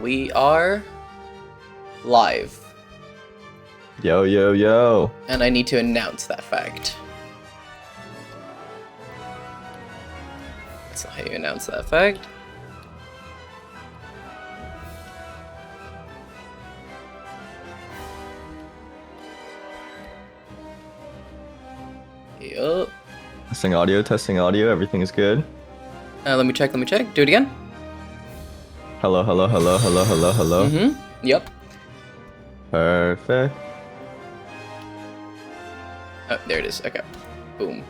We are live. Yo, yo, yo. And I need to announce that fact. That's not how you announce that fact. Yup. Testing audio, everything is good. Let me check. Do it again. Hello. Yep. Perfect. Oh, there it is. Okay. Boom.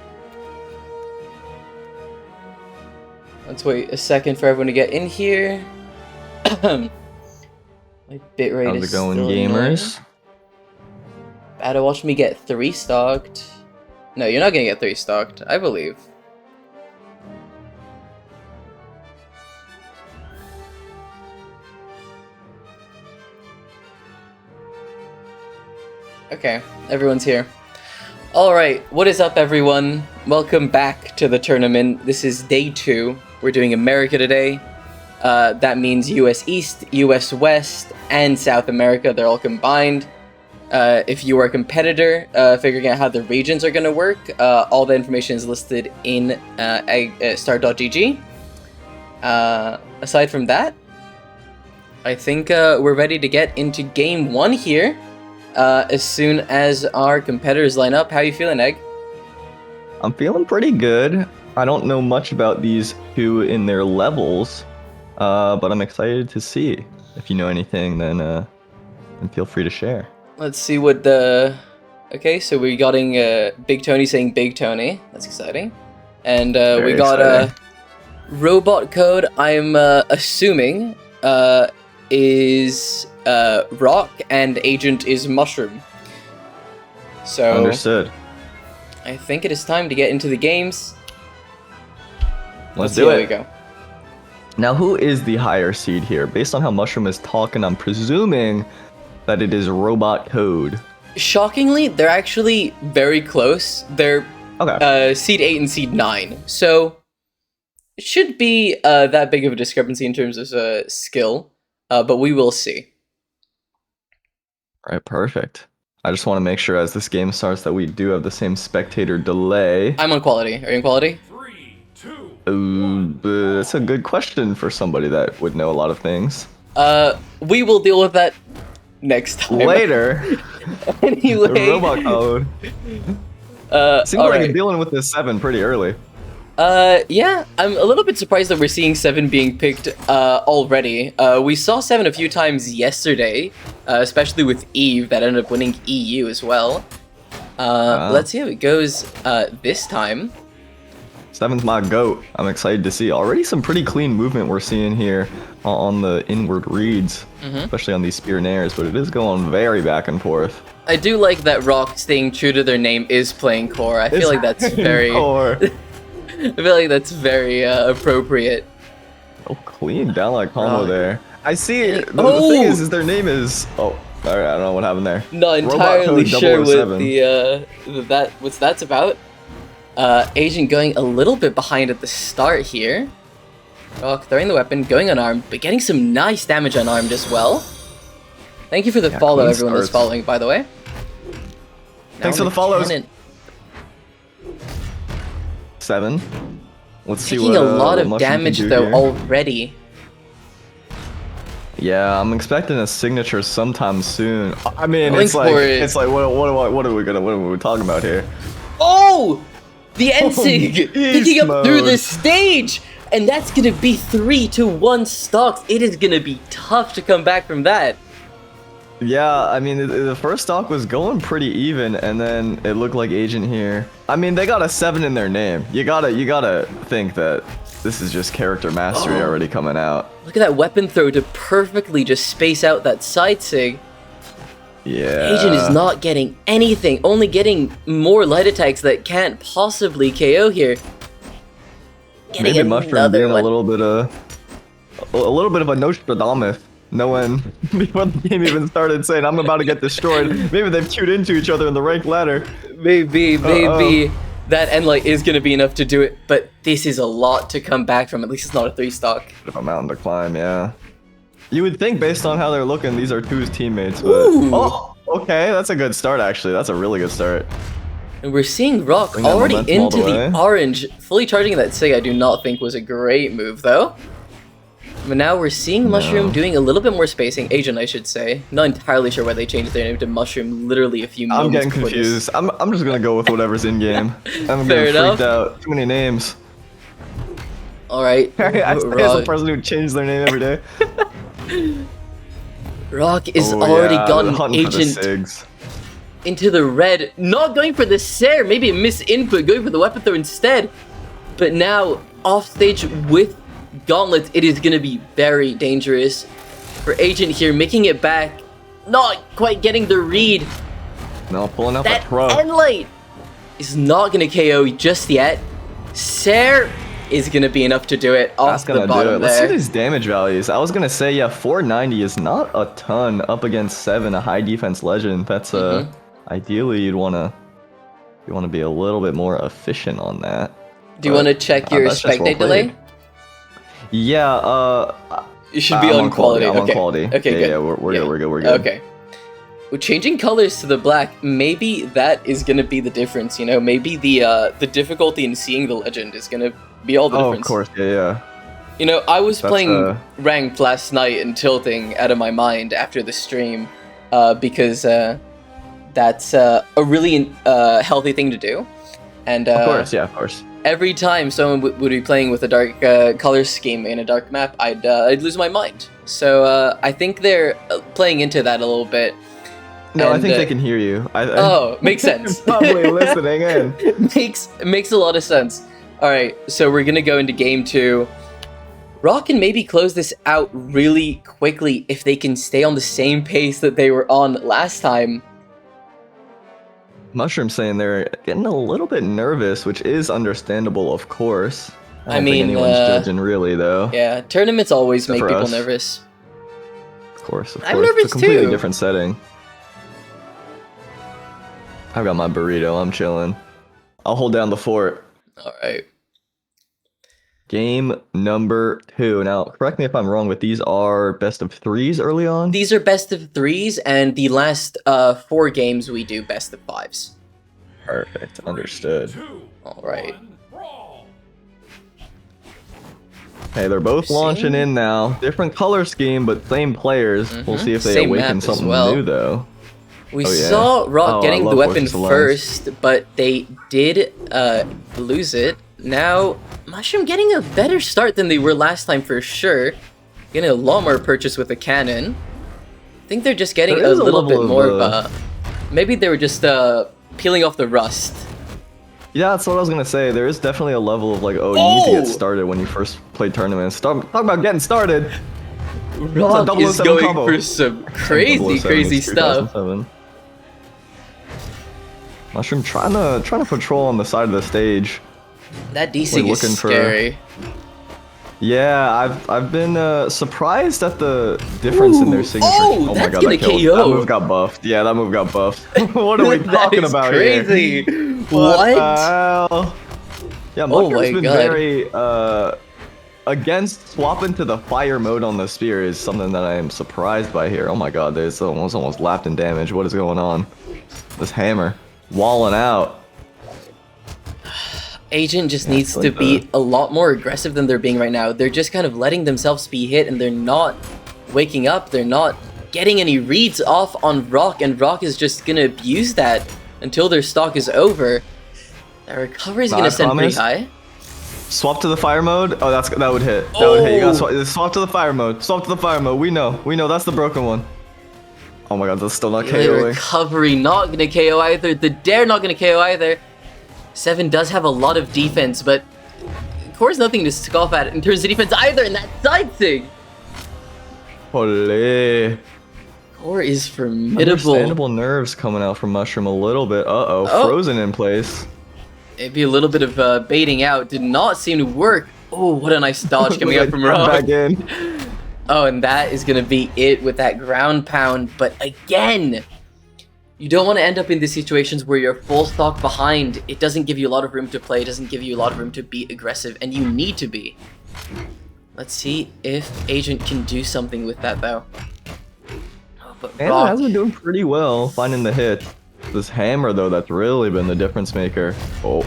Let's wait a second for everyone to get in here. My bitrate How's is it going, still gamers? annoying. Battle, watch me get 3 stocked. No, you're not gonna get 3 stocked, I believe. Okay, everyone's here. Alright, what is up everyone? Welcome back to the tournament. This is day 2. We're doing America today. That means US East, US West, and South America. They're all combined. If you are a competitor, figuring out how the regions are going to work, all the information is listed in start.gg. Aside from that, I think we're ready to get into game 1 here. As soon as our competitors line up. How are you feeling, Egg? I'm feeling pretty good. I don't know much about these two in their levels, but I'm excited to see. If you know anything, then feel free to share. Let's see what the... Okay, so we're getting Big Tony saying Big Tony. That's exciting. And we got robot code, I'm assuming, is rock, and agent is mushroom. So understood. I think it is time to get into the games. Let's see do how it. we go. Now, who is the higher seed here? Based on how Mushroom is talking, I'm presuming that it is robot code. Shockingly, they're actually very close. They're Okay. seed 8 and seed 9. So it should be that big of a discrepancy in terms of skill, but we will see. All right, perfect. I just want to make sure as this game starts that we do have the same spectator delay. I'm on quality. Are you on quality? 3, 2. That's a good question for somebody that would know a lot of things. We will deal with that next time. Later. Anyway. The robot code. Seems like alright. you're dealing with this 7 pretty early. Yeah, I'm a little bit surprised that we're seeing 7 being picked already. We saw 7 a few times yesterday, especially with Eve, that ended up winning EU as well. Wow. Let's see how it goes this time. 7's my goat. I'm excited to see. Already some pretty clean movement we're seeing here on the inward reads, especially on these spear nairs, but it is going very back and forth. I do like that Rock staying true to their name is playing core. I feel like that's very... Core. I feel like that's very appropriate. Oh, clean downlight combo there. I see it. The Oh! thing is their name is... Oh, alright, I don't know what happened there. Not Robot entirely code sure what 007. the what's that's about. Agent going a little bit behind at the start here. Rock throwing the weapon, going unarmed, but getting some nice damage unarmed as well. Thank you for the follow, clean everyone that's starts. following, by the way. Thanks Now for the follows. McKinnon 7. Let's see taking what a lot what of Mushroom can damage do though here. already. Yeah, I'm expecting a signature sometime soon. I mean, Going it's like for it. what are we talking about here? Oh! The NSIG beast picking up through the mode. stage! And that's gonna be 3-1 stocks. It is gonna be tough to come back from that. Yeah, I mean, the first stock was going pretty even, and then it looked like Agent here. I mean, they got a 7 in their name. You gotta think that this is just character mastery already coming out. Look at that weapon throw to perfectly just space out that side sig. Yeah. Agent is not getting anything, only getting more light attacks that can't possibly KO here. Getting Maybe Mushroom another being one. a little bit of a Nostradamus. No one before the game even started saying I'm about to get destroyed. Maybe they've queued into each other in the ranked ladder. Maybe. That Endlight is going to be enough to do it, but this is a lot to come back from. At least it's not a 3 stock. Bit of a mountain to climb, yeah. You would think based on how they're looking, these are Two's teammates, but Ooh. oh, okay, that's a good start actually. That's a really good start. And we're seeing Rock Bring that already momentum all into the the way. orange. Fully charging that Sig, I do not think was a great move, though. But now we're seeing Mushroom doing a little bit more spacing. Agent, I should say. Not entirely sure why they changed their name to Mushroom literally a few moments I'm getting before this. confused. I'm just gonna go with whatever's in game. I'm Fair getting enough. freaked out. Too many names. Alright. I say as a person who changes their name every day. Rock is Oh, already yeah, gotten hunting for the Agent Sigs. into the red. Not going for the Sair, maybe a misinput, going for the weapon throw instead. But now, off stage with Gauntlet, it is going to be very dangerous for Agent here, making it back. Not quite getting the read. No, pulling out That the throw. Endlight is not going to KO just yet. Sair is going to be enough to do it off That's the gonna do bottom it. Let's see there. these damage values. I was gonna say, yeah, 490 is not a ton up against 7, a high defense legend. That's ideally you'd wanna be a little bit more efficient on that. Do you want to check your that's just spectate well delay? played. Yeah, You should be I'm on quality. I'm Okay. on quality. Okay, yeah, good. yeah, we're good. We're good. Okay. Well, changing colors to the black, maybe that is gonna be the difference. You know, maybe the difficulty in seeing the legend is gonna be all the Oh, difference. of course. Yeah. You know, I was That's, playing ranked last night and tilting out of my mind after the stream, because that's a really healthy thing to do. And Of course. Yeah. Of course. every time someone would be playing with a dark color scheme in a dark map, I'd lose my mind. So I think they're playing into that a little bit. No, I And, think they can hear you. Oh, makes sense. Probably listening in. makes a lot of sense. All right, so we're gonna go into game 2. Rock can maybe close this out really quickly if they can stay on the same pace that they were on last time. Mushroom saying they're getting a little bit nervous, which is understandable, of course. I don't mean, think anyone's judging really, though. Yeah, tournaments always Except make for people us. nervous. Of course. I'm nervous It's a completely too. different setting. I've got my burrito. I'm chilling. I'll hold down the fort. All right. Game number 2. Now, correct me if I'm wrong, but these are best of 3s early on? These are best of 3s, and the last 4 games we do best of 5s. Perfect. Understood. All right. Hey, they're both Same. launching in now. Different color scheme, but same players. We'll see if they Same awaken map as something well. new, though. We Oh, yeah. saw Rock Oh, I getting the love weapon Voices Alliance. first, but they did lose it. Now, Mushroom getting a better start than they were last time for sure. Getting a lot more purchase with the cannon. I think they're just getting There a is a little bit level more of, of a... Maybe they were just peeling off the rust. Yeah, that's what I was gonna say. There is definitely a level of like, oh, you need to Oh! get started when you first play tournaments. Talk about getting started. Rock is 007 going combo. for some crazy, 007, crazy it's stuff. 2007. Mushroom trying to patrol on the side of the stage. That DC We're is looking for- scary. Yeah, I've been surprised at the difference in their Ooh. signature. Oh, my that's god, gonna that killed. KO. That move got buffed. Yeah, that move got buffed. What are we That talking is about crazy. here? What? Hell? Yeah, Oh Mushroom's my been God. very against swapping to the fire mode on the spear is something that I am surprised by here. Oh my god, there's almost lapped in damage. What is going on? This hammer walling out. Agent just Yeah, needs I to like be a lot more aggressive than they're being right now. They're just kind of letting themselves be hit, and they're not waking up. They're not getting any reads off on Rock, and Rock is just gonna abuse that until their stock is over. That recovery is I gonna send pretty promise. high. Swap to the fire mode. Oh, that would hit. That would hit. You gotta Oh. swap to the fire mode. Swap to the fire mode. We know that's the broken one. Oh my god, that's still not The KOing. recovery not gonna KO either. The dare not gonna KO either. 7 does have a lot of defense, but Core's nothing to scoff at in terms of defense either, and that side sig. Holy. Core is formidable. Understandable nerves coming out from Mushroom a little bit. Uh-oh, Oh. frozen in place. Maybe a little bit of baiting out. Did not seem to work. Oh, what a nice dodge coming Look out at from that Rock. back in. Oh, and that is going to be it with that ground pound. But again, you don't want to end up in these situations where you're full stock behind. It doesn't give you a lot of room to play. It doesn't give you a lot of room to be aggressive, and you need to be. Let's see if Agent can do something with that, though. Oh, but And Rock, has been doing pretty well finding the hit. This hammer, though, that's really been the difference maker. Oh,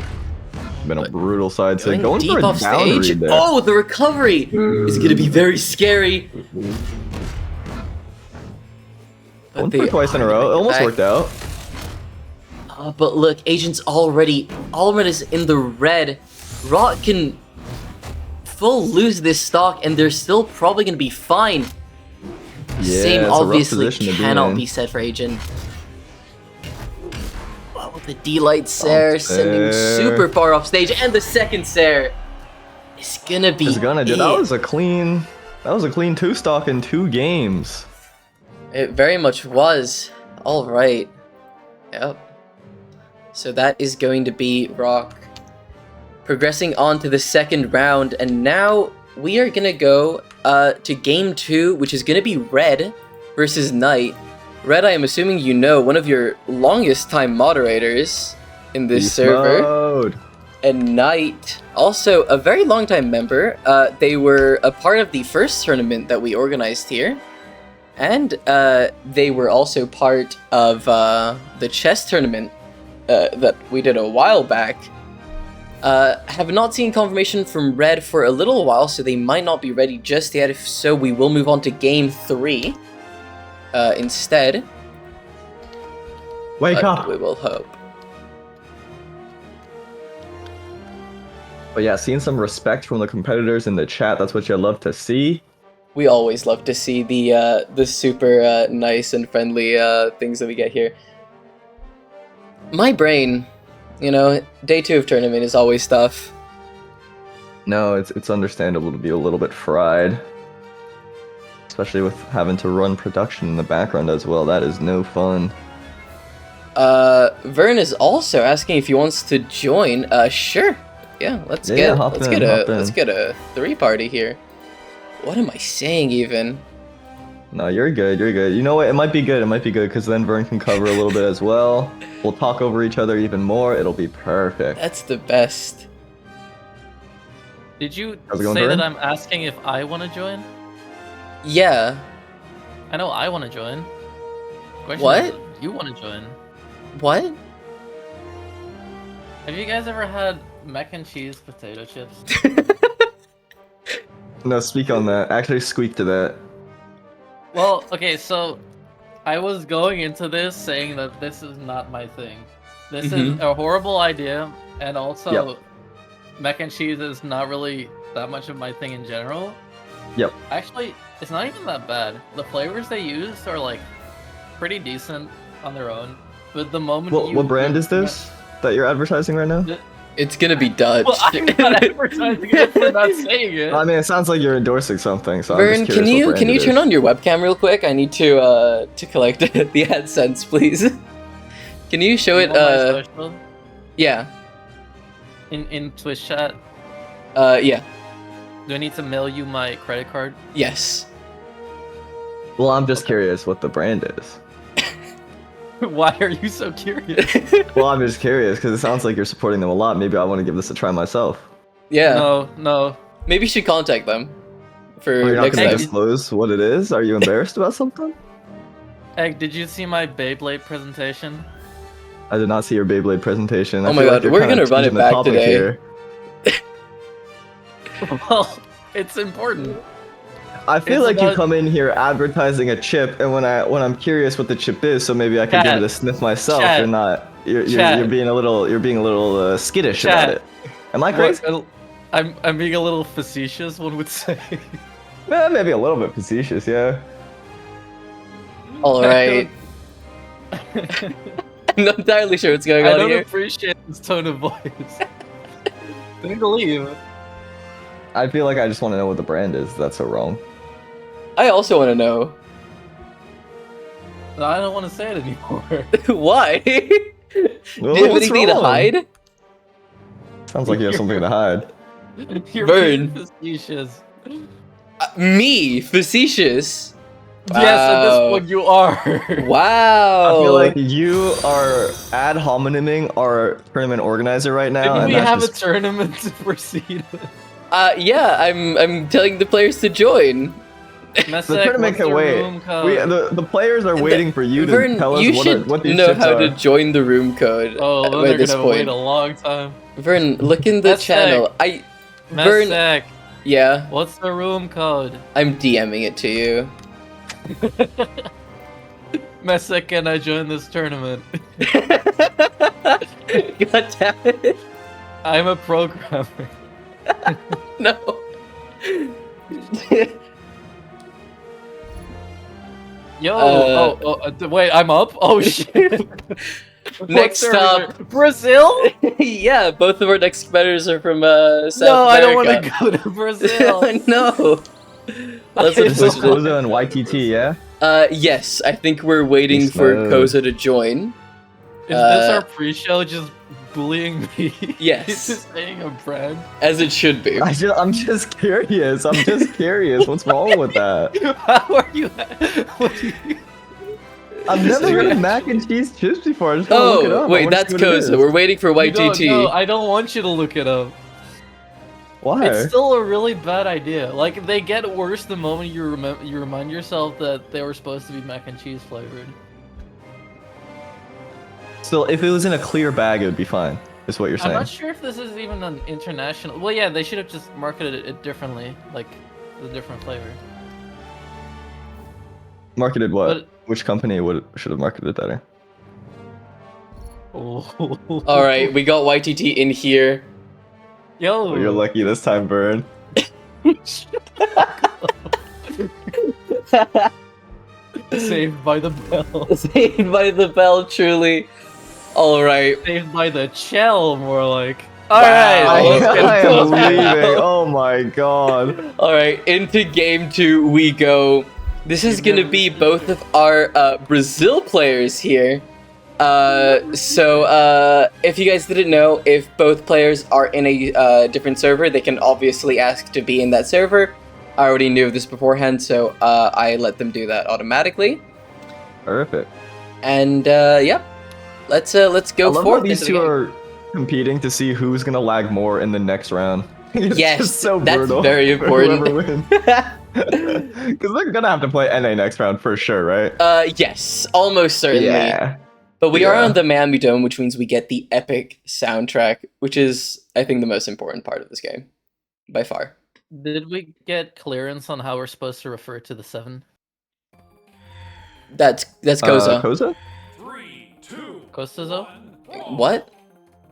been a brutal side going sig. Going deep for a off down stage. read there. Oh, the recovery is going to be very scary. Going for twice in a row. It almost worked out. But look, Agent's already in the red. Rock can full lose this stock, and they're still probably going to be fine. Yeah, Same it's a rough obviously position to be cannot in. be said for Agent. Oh, the D-Light Sair sending super far off stage, and the second Sair is gonna be It's gonna do. That was a clean 2-stock in 2 games. It very much was. All right. Yep. So that is going to be Rock progressing on to the second round, and now we are gonna go to game 2, which is gonna be Red versus Knight. Red, I am assuming you know, one of your longest time moderators in this server. Mode. And Knight, also a very long time member. They were a part of the first tournament that we organized here. And they were also part of the chess tournament that we did a while back. Have not seen confirmation from Red for a little while, so they might not be ready just yet. If so, we will move on to game 3 instead. Wake up! We will hope. But yeah, seeing some respect from the competitors in the chat, that's what you love to see. We always love to see the super nice and friendly things that we get here. My brain, you know, day 2 of tournament is always tough. No, it's understandable to be a little bit fried. Especially with having to run production in the background as well. That is no fun. Vern is also asking if he wants to join. Sure. Yeah, let's get a 3-party here. What am I saying even? No, you're good, you're good. You know what, it might be good, because then Vern can cover a little bit as well. We'll talk over each other even more, it'll be perfect. That's the best. Did you How's it going, say Vern? that I'm asking if I want to join? Yeah. I know I want to join. Question What? is, you want to join? What? Have you guys ever had mac and cheese potato chips? No, speak on that. Actually, squeak to that. Well, okay, so I was going into this saying that this is not my thing. This is a horrible idea, and also mac and cheese is not really that much of my thing in general. Yep. Actually, it's not even that bad. The flavors they use are like pretty decent on their own, but the moment What brand is this that you're advertising right now? It's gonna be Dutch. Well, I'm not advertising it for not saying it. I mean, it sounds like you're endorsing something, so I'm Vern, just curious what brand can you it turn is. on your webcam real quick? I need to collect the AdSense, please. Can you show it? On my social, Yeah. in Twitch chat. Yeah. Do I need to mail you my credit card? Yes. Well, I'm just curious what the brand is. Why are you so curious? Well, I'm just curious because it sounds like you're supporting them a lot. Maybe I want to give this a try myself. Yeah. No. Maybe you should contact them for You're not next going to time. disclose what it is? Are you embarrassed about something? Egg, did you see my Beyblade presentation? I did not see your Beyblade presentation. I Oh my feel god, like you're we're kinda gonna run it changing the back topic today. here. Well, it's important. I feel It's like you about- come in here advertising a chip, and when I'm curious what the chip is, so maybe I can give it a sniff myself. Chat. You're not. You're Chat. being a little skittish about Chat. it. Am I crazy? I'm being a little facetious, one would say. Maybe a little bit facetious, yeah. All right. I'm not entirely sure what's going I on don't here. appreciate this tone of voice. I need to leave. I feel like I just want to know what the brand is. That's so wrong. I also want to know No, I don't want to say it anymore. why. Well, Do you have what's anything to wrong? hide? Sounds like you have something to hide. You're Vern. being facetious. Me, facetious. Yes, at Wow. this point you are. Wow. I feel like you are ad hominiming our tournament organizer right now. Maybe and we that's have a just- tournament to proceed with. Yeah, I'm telling the players to join. Messick, The tournament what's can the wait. room code? The players are waiting for you to Vern, tell us you what, should what these know ships how are. to join the room code Oh, then by they're this gonna point. wait a long time. Vern, look in the Messick. channel. Vern, Messick, yeah, what's the room code? I'm DMing it to you. Messick, can I join this tournament? God damn it. I'm a programmer. No. Yo, wait, I'm up? Oh shit. Next What server? up, Brazil? yeah, both of our next competitors are from South No, I don't want America. to go to Brazil. No. Let's It's So unfortunate. Koza and YTT, yeah? Yes, I think we're waiting Yes, for no. Koza to join. Is this our pre-show just bullying me? Yes. Is this saying a brand? As it should be. I'm just curious. I'm just curious. What's wrong with that? How are you? What do you... I've never heard of mac and cheese chips before. I just want to look it Oh, up. I wait, wanna that's see what it Koza. is. We're waiting for You don't YTT. know. I don't want you to look it up. Why? It's still a really bad idea. Like, they get worse the moment you remind yourself that they were supposed to be mac and cheese flavored. Still, if it was in a clear bag, it would be fine. Is what you're I'm saying? not sure if this is even an international. Well, yeah, they should have just marketed it differently, like the different flavor. Marketed what? But- Which company should have marketed it better? Oh. Alright, we got YTT in here. Yo. Oh, you're lucky this time, Burn. Saved by the bell. Saved by the bell, truly. Alright. Saved by the shell, more like. Wow. Alright, I let's am get leaving. Oh my god. Alright, into game 2 we go. This is gonna be both of our Brazil players here. So if you guys didn't know, if both players are in a different server, they can obviously ask to be in that server. I already knew of this beforehand, so I let them do that automatically. Perfect. And yep, let's go I love forth. how these into two the game. are competing to see who's gonna lag more in the next round. It's Yes, just so that's brutal very for important. whoever wins. Because they're gonna have to play NA next round for sure, right? Yes, almost certainly. Yeah. But we are Yeah. on the Miami Dome, which means we get the epic soundtrack, which is, I think, the most important part of this game, by far. Did we get clearance on how we're supposed to refer to the 7? That's Koza. Koza? 3, 2, Kostazo? What?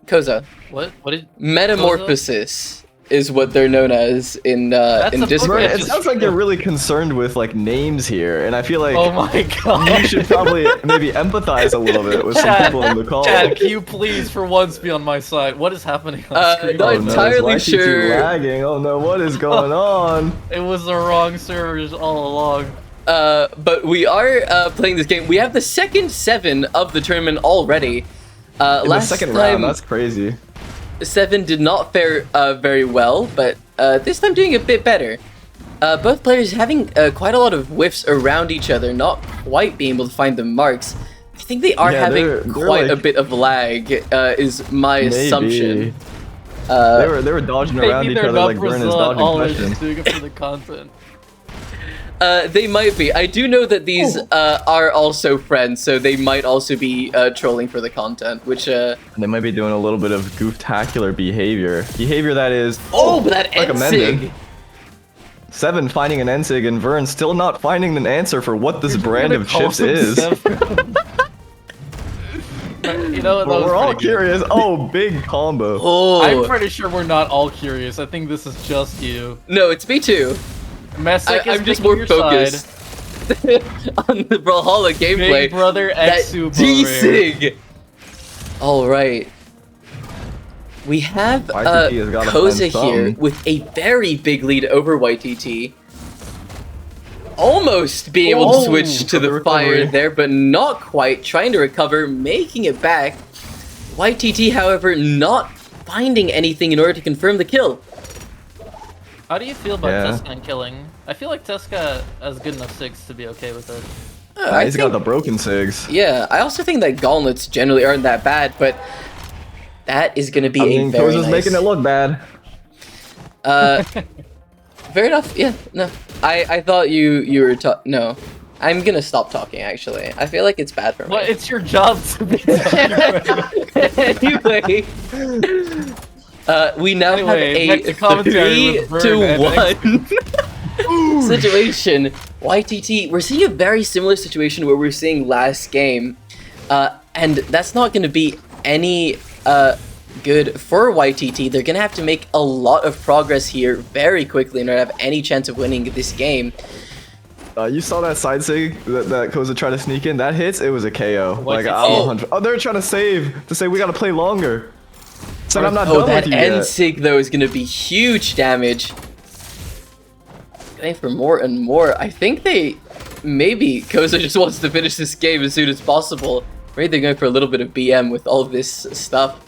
Koza. What? What did? Metamorphosis is what they're known as in That's in a book Discord. Right, it just- sounds like you're really concerned with like names here, and I feel like Oh my god! you should probably maybe empathize a little bit with some Chad, people in the call. Chad, can you please, for once, be on my side? What is happening on screen? not Oh, no, entirely it's YTT sure. Lagging. Oh no, what is going on? It was the wrong servers all along. But we are playing this game. We have the second 7 of the tournament already. In the Last second time, round, that's crazy. 7 did not fare very well, but this time doing a bit better. Both players having quite a lot of whiffs around each other, not quite being able to find the marks. I think they are Yeah, having they're quite a like- bit of lag, is my assumption. They were dodging around Maybe each they're other not like Vern is Brazil at dodging all. They're questions. just doing it for the content. They might be. I do know that these are also friends, so they might also be trolling for the content, which... They might be doing a little bit of gooftacular behavior. Behavior that is... Oh, but that like Ensig! amended. 7 finding an Ensig and Vern still not finding an answer for what this brand of chips is. You know what? But that was we're all pretty good. curious. Oh, big combo. Oh, I'm pretty sure we're not all curious. I think this is just you. no, it's me too. Messick is I'm just picking more your focused on the Brawlhalla Side. gameplay. Big brother That Eggsoup over here. D-Sig! Alright. We have YTT has gotta Koza find here some. with a very big lead over YTT. Almost being able to Oh, switch to the the fire recovery. there, but not quite. Trying to recover, making it back. YTT, however, not finding anything in order to confirm the kill. How do you feel about Yeah. Tesca and killing? I feel like Tesca has good enough SIGs to be okay with it. I He's got the broken SIGs. Yeah, I also think that gauntlets generally aren't that bad, but that is going to be I a mean, very Koza's nice... making it look bad. Fair enough. Yeah. No. I thought you were no. I'm gonna stop talking. Actually, I feel like it's bad for me. Well, it's your job to be Anyway, we now Anyway, have back a to commentary 3 with to Vern 1 situation. YTT, we're seeing a very similar situation where we're seeing last game, and that's not going to be any good for YTT. They're going to have to make a lot of progress here very quickly in order to have any chance of winning this game. You saw that side sig that Koza tried to sneak in? That hits, it was a KO. Like, I'm oh. 100. Oh, they're trying to save, to say we gotta play longer. It's like, I'm not Oh, done that with you end yet. sig though is going to be huge damage. Going for more and more. I think maybe Koza just wants to finish this game as soon as possible. Maybe they're going for a little bit of BM with all of this stuff.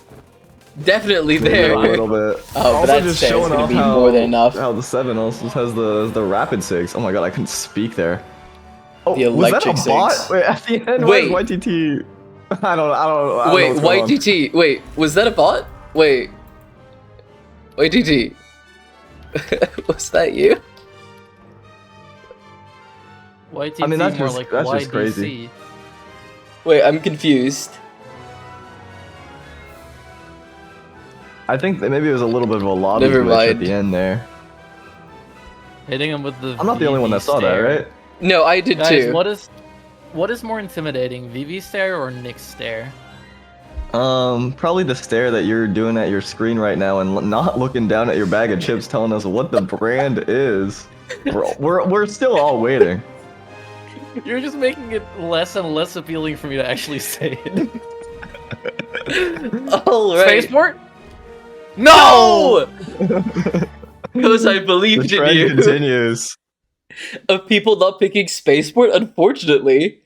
Definitely there. A little bit. Oh, but that's going to be more than enough. How the 7 also has the rapid sigs. Oh my god, I couldn't speak there. Oh, The was that a electric bot? sigs. Wait, at the end, Wait. where's YTT? I don't know. Wait, what's going on. YTT. Wait, was that a bot? Wait. YTT. Was that you? YTT I mean, that's more just- like that's just YDC. crazy. Wait, I'm confused. I think that maybe it was a little bit of a lobby Never glitch at mind. the end there. Hitting him with the I'm not the only one that saw that, stare. right? No, I did Guys, too. what is more intimidating, VV stare or Nick stare? Probably the stare that you're doing at your screen right now and not looking down at your bag of chips telling us what the brand is. We're still all waiting. You're just making it less and less appealing for me to actually say it. All right. Spaceport? No! Because I believed The in trend you. continues. Of people not picking Spaceport, unfortunately.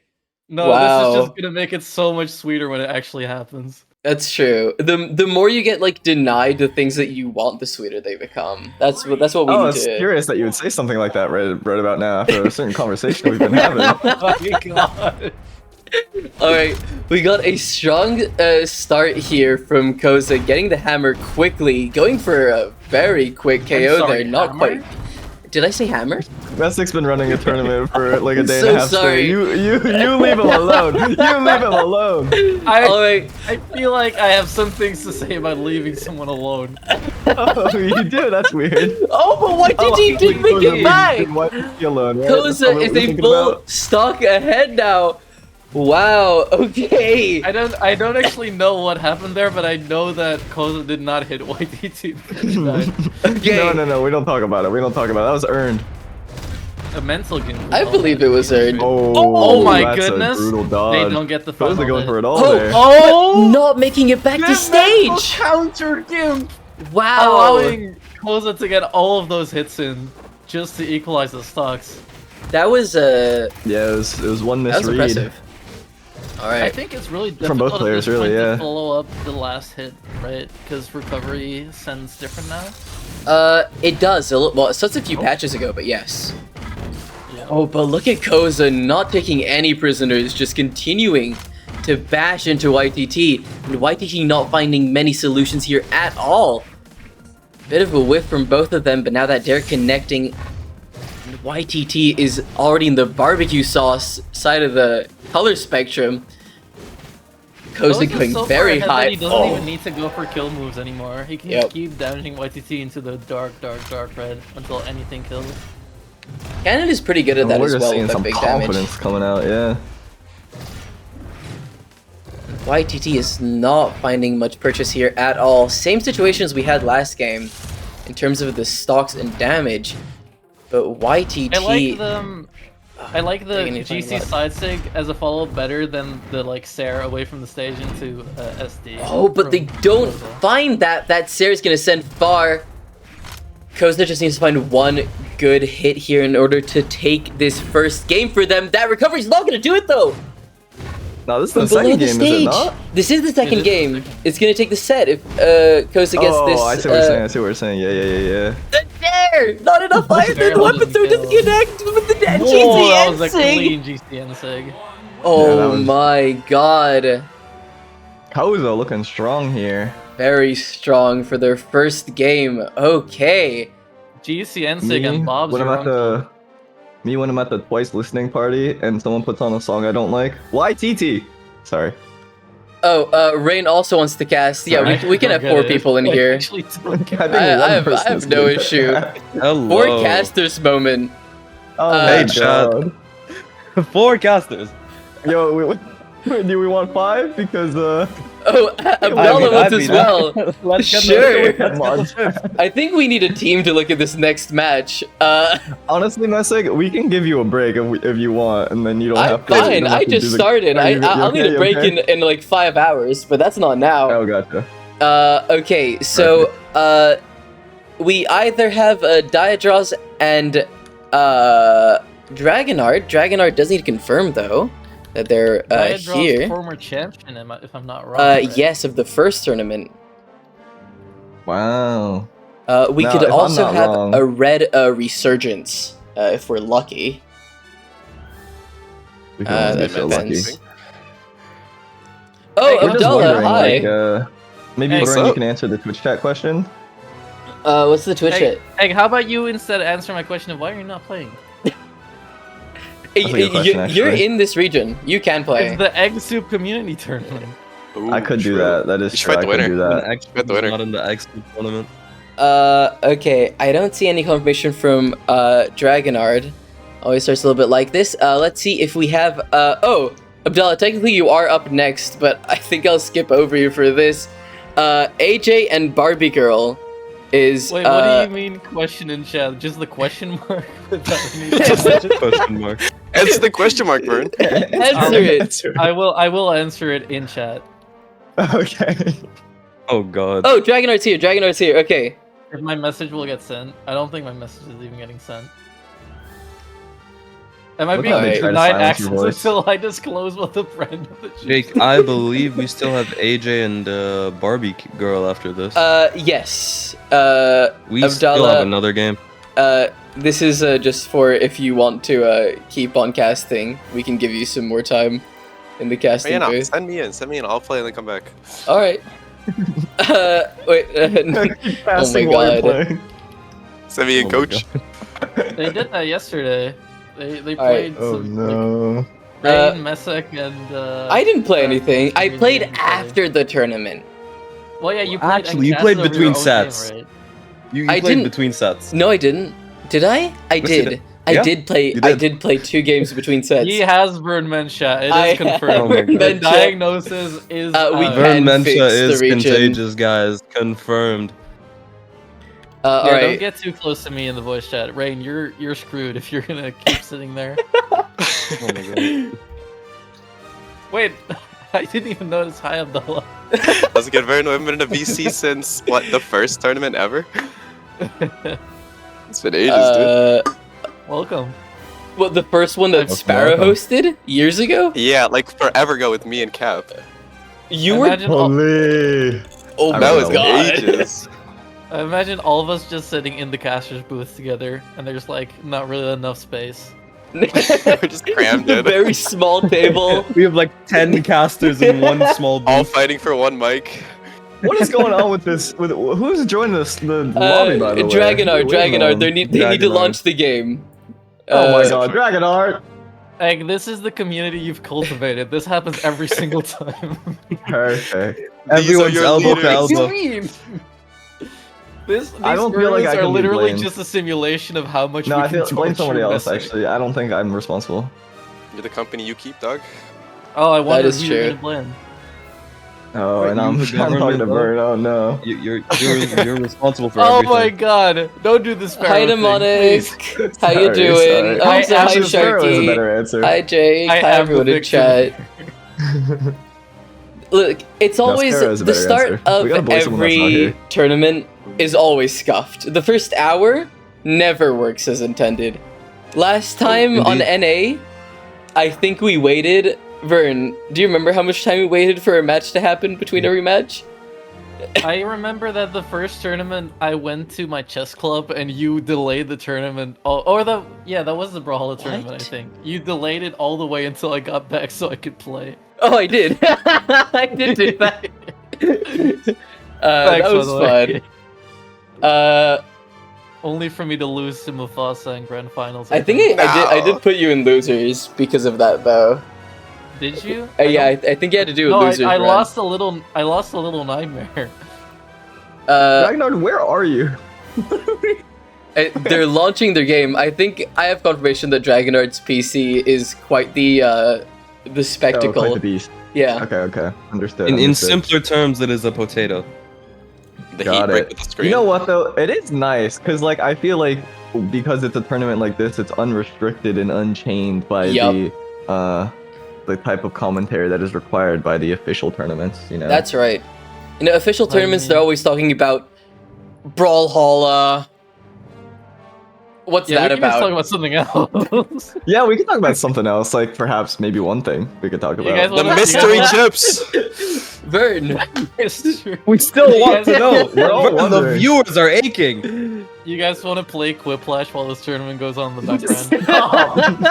No, Wow. this is just gonna make it so much sweeter when it actually happens. That's true. The more you get like denied the things that you want, the sweeter they become. That's what we Oh, need it's to. curious that you would say something like that right about now after a certain conversation we've been having. Oh my god. All right, we got a strong start here from Koza, getting the hammer quickly, going for a very quick KO sorry, there. Not hammer? quite. Did I say hammer? Mestic's been running a tournament for like a day So and a half sorry. straight. You leave him alone. You leave him alone. All right. I feel like I have some things to say about leaving someone alone. Oh, you do? That's weird. Oh, but YTT did make it back. Koza alone, right? Koza is a full stock ahead now. Wow. Okay. I don't actually know what happened there, but I know that Koza did not hit YTT. Okay. No. We don't talk about it. That was earned. A mental game. I believe it was earned. Oh my that's a goodness. brutal dodge. They don't get the final Koza going hit. for it all Oh, there. Oh! Not making it back to stage. Countered him, Wow. allowing Koza to get all of those hits in just to equalize the stocks. That was Yeah, it was one that was misread. impressive. All I right. think it's really difficult From both at players, this really, point yeah. to follow up the last hit, right? Because recovery sends different now. It does. Well, it starts a few patches ago, but yes. Yeah. Oh, but look at Koza not taking any prisoners, just continuing to bash into YTT, and YTT not finding many solutions here at all. Bit of a whiff from both of them, but now that they're connecting, YTT is already in the barbecue sauce side of the color spectrum. Koza going so very far ahead that high. He doesn't even need to go for kill moves anymore. He can Yep. just keep damaging YTT into the dark red until anything kills. Cannon is pretty good at that We're as just well seeing with that some big damage. confidence coming out, yeah. YTT is not finding much purchase here at all. Same situation as we had last game in terms of the stocks and damage. But YTT... I like the Dang, you find GC what? side sig as a follow-up better than the like Sarah away from the stage into SD. Oh, but from they don't Koza. find that. That Sarah's gonna send far. Koza just needs to find one good hit here in order to take this first game for them. That recovery's not gonna do it though. No, this is the Below second the game, is stage. it not? This is the second is the game. second. It's gonna take the set if Koza gets this. I see what you're saying. I see what you're saying. Yeah. There! Not enough iron There and weapon doesn't through to kill. connect with the Whoa, that was GCN a sig. clean GCN sig. Oh Yeah, that was- my god. Koza looking strong here. Very strong for their first game. Okay. GC Sig and Bob's when your I'm at uncle. when I'm at the Twice listening party and someone puts on a song I don't like. Why TT? Sorry. Oh, Rain also wants to cast. Yeah, we can have Don't 4 get it. people in Like, here. actually, don't get I it. think I one have person's no good. issue. Hello. 4 casters moment. Oh Hey, my Chad. god. 4 casters. Yo, do we want 5? Because Oh, Abdallah wants as well. Let's get Sure. come on. I think we need a team to look at this next match. Honestly, Messig, we can give you a break if you want, and then you don't I'm have to. you fine. don't have I to do just the- started. Are you I'll okay? need a You break okay? in like 5 hours, but that's not now. Oh, gotcha. Okay, so we either have Diadraws and Dragonard. Dragonard does need to confirm though that they're Diadraw's here. former champion, if I'm not wrong. Right? Yes, of the first tournament. Wow. We Now, could if I'm also not have wrong- a red Resurgence if we're lucky. We can always that get so lucky. depends. Oh, Hey, We're just Abdallah, wondering, hi. like, maybe Hey, Vern, what's you up? can answer the Twitch chat question. What's the Twitch Hey, hit? hey, how about you instead answer my question of why are you not playing? That's a good question, You're actually. in this region. You can play. It's the Eggsoup community tournament. I could do that. That is You should true. fight I the could winner. do that. Bet the winner. Not in the Eggsoup tournament. Okay. I don't see any confirmation from Dragonard. Always starts a little bit like this. Let's see if we have. Oh, Abdallah. Technically, you are up next, but I think I'll skip over you for this. AJ and Barbie Girl is. Wait, what do you mean question in chat? Just the question mark? Without any- Question mark. Answer the question mark, Vern. Answer it. I will answer it in chat. Okay. Oh god. Oh, Dragonard's here. Dragonard's here. Okay. If my message will get sent. I don't think my message is even getting sent. Am I Look being how they try to denied silence access your voice. until I disclose what the friend of the chat Jake, I believe we still have AJ and Barbie girl after this. Yes. We still Abdallah- have another game. This is just for if you want to keep on casting. We can give you some more time in the Hey, casting no, booth. send me in. I'll play and then come back. All right. Wait. Keep passing Oh my while you're God. playing. Send me in, Oh my coach. They did that yesterday. They Alright. played Oh some, no. like, Rain, Messick, and I didn't play anything. I we played didn't play. after the tournament. Well, yeah, you played. Actually, you and played casted over between your own sets. game, right? You I played didn't- between sets. No, I didn't. Did I? I Yes, you did. did. I Yeah, did play. you I did. did play 2 games between sets. He has burn Mensha. It is I confirmed. Oh my have God. The Mensha. diagnosis is. We out. can Vern fix Mensha the is region. contagious, guys. Confirmed. Yeah, All don't right. get too close to me in the voice chat. Rain, you're screwed if you're gonna keep sitting there. Oh my god. Wait, I didn't even notice. Hi, Abdullah. How's it good, Vern? I haven't been in a VC since, what, the first tournament ever? It's been ages, dude. Welcome. What, the first one that That's Sparrow welcome. hosted years ago? Yeah, like forever ago with me and Cap. You were. Imagine all, Holy. Oh I my That was god. ages. imagine all of us just sitting in the caster's booth together, and there's like not really enough space. We're just crammed A in. very small table. We have like 10 casters in one small All booth. fighting for one mic. What is going on with this? With who's joining this? The lobby, by the way. Dragonard, Wait a Dragonard. moment. They need to Dragonard. launch the game. Oh my Uh, god, Dragonard! Egg, this is the community you've cultivated. This happens every single time. Perfect. Everyone's your elbow to leaders. What do you elbow. mean? These I don't feel like I are can be literally blamed. just a simulation of how much No, we I can feel blame torture somebody else. Messick. Actually, I don't think I'm responsible. You're the company you keep, dog. Oh, I wonder is who you're true. gonna blame. Oh, Wait, and you I'm the talking to government, though? Bird. Oh no. You're responsible for Oh everything. my god! Don't do this. Hi, Demonic. Please. How you Sorry, doing? sorry. Also, hi, Actually, Sparrow is a Sharky. better answer. Hi, Jake. I Hi, am everyone the in chat. Look, it's always Sparrow is a the better start answer. We gotta of blame someone that's not every here. tournament is always scuffed. The first hour never works as intended. Last time on NA, I think we waited. Vern, do you remember how much time we waited for a match to happen between every match? I remember that the first tournament I went to my chess club and you delayed the tournament. That was the Brawlhalla tournament, I What? think. You delayed it all the way until I got back so I could play. Oh, I did. I did do that. That Thanks, was by the way. fun. only for me to lose to Mufasa in grand finals. I think I did put you in losers because of that though. Did you? Yeah, I think you had to do a No, losers. I run. lost a little. I lost a little nightmare. Dragonard, where are you? They're launching their game. I think I have confirmation that Dragonard's PC is quite the spectacle. Oh, quite the beast. Yeah. Okay. Understood. In understood. simpler terms, it is a potato. The Got heat break it. with the screen. You know what though? It is nice because like I feel like because it's a tournament like this, it's unrestricted and unchained by the type of commentary that is required by the official tournaments. You know. That's right. In the official tournaments, they're always talking about Brawlhalla. What's Yeah, that we can just about? talk about something else. Yeah, we can talk about something else, like perhaps maybe one thing we could talk You guys about. The wanna- mystery chips. Vern. We still want to know. We're all The wondering. viewers are aching. You guys want to play Quiplash while this tournament goes on in the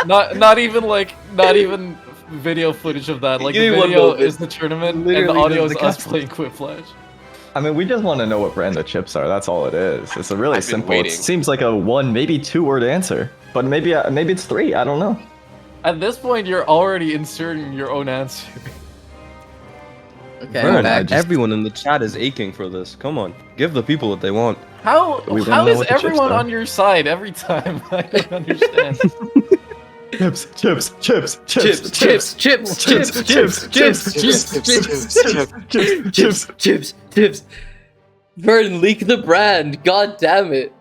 background? not even video footage of that. Like Give the me one video moment. is the tournament and the Literally audio is the us custom. playing Quiplash. I mean, we just want to know what brand the chips are. That's all it is. It's a really I've been simple. It waiting. seems like a one, maybe two-word answer, but maybe it's three. I don't know. At this point, you're already inserting your own answer. Okay, Vern, I'm back. everyone in the chat is aching for this. Come on, give the people what they want. How We wanna how know is what the chips everyone are. on your side every time? I don't understand. Chips. Chips. Vern, leak the brand. God damn it.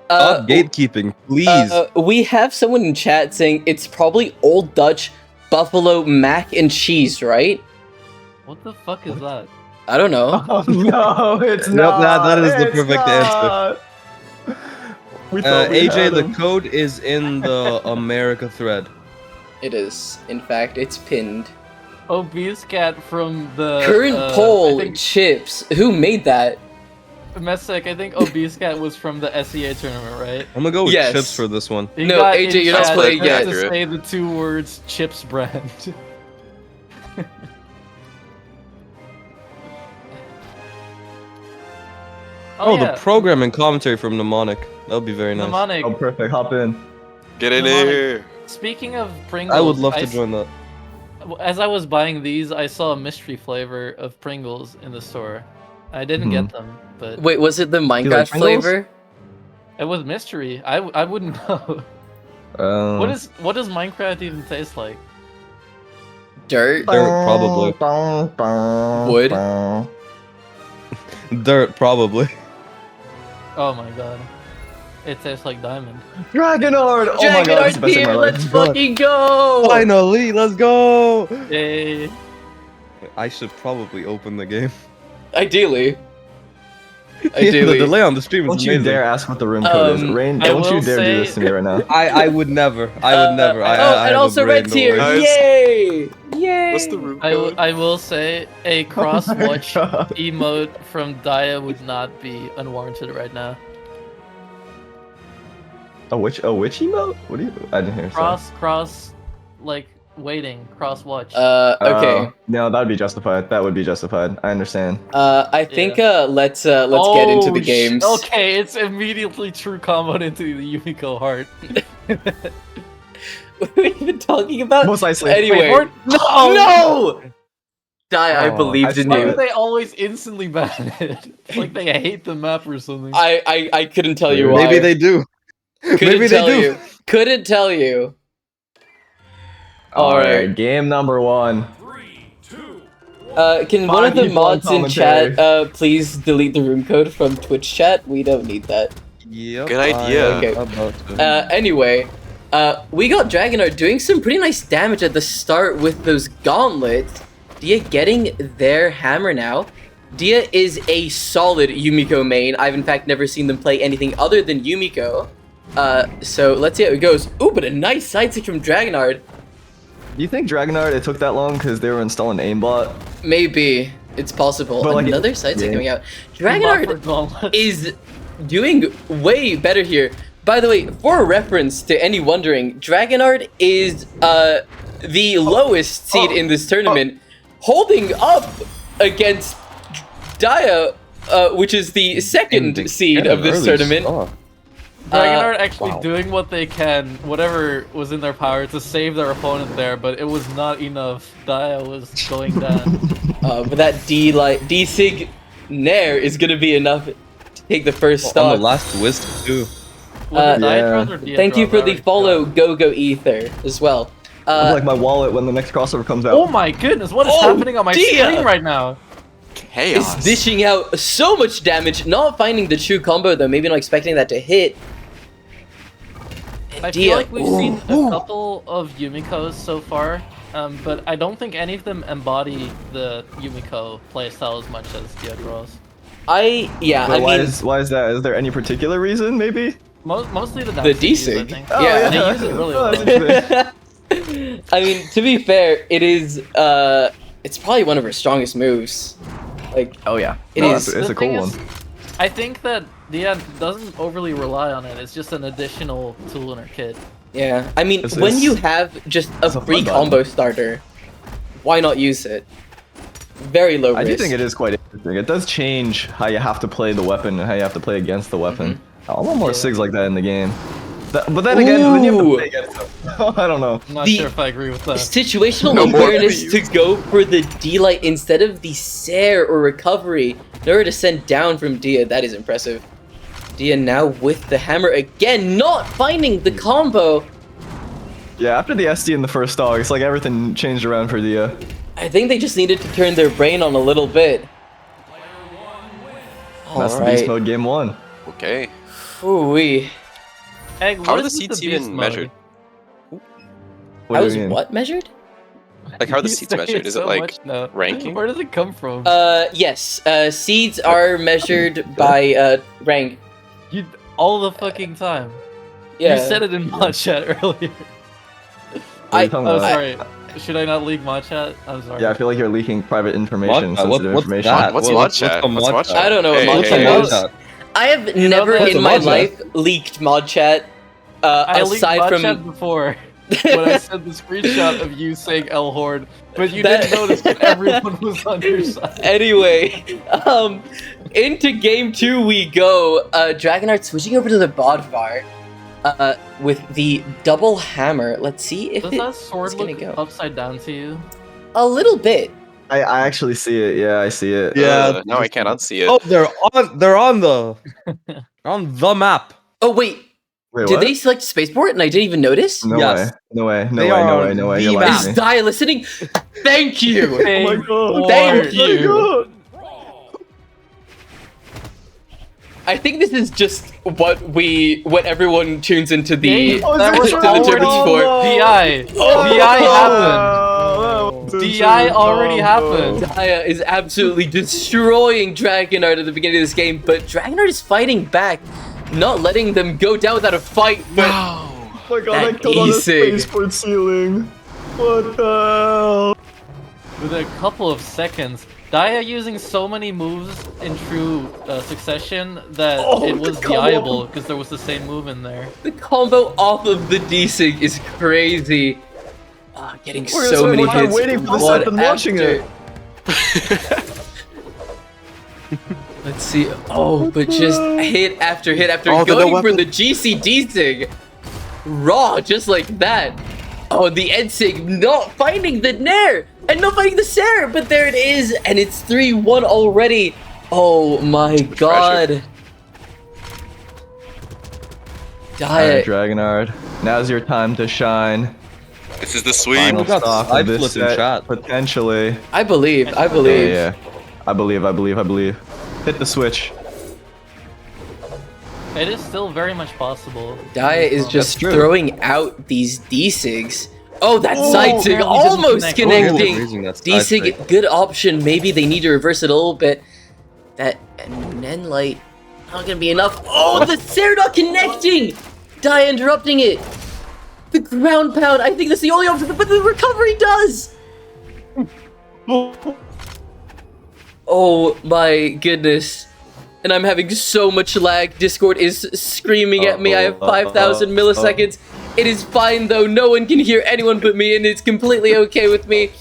Stop gatekeeping, please. We have someone in chat saying it's probably Old Dutch buffalo mac and cheese, right? What the fuck is that? I don't know. Oh no, it's Nope, not. that is the It's perfect not. We thought we AJ, had the him. code is in the America thread. It is. In fact, it's pinned. Obese cat from the Current I poll, think, chips. Who made that? Messick, I think Obese cat was from the SEA tournament, right? I'm gonna go with Yes. chips for this one. He No, got AJ, in you're not chat playing just yet. to say the two words chips brand. Oh, yeah. the programming commentary from Mnemonic. That would be very nice. Mnemonic. Oh, perfect. Hop in. Get in Mnemonic. here. Speaking of Pringles, I would love to join that. As I was buying these, I saw a mystery flavor of Pringles in the store. I didn't get them, but Wait, was it the Minecraft like Pringles? flavor? it was mystery. I wouldn't know. What does Minecraft even taste like? Dirt? Dirt, probably. Wood? Dirt, probably. Oh my god. It tastes like diamond. Dragonard! Oh my god, it's the best thing in my life. Let's fucking go! Finally, let's go! Yay. I should probably open the game. Ideally. the Ideally. delay on the stream is Don't you amazing. dare ask what the room code is. Rain, I don't you will dare do say- this to me right now. I would never. I would never. I oh, have and a also brain, Red's don't here! worry. Guys. Yay! Yay! What's the room code? I will say a cross-watch God. emote from Daya would not be unwarranted right now. A witch emote? What do you? I didn't hear. sorry. Cross, like, waiting, cross-watch. Okay. No, that would be justified. That would be justified. I understand. I think let's get into the games. Okay, it's immediately true comboed into the Yumiko heart. What are we even talking about? Most likely. Anyway. Wait, no! No! Die, I Oh, believed I in Why saw you. do they always instantly ban it? It's like they hate the map or something. I couldn't tell you why. Maybe they do. couldn't Maybe they tell do. you. Couldn't tell you. All Alright. right, game number one. 3, 2, 1. Can one of the Five people on mods in chat commentary. please delete the room code from Twitch chat? We don't need that. Yep, Good idea. I'm Okay. about to. Anyway, we got Dragonard doing some pretty nice damage at the start with those gauntlets. Dia getting their hammer now. Dia is a solid Yumiko main. I've in fact never seen them play anything other than Yumiko. So let's see how it goes. Ooh, but a nice side stick from Dragonard. Do you think Dragonard it took that long because they were installing aimbot? Maybe. It's possible. But, like, Another side stick yeah. coming out. Buffer Dragonard gauntlet. is doing way better here. By the way, for reference to any wondering, Dragonard is the lowest seed in this tournament, holding up against Daya which is the second Ending. seed Yeah, of this early tournament. start. Dragonheart actually wow. doing what they can, whatever was in their power to save their opponent there, but it was not enough. Dia was going down. But that D-Sig Nair is gonna be enough to take the first On stock. the last wisp too. Was it Dia yeah. draws or Dia Thank you draws? for the follow, Go Ether, as well. Look like my wallet when the next crossover comes out. Oh my goodness, what is Oh, happening on my Dia! screen right now? Chaos. Is dishing out so much damage, not finding the true combo though, maybe not expecting that to hit. I Dia. feel like we've seen a couple of Yumikos so far, but I don't think any of them embody the Yumiko playstyle as much as Dia draws. I But why mean, is that? Is there any particular reason, maybe? Mostly the The Dynasty D-Sig. I think. Oh, Yeah. They use it really Oh, well. that's interesting. I mean, to be fair, it is, it's probably one of her strongest moves. Like, Oh yeah, It no, is. It's a The cool thing one. is, I think that Dia doesn't overly rely on it. It's just an additional tool in her kit. yeah. I mean, It's- when it's- you have just a it's a free fun combo starter, why not use it? Very low I risk. do think it is quite interesting. It does change how you have to play the weapon and how you have to play against the weapon. I want more Yeah. SIGs like that in the game. But then again, then you have Ooh. to play against them. I don't know. I'm not The- sure if I agree with that. Situational No more, awareness to please. go for the D-Light instead of the Sair or Recovery in order to send down from Dia, that is impressive. Dia now with the hammer again, not finding the combo. Yeah, after the SD in the first dog, it's like everything changed around for the. I think they just needed to turn their brain on a little bit. That's the beast Alright. mode game 1. Okay. Ooh-wee. Egg, How what are the is with seats beast even mode? measured? What How do is you mean? what measured? Like, how are the You seats say measured? Is it so like much now. ranking? Where does it come from? Yes. Seeds are measured by rank. All the fucking time. Yeah. You said it in mod chat earlier. What are I- you talking Oh, about? sorry. Should I not leak mod chat? I'm sorry. Yeah, I feel like you're leaking private information, What? sensitive What's information. that? What's What- mod what's chat? a What's mod mod chat? chat? I don't know what Hey, mod hey, chat hey. is. I have never that- in What's a my mod chat? life leaked mod chat. I leaked Aside mod from chat before. When I sent the screenshot of you saying L Horde, but you That- didn't notice that everyone was on your side. Anyway, into game 2 we go. Dragonheart switching over to the Bodvar, with the double hammer. Let's see if Does it- that sword it's gonna look go. upside down to you? A little bit. I actually see it. Yeah, I see it. Yeah. No, I can't unsee it. Oh, they're on the map. Oh wait, Wait, did what? they select spaceport and I didn't even notice? No Yes. way. No way. No They way. are No on way. No way. the You're map. lying Is to me. Dia listening? Thank you. Oh my god. Thank Oh my you. god. I think this is just what everyone tunes into the Hey, Oh, that is was that to the true? tournaments Oh, for. no. DI. DI happened. Oh, DI already oh, happened. Dia is absolutely destroying Dragonheart at the beginning of this game, but Dragonheart is fighting back, not letting them go down without a fight. But Oh my god, That I killed on the E-Sig. spaceport ceiling. What the hell? With a couple of seconds, Dia using so many moves in true succession that Oh, it was come viable on. because there was the same move in there. the combo off of the D-Sig is crazy. Getting We're so spending many more time hits. waiting for the one set than watching after- it. Let's see. Oh, but just hit after hit after Oh, the no going for weapon. the GCD Sig. Raw, just like that. Oh, the Ed Sig not finding the Nair and not finding the Sair, but there it is, and it's 3-1 already. Oh my god. Alright, Dia. Dragonard. Now's your time to shine. This is the sweep. Final got stock side of this flip in set, chat. potentially. I believe. I Yeah, believe. yeah. I believe. Hit the switch. It is still very much possible. Dia is just true. throwing out these D-Sigs. Oh, that Oh, side sig apparently doesn't almost connect. connecting. Raising that side D-Sig, sig. good option. Maybe they need to reverse it a little bit. That and then light not gonna be enough. Oh, the Sair not connecting. Dia interrupting it. The ground pound. I think that's the only option, but the recovery does. Oh my goodness. And I'm having so much lag. Discord is screaming at me. I have 5,000 milliseconds. It is fine though. No one can hear anyone but me, and it's completely okay with me.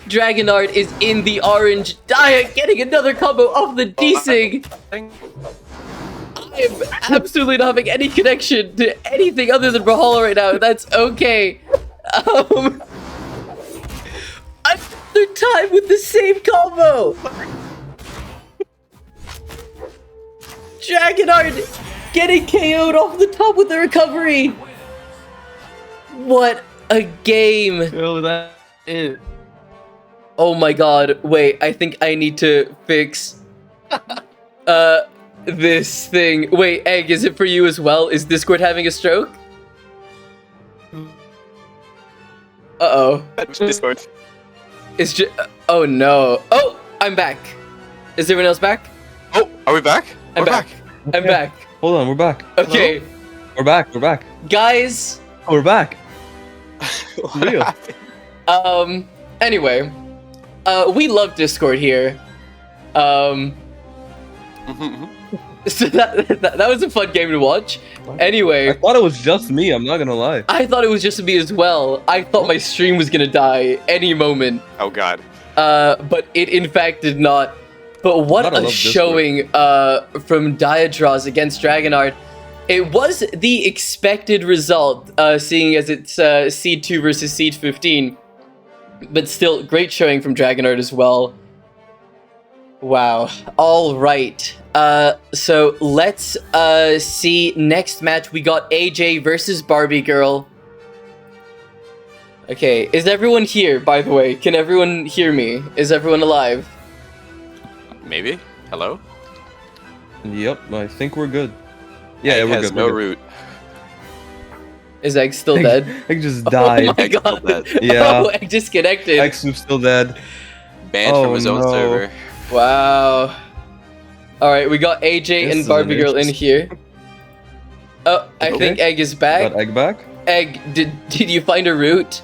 Dragonard is in the orange. Dia getting another combo off the desync. I am absolutely not having any connection to anything other than Brawlhalla right now. That's okay. Another time with the same combo. Dragonard getting KO'd off the top with the recovery. What a game. Yo, that is. Oh my god, wait, I think I need to fix this thing. Wait, Egg, is it for you as well? Is Discord having a stroke? Uh-oh. Discord. It's just oh no. Oh, I'm back. Is everyone else back? Oh, are we back? I'm back. I'm back. Hold on, we're back. Okay, We're back. We're back. guys, Oh, we're back. Real. anyway, we love Discord here. So that was a fun game to watch. Anyway, I thought it was just me. I'm not gonna lie. I thought it was just me as well. I thought my stream was gonna die any moment. Oh god. But it in fact did not. But what Gotta a love showing from Diadraws against Dragonard. It was the expected result, seeing as it's Seed 2 versus Seed 15. But still, great showing from Dragonard as well. Wow. All right. So let's see next match. We got AJ versus Barbie Girl. Okay, is everyone here, by the way? Can everyone hear me? Is everyone alive? Maybe? Hello? Yep, I think we're good. Yeah, Egg we're has good. no we're good. root. Is Egg still dead? Egg just Oh died. my Egg's still god. dead. Yeah. Oh, Egg disconnected. Eggsoup's still dead. Banned from Oh, his own no. server. Wow. Alright, we got AJ This and is Barbie an Girl in here. Oh, I Okay. think Egg is back. Got Egg back? Egg, did you find a root?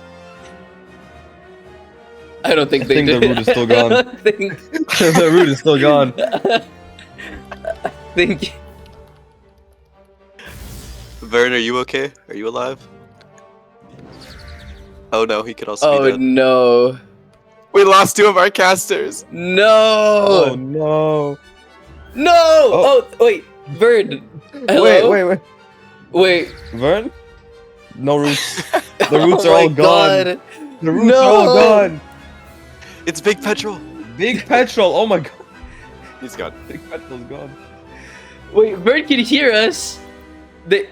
I don't think I they think the did. root is still gone. I don't think. The root is still gone. I think. Vern, are you okay? Are you alive? Oh no, he could also Oh be dead. no. We lost 2 of our casters. No. Oh no. No. Oh wait, Vern. Hello? Wait. Wait. Vern? No roots. The roots Oh are all my gone. God. The roots are all gone. It's Big Petrol. Big Petrol. Oh my god. He's gone. Big Petrol's gone. Wait, Vern can hear us.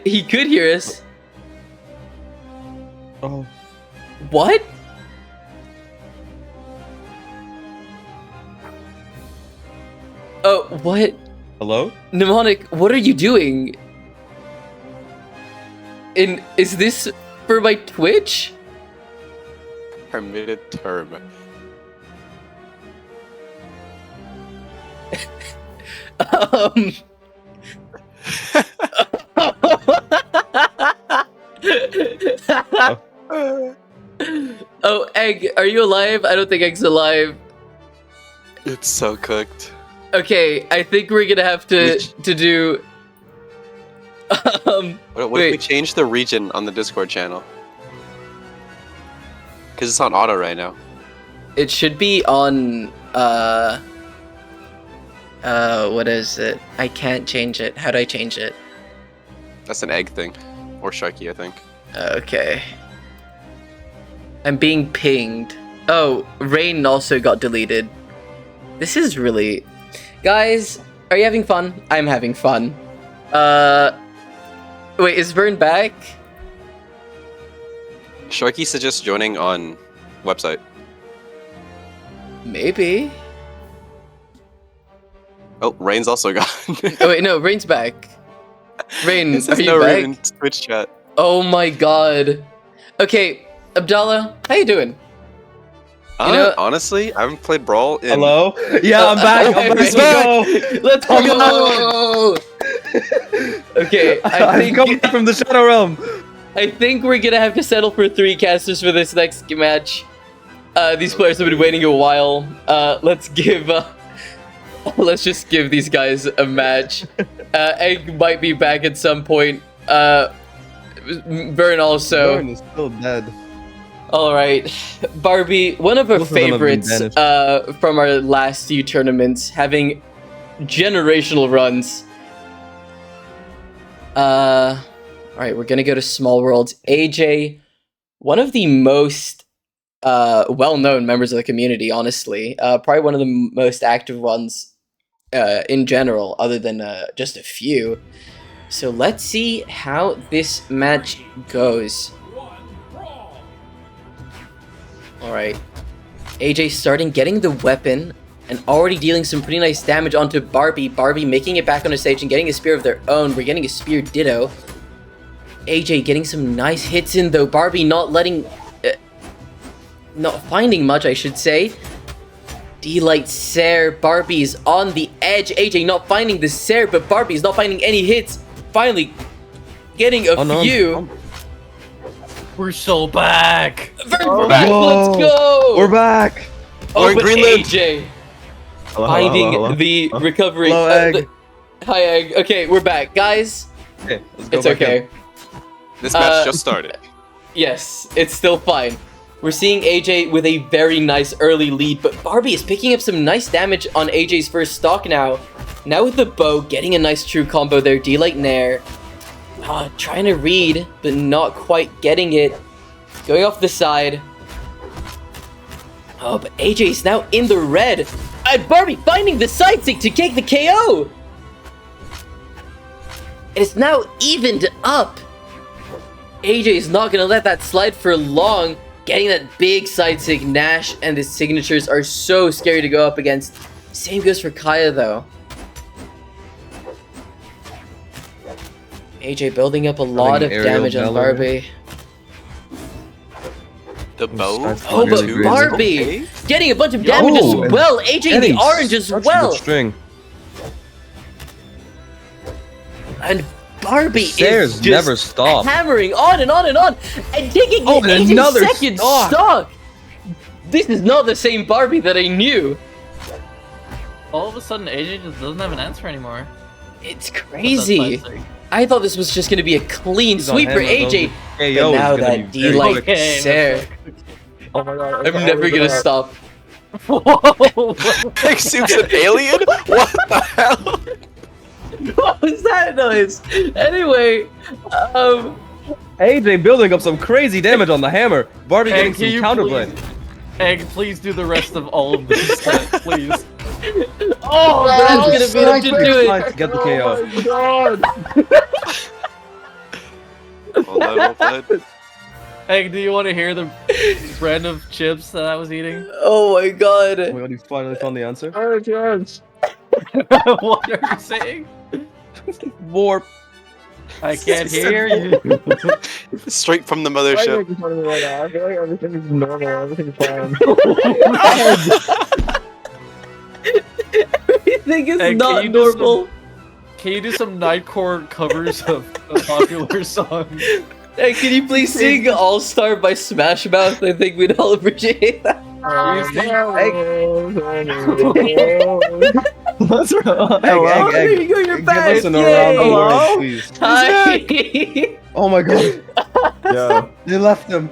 He could hear us. Oh. What? Oh, what? Hello? Mnemonic, what are you doing? Is this for my Twitch? Permitted term. Um. Oh, Egg, are you alive? I don't think Egg's alive. It's so cooked. Okay, I think we're gonna have to do. What if we Wait. change the region on the Discord channel? Because it's on auto right now. It should be on. What is it? I can't change it. How do I change it? That's an egg thing. Or Sharky, I think. Okay. I'm being pinged. Oh, Rain also got deleted. This is really... Guys, are you having fun? I'm having fun. Wait, is Vern back? Sharky suggests joining on website. Maybe. Oh, Rain's also gone. Oh wait, no, Rain's back. Rain, It are says you no back? Rain in Twitch chat. Oh my god. Okay, Abdallah, how you doing? You know- Honestly, I haven't played Brawl in... Hello? Yeah, I'm back. I'm Let's ready to go. Let's go! Okay, I I'm think coming from the Shadow Realm. I think we're gonna have to settle for 3 casters for this next match. These players have been waiting a while. Let's just give these guys a match. Egg might be back at some point. Vern also. Vern is still dead. All right, Barbie, one of our Both of them have been favorites banished. from our last few tournaments, having generational runs. All right, we're gonna go to Small Worlds. AJ, one of the most well-known members of the community, honestly, probably one of the most active ones in general, other than just a few. So let's see how this match goes. Alright. AJ starting, getting the weapon, and already dealing some pretty nice damage onto Barbie. Barbie making it back on the stage and getting a spear of their own. We're getting a spear ditto. AJ getting some nice hits in though. Barbie not letting... not finding much, I should say. D-Light Sair. Barbie's on the edge. AJ not finding the Sair, but Barbie's not finding any hits. Finally getting a few. We're so back. We're back. Let's go. We're back. Oh, We're in but Greenland. AJ Hello, finding hello, hello. the recovery. Hello, Egg. Hi, Egg. Okay, we're back, guys. Okay, let's go It's back okay. in. This match just started. Yes, it's still fine. We're seeing AJ with a very nice early lead, but Barbie is picking up some nice damage on AJ's first stock now. Now with the bow, getting a nice true combo there. D-Light Nair. Trying to read, but not quite getting it. Going off the side. Oh, but AJ's now in the red. And Barbie finding the side stick to take the KO. It's now evened up. AJ's not gonna let that slide for long. Getting that big side sig. Nash and his signatures are so scary to go up against. Same goes for Kaya though. AJ building up a lot of aerial damage on valor. Barbie. The bow. Oh, but Really Barbie okay. getting a bunch of damage as Yo, well. AJ in the orange as Such a well. good string. And Barbie Sair's is just never stopped. hammering on and on and on, and taking Oh, the and 18 another second stock. stock. This is not the same Barbie that I knew. All of a sudden, AJ just doesn't have an answer anymore. It's That's crazy. spicy. I thought this was just going to be a clean He's on sweep for hammer, AJ, though. but KO now is gonna that be very D-Light quick. Okay, Sair. Oh my god. I'm never going to stop. Whoa! Eggsoup's an alien? What the hell? What was that noise? Anyway, AJ building up some crazy damage on the hammer. Barbie Hey, getting can you some counterplay. Egg, please do the rest of all of this, please. oh, that's going to be enough to do Trying it. to get the KO. Hold on, hold on. Egg, do you want to hear the brand of chips that I was eating? Oh my god. Oh my god, you finally found the answer. Oh, yes. What are you saying? Warp. I can't hear you. Straight from the Why are you mothership. making fun of me right now? I feel like everything's normal, everything's fine. Everything is Hey, can not you do some- normal. Can you do some Nightcore covers of popular songs? Hey, can you please sing All Star by Smash Mouth? I think we'd all appreciate that. What's wrong? Oh, there you go, you're Give back. us an Yay. around the Hello? world, please. Hi. Oh my god, Yo, they left him.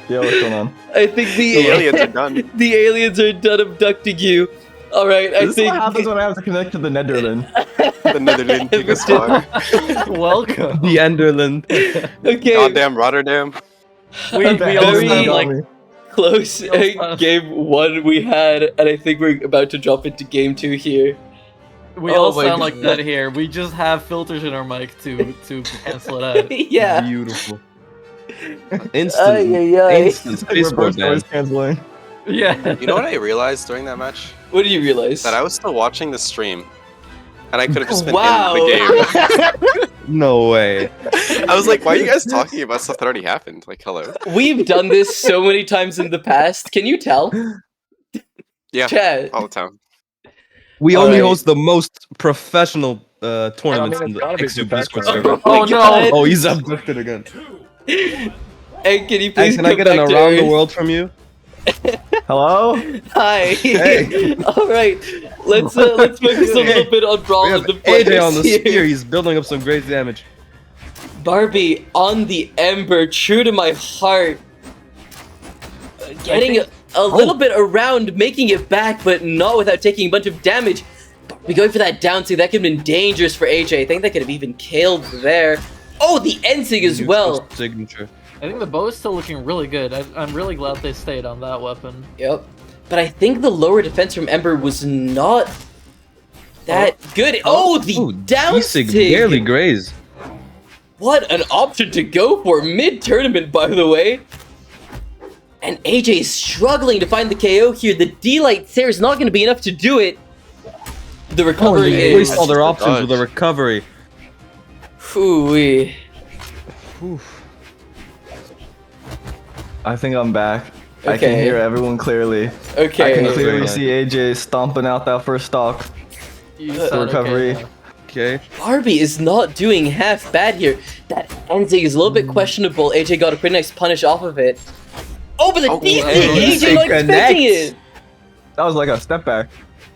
yo, what's going on? I think The aliens are done. the aliens are done abducting you. All right, I This is think. what happens when I have to connect to the Netherland. The Netherlands took us far. Welcome. The Enderland. Okay, Goddamn Rotterdam. We Very also Got like me. close. We also- Game 1 we had, and I think we're about to drop into Game 2 here. we Oh all my sound like God. that here. We just have filters in our mic to cancel it out. Yeah. Beautiful. Instant. Ay, ay, ay. Instant spaceport Reverse noise man. canceling. Yeah. You know what I realized during that match? What did you realize? That I was still watching the stream. And I could have just been Wow. in the No way. game. I was like, why are you guys talking about stuff that already happened? Like, hello. We've done this so many times in the past. Can you tell? Yeah, Chat. all the time. We All only right. host the most professional tournaments I mean, in the it's gotta be Eggsoup the Discord best server. my Oh, no. God. Oh, he's abducted again. Hey, can you Hey, please can come I get an back to around the Earth? world from you? Hello? Hi. Hey. All right. Let's focus a little bit on Brawl We of have the Players AJ on the here. spear. He's building up some great damage. Barbie on the Ember, true to my heart. getting a little bit around, making it back, but not without taking a bunch of damage. We're going for that down two. That could have been dangerous for AJ. I think that could have even killed there. Oh, the Ensig as well. Signature. I think the bow is still looking really good. I'm really glad they stayed on that weapon. Yep. But I think the lower defense from Ember was not that good. Oh, the down Sig sig. barely grazed. What an option to go for mid-tournament, by the way. And AJ is struggling to find the KO here. The D-Light there is not going to be enough to do it. The recovery They is... waste all their options with a recovery. Ooh-wee. I think I'm back. I Okay. can hear everyone clearly. I Okay. can clearly Very see AJ stomping out that first stock. You The sound recovery. okay now. Okay. Barbie is not doing half bad here. That Enzig is a little bit questionable. AJ got a pretty nice punish off of it. Oh, but the D-Sig! AJ not expecting it! That was like a step back.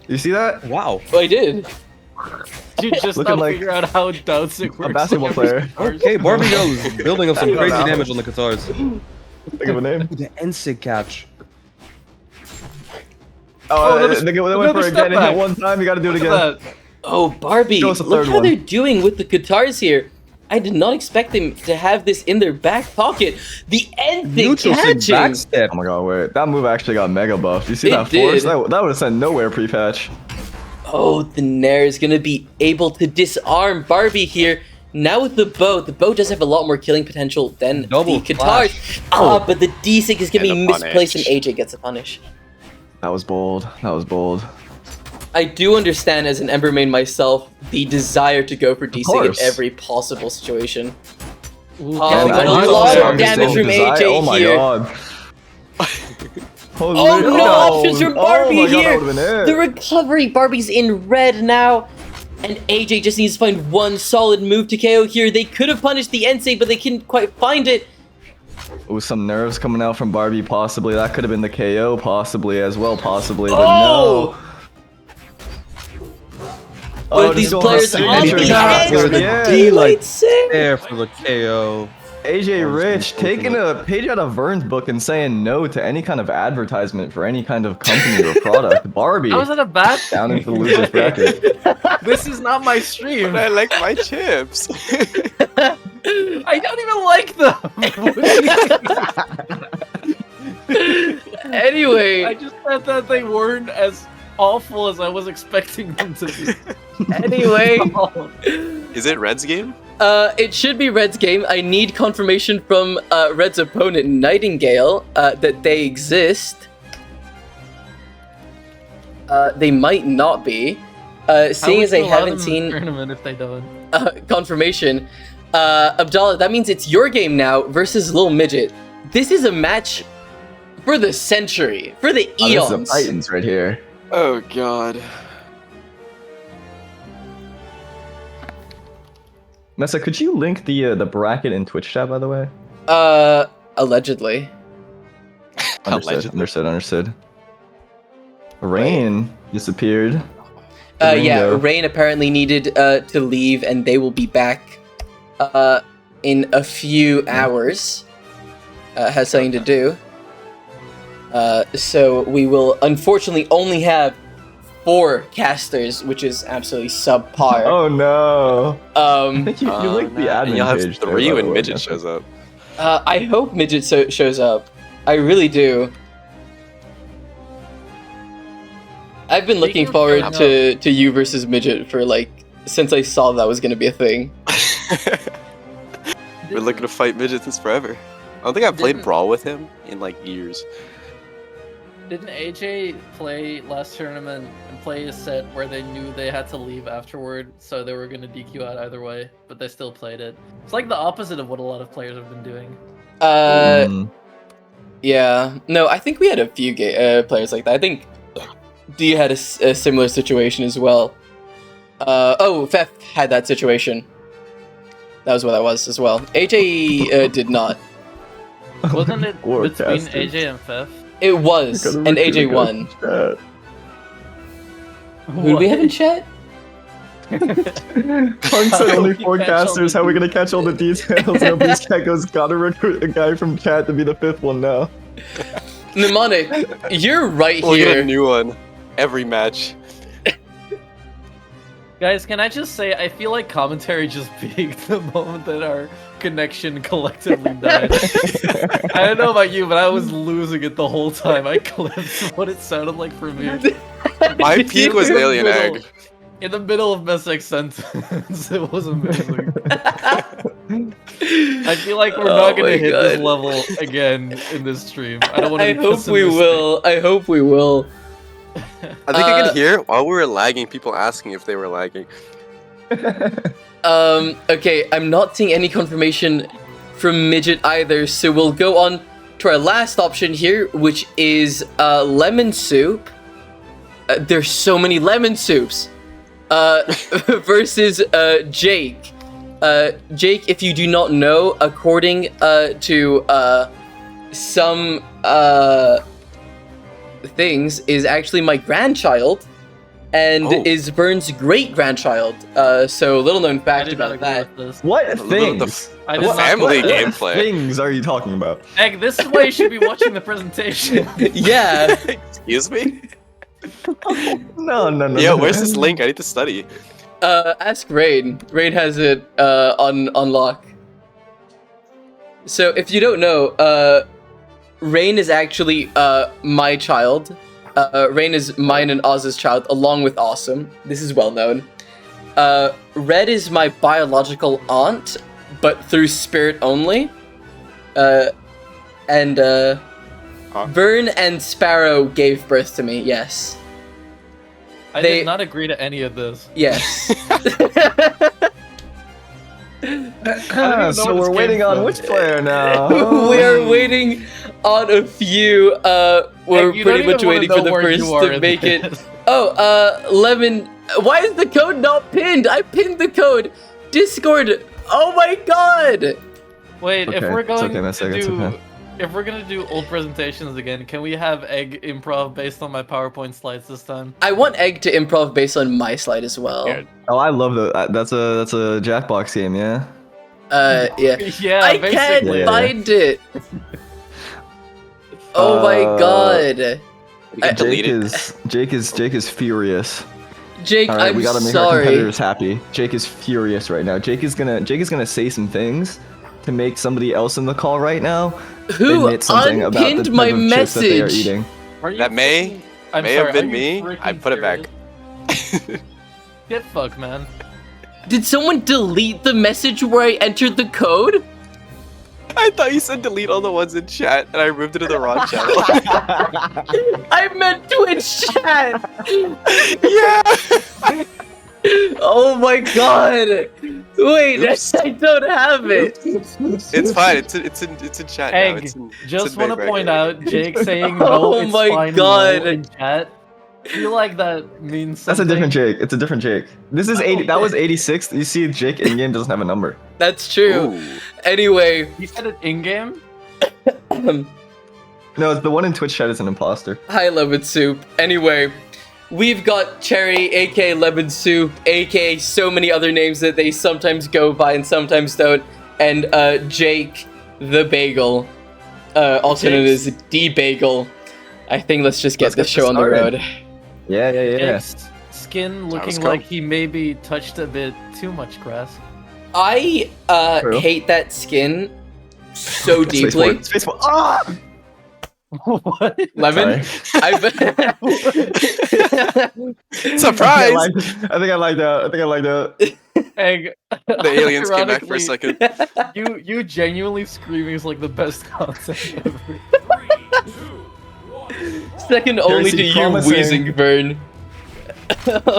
You see that? Wow. Oh, I did. You just Looking now like figure out how Dowsick works. A basketball player. Okay, Barbie goes building up some crazy damage on the Cathars. Think of a name. The Ensig catch. Oh, another- they went another for it step again. It back. hit one time. You got to do it Look again. at that. Oh, Barbie, Show us the look third how one. they're doing with the guitars here. I did not expect them to have this in their back pocket. The Enzig Neutral Sig catching! backstep. Oh my god, wait. That move actually got mega buffed. You see It that force? did. That would have sent nowhere pre-patch. Oh, the Nair is going to be able to disarm Barbie here. Now with the bow does have a lot more killing potential than Double the guitars. flash. Ah, but the D-Sig is going to be And a misplaced and punish. AJ gets a punish. That was bold. That was bold. I do understand as an Ember main myself the desire to go for D-Sig in course. every possible situation. Ooh, Oh, Kevin, but a I lot also of damage from Desire- AJ Oh my here. god. Oh no, options from Barbie oh my God, here. that would've been it. The recovery, Barbie's in red now. And AJ just needs to find one solid move to KO here. They could have punished the Ensig, but they couldn't quite find it. Ooh, some nerves coming out from Barbie, possibly. That could have been the KO, possibly, as well, possibly, but Oh! But just these going players for on the signature edge shots. for the Yeah. D-Light Sig. There for the KO. AJ Rich taking a page out of Vern's book and saying no to any kind of advertisement for any kind of company or product. Barbie How is that a bad down into the loser's bracket. This is not my stream. But I like my chips. I don't even like them. Anyway, I just said that they weren't as awful as I was expecting them to be. anyway. Is it Red's game? It should be Red's game. I need confirmation from Red's opponent, Nightingale, that they exist. They might not be. Seeing as I haven't seen tournament if they don't. confirmation. Abdallah, that means it's your game now versus Lil Midget. This is a match for the century, for the Oh, this is eons. the Titans right here. Oh god. Mesa, could you link the bracket in Twitch chat, by the way? Allegedly. Understood. Rain disappeared. Yeah, Ringo. Rain apparently needed to leave, and they will be back in a few hours. Has something to do. So we will unfortunately only have 4 casters, which is absolutely subpar. Oh no. I think you linked the And admin you'll have page there, 3 by the when way, Midget Mesa. shows up. I hope Midget shows up. I really do. I've been looking Speaking of forward showing to you versus Midget for since I saw that was gonna be a thing. Been looking to fight Midget since forever. I don't think I've played Didn't- Brawl with him in years. Didn't AJ play last tournament and play a set where they knew they had to leave afterward, so they were gonna DQ out either way, but they still played it? It's like the opposite of what a lot of players have been doing. Yeah. No, I think we had a few players like that. I think D had a similar situation as well. Fef had that situation. That was what that was as well. AJ did not. Wasn't it War between casters. AJ and Fef? It was, Gotta and recruit AJ a won. chat. Who do we have in chat? Punk said only we 4 catch all casters. the How are we gonna catch all the details? Nobody's cat goes, gotta recruit a guy from chat to be the 5th one now. Mnemonic, you're right We'll get a here. new one every match. Guys, can I just say, I feel like commentary just peaked the moment that our connection collectively died. I don't know about you, but I was losing it the whole time. I clipped what it sounded like for me. My peak was Alien Middle- Egg. In the middle of Messick's sentence, it was amazing. I feel like we're Oh not gonna my hit this God. level again in this stream. I don't want to. I hope we will. I hope we will. I think I could hear while we were lagging people asking if they were lagging. Okay, I'm not seeing any confirmation from Midget either, so we'll go on to our last option here, which is lemon soup. There's so many lemon soups. Versus Jake. Jake, if you do not know, according to some things, is actually my grandchild, and Oh. is Vern's great-grandchild. So little known I fact did not about agree that. with this. What little things? I did What not family agree. gameplay. things are you talking about? Egg, this is why you should be watching the presentation. Yeah. Excuse me? No. Yeah, where's this link? I need to study. Ask Rain. Rain has it on lock. So if you don't know, Rain is actually my child. Rain is mine and Oz's child, along with Awesome. This is well known. Red is my biological aunt, but through spirit only. And Vern and Sparrow gave birth to me. Yes. I They- did not agree to any of this. Yes. know So where we're this waiting came on from. which player now? We are waiting on a few. We're Egg, you pretty don't much even wanna waiting for know the where first you are to in make it. this. Oh, Lemon. Why is the code not pinned? I pinned the code. Discord. Oh my god. Wait, if Okay, we're it's going okay, Messick, to it's do, okay. if we're gonna do old presentations again, can we have Egg improv based on my PowerPoint slides this time? I want Egg to improv based on my slide as well. Yeah. Oh, I love that's a Jackbox game, yeah. Yeah. Yeah, I can't basically. Yeah. find it. Oh my god. We can delete it. Jake is furious. Jake, All right, I'm we gotta make our sorry. competitors happy. Jake is furious right now. Jake is gonna say some things to make somebody else in the call right now Who admit something about the unpinned type my of chips that they are message? eating. Are you That may freaking- I'm may sorry, have been are you me. I freaking put it back. serious? Get fucked, man. Did someone delete the message where I entered the code? I thought you said delete all the ones in chat, and I moved it to the wrong channel. I meant Twitch chat. Yeah. Oh my god. Wait, Oops. I don't have it. It's fine. It's in chat now. Egg, It's in, just it's in want to Big point Record. out Jake saying no, Oh it's my fine, God. no in chat. I feel like that means That's a something. different Jake. It's a different Jake. This is 80. That was 86. You see, Jake in game doesn't have a number. That's true. Ooh. Anyway, You said it in game. No, it's the one in Twitch chat is an imposter. hi Lemon Soup. Anyway, we've got Cherry, aka Lemon Soup, aka so many other names that they sometimes go by and sometimes don't, and Jake the Bagel, also known as D Bagel. I think let's just get Let's this get show this on the started. road. Yeah. Jake's skin let's looking go. like he maybe touched a bit too much grass. I True. hate that skin so deeply. Spacebar. Ah! What? Lemon, I've Surprise! I think I like that. Egg. The aliens came back for a Ironically, second. You genuinely screaming is like the best concept ever. 3, 2, 1. second only to Seriously, you, promising. wheezing Vern.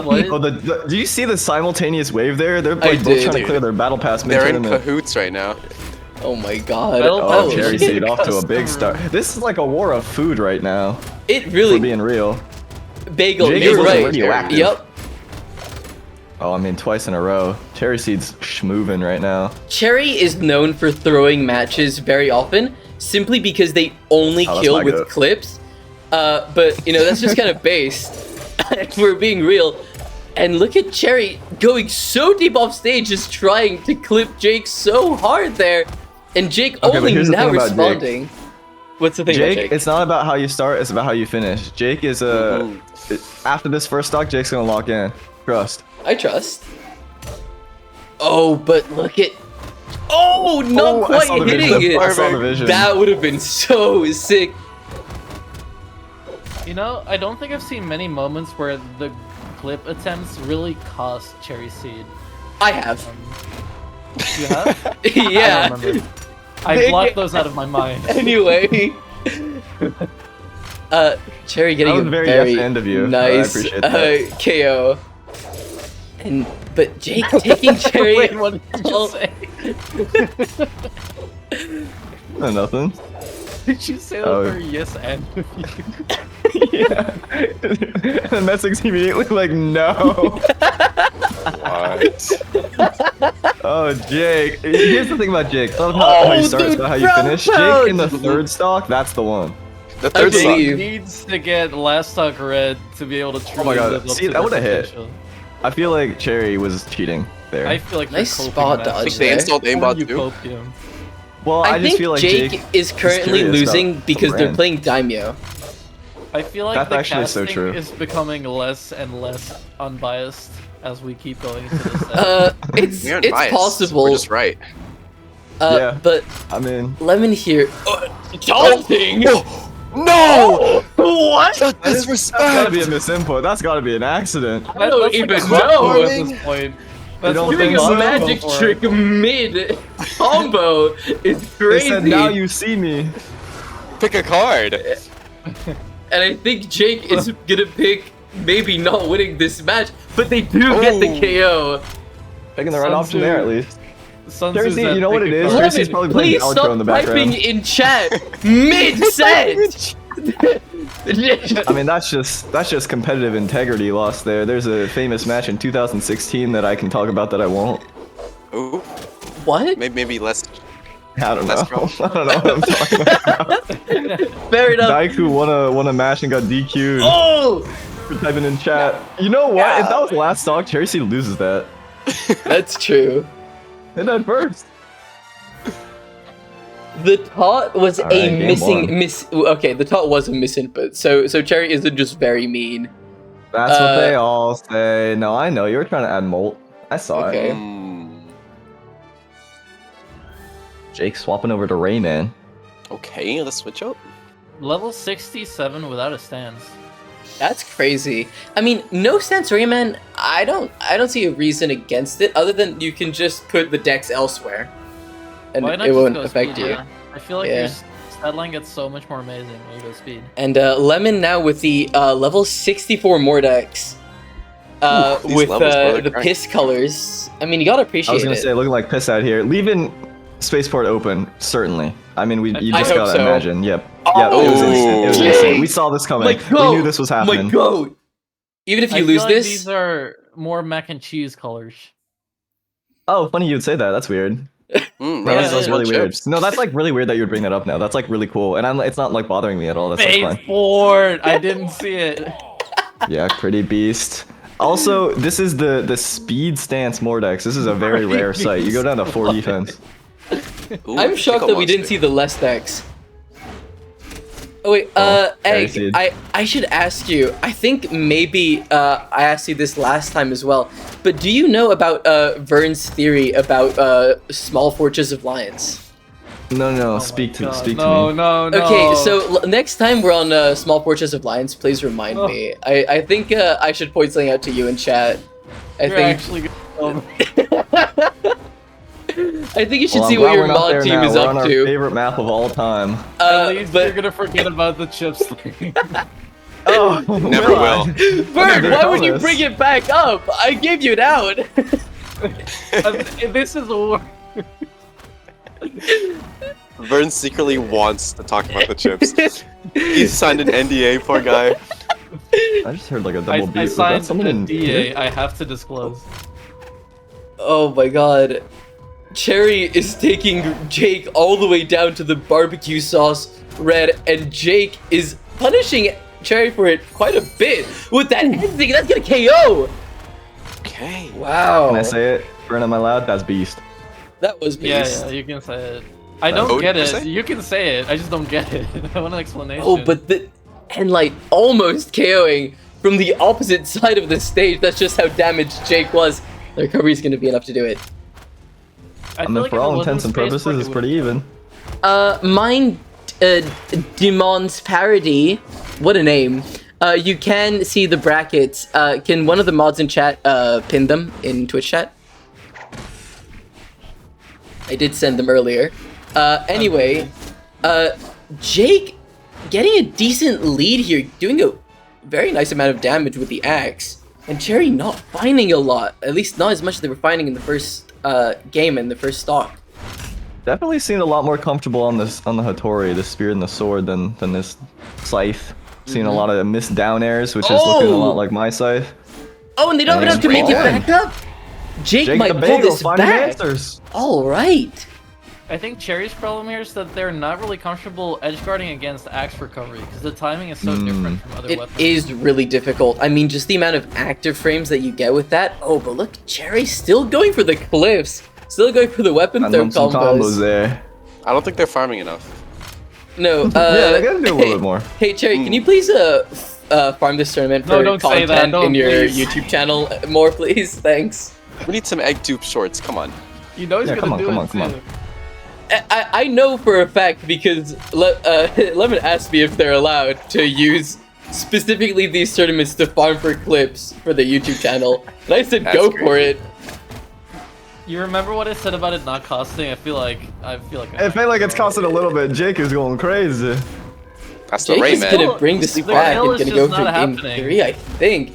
What? Oh, do you see the simultaneous wave there? They're I like both did. trying to clear their battle pass They're in mid-tournament. cahoots right now. Oh my god. Battle Oh, Pass Cherry shit. Seed off to a big Customer. start. This is like a war of food right now. It For really, being real. Bagel, Jake you're is right. radioactive. Yep. Oh, I mean twice in a row. Cherry Seed's schmoving right now. Cherry is known for throwing matches very often, simply because they only Oh, that's kill my with goat. clips. But, you know, that's just kind of based. If we're being real. And look at Cherry going so deep off stage, just trying to clip Jake so hard there. And Jake but only here's the now thing about Jake. responding. What's the thing Jake, about Jake? it's not about how you start, it's about how you finish. Jake is after this first stock, Jake's gonna lock in. Trust. I trust. Oh, but look at. Oh, not I saw quite the hitting vision. it. I saw the vision. That would have been so sick. You know, I don't think I've seen many moments where the clip attempts really cost Cherry Seed. I have. You have? Yeah. I don't remember. I blocked those out of my mind. Anyway. Cherry getting That was a very very yes end of you. I nice appreciate that. KO. But Jake taking Cherry. Wait, what did you all- just say? No, nothing. Did you say that Oh. for yes and of you? Yeah. And Messing's immediately like, no. What? Oh, Jake. Here's the thing about Jake. It's not about how you start, it's about how you finish. Jake in the third stock, that's the one. The third Okay. song. He needs to get last stock red to be able to truly Oh my God. live up See, to that their would've hit. potential. I feel like Cherry was cheating there. I feel like Nice you're spot coping, dodge Max. They there. installed Or aimbot you too. coped him. Well, I I just think feel like Jake is currently curious losing about because the they're brand. playing Daimyo. I feel like That's the actually so casting true. is becoming less and less unbiased as we keep going into this set. It's We aren't it's biased. possible. We're just right. Yeah. But I mean, Lemon here. Daunting. No! What? That that's gotta be a disrespect! misinput. That's gotta be an accident. I don't That's even like a know. combo at this point. That's don't what Doing think a so? magic for it. trick mid combo is They crazy. said, now you see me. Pick a card. And I think Jake is gonna pick maybe not winning this match, but they do get the Oh. KO. Picking the right Sun option Tzu- there at least. Sun Jersey, Tzu's you know what it is? card. Jersey's probably playing Please outro stop in the typing background. in chat mid-set. I mean, that's just competitive integrity lost there. There's a famous match in 2016 that I can talk about that I won't. Ooh, What? maybe less. I don't know. Let's go. I don't know what I'm talking about. Fair enough. Daiku won a match and got DQ'd Oh, for typing in chat. You know what? If that was last stock, Cherry loses that. that's true. Hit that first. The taunt was Alright, a game missing one. miss. Okay, the taunt was a misinput. So Cherry isn't just very mean. That's what they Uh, all say. No, I know. You were trying to add molt. I saw Okay. it. Jake swapping over to Rayman. Okay, let's switch up. Level 67 without a stance. That's crazy. I mean, no sense, Rayman. I don't see a reason against it other than you can just put the decks elsewhere, and Why not it just won't go affect speed, you. yeah? I feel like Yeah. your settling gets so much more amazing when you go speed. And Lemon now with the level 64 Mordex, These with levels are the great. piss colors. I mean, you gotta appreciate I was gonna it. say, looking like piss out here. Leaving spaceport open, certainly. I mean, you I just hope gotta so. imagine. Yep. Yeah, it was Oh. instant. It was Jake. instant. We saw this coming. My goat, We knew this was happening. My goat. Even if I you feel lose like this, these are more mac and cheese colors. Oh, funny you'd say that. That's weird. Mm, No, Yeah, that's yeah. really weird. Chips. No, that's like really weird that you would bring that up now. That's like really cool, and it's not like bothering me at all. That's just fine. Baseboard! I didn't see it. Yeah, pretty beast. Also, this is the speed stance Mordex. This is a very Pretty rare sight. You go down to 4 beast. defense. Ooh, I'm shocked pickle that we didn't monster. see the less decks. Oh wait, very Egg, seed. I should ask you. I think maybe I asked you this last time as well. But do you know about Vern's theory about small fortress of lions? No, Oh speak my to God. speak no, to me. No, no, Okay, so next time we're on Small Fortress of Lions, please remind Oh. me. I think I should point something out to you in chat. I You're think actually gonna I think you should Well, see I'm what glad your we're not mod there team now. is We're up on our to. favorite map of all time. At least But you're gonna forget about the chips thing. Oh, Never will. Vern, Never why would you promise. bring it back up? I gave you it out. This is a Vern secretly wants to talk about the chips. He signed an NDA, poor guy. I just heard like a double beat. I Was that signed someone a in DA. I have to disclose. Oh my god. Cherry is taking Jake all the way down to the barbecue sauce red, and Jake is punishing Cherry for it quite a bit with that thing. That's gonna KO. Okay. Wow. Can I say it? Vern, am I loud? That's beast. That was beast. Yeah, you can say it. I don't Odin, get per it. se? You can say it. I just don't get it. I want an explanation. Oh, but the Headlight almost KOing from the opposite side of the stage. That's just how damaged Jake was. The recovery is going to be enough to do it. I mean, for all intents and purposes, it's pretty even. Mine, Demon's Parody. What a name. You can see the brackets. Can one of the mods in chat pin them in Twitch chat? I did send them earlier. Anyway, Jake getting a decent lead here, doing a very nice amount of damage with the axe, and Cherry not finding a lot, at least not as much as they were finding in the first game and the first stock. Definitely seemed a lot more comfortable on the Hattori, the spear and the sword, than this scythe. Seeing a lot of missed down airs, which is looking a lot like my scythe. Oh, and they don't have enough to make it back up. Jake might the pull Bagel this finding back. answers. All right. I think Cherry's problem here is that they're not really comfortable edge guarding against axe recovery because the timing is so different from other It weapons. is really difficult. I mean, just the amount of active frames that you get with that. Oh, but look, Cherry's still going for the cliffs. Still going for the weapon And throw then some combos there. I don't think they're farming enough. No, Yeah, they gotta do a little bit more. Hey, Cherry, can you please farm this tournament No, for don't say content that, don't, in your please. YouTube channel more, please? Thanks. We need some Eggsoup shorts. Come on. You know he's Yeah, gonna do come it on, come on. too. I know for a fact because Lemon asked me if they're allowed to use specifically these tournaments to farm for clips for the YouTube channel, and I said That's go great. for it. You remember what I said about it not costing? I feel like I feel like it's costing a little bit. Jake is going crazy. That's the Jake Ray is man. gonna bring this The back kill and is gonna go just for not game happening. 3, I think.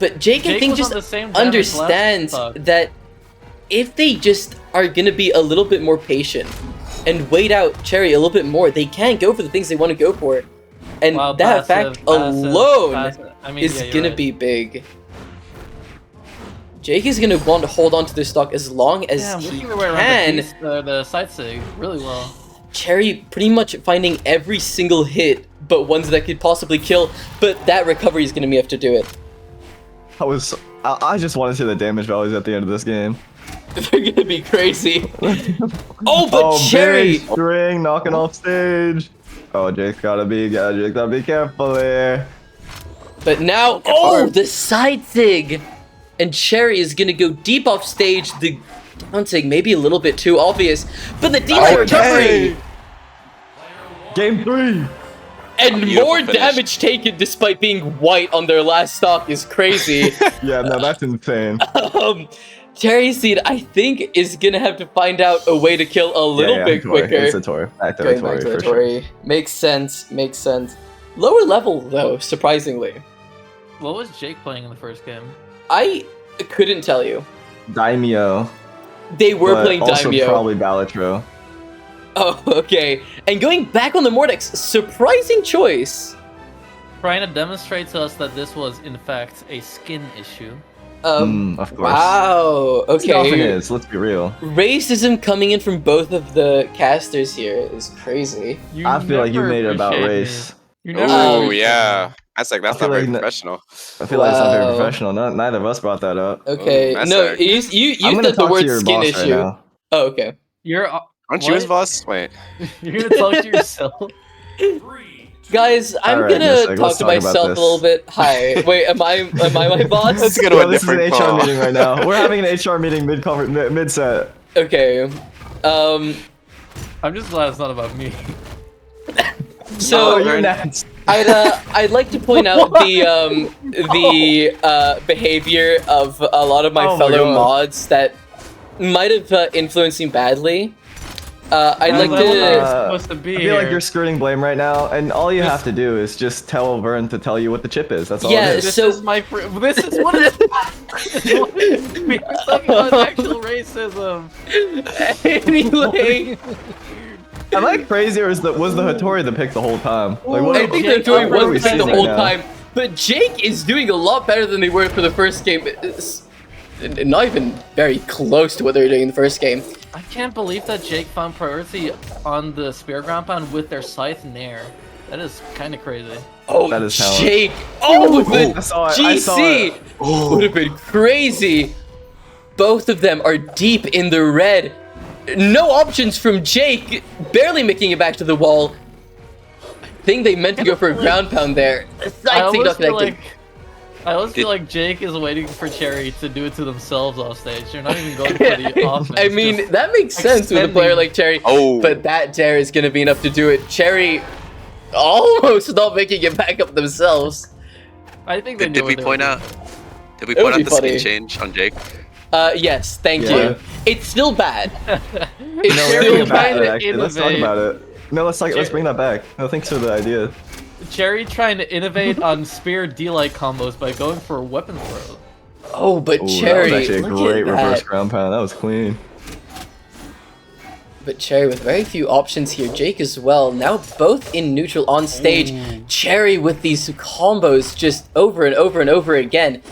But Jake I think, was just on the same damage last understands stock. that if they just are gonna be a little bit more patient and wait out Cherry a little bit more, they can go for the things they want to go for. And Wow, that passive, fact passive, alone passive. I mean, is yeah, you're gonna right. be big. Jake is gonna want to hold on to this stock as long as Yeah, I'm he working my way around can. the side sig really well. Cherry pretty much finding every single hit, but ones that could possibly kill. But that recovery is gonna be enough to do it. I just want to see the damage values at the end of this game. They're gonna be crazy. Oh, but Cherry! big string knocking off stage. Oh, Jake's gotta be careful here. But now, oh, the side sig! And Cherry is gonna go deep off stage. The down sig maybe a little bit too obvious, but the deep recovery! Game 3. And Beautiful more finish. damage taken despite being white on their last stock is crazy. Yeah, no, that's insane. Cherry Seed, I think, is gonna have to find out a way to kill a little bit Tori. quicker. It's a Tori. Back to Going the back Tori to the for sure. Tori. Makes sense, makes sense. Lower level, though, surprisingly. What was Jake playing in the first game? I couldn't tell you. Daimyo. They were but playing also Daimyo. probably Balatro. Oh, okay. And going back on the Mordex, surprising choice. Trying to demonstrate to us that this was, in fact, a skin issue. Of course. Wow. It often Okay. is, let's be real. Racism coming in from both of the casters here is crazy. You I feel like you never made it about appreciate race. me. You never Oh appreciate yeah. That's I not feel very like professional. I feel like it's not very Wow. professional. Neither of us brought that up. Okay. that's No, a- you I'm gonna said the talk to word your skin boss issue. right now. Oh, okay. me. You're Aren't you his what? boss? Wait. You're gonna talk to yourself. Guys, I'm Alright, gonna Mystic, talk let's to talk about myself a this. little bit. Hi. Wait, am I my boss? Let's go to Yeah, a this is an different HR call. meeting right now. We're having an HR meeting mid set. Okay. I'm just glad it's not about me. So Oh, you're next. I'd like to point out the behavior of a lot of my Oh my fellow God. mods that might have influenced me badly. I'd like That's what to. I'm supposed to be I feel like here. you're skirting blame right now, and all you have to do is just tell Vern to tell you what the chip is. That's all Yeah, it is. This so- is my this is what it's we're talking about actual racism. Anyway, Am I crazy, or was the Hattori the pick the whole time? Like, what? I think Jake, they're doing where are one we thing the sitting whole right now? time, but Jake is doing a lot better than they were for the first game. It's not even very close to what they were doing in the first game. I can't believe that Jake found priority on the spear ground pound with their scythe nair. That is kind of crazy. Oh, That is talent. Jake! Oh, with the I saw it, I saw GC it. would have been crazy. Both of them are deep in the red. no options from Jake, barely making it back to the wall. I think they meant to go for a ground pound there. Side stick not connected. I always feel like Jake is waiting for Cherry to do it to themselves off stage. They're not even going for the offense. I mean, that makes sense with a player like Cherry. Oh. But that dare is going to be enough to do it. Cherry almost not making it back up themselves. I think they Did, knew did we what they point were out? Did we It would point out be the funny. skin change on Jake? Yes, thank Yeah. you. It's still bad. It's No, still we're back bad. to it, actually. Let's talk about it. No, let's bring that back. No, thanks for the idea. Cherry trying to innovate on spear D-like combos by going for a weapon throw. Oh, but Ooh, Cherry, that was actually a look great at reverse that. ground pound. That was clean. But Cherry with very few options here. Jake as well. Now both in neutral on stage. Cherry with these combos just over and over and over again.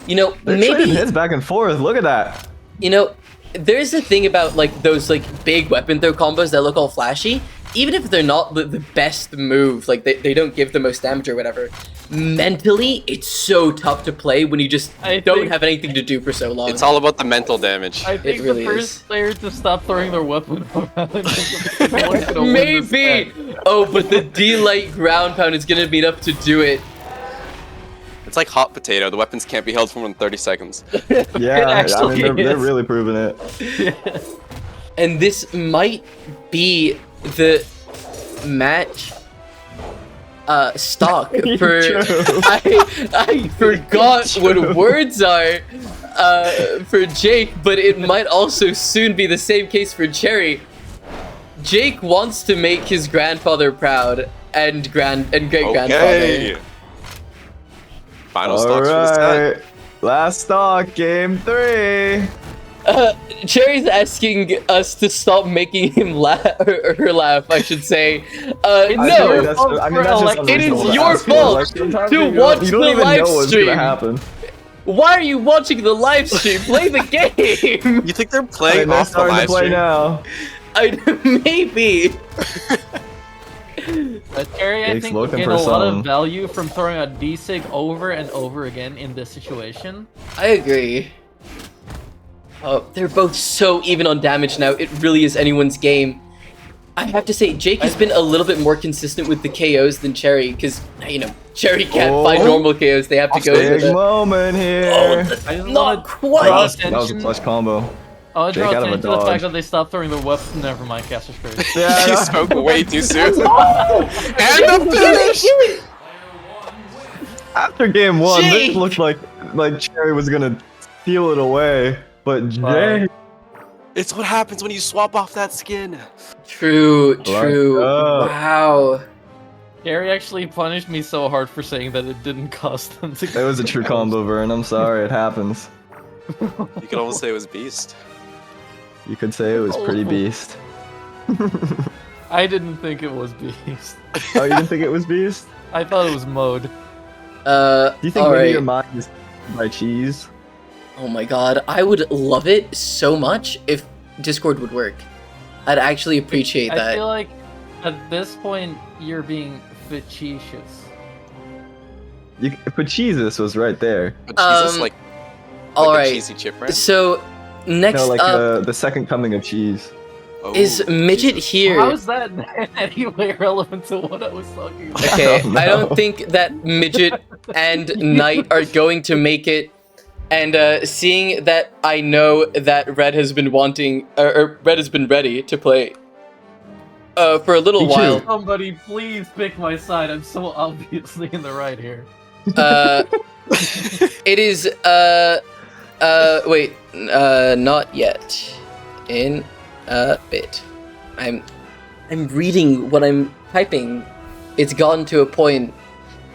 You know, They're trading maybe hits back and forth. Look at that. you know, there's a thing about like those like big weapon throw combos that look all flashy. Even if they're not the best move, like they don't give the most damage or whatever, mentally it's so tough to play when you just I don't think- have anything to do for so long. It's all about the mental damage. I think really the first is. player to stop throwing their weapon around is the one gonna win this Maybe. match. Oh, but the D-light ground pound is gonna be enough to do it. It's like hot potato. The weapons can't be held for more than 30 seconds. Yeah, I actually mean, they're is. really proving it. And this might be the match stock for I forgot what words are for Jake, but it might also soon be the same case for Cherry. Jake wants to make his grandfather proud and great grandfather. Okay. Final stocks for the set. Alright. Last stock, game 3. Cherry's asking us to stop making him laugh or her laugh, I should say. I feel like No, that's just it is unreasonable to your ask for. fault Like, sometimes to you don't- watch you don't the even live know what's stream. gonna happen. Why are you watching the live stream? Play the game. You think they're Alright, playing they're off the starting to live play stream? now. Maybe. But Cherry, I Jake's think, will looking gain for a lot something. of value from throwing a D-Sig over and over again in this situation. I agree. Oh, they're both so even on damage now. It really is anyone's game. I have to say, Jake has been a little bit more consistent with the KOs than Cherry, because, you know, Cherry can't find normal KOs. They have to go Big with it. moment here. I just Not wanna quite. draw That was a clutch combo. I want to Jake draw out of a attention to the dodge. fact that they stopped throwing their weapons. Never mind, Caster Spirit. Yeah, You spoke way too soon. And the finish! after game 1, Jake! this looked like Cherry was gonna steal it away, but Jake. It's what happens when you swap off that skin. True, true. up. Wow. Gary actually punished me so hard for saying that it didn't cost them to. It was a true combo, Vern. I'm sorry, it happens. You could almost say it was Beast. You could say it was pretty beast. I didn't think it was Beast. Oh, you didn't think it was beast? I thought it was Mode. Do you think maybe alright. your mind is by cheese? Oh my god, I would love it so much if Discord would work. I'd actually appreciate I that. feel like at this point you're being facetious. But Jesus was right there. But Jesus, Um, like a Alright, cheesy chip brand? so next No, like up the second coming of cheese. Oh, is Midget Jesus. here. How is that in any way relevant to what I was talking about? Okay, don't I don't know. think that Midget and Knight are going to make it. And seeing that I know that Red has been wanting, or Red has been ready to play for a little Me too. while. Somebody please pick my side. I'm so obviously in the right here. It is, wait, not yet. In a bit. I'm reading what I'm typing. It's gotten to a point.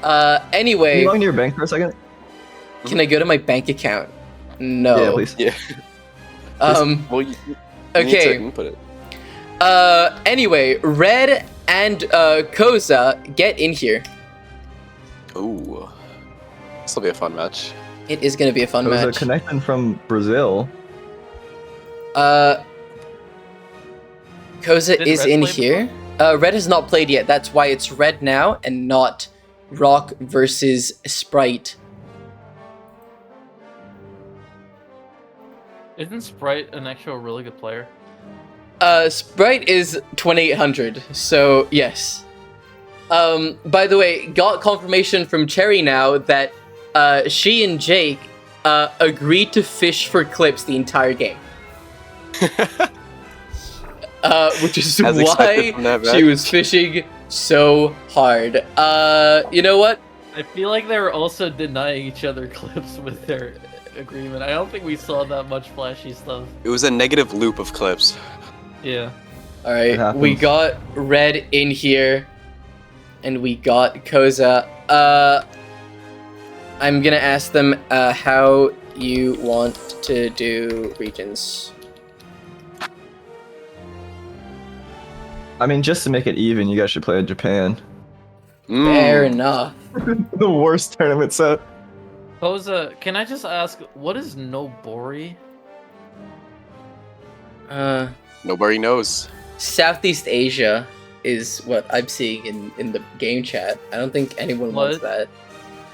Can Anyway, you log into your bank for a second? can I go to my bank account? No. Yeah, please. Yeah. Well, you need to Okay. input it. Anyway, Red and Koza, get in here. Ooh. This will be a fun match. It is gonna be a fun It was a match. connection from Brazil. Koza Did is Red in play here. Red has not played yet. That's why it's Red now and not Rock versus Sprite. Isn't Sprite an actual really good player? Sprite is 2800, so yes. By the way, got confirmation from Cherry now that she and Jake agreed to fish for clips the entire game. Which is As expected from why that she match. was fishing so hard. You know what? I feel like they were also denying each other clips with their agreement. I don't think we saw that much flashy stuff. It was a negative loop of clips. Yeah. All right, we happens. got Red in here, and we got Koza. I'm gonna ask them how you want to do regions. I mean, just to make it even, you guys should play in Japan. Fair enough. The worst tournament set. Posa, can I just ask, what is Nobori? Nobody knows. Southeast Asia is what I'm seeing in the game chat. I don't think anyone wants What? that.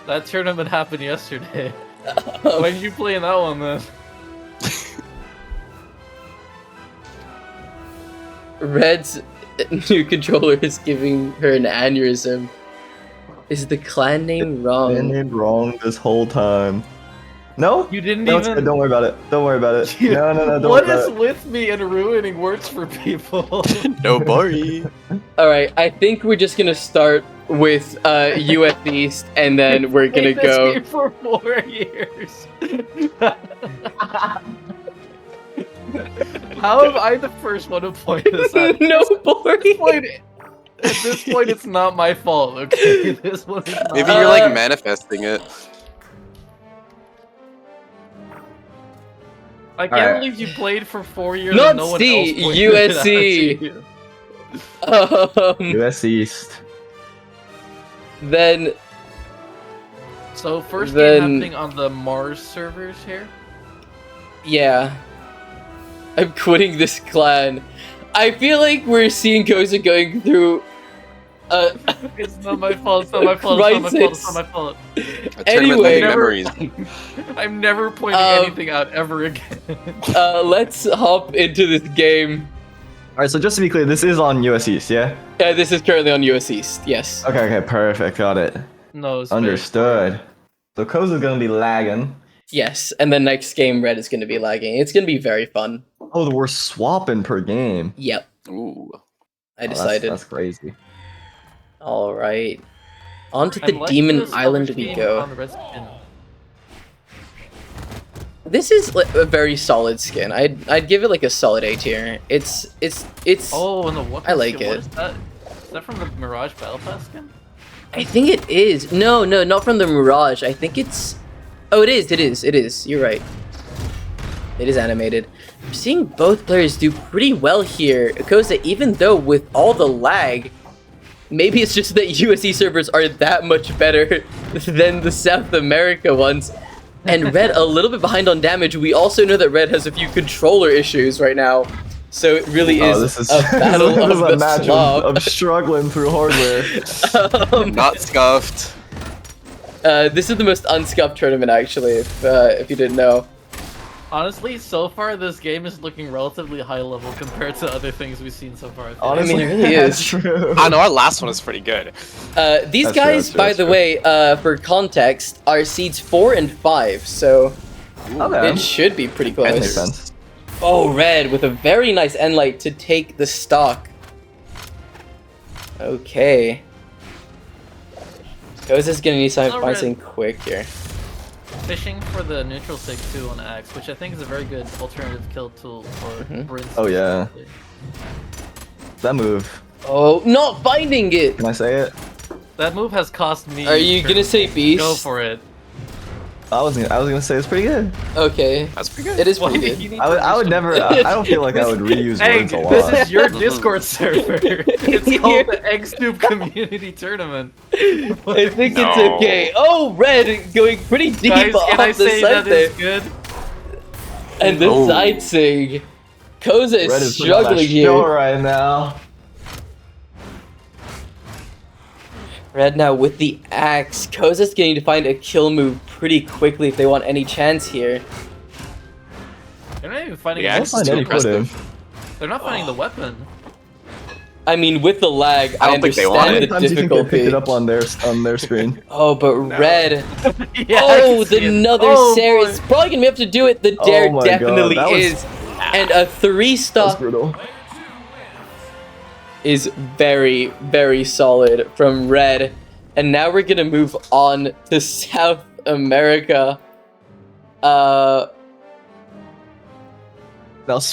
That tournament happened yesterday. When did you play in that one then? Red's new controller is giving her an aneurysm. Is the clan name wrong? Been named wrong this whole time. No? You didn't No, it's even. good. Don't worry about it. Don't worry about it. You- No, don't What worry about is it. with me and ruining words for people? Nobody. Alright, I think we're just gonna start with US East and then we're gonna Played this go. game for 4 years. How am I the first one to point this out? No At this boring. point, it's not my fault. Okay, this one is not. Maybe you're like manifesting it. I can't Alright. believe you played for 4 years Not and no one C, else pointed it out to USC. you. US East. Then So first Then- game happening on the Mars servers here. yeah, I'm quitting this clan. I feel like we're seeing Koza going through. It's not my fault. It's not my fault. It's not my fault. It's not my fault. A tournament Anyway. like memories. I'm never pointing Um, anything out ever again. Let's hop into this game. Alright, so just to be clear, this is on US East, yeah? This is currently on US East. Yes. Okay, perfect. Got it. No, it's Understood. So Koza's gonna be lagging. Yes, and the next game, Red is going to be lagging. It's going to be very fun. Oh, we're swapping per game. Yep, Ooh. I Oh, decided. That's crazy. All right, onto I'm the liking Demon this Island first we game go. on the red skin. This is a very solid skin. I'd give it like a solid A tier. It's. Oh, and the weapon I like skin, what it. is that? Is that from the Mirage Battle Pass skin? I think it is. No, not from the Mirage. I think it's. Oh, it is. It is. You're right. It is animated. I'm seeing both players do pretty well here. Koza, even though with all the lag, maybe it's just that USC servers are that much better than the South America ones. And Red a little bit behind on damage. We also know that Red has a few controller issues right now. So it really is, this is a battle this of is a the match slop. of struggling through hardware. Not scuffed. This is the most unscuffed tournament, actually, if you didn't know. Honestly, so far this game is looking relatively high level compared to other things we've seen so far. I feel. Honestly, it really that's is. true. I know our last one is pretty good. These That's true, guys, that's true, by that's the true. way, for context, are seeds 4 and 5, so Okay. it should be pretty That makes close. sense. Oh, Red with a very nice end light to take the stock. Okay. Koza's gonna need some Hello, find Red. something quick here. Fishing for the neutral sig 2 on Axe, which I think is a very good alternative kill tool for Brins. Oh, yeah. specifically. That move. Oh, not finding it! Can I say it? That move has cost me. Are you gonna say beast? Go for it. I was gonna say it's pretty good. Okay. That's pretty good. It is Why pretty do good. you need I would to never. I don't feel like I would reuse Egg, words a this lot. is your Discord server. It's called the Eggsoup Community Tournament. I think No. it's okay. Oh, Red going pretty deep Guys, can I off the say side that there. is good? And the Oh. side sig. Koza Red is is putting on a struggling show here. right now. Red now with the axe. Koza's going to find a kill move pretty quickly if they want any chance here. They're not even finding The a axe Don't is find too any foot in. impressive. They're not finding the weapon. I mean, with the lag, I I, don't think they want understand it. the Sometimes you think they difficulty. picked it up on their screen. Oh, but red. Yeah, Oh, another Sarah is probably gonna be able to do it. The Oh dare my God, definitely that was- is. And a 3 That's stock brutal. is very, very solid from red. And now we're gonna move on to South America. Now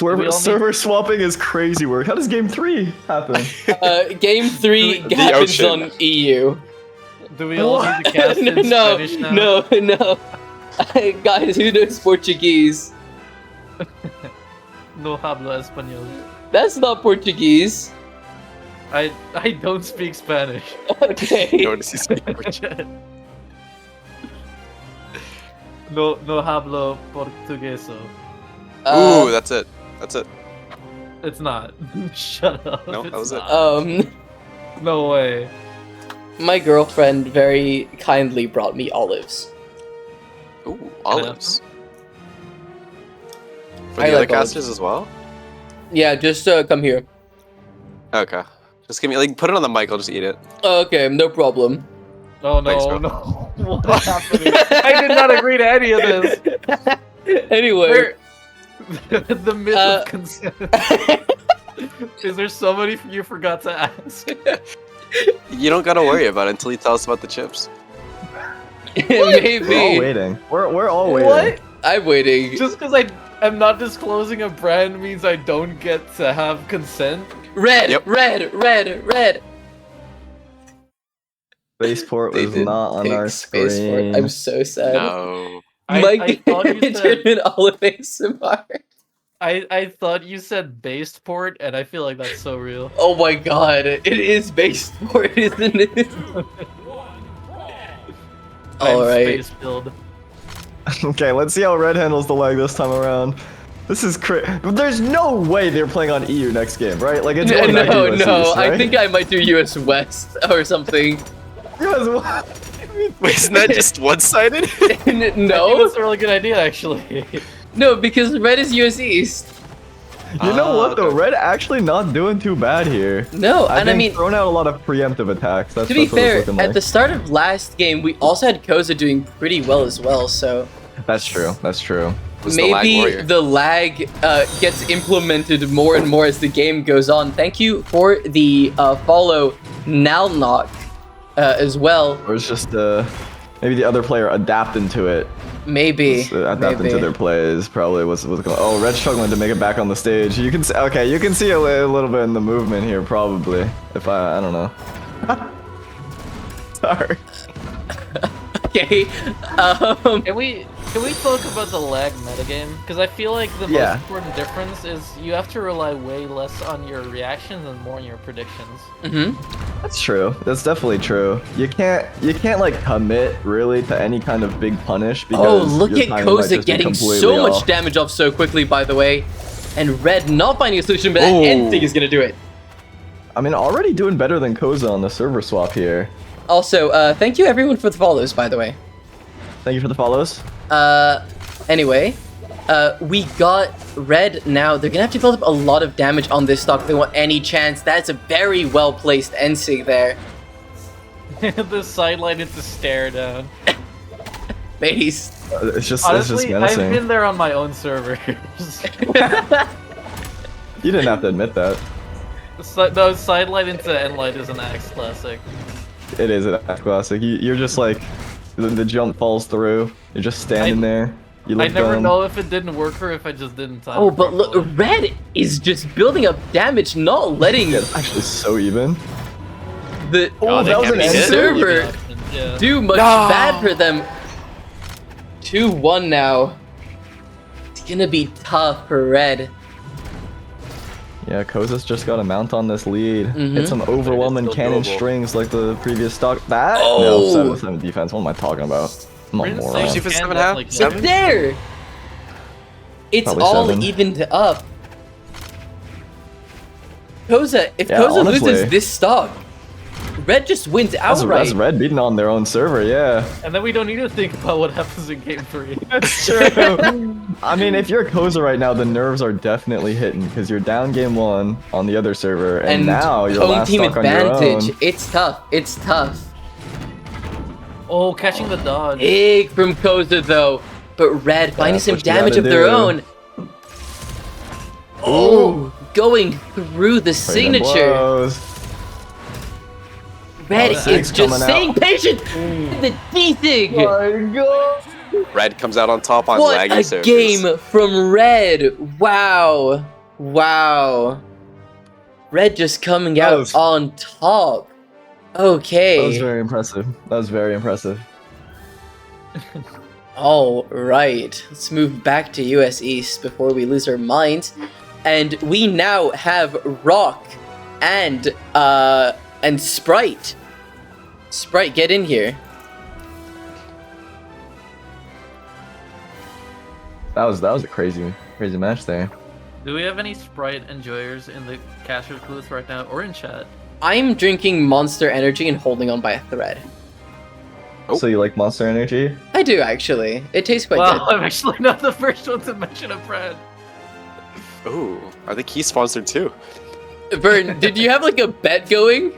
We all need- server swapping is crazy work. How does game 3 happen? Game 3 The happens ocean. on EU. Do we all need to cast in no, Spanish now? no. Guys, who knows Portuguese? No hablo español. That's not Portuguese. I don't speak Spanish. Okay. Notice he's speaking. No hablo portugueso. Ooh, that's it. That's it. It's not. Shut up. No, it's that was it. not. No way. My girlfriend very kindly brought me olives. Ooh, olives. For I the other like olives. casters as well? Yeah, just come here. Okay. Just give me, like, put it on the mic, I'll just eat it. Okay, no problem. Oh no, Thanks, bro. no. What happening? I did not agree to any of this. Anyway, Where- the myth Uh, of consent. Is there somebody you forgot to ask? You don't gotta worry about it until you tell us about the chips. We're all maybe. waiting. We're all waiting. What? I'm waiting. Just because I am not disclosing a brand means I don't get to have consent? Red, Yep. red. Spaceport They was didn't not on pick our Spaceport. screen. I'm so sad. No. Mike I thought you turned said in Olive ASMR. I thought you said based port, and I feel like that's so real. Oh my god, it is Spaceport, isn't it? Alright. Space build. Okay, let's see how red handles the lag this time around. This is crazy. There's no way they're playing on EU next game, right? Like it's going back to No, US no, East, I right? think I might do US West or something. US what? Wait, isn't that just one-sided? I think No, that's a really good idea, actually. no, because red is US East. You know what though? okay. Red actually not doing too bad here. No, I and I think mean, throwing out a lot of preemptive attacks. That's to be that's what it's fair, looking at like. the start of last game, we also had Koza doing pretty well as well, so That's true. That's true. Was the lag maybe warrior. the lag gets implemented more and more as the game goes on. Thank you for the follow, Nalnock, as well. Or it's just maybe the other player adapting to it. Maybe. Adapting to their plays probably was going. Oh, Red's struggling to make it back on the stage. You can see, okay, you can see a little bit in the movement here probably. If I don't know. Sorry. Okay. Can we talk about the lag metagame? Because I feel like the Yeah. most important difference is you have to rely way less on your reactions and more on your predictions. That's true. That's definitely true. You can't like commit really to any kind of big punish because Oh, look your at timing might Koza just be getting completely so much off. damage off so quickly, by the way. And Red not finding a solution, but that Ooh. end thing is gonna do it. I mean, already doing better than Koza on the server swap here. Also, thank you everyone for the follows, by the way. Thank you for the follows. Anyway, we got Red now. They're gonna have to build up a lot of damage on this stock if they want any chance. That's a very well-placed NSIG there. The sideline is to stare down. Base. It's just Honestly, I've menacing. been there on my own servers. You didn't have to admit that. No, sideline into Endlight is an Axe classic. It is a classic. You're just like the jump falls through. You're just standing there. You I look never dumb. know if it didn't work or if I just didn't time Oh, it but look, properly. Red is just building up damage, not letting Yeah, it's actually so even. the Oh, they that was can't an be hit. server Yeah. do much No. bad for them. 2-1 now. It's gonna be tough for Red. Yeah, Koza's just got to mount on this lead. Mhm. Hit some overwhelming still cannon doable. strings like the previous stock. That? Oh. No, 7-7 defense. What am I talking about? I'm a Rinse moron. safe Did you for can 7.5? definitely kill. 7? There! It's Probably all 7. evened up. Koza, if Yeah, Koza honestly. loses this stock, Red just wins That's outright. Red beating on their own server, yeah. And then we don't need to think about what happens in game 3. That's true. I mean, if you're Koza right now, the nerves are definitely hitting because you're down game 1 on the other server, and now you're home last team stock on your advantage. own. It's tough. It's tough. Oh, catching the dodge. Big from Koza though, but Red finding some what you damage gotta of their do. own. Oh, going through the Putting them signature. blows. Red Oh, is six just coming staying out. patient. The D-Sig. Red comes out on top on What laggy a servers. game from Red. Wow. Wow. Red just coming That out was- on top. Okay. That was very impressive. That was very impressive. All right, let's move back to US East before we lose our minds. And we now have Rock and Sprite. Sprite, get in here. That was a crazy match there. Do we have any Sprite enjoyers in the caster booth right now or in chat? I'm drinking Monster Energy and holding on by a thread. Oh. So you like Monster Energy? I do actually. It tastes quite Wow, I'm actually not the first one to mention a brand. Ooh, I think he's sponsored too. good. Vern, did you have like a bet going?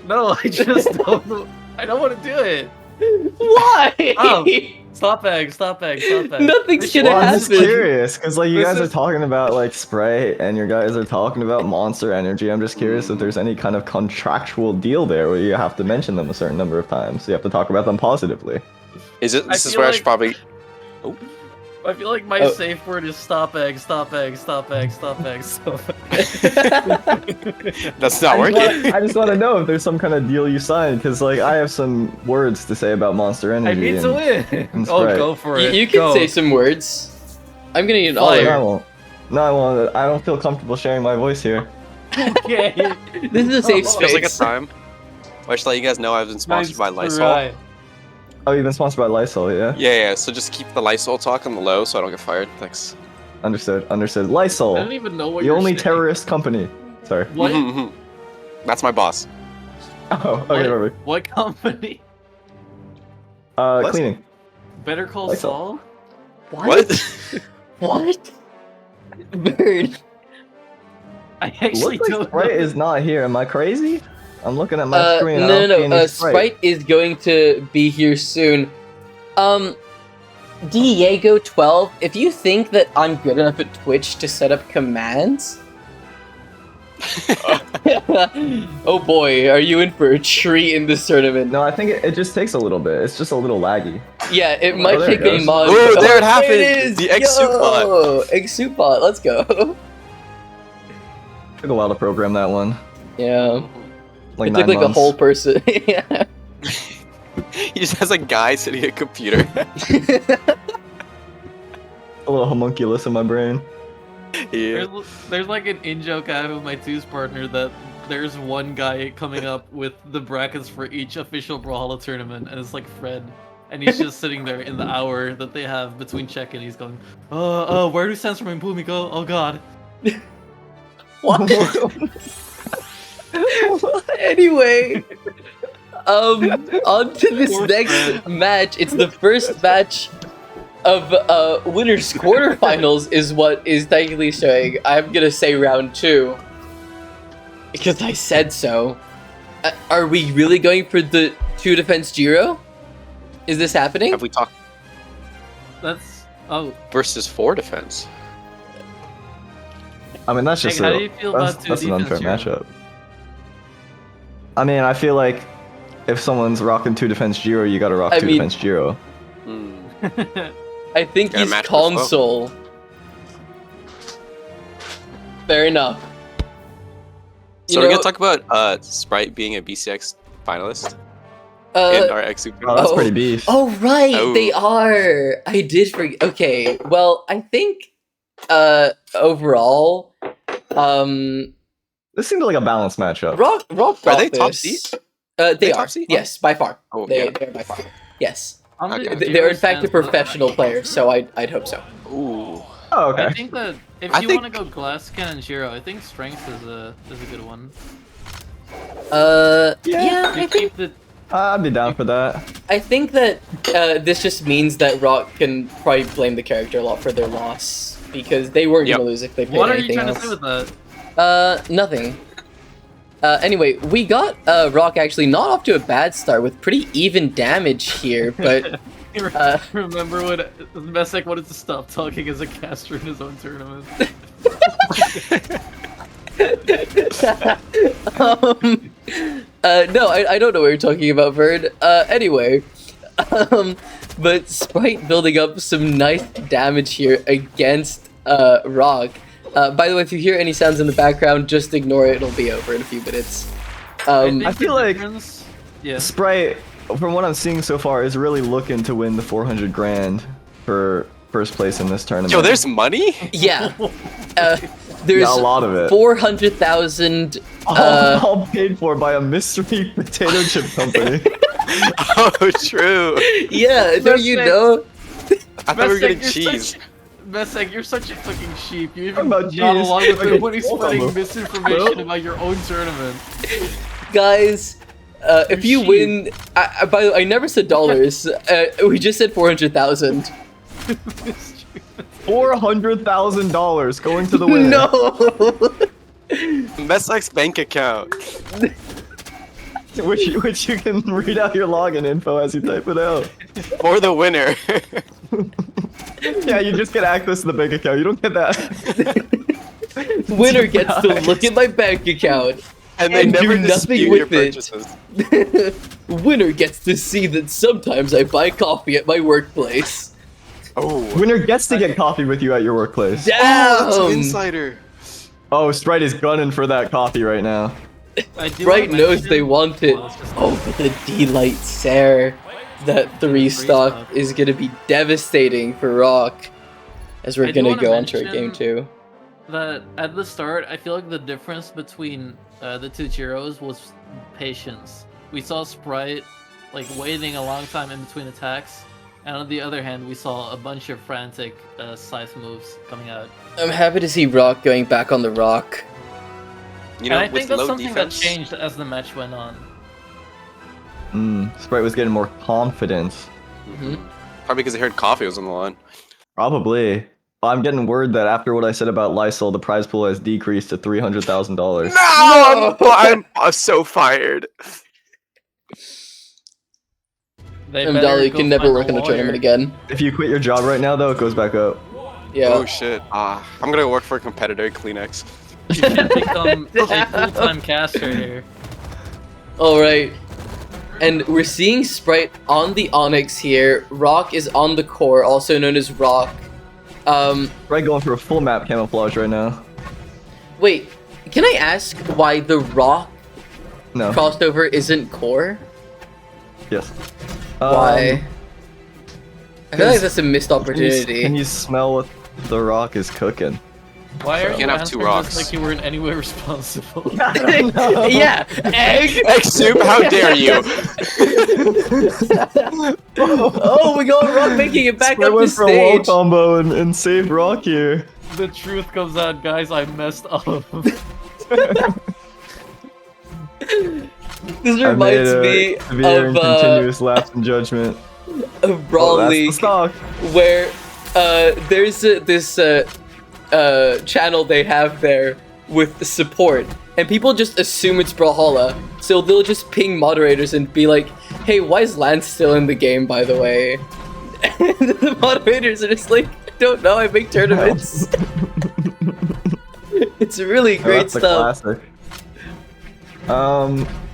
No, I just don't. I don't want to do it. Why? Oh. Stop egg, stop egg, stop egg. Nothing's gonna Well, I'm happen. just curious because like you This guys are is- talking about like Sprite and you guys are talking about Monster Energy. I'm just curious if there's any kind of contractual deal there where you have to mention them a certain number of times. You have to talk about them positively. Is it? I This is feel where I like- should probably. I feel like my Oh. safe word is stop egg, stop egg, stop egg, stop egg, stop egg. That's not working. I just want to know if there's some kind of deal you signed because like I have some words to say about Monster I Energy. need to win. and Oh, Sprite. go for You, it. you can Go. say some words. I'm gonna need an Oh, no, I honor. won't. No, I won't. I don't feel comfortable sharing my voice here. Okay. This is a safe This feels like a space. time. I should let you guys know I've been sponsored by Lysol. Right. Oh, you've been sponsored by Lysol, yeah? Yeah, so just keep the Lysol talk on the low so I don't get fired. Thanks. Understood. Understood. I don't Lysol, even know what the you're only saying. terrorist company. Sorry. What? Mhm. That's my boss. Oh, okay, perfect. What company? What? Cleaning. Better Call Lysol. Saul? What? What? Bird. I actually Looks like don't Sprite know. is not here. Am I crazy? I'm looking at my screen. I No, don't see no. any Sprite is going to be here soon. Diego12, if you think that I'm good enough at Twitch to set up commands, oh boy, are you in for a treat in this tournament? No, I think it just takes a little bit. It's just a little laggy. Yeah, it might there take it a goes. mod. Oh, there it Oh, happened! is! The Eggsoup bot. Yo, Eggsoup bot, let's go. Took a while to program that one. Yeah, Like it 9 took like months. a whole person. Yeah. He just has a guy sitting at a computer. A little homunculus in my brain. Yeah. There's like an in-joke I have with my twos partner that there's one guy coming up with the brackets for each official Brawlhalla tournament, and it's like Fred. And he's just sitting there in the hour that they have between check-in. He's going, where do Sans from Impumi go? Oh god. What? Anyway, on to this Poor next Fred. match. It's the first match of winners quarterfinals is what is technically showing. I'm gonna say round 2 because I said so. Are we really going for the 2 defense Giro? Is this happening? Have we talked That's versus 4 defense? I mean, that's Hank, just how do you feel about that's an unfair 2 defense matchup. I mean, I feel like if someone's rocking 2 defense Giro, you gotta rock I 2 mean- defense Giro. Hmm. I think Got a he's match for Flo. console. Fair enough. So we're gonna talk about Sprite being a BCX finalist uh, in our Eggsoup. Oh, that's Oh. pretty beef. Oh right, Oh. they are. I did forget. Okay, well, I think overall, This seemed like a balanced matchup. Rock Are got they top this. seed? They They are. top seed? Yes, by far. Oh, They're yeah. by far. Yes, On the Okay. They're Giro in fact a stands for- professional player, so I'd hope so. Ooh. Oh, I okay. think that if I you think- want to go Glass Cannon Giro, I think Strength is a good one. Yeah, You keep the I'd be down for that. I think that this just means that Rock can probably blame the character a lot for their loss because they weren't Yep. gonna lose if they played What are you anything trying else. to say with that? Nothing. Anyway, we got Rock actually not off to a bad start with pretty even damage here, but Remember when Messick wanted to stop talking as a caster in his own tournament? No, I don't know what you're talking about, Bird. Anyway, but Sprite building up some nice damage here against Rock. By the way, if you hear any sounds in the background, just ignore it. It'll be over in a few minutes. think I feel the like difference- yeah. Sprite, from what I'm seeing so far, is really looking to win the 400 grand for first place in this tournament. Yo, there's money? Yeah. There's Yeah, a lot of it. 400,000. All paid for by a mystery potato chip company. Oh, true. Yeah, don't you know? I thought we were Messick, getting you're cheese. Messick, you're such a fucking sheep. You Talking even about got cheese, along with like it a when he's combo. spreading misinformation about your own tournament. Guys, if you sheep. win, by the way, I never said dollars. We just said 400,000. $400,000 going to the winner. No. Messick's bank account. Which you can read out your login info as you type it out. For the winner. Yeah, you just get access to the bank account. You don't get that. Winner gets to look at my bank account. And they And do never nothing dispute your with it. purchases. Winner gets to see that sometimes I buy coffee at my workplace. Oh. Winner gets to get coffee with you at your workplace. Oh, that's an Damn! insider. Oh, Sprite is gunning for that coffee right now. Sprite knows they want it. Oh, but the D-Light Sarah. That 3-stock is gonna be devastating for Rock. As we're I do gonna wanna go on to our mention- game 2. That at the start, I feel like the difference between the two Jiros was patience. We saw Sprite like waiting a long time in between attacks, and on the other hand, we saw a bunch of frantic scythe moves coming out. I'm happy to see Rock going back on the Rock. You know, and I with think that's low something defense. that changed as the match went on. Sprite was getting more confidence. Probably because they heard coffee was on the line. Probably. I'm getting word that after what I said about Lysol, the prize pool has decreased to $300,000. No! I'm so fired. They And better Dolly go can never find work in a lawyer. tournament again. If you quit your job right now, though, it goes back up. Yeah. Oh shit. I'm gonna work for a competitor, Kleenex. You should become a full-time caster here. Alright. And we're seeing Sprite on the Onyx here. Rock is on the core, also known as Rock. Sprite going for a full map camouflage right now. Wait, can I ask why the Rock No. crossover isn't core? Yes. Why? I feel like that's a missed Can opportunity. you smell what the rock is cooking? Why are you Can't have two answering rocks. this like you were in any way responsible? Yeah, egg. Eggsoup, how dare you? Oh, we got Rock making it back Sprite up the went for a wall stage. combo and saved Rock here. The truth comes out, guys. I messed up. This I made reminds a me severe and of continuous lapse in judgment. Brawl That's the League, stock. where there's this channel they have there with support, and people just assume it's Brawlhalla, so they'll just ping moderators and be like, "Hey, why is Lance still in the game, by the way?" And the moderators are just like, "I don't know, I make tournaments." It's really Oh, great that's a stuff. classic.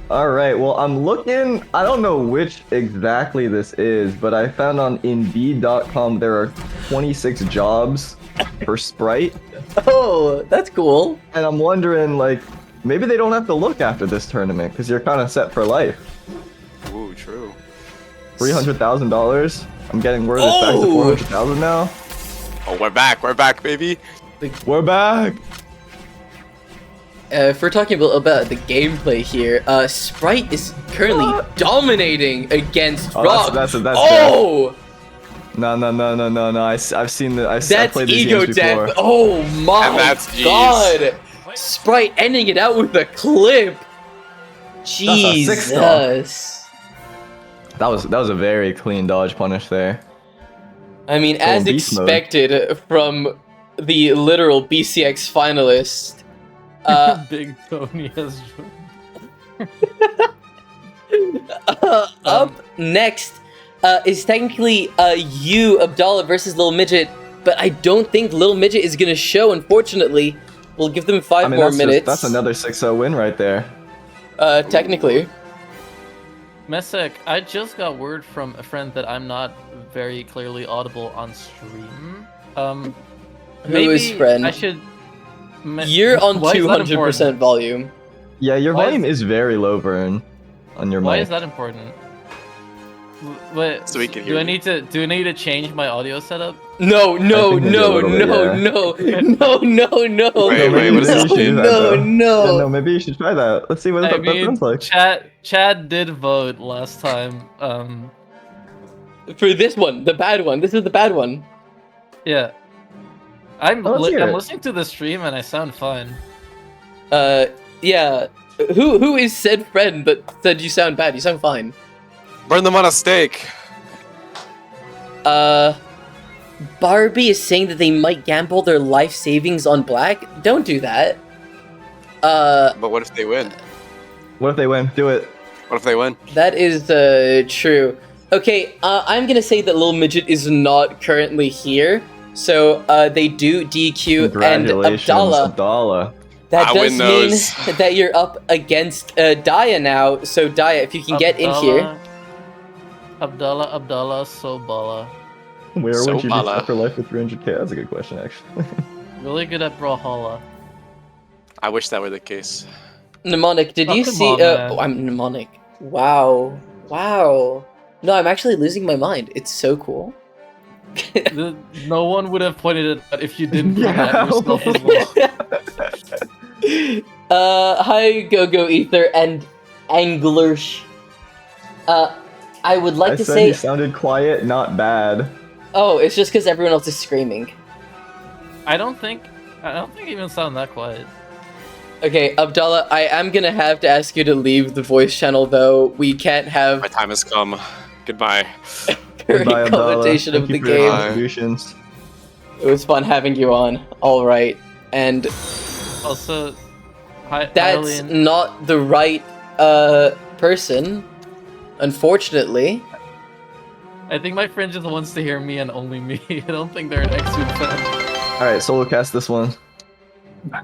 Alright, well, I'm looking, I don't know which exactly this is, but I found on Indeed.com there are 26 jobs for Sprite, Oh, that's cool. and I'm wondering, like, maybe they don't have to look after this tournament, because you're kind of set for life. Ooh, true. $300,000? I'm getting word it's back to Oh! 400,000 now. Oh, we're back, baby. We're back! If we're talking about the gameplay here, Sprite is currently dominating against Oh, Rock. that's Oh, No, I've seen the, I've that's played these ego games before. death. Oh my And that's G's. god. Sprite ending it out with a clip. a 6-star. Jesus. That was a very clean dodge punish there. I mean, Going as beast mode. expected from the literal BCX finalist. Big Tony has joined. Up next is technically you, Abdallah, versus Little Midget, but I don't think Little Midget is gonna show, unfortunately. We'll give them 5 more minutes. That's another 6-0 win right there. Technically. Messick, I just got word from a friend that I'm not very clearly audible on stream. Who is friend? I should. You're on Why is that 200% important? volume. Yeah, your Why volume is very low, Vern, on your Why mic. is that important? Wait, So we can do hear I you. need to change my audio setup? No, no, think maybe a no, little bit, no, yeah. no, no, no, Wait, wait, what is this? no, Yeah, no. no, maybe you should try that. Let's see what I that mean, sounds like. Chad did vote last time. For this one, the bad one. This is the bad one. Yeah. I'm let's hear it. listening to the stream and I sound fine. Yeah. Who is said friend that said you sound bad? You sound fine. Burn them on a stake. Barbie is saying that they might gamble their life savings on black. Don't do that. But what if they win? What if they win? Do it. What if they win? That is true. Okay, I'm gonna say that Little Midget is not currently here. So they do DQ and Congratulations, Abdallah. Abdallah. That I does win mean those. that you're up against Daya now. So Daya, if you can get in here. Abdallah, Sobala. Where So would you be bala. set for life with 300k? That's a good question, actually. Really good at Brawlhalla. I wish that were the case. Mnemonic, did Oh, you come see? on, man. Oh, I'm Mnemonic. Wow. Wow. No, I'm actually losing my mind. It's so cool. No one would have pointed it out if you didn't point Yeah. at yourself as well. Hi, Go Ether and Anglersh. I would like I to said say. he sounded quiet, not bad. Oh, it's just because everyone else is screaming. I don't think I even sound that quiet. Okay, Abdallah, I am gonna have to ask you to leave the voice channel, though. We can't have My time has come. Goodbye. current Goodbye, Abdallah. commentation of Thank the you for your game. contributions. It was fun having you on. All right, and Also, hi, that's Eileen. not the right person, unfortunately. I think my friend just wants to hear me and only me. I don't think they're an Eggsoup fan. Alright, solo cast this one.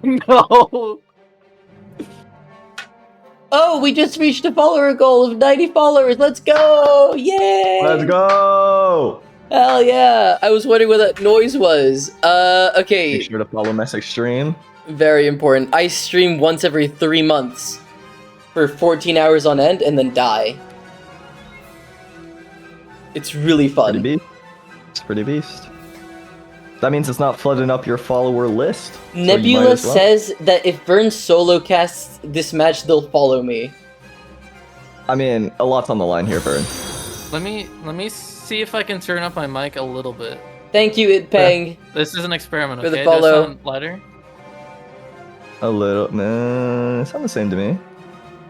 No. Oh, we just reached a follower goal of 90 followers. Let's go! Yay! Let's go! Hell yeah! I was wondering what that noise was. Make Okay, sure to follow Messick stream. very important. I stream once every 3 months for 14 hours on end and then die. It's really Pretty fun. beast. It's pretty beast. That means it's not flooding up your follower list. so you might Nebula as well. says that if Vern solo casts this match, they'll follow me. I mean, a lot's on the line here, Vern. Let me see if I can turn up my mic a little bit. Thank you, Itpeng. This is an experiment, For the okay? follow. Does it sound lighter? A little. Nah, it sounds the same to me.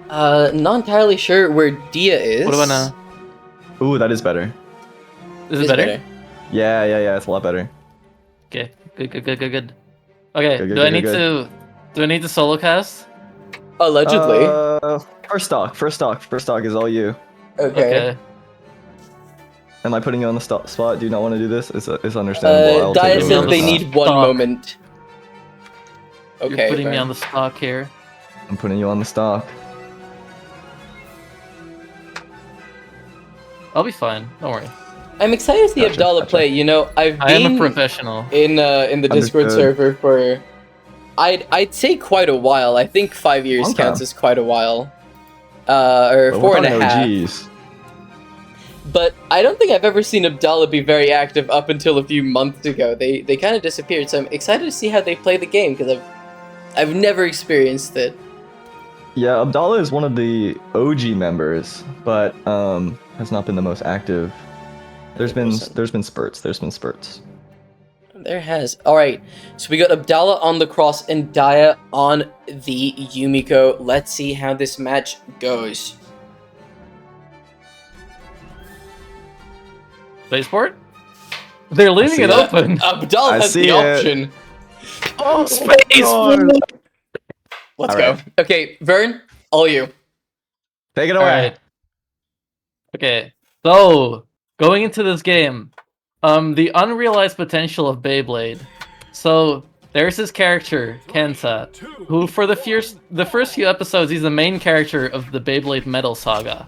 Not entirely sure where Dia is. What about now? Ooh, that is better. Is It's it better? Yeah, it's a lot better. Okay, good. Okay, Good, do I good, need good. to solo cast? Allegedly. First stock is all you. Okay. Am I putting you on the spot? Do you not want to do this? It's understandable. I'll Dia take says over. they need one Stock. moment. Okay. You're putting me Vern. on the stock here. I'm putting you on the stock. I'll be fine. Don't worry. I'm excited to see Gotcha, Abdallah gotcha. play. You know, I've I am a been professional. in the Discord Understood. server for I'd say quite a while. I think 5 years Long counts time. as quite a while. Or But 4 and we're a talking half. OGs. But I don't think I've ever seen Abdallah be very active up until a few months ago. They kind of disappeared, so I'm excited to see how they play the game because I've never experienced it. Yeah, Abdallah is one of the OG members, but has not been the most active. There's been 100%. spurts. There has. Alright, so we got Abdallah on the cross and Daya on the Yumiko. Let's see how this match goes. Spaceport? They're leaving see it that. open. Abdallah I has see the it. option. Oh, Spaceport! Let's All go. right. Okay, Vern, all you. Take it away. Alright. Okay, so going into this game, the unrealized potential of Beyblade. So there's this character, Kenta, who for the first few episodes, he's the main character of the Beyblade Metal Saga.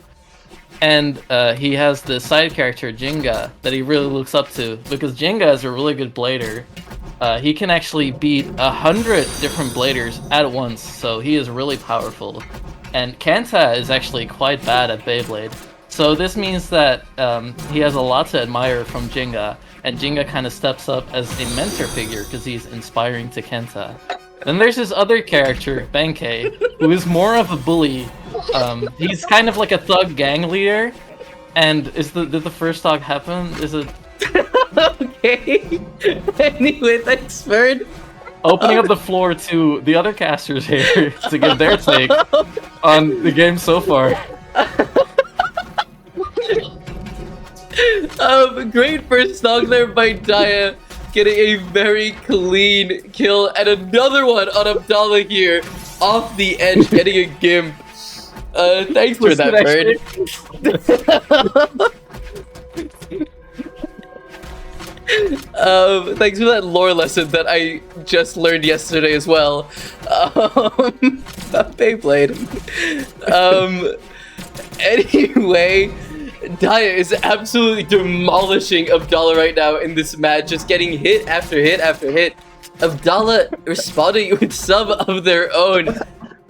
And he has the side character, Jinga, that he really looks up to, because Jinga is a really good blader. He can actually beat 100 different bladers at once, so he is really powerful. And Kenta is actually quite bad at Beyblade. So this means that he has a lot to admire from Jinga, and Jinga kind of steps up as a mentor figure because he's inspiring to Kenta. Then there's this other character, Benkei, who is more of a bully. He's kind of like a thug gang leader. And did the first talk happen? Is it Okay. Anyway, thanks, Vern. opening up the floor to the other casters here to give their take on the game so far? Great first dog there by Daya, getting a very clean kill, and another one on Abdallah here, off the edge, getting a gimp. Thanks for that, Bird. Thanks for that lore lesson that I just learned yesterday as well. Beyblade. Anyway, Daya is absolutely demolishing Abdallah right now in this match, just getting hit after hit after hit. Abdallah responding with some of their own.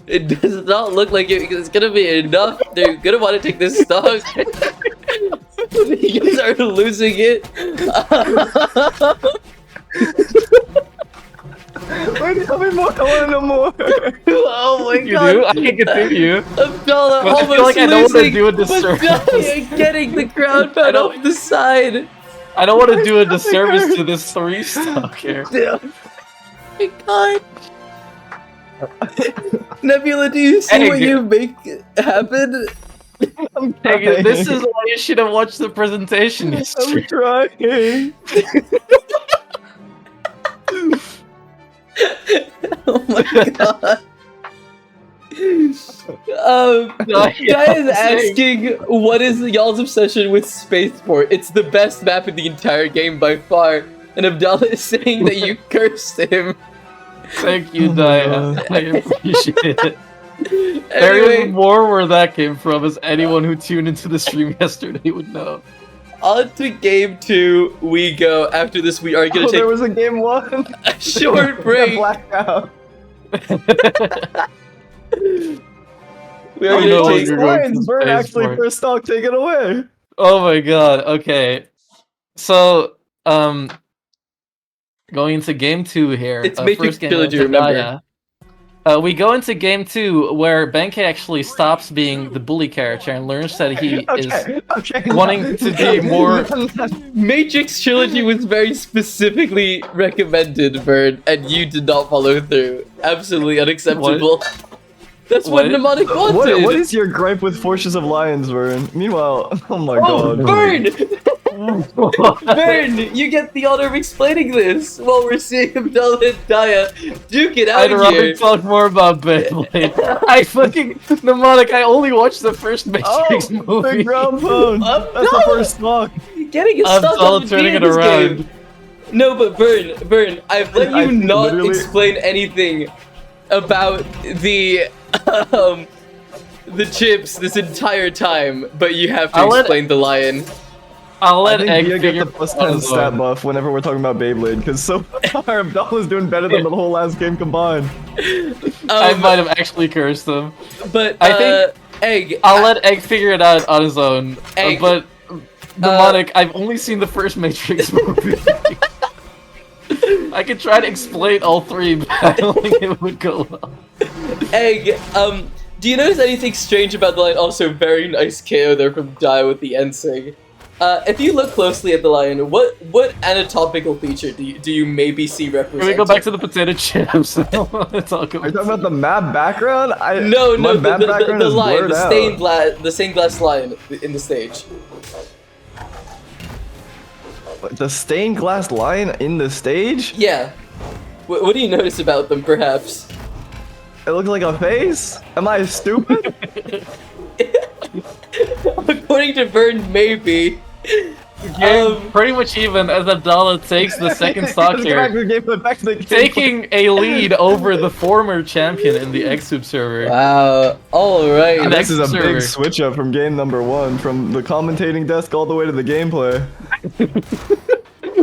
It does not look like it's gonna be enough. They're gonna want to take this stock. You guys are losing it. Wait, tell me more. I want to know more. Oh my You god. do? I can continue. Abdallah But I almost feel like I don't want to losing, do a but disservice. Daya getting the ground pound off the side. I don't want to do a disservice to this 3-stock here. Oh my god. Nebula, do you see Hey, what you make happen? Hey, this is why you should have watched the presentation I'm history. trying. Oh my god. Guy is asking, what is y'all's obsession with Spaceport? It's the best map in the entire game by far. And Abdallah is saying that you cursed him. Thank you, Daya. I appreciate it. There Anyway, is more where that came from, as anyone who tuned into the stream yesterday would know. on to game 2 we go. After this, we are gonna Oh, there take was a game 1. a short break. Blackout. We are Oh, gonna no, take you're going Lions to Bird actually Spaceport. first stock. Take it away. Oh my god, okay. So, going into game 2 here. It's Matrix first game Trilogy, of remember. Daya. We go into game 2 where Benkei actually stops being the bully character and learns that he is Okay. wanting to be more. Matrix Trilogy was very specifically recommended, Bird, and you did not follow through. Absolutely unacceptable. That's what What? Mnemonic wanted. What is your gripe with Forces of Lions, Vern? Meanwhile, oh my god. Bird! Bird, you get the honor of explaining this while we're seeing Abdallah and Daya duke it out I'd rather here. talk more about Beyblade. I fucking Mnemonic. I only watched the first Matrix The movie. ground pound. That's the no. first stock. Getting a I'm stock all on turning in it this around. game. No, but Vern, I've let I you not literally- explain anything about the chips this entire time, but you have to I'll let- explain the lion. I'll I let think Egg Gia figure gets the plus it out 10 as stat well. buff whenever we're talking about Beyblade, because so far Abdullah's doing better than the whole last game combined. I might have actually cursed him. But I think- Egg. I'll let Egg figure it out on his own. Egg. But Mnemonic, I've only seen the first Matrix movie. I could try to explain all 3, but I don't think it would go well. Egg. Do you notice anything strange about the lion? Also, very nice KO there from Dai with the Ensing. If you look closely at the lion, what anatomical feature do you maybe see Can represented? we go back to the potato chips? Let's talk Are you talking about about the map background? No, my map the background is lion, blurred out. the stained glass lion in the stage. The stained glass lion in the stage? Yeah. What do you notice about them, perhaps? It looks like a face? Am I stupid? According to Vern, maybe. pretty much even as Abdallah takes the second stock Let's here, back to the game. taking a lead over the former champion in the Eggsoup server. Wow. All right. And this is a server. big switch up from game number 1, from the commentating desk all the way to the gameplay.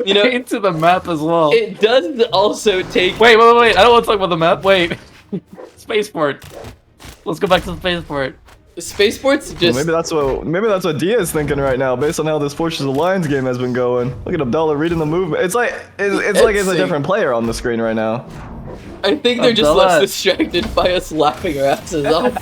You know, Into the map as well. it does also take. Wait, I don't want to talk about the map. Wait. Spaceport. Let's go back to the spaceport. Spaceport's just. Well, maybe that's what Dia is thinking right now, based on how this Fortress of Lions game has been going. Look at Abdallah reading the movement. It's like it's a different player on the screen right now. I think they're just Abdallah. less distracted by us laughing our asses off.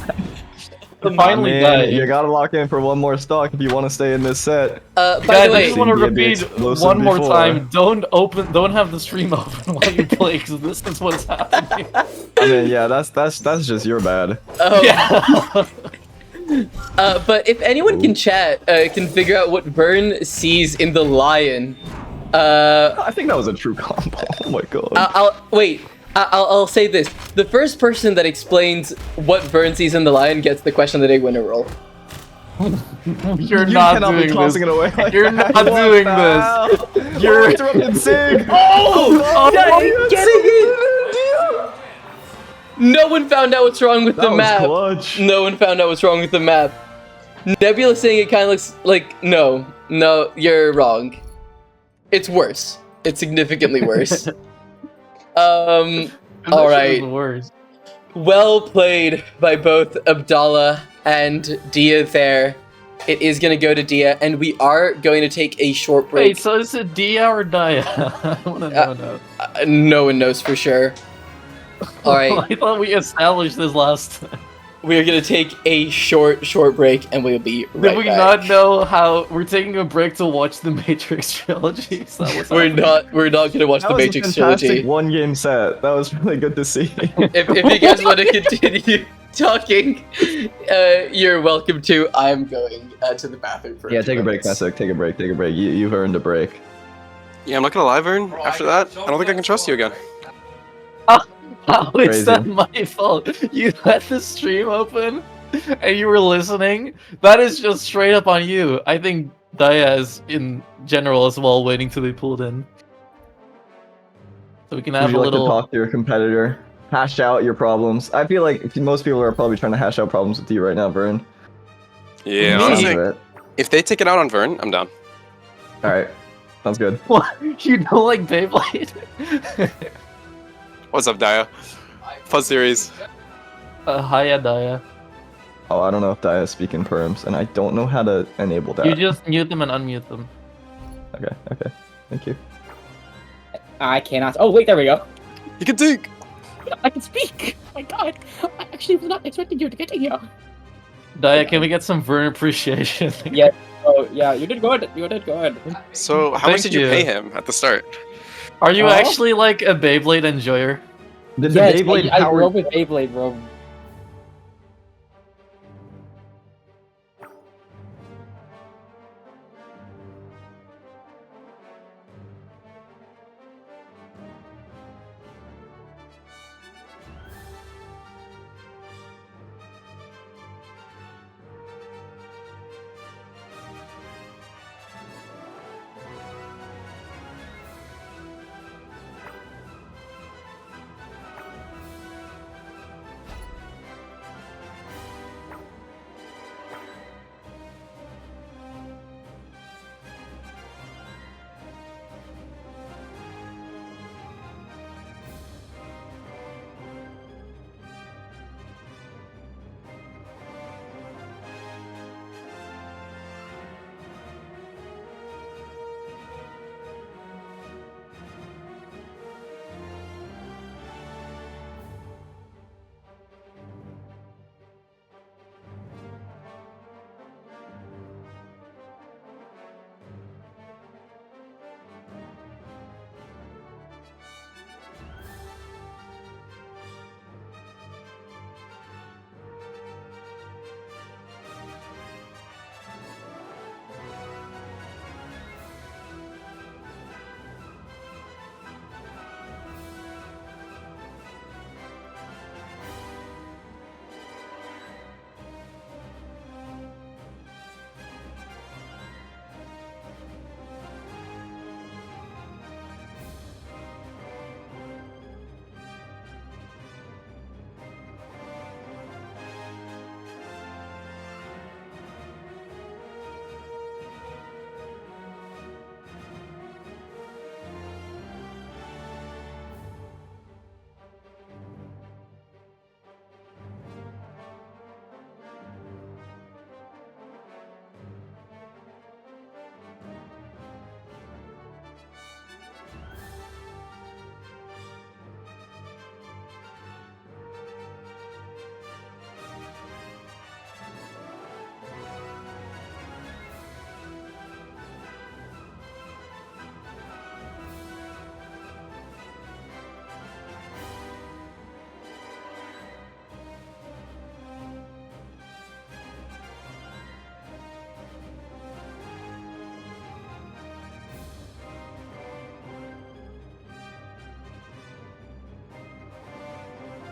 Finally Man, died. you gotta lock in for one more stock if you want to stay in this set. By Guys, the I way, just want to Seemed to be repeat explosive one more before. time. Don't have the stream open while you play, because this is what's happening. I mean, yeah, that's just your bad. Yeah. but if anyone can chat, can figure out what Vern sees in the lion, I think that was a true combo. Oh my god. I'll say this: the first person that explains what Vern sees in the lion gets the question of the day winner roll. You're you not cannot doing be tossing this. it away like You're that. not What doing the this. hell? You're- Oh, interrupted Sig. No one found out what's wrong with That the was map. clutch. No one found out what's wrong with the map. Nebula saying it kind of looks like no, you're wrong. It's worse. It's significantly worse. All right. Worse. Well played by both Abdallah and Dia there. It is going to go to Dia, and we are going to take a short break. Wait, so is it Dia or Dia? I want to know now. No one knows for sure. All right, I thought we established this last time. we are going to take a short break, and we'll be right Did we back. not know how we're taking a break to watch the Matrix trilogy? Is that what's happening? We're not going to watch That the was Matrix a fantastic trilogy. one-game set. That was really good to see. If you guys want to continue talking, you're welcome to. I'm going to the bathroom for Yeah, a few take a break, minutes. Messick. Take a break. You've earned a break. Yeah, I'm not gonna lie, Vern. After that, I don't think I can trust you again. How is Crazy. that my fault? You had the stream open and you were listening? That is just straight up on you. I think Dia is in general as well waiting to be pulled in. So we can Would have you a like little... to talk to your competitor? Hash out your problems. I feel like most people are probably trying to hash out problems with you right now, Vern. Yeah, Me? honestly, Sounds if they take it out on Vern, I'm down. Alright. Sounds good. What? You don't like Beyblade? What's up, Dia? Fuzz series. Hiya, Dia. Oh, I don't know if Dia is speaking perms, and I don't know how to enable that. You just mute them and unmute them. Okay. Thank you. I cannot. Oh, wait, there we go. You can dig. I can speak. My God. I actually was not expecting you to get in here. Dia, can we get some Vern appreciation? Yeah. Oh, yeah, you did good. You did good. So, how Thank much did you you. pay him at the start? Are you Huh? actually like a Beyblade enjoyer? Did the Yes, Beyblade I power... grew up with Beyblade, bro.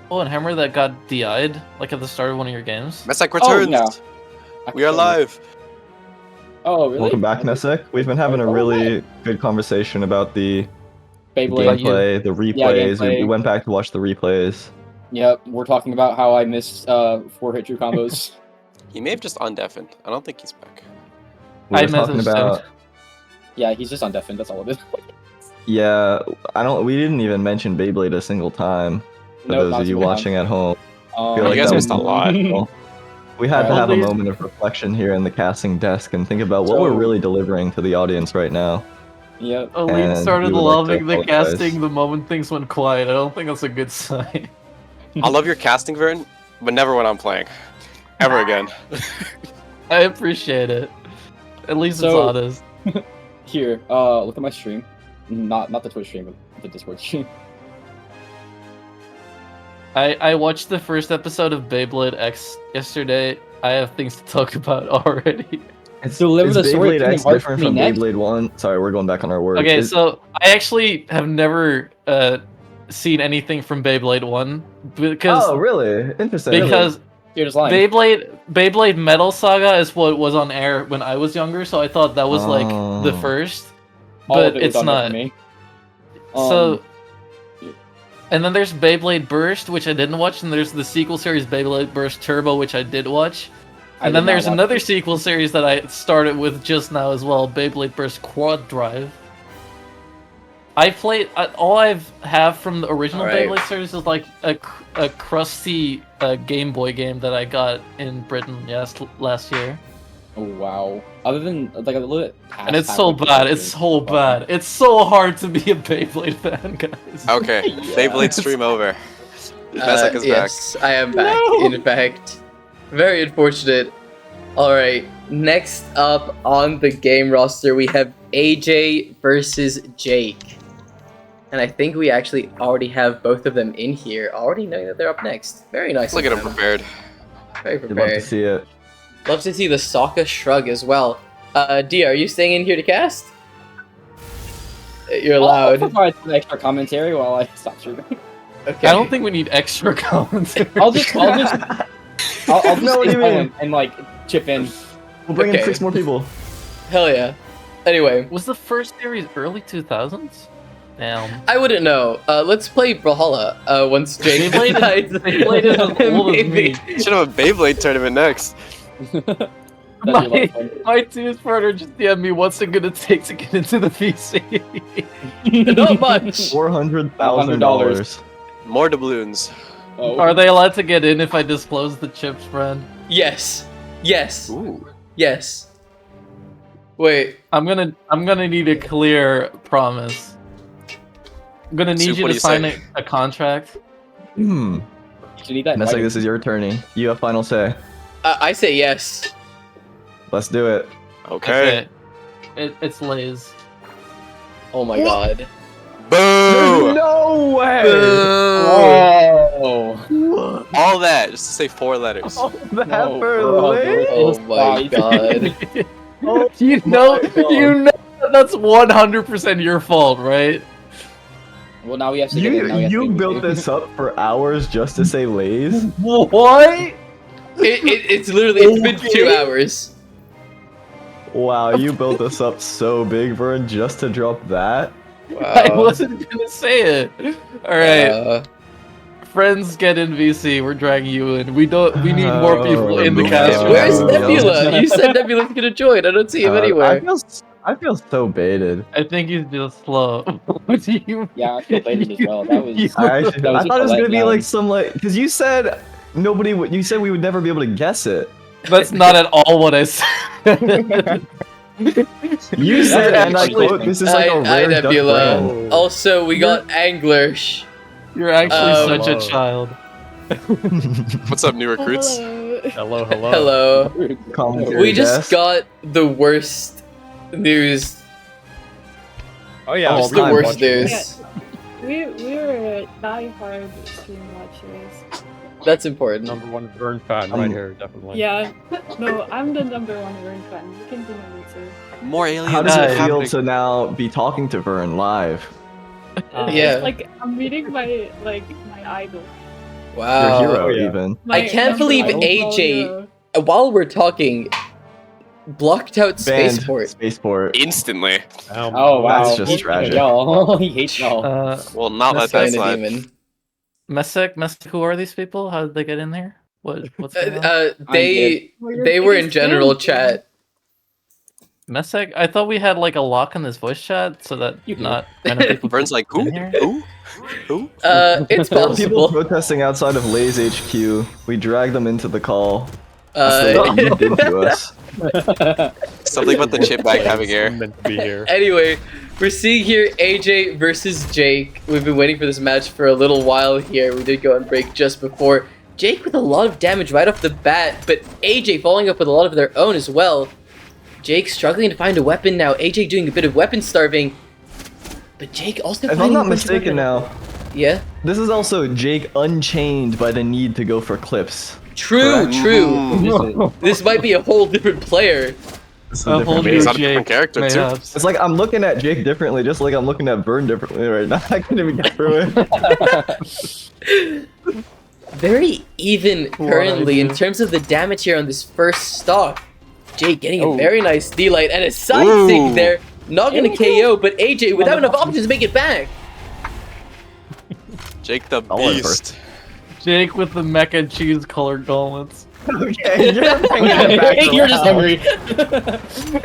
Oh, and Hammer that got DI'd, like at the start of one of your games. Messick Oh, returns. yeah. We are live. Oh, really? Welcome back, Nessek. We've been having a really good conversation about the Beyblade. gameplay, the replays. We gameplay. went back to watch the replays. Yep, we're talking about how I missed 4-hit true combos. He may have just undeafened. I don't think he's back. We I were talking messaged about. Yeah, he's just undeafened, that's all it is. Yeah, we didn't even mention Beyblade a single time. For Nope, those not of you single time. watching at home, Um, feel like You guys that missed a was- lot. we had to Alright. have a Well, moment of reflection here in the casting desk and think about what we're really delivering to the audience right now. Yep. Aline And started we would like to loving the apologize. casting the moment things went quiet. I don't think that's a good sign. I love your casting, Vern, but never when I'm playing. Ever again. I appreciate it. At least it's So- honest. Here, look at my stream. Not the Twitch stream, but the Discord stream. I watched the first episode of Beyblade X yesterday. I have things to talk about already. It's, Deliver is the story Beyblade Kingdom X Hearts different to me from next. Beyblade 1? Sorry, we're going back on our words. Okay, Is- so I actually have never seen anything from Beyblade 1 because Oh, really? Interesting. because You're just lying. Beyblade Metal Saga is what was on air when I was younger, so I thought that was like the Oh. first, All of but it was it's on there not. for me. So, and then there's Beyblade Burst, which I didn't watch, and there's the sequel series Beyblade Burst Turbo, which I did watch. I And did then not there's watch another it. sequel series that I started with just now as well, Beyblade Burst Quad Drive. I played all I've have from the original Alright. Beyblade series is like a crusty Game Boy game that I got in Britain last year, Oh wow. Other than like a little bit past and it's so halfway bad. through, It's so bad. It's so hard to be a Beyblade fan, guys. Okay, Beyblade stream over. Messick is yes, I am back. In fact, very unfortunate. All right, next up on the game roster, we have AJ versus Jake, and I think we actually already have both of them in here, already knowing that they're up next. Very nice. back. Look at of him them. prepared. Very You'd love to prepared. see it. Love to see the Sokka shrug as well. Dia, are you staying in here to cast? You're I'll allowed. provide some extra commentary while I stop streaming. Okay. I don't think we need extra commentary. I'll just No, what stay do you mean? silent and like chip in. We'll bring Okay. in 6 more people. Hell yeah. Anyway, Was the first series early 2000s? Damn. I wouldn't know. Let's play Brawlhalla once Jake Beyblade is- decides. Beyblade is as old as me. Should have a Beyblade tournament next. That'd be a lot of fun. My team's partner just DM'd me, what's it gonna take to get into the VC? Not much. $400,000. More doubloons. Oh. Are they allowed to get in if I disclose the chips brand? Yes. Yes. Ooh. Yes. Wait. I'm gonna need a clear promise. I'm gonna need Soup, you what to do you sign say? a contract. Hmm. You need that. Nessek, writing. this is your tourney. You have final say. I say yes. Let's do it. Okay. It's Lay's. Oh my god. Boo! No way! Oh. All that just to say 4 letters. That No, for bro, Lay? Oh my god. Oh you know that's 100% your fault, right? Well, now we have to. Get in. Now we have You to built this up for hours just to say Lays? What? It's literally it's been 2 hours. Wow, you built this up so big, Vern, just to drop that? I wasn't gonna say it. All right, friends, get in VC. We're dragging you in. We need more people in the Oh, cast. no. Where's Oh, Nebula? You said Nebula's gonna join. I don't see him anywhere. I feel so baited. I think he's just slow. What do you? Yeah, I feel baited as well. That was. I That was thought it was just a gonna be letdown. like some because you said nobody would. You said we would never be able to guess it. That's not at all what I said. You said, That's and I actually- quote, "This is like a Hi, rare duck Nebula. brand." Also, we got Anglers. You're actually such a Hello. child. What's up, new recruits? Hello, hello. Hello. Commentary We just desk. got the worst news. Oh yeah, Oh, Just time the worst watching. news. We're die-hard stream watchers. That's important. number one Vern fan right here, definitely. Yeah, no, I'm the number one Vern fan. You can be number two. More aliens. How does it Nice. feel to now be talking to Vern live? Yeah. It's like I'm meeting my idol. Wow. Your hero, Oh, yeah. even. My I can't number believe one AJ, hero. while we're talking, blocked out Banned Spaceport. Instantly. Spaceport. Oh wow. That's just He- tragic. Y'all, he hates y'all. Will not let That's that kind of slide. demon. Messick, who are these people? How did they get in here? What's going on? They Well, your they were in biggest general fan. chat. Messick, I thought we had like a lock in this voice chat so that You do. not random people Vern's could like, get who? in here. Who? Who? It's There were people possible. protesting outside of Lay's HQ. We dragged them into the call. Uh, What you did to us. Something about the chip bag having air. I'm meant to be here. Anyway, we're seeing here AJ versus Jake. We've been waiting for this match for a little while here. We did go on break just before. Jake with a lot of damage right off the bat, but AJ following up with a lot of their own as well. Jake struggling to find a weapon now. AJ doing a bit of weapon starving. But Jake also If I'm finding not a bunch of mistaken weapons. now, Yeah? this is also Jake unchained by the need to go for clips. True, Correct. true. This might be a whole different player. This is A a whole different Maybe new he's Jake. on a different Jake, character, too. mayhaps. It's like I'm looking at Jake differently, just like I'm looking at Burn differently right now. I can't even get through it. Very even currently in terms of the damage here on this first stock. Jake getting a very nice D-light and a side Ooh. sig there. Not gonna KO, but AJ without enough options to make it back. Jake the I'll let Beast. Jake with the mac and cheese colored gauntlets. Okay, you're bringing it back You're just around. hungry.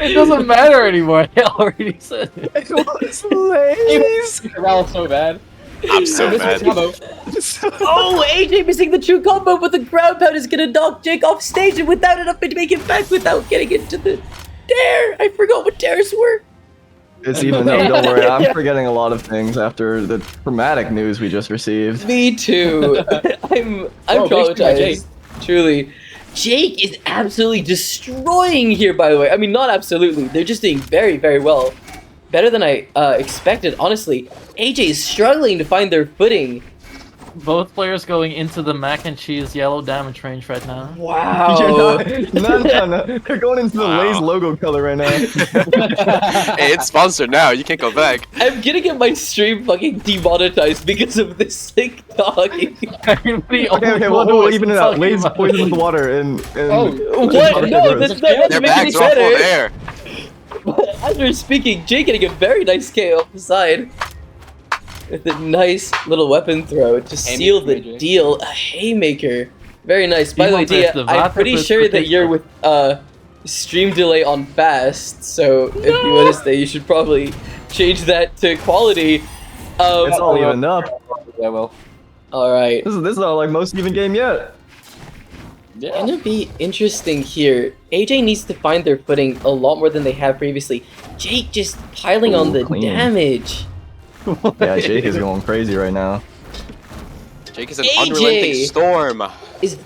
It doesn't matter anymore. I already said it. It was Lay's. Around so bad. I'm so This mad. combo. Oh, AJ missing the true combo, but the ground pound is gonna knock Jake off stage and without enough to make it back without getting into the dare. I forgot what dares were. It's even though, don't worry, I'm forgetting a lot of things after the traumatic news we just received. Me too. I'm Oh, big screw by Jake. traumatized. Truly. Jake is absolutely destroying here, by the way. I mean, not absolutely. They're just doing very, very well. Better than I expected, honestly. AJ is struggling to find their footing. Both players going into the mac and cheese yellow damage range right now. Wow. No. They're going into the Lay's logo color right now. Hey, it's sponsored now. You can't go back. I'm gonna get my stream fucking demonetized because of this sick dog. Okay, we'll even it out. Lay's poisons the water and What? No, that's not Their to make bags it are all full of better. air. But as we're speaking, Jake getting a very nice KO off the side. With a nice little weapon throw to seal the deal. A haymaker. Very nice. By the way, Dia, I'm pretty sure that you're with stream delay on fast, so if you want to stay, you should probably change that to quality. It's all evened up. Yeah, well. Alright. This is not like most even game yet. Yeah. Gonna be interesting here. AJ needs to find their footing a lot more than they have previously. Jake just piling on the clean. damage. Yeah, Jake is going crazy right now. Jake is an AJ. unrelenting storm. Is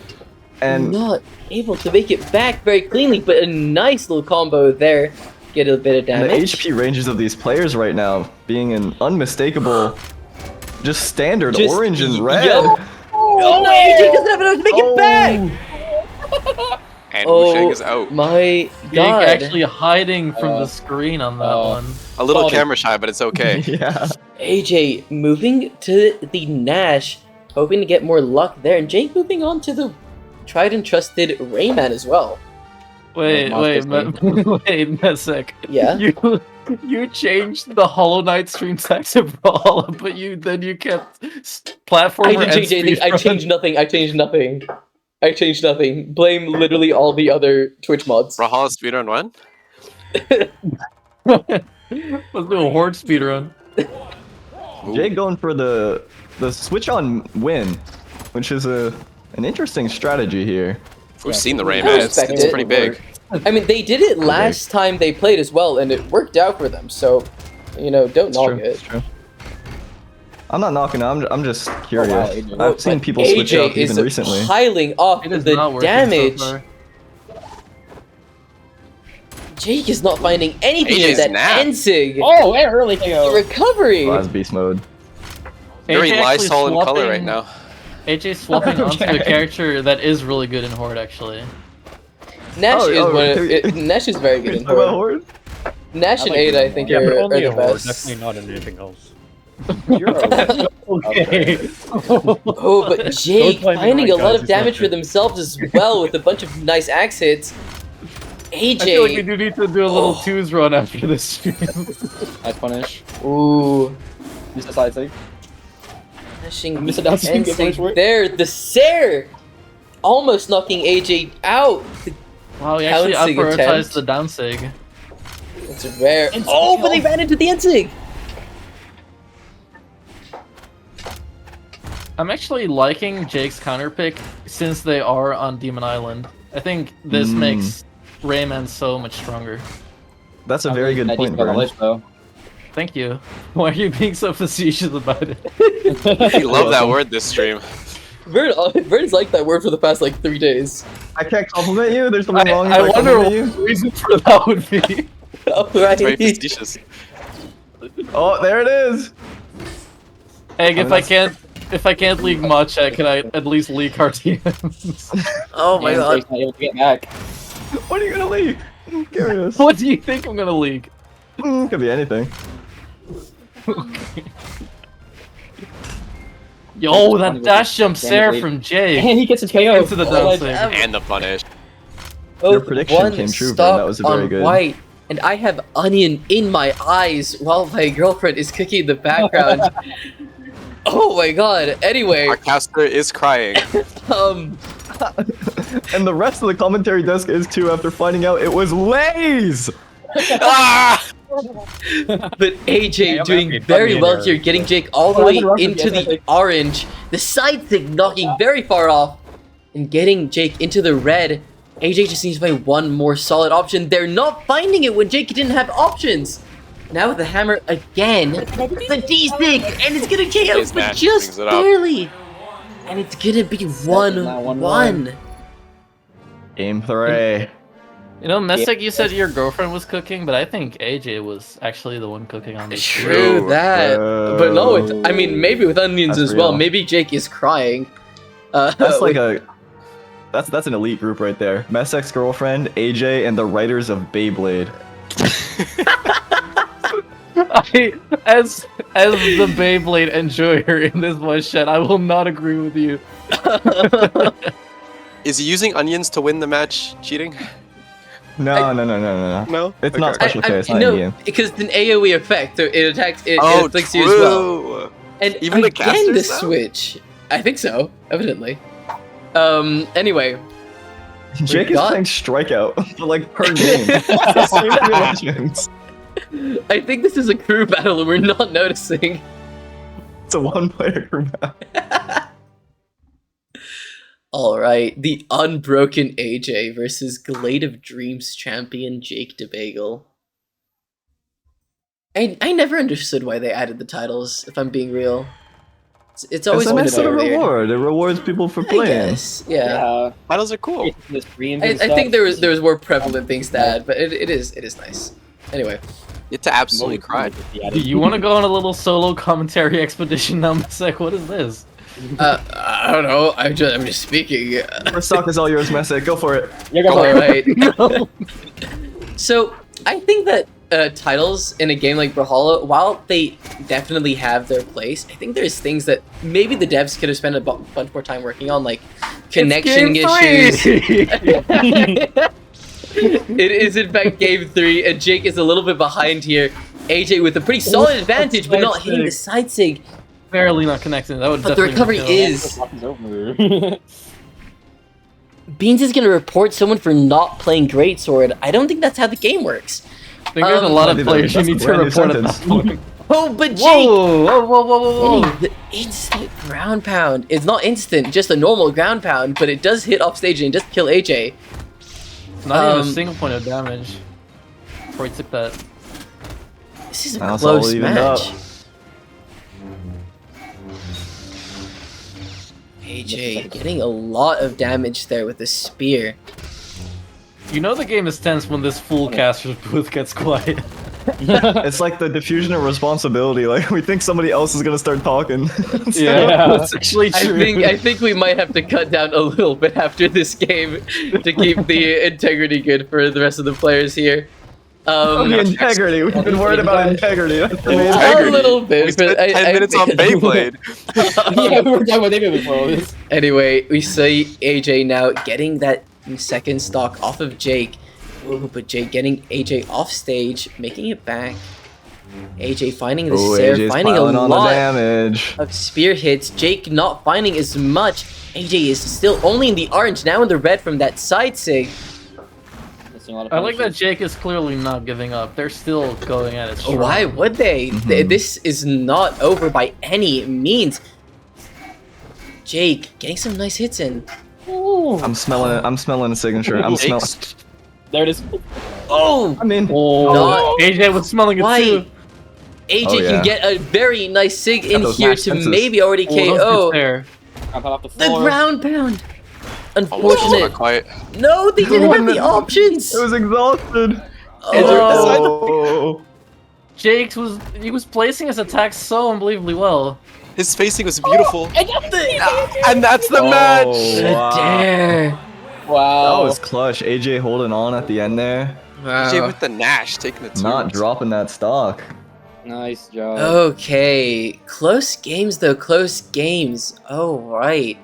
And not able to make it back very cleanly, but a nice little combo there. Get a bit of the damage. HP ranges of these players right now being an unmistakable, just standard Just- orange and red. Yup. Oh no, AJ doesn't have enough to make it back! And Wusheng is out. My Jake god. actually hiding from the screen on that one. A little Quality. camera shy, but it's okay. Yeah. AJ moving to the Nash, hoping to get more luck there, and Jake moving on to the tried and trusted Rayman as well. Wait, Messick. Yeah? You changed the Hollow Knight stream tag to Brawler, but you kept platformer I and didn't change anything. I speedrun. changed nothing. I changed nothing. Blame literally all the other Twitch mods. Brawlhalla speedrun when? Let's do a horde speedrun. Jake going for the switch on win, which is an interesting strategy here. We've seen the I Rayman. respect It's it. pretty big. I mean, they did it last time they played as well, and it worked out for them. So, you know, don't It's knock true. it. It's true. I'm not knocking. I'm just curious. wow, AJ. I've seen But people switch AJ up even is recently. piling off It is the not working damage. so far. Jake is not finding anything in AJ's that nap. Ensig. Oh, and early KO. Recovery. Oh, that's beast mode. Very AJ actually Lysol in color right swapping- now. AJ swapping onto a Okay. character that is really good in Horde, actually. Nash Oh, is oh, Nash is very good in Talk about Horde. Horde? Nash and like Ada, I Horde. think, Yeah, but are only the in Horde, best. definitely not in anything else. Okay. Oh, but Jake blame the finding right a lot guys, of it's not damage for good. themselves as well with a bunch of nice axe hits. I feel like we AJ. do need to do a little Oh. twos run after this stream. Nice punish. Ooh. Use the side sig. Punishing Miss it down so you can get punished for it. there. The Sair almost knocking AJ out. Wow, we actually Pouncing prioritized attempt. the down sig. It's rare. Oh, but they ran into the Ensig. I'm actually liking Jake's counter pick since they are on Demon Island. I think this makes Rayman so much stronger. That's a very good point, Vern. though. Thank you. Why are you being so facetious about it? You love that word this stream. Vern's liked that word for the past like 3 days. I can't compliment you. There's something wrong. I if wonder compliment what the reason for that would be. Oh, It's very right. facetious. Oh, there it is. Egg, mean, if I can't leak matcha, can I at least leak our DMs? Oh my And god. Drake's not able to get back. What are you gonna leak? I'm curious. What do you think I'm gonna leak? Could be anything. Yo, that dash jump Sair Damn it, from Jake And he gets a KO. into the Oh, down like, sig. And the punish. Your prediction came true, Vern. That was very on good. White, and I have onion in my eyes while my girlfriend is cooking in the background. Oh my god. Anyway, Our caster is crying. And the rest of the commentary desk is too after finding out it was Lay's. Ah! but AJ I'm doing happy. very Put me well in there. here, getting Jake all the Oh, I way can rock with into the the SSX. orange. The side stick knocking very far off and getting Jake into the red. AJ just needs to find one more solid option. They're not finding it when Jake didn't have options. Now with the hammer again, the D stick, and it's gonna KO, His but match just brings it up. barely. And it's gonna be 1-1. Game 3. You know, Mystic, you said your girlfriend was cooking, but I think AJ was actually the one cooking on this. True True. that, but no, with, I mean maybe with onions That's as well. real. Maybe Jake is crying. That's like a. That's an elite group right there. Messex's girlfriend, AJ, and the writers of Beyblade. As the Beyblade enjoyer in this voice chat, I will not agree with you. Is he using onions to win the match cheating? No. No? It's not Okay. special K. It's not no, Indian. because it's an AOE effect, so it attacks. It Oh, afflicts you as well. true. And Even the again, casters the now? switch. I think so. Evidently. Anyway, Jake is got- playing Strikeout, but like per game. It's the same three legends. I think this is a crew battle and we're not noticing. It's a one-player group. All right, the unbroken AJ versus Glade of Dreams champion Jake DeBagel. I never understood why they added the titles, if I'm being real. It's always It's a been a nice bit little weird. reward. It rewards people for I playing. guess, yeah. Titles are cool. I think there was more prevalent things to add, but it is nice. Anyway, Get to absolutely cry. Do you want to go on a little solo commentary expedition now, Mystic? What is this? I don't know. I'm just speaking. First stock is all yours, Messick. Go for it. All right. So I think that titles in a game like Brawlhalla, while they definitely have their place, I think there's things that maybe the devs could have spent a bunch more time working on, like connection issues. It is in fact game 3, and Jake is a little bit behind here. AJ with a pretty solid advantage, but not hitting the side sig. Barely not connecting. That would But the definitely recovery kill. is. Beans is gonna report someone for not playing Greatsword. I don't think that's how the game works. I think there's a lot of That's players you a need to brand new report at that sentence. point. Oh, but Jake! Whoa. Hitting the instant ground pound. It's not instant, just a normal ground pound, but it does hit off stage and it does kill AJ. Not even a single point of damage. Before he took that. This is a Now it's all close evened match. up. AJ getting a lot of damage there with the spear. You know the game is tense when this full caster's booth gets quiet. It's like the diffusion of responsibility. Like we think somebody else is gonna start talking. Yeah, that's actually true. I think we might have to cut down a little bit after this game to keep the integrity good for the rest of the players here. The integrity. We've been worried about integrity. That's the main A thing. little We bit, spent but 10 minutes on Beyblade. Yeah, we were talking about David before this. Anyway, we see AJ now getting that second stock off of Jake. Ooh, but Jake getting AJ off stage, making it back. AJ finding the Sarah, AJ's finding a piling on the lot damage. of spear hits. Jake not finding as much. AJ is still only in the orange, now in the red from that side sig. I like that Jake is clearly not giving up. They're still going at it strong. Why would they? This is not over by any means. Jake getting some nice hits in. Ooh. I'm smelling it. I'm smelling a signature. I'm smelling. There it is. Oh! I mean, Not AJ was smelling it why? too. AJ Oh, yeah. can get a very nice sig in those here match to senses. maybe already KO. Off the The floor. ground pound. Almost, Unfortunate. not quite. No, they didn't have the options. it was exhausted. Oh. Jake was placing his attacks so unbelievably well. His spacing was beautiful. The And that's the match! Wow. dare. That Wow. was clutch. AJ holding on at the end there. AJ Wow. with the Nash taking the 2. Not dropping that stock. Nice job. Okay, close games though, close games. Oh, right.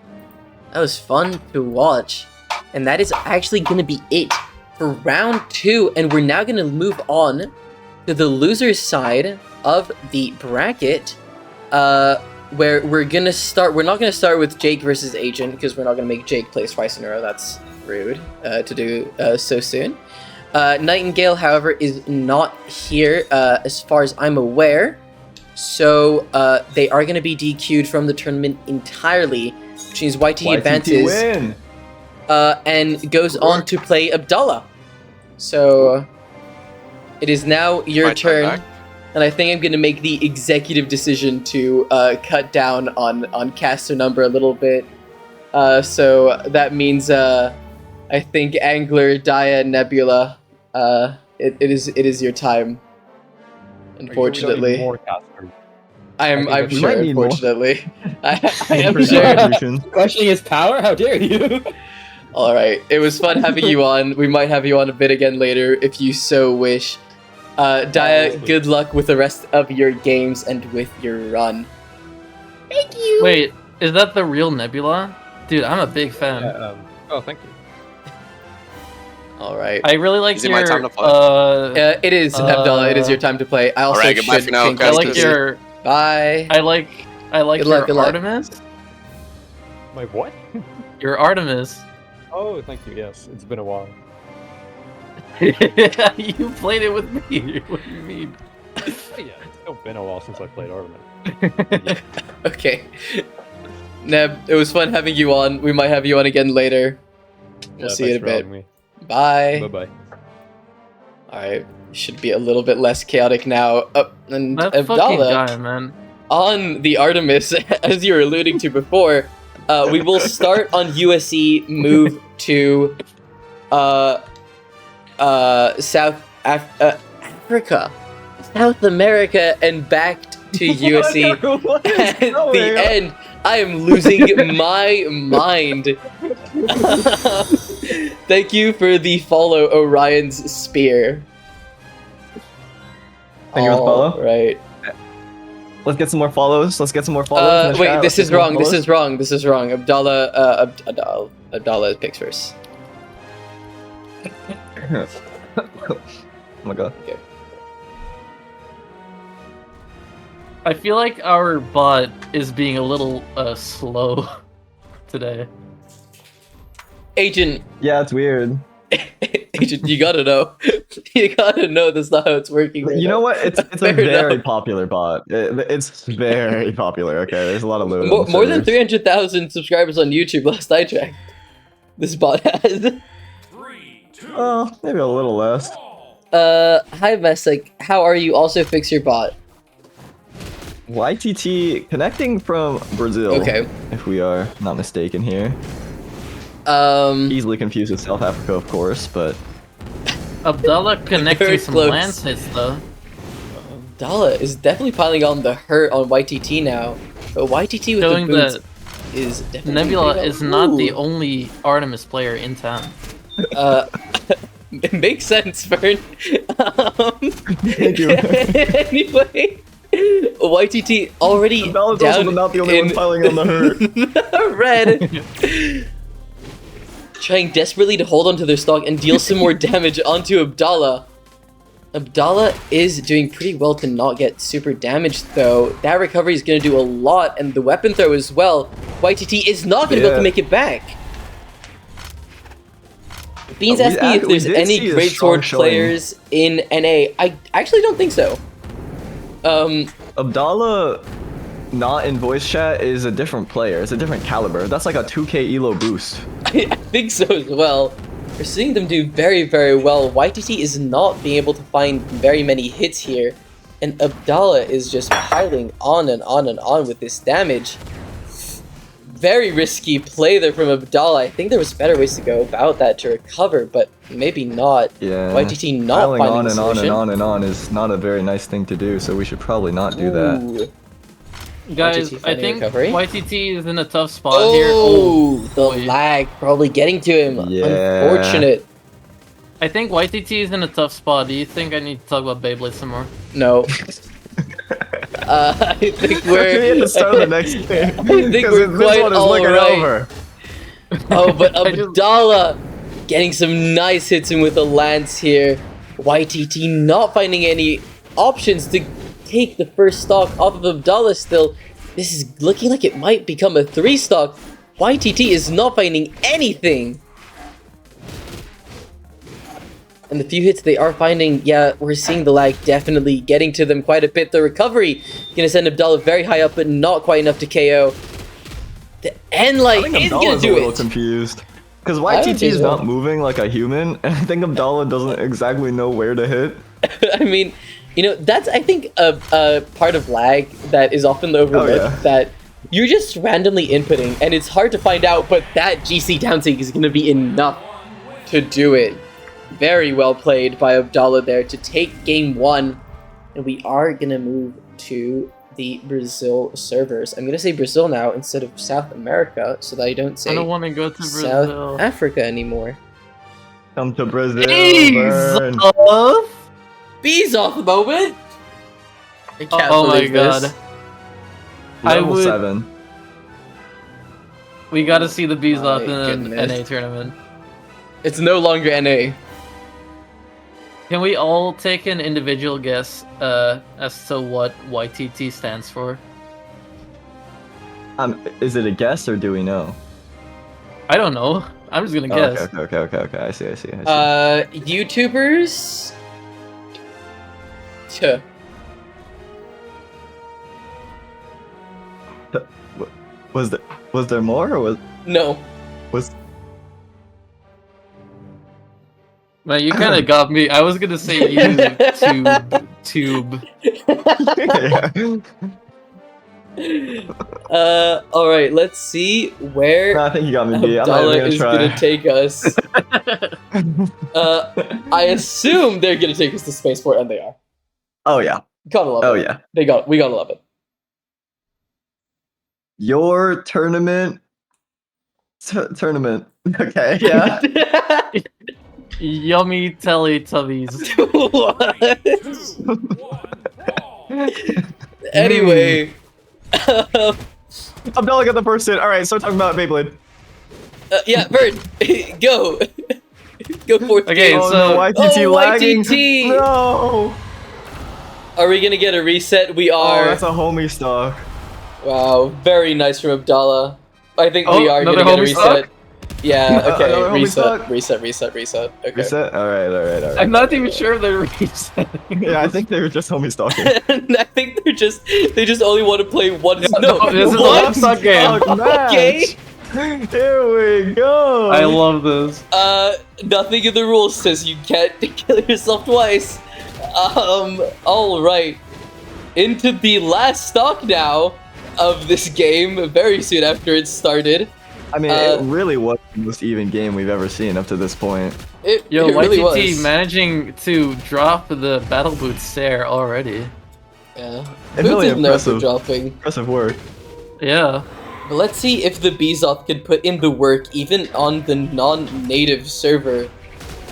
That was fun to watch. And that is actually going to be it for round 2. And we're now going to move on to the loser's side of the bracket. Where we're going to start. We're not going to start with Jake versus Agent because we're not going to make Jake play twice in a row. That's rude to do so soon. Nightingale, however, is not here as far as I'm aware. So they are going to be DQ'd from the tournament entirely, which means YT advances win. and goes on to play Abdallah. So it is now your My turn turn, back. and I think I'm going to make the executive decision to cut down on caster number a little bit. So that means I think Angler, Dia, Nebula, it is your time. Unfortunately, I'm we sure. might need more. Unfortunately, I am For sure. contribution. Questioning his power? How dare you? All right, it was fun having you on. We might have you on a bit again later if you so wish. Dia, good luck with the rest of your games and with your run. Thank you. Wait, is that the real Nebula? Dude, I'm a big fan. Oh, thank you. All right. I really like Is it your. my time to play? It is Abdullah. It is your time to play. I also Alright, goodbye should for now, think guys. I that's like Good to your. Bye. I like Good your luck, good luck. Artemis. My what? Your Artemis. Oh, thank you. Yes, it's been a while. You played it with me. What do you mean? Oh, yeah, it's still been a while since I played Artemis. Okay. Neb, it was fun having you on. We might have you on again later. We'll see you in a bit. Bye. Bye bye. Alright. Should be a little bit less chaotic now. And That fucking Abdallah, guy, man. on the Artemis, as you were alluding to before, we will start on USE, move to South Africa, South America, and back to USE. At the end, I am losing my mind. Thank you for the follow, Orion's Spear. Thank you for the follow. Right. Let's get some more follows. Let's get some more follows. in the Wait, chat. this Let's is get some more wrong. This follows. is wrong. This is wrong. Abdallah, Abdallah picks first. Oh my god. I feel like our bot is being a little slow today. Agent, Yeah, it's weird. Agent, you gotta know. You gotta know that's not how it's working. Right You know now. what? It's a Fair very enough. popular bot. It's very popular. Okay, there's a lot of loot. More than 300,000 subscribers on YouTube last I checked. This bot has. 3, 2, Oh, maybe a little less. Hi Messick, how are you? Also fix your bot. YTT connecting from Brazil. Okay. If we are not mistaken here. Easily confused with South Africa, of course, but Abdallah connecting Very some close. lance hits though. Dala is definitely piling on the hurt on YTT now. But YTT with Showing the boots that is definitely Nebula pretty is not the Ooh. only Artemis player in town. It makes sense, Vern. Thank you. Anyway, YTT already Abdallah's down also not the only one piling on the hurt. red. Trying desperately to hold onto their stock and deal some more damage onto Abdallah. Abdallah is doing pretty well to not get super damaged, though. That recovery is going to do a lot, and the weapon throw as well. YTT is not going to be able to make it back. Beans asked me if there's any Great Sword players in NA. I actually don't think so. Abdallah, not in voice chat, is a different player. It's a different caliber. That's like a 2k elo boost. I think so as well. We're seeing them do very, very well. YTT is not being able to find very many hits here. And Abdallah is just piling on and on and on with this damage. Very risky play there from Abdallah. I think there was better ways to go about that to recover, but maybe not. Yeah. YTT not Piling finding on the and on solution. and on and on is not a very nice thing to do, so we should probably not do that. Ooh. Guys, YTT I finding think recovery. YTT is in a tough spot here. Oh, the boy. lag probably getting to him. Yeah. Unfortunate. I think YTT is in a tough spot. Do you think I need to talk about Beyblade some more? No. I think we're We had to start the next game. I think Because we're this quite one is all looking right. over. Oh, but Abdallah getting some nice hits in with a lance here. YTT not finding any options to take the first stock off of Abdallah still. This is looking like it might become a 3-stock. YTT is not finding anything. And the few hits they are finding, yeah, we're seeing the lag definitely getting to them quite a bit. The recovery gonna send Abdallah very high up, but not quite enough to KO. The end light is gonna Abdallah's a do little it. confused. Because I would YTT say is so. not moving like a human, and I think Abdallah doesn't exactly know where to hit. I mean, you know, that's, I think, a part of lag that is often overlooked, yeah. that you're just randomly inputting, and it's hard to find out, but that GC downsync is going to be enough to do it. Very well played by Abdallah there to take game 1, and we are going to move to the Brazil servers. I'm going to say Brazil now instead of South America, so that I don't say I don't want to go to South Brazil. Africa anymore. Come to Brazil, Ease burn. off. Bees off the moment! I can't Oh my believe this. god. I Level would- 7. We gotta see the bees My off in an goodness. NA tournament. It's no longer NA. Can we all take an individual guess as to what YTT stands for? Is it a guess or do we know? I don't know. I'm just gonna Oh, guess. okay. I see. YouTubers? Tuh. Was there more or No. was Man, you kind of got me. I was gonna say tube. Alright, let's see where No, I think you got me, B. I'm not Abdallah even is gonna gonna try. take us. I assume they're gonna take us to Spaceport, and they are. Oh yeah. Gotta love Oh it. yeah. We gotta love it. Your tournament. Tournament. Okay. Yeah. Yummy Teletubbies. Anyway. Abdallah got the first hit. All right. Start talking about Beyblade. Yeah, Bird, go. Go forth. Okay, game. Oh so- no, YTT lagging. YTT. No. Are we gonna get a reset? We Oh, are. that's a homie stock. Wow, very nice from Abdallah. I think Oh, we are gonna another get a homie reset. stock? Yeah, okay, Another homie stock? reset. Okay. Reset. All right. I'm not even sure if they're resetting. Yeah, I think they were just homie stalking. I think they just only want to play one. no, No, this is a what? one-stock game. Okay. Here we go. I love this. Nothing in the rules says you can't kill yourself twice. All right, into the last stock now of this game. Very soon after it started. I mean, it really was the most even game we've ever seen up to this point. It Yo, really YTT was. managing to drop the battle boot stare already. Yeah, It's really Boots is known for impressive. dropping. Impressive work. Yeah. But let's see if the Bezoth could put in the work even on the non-native server.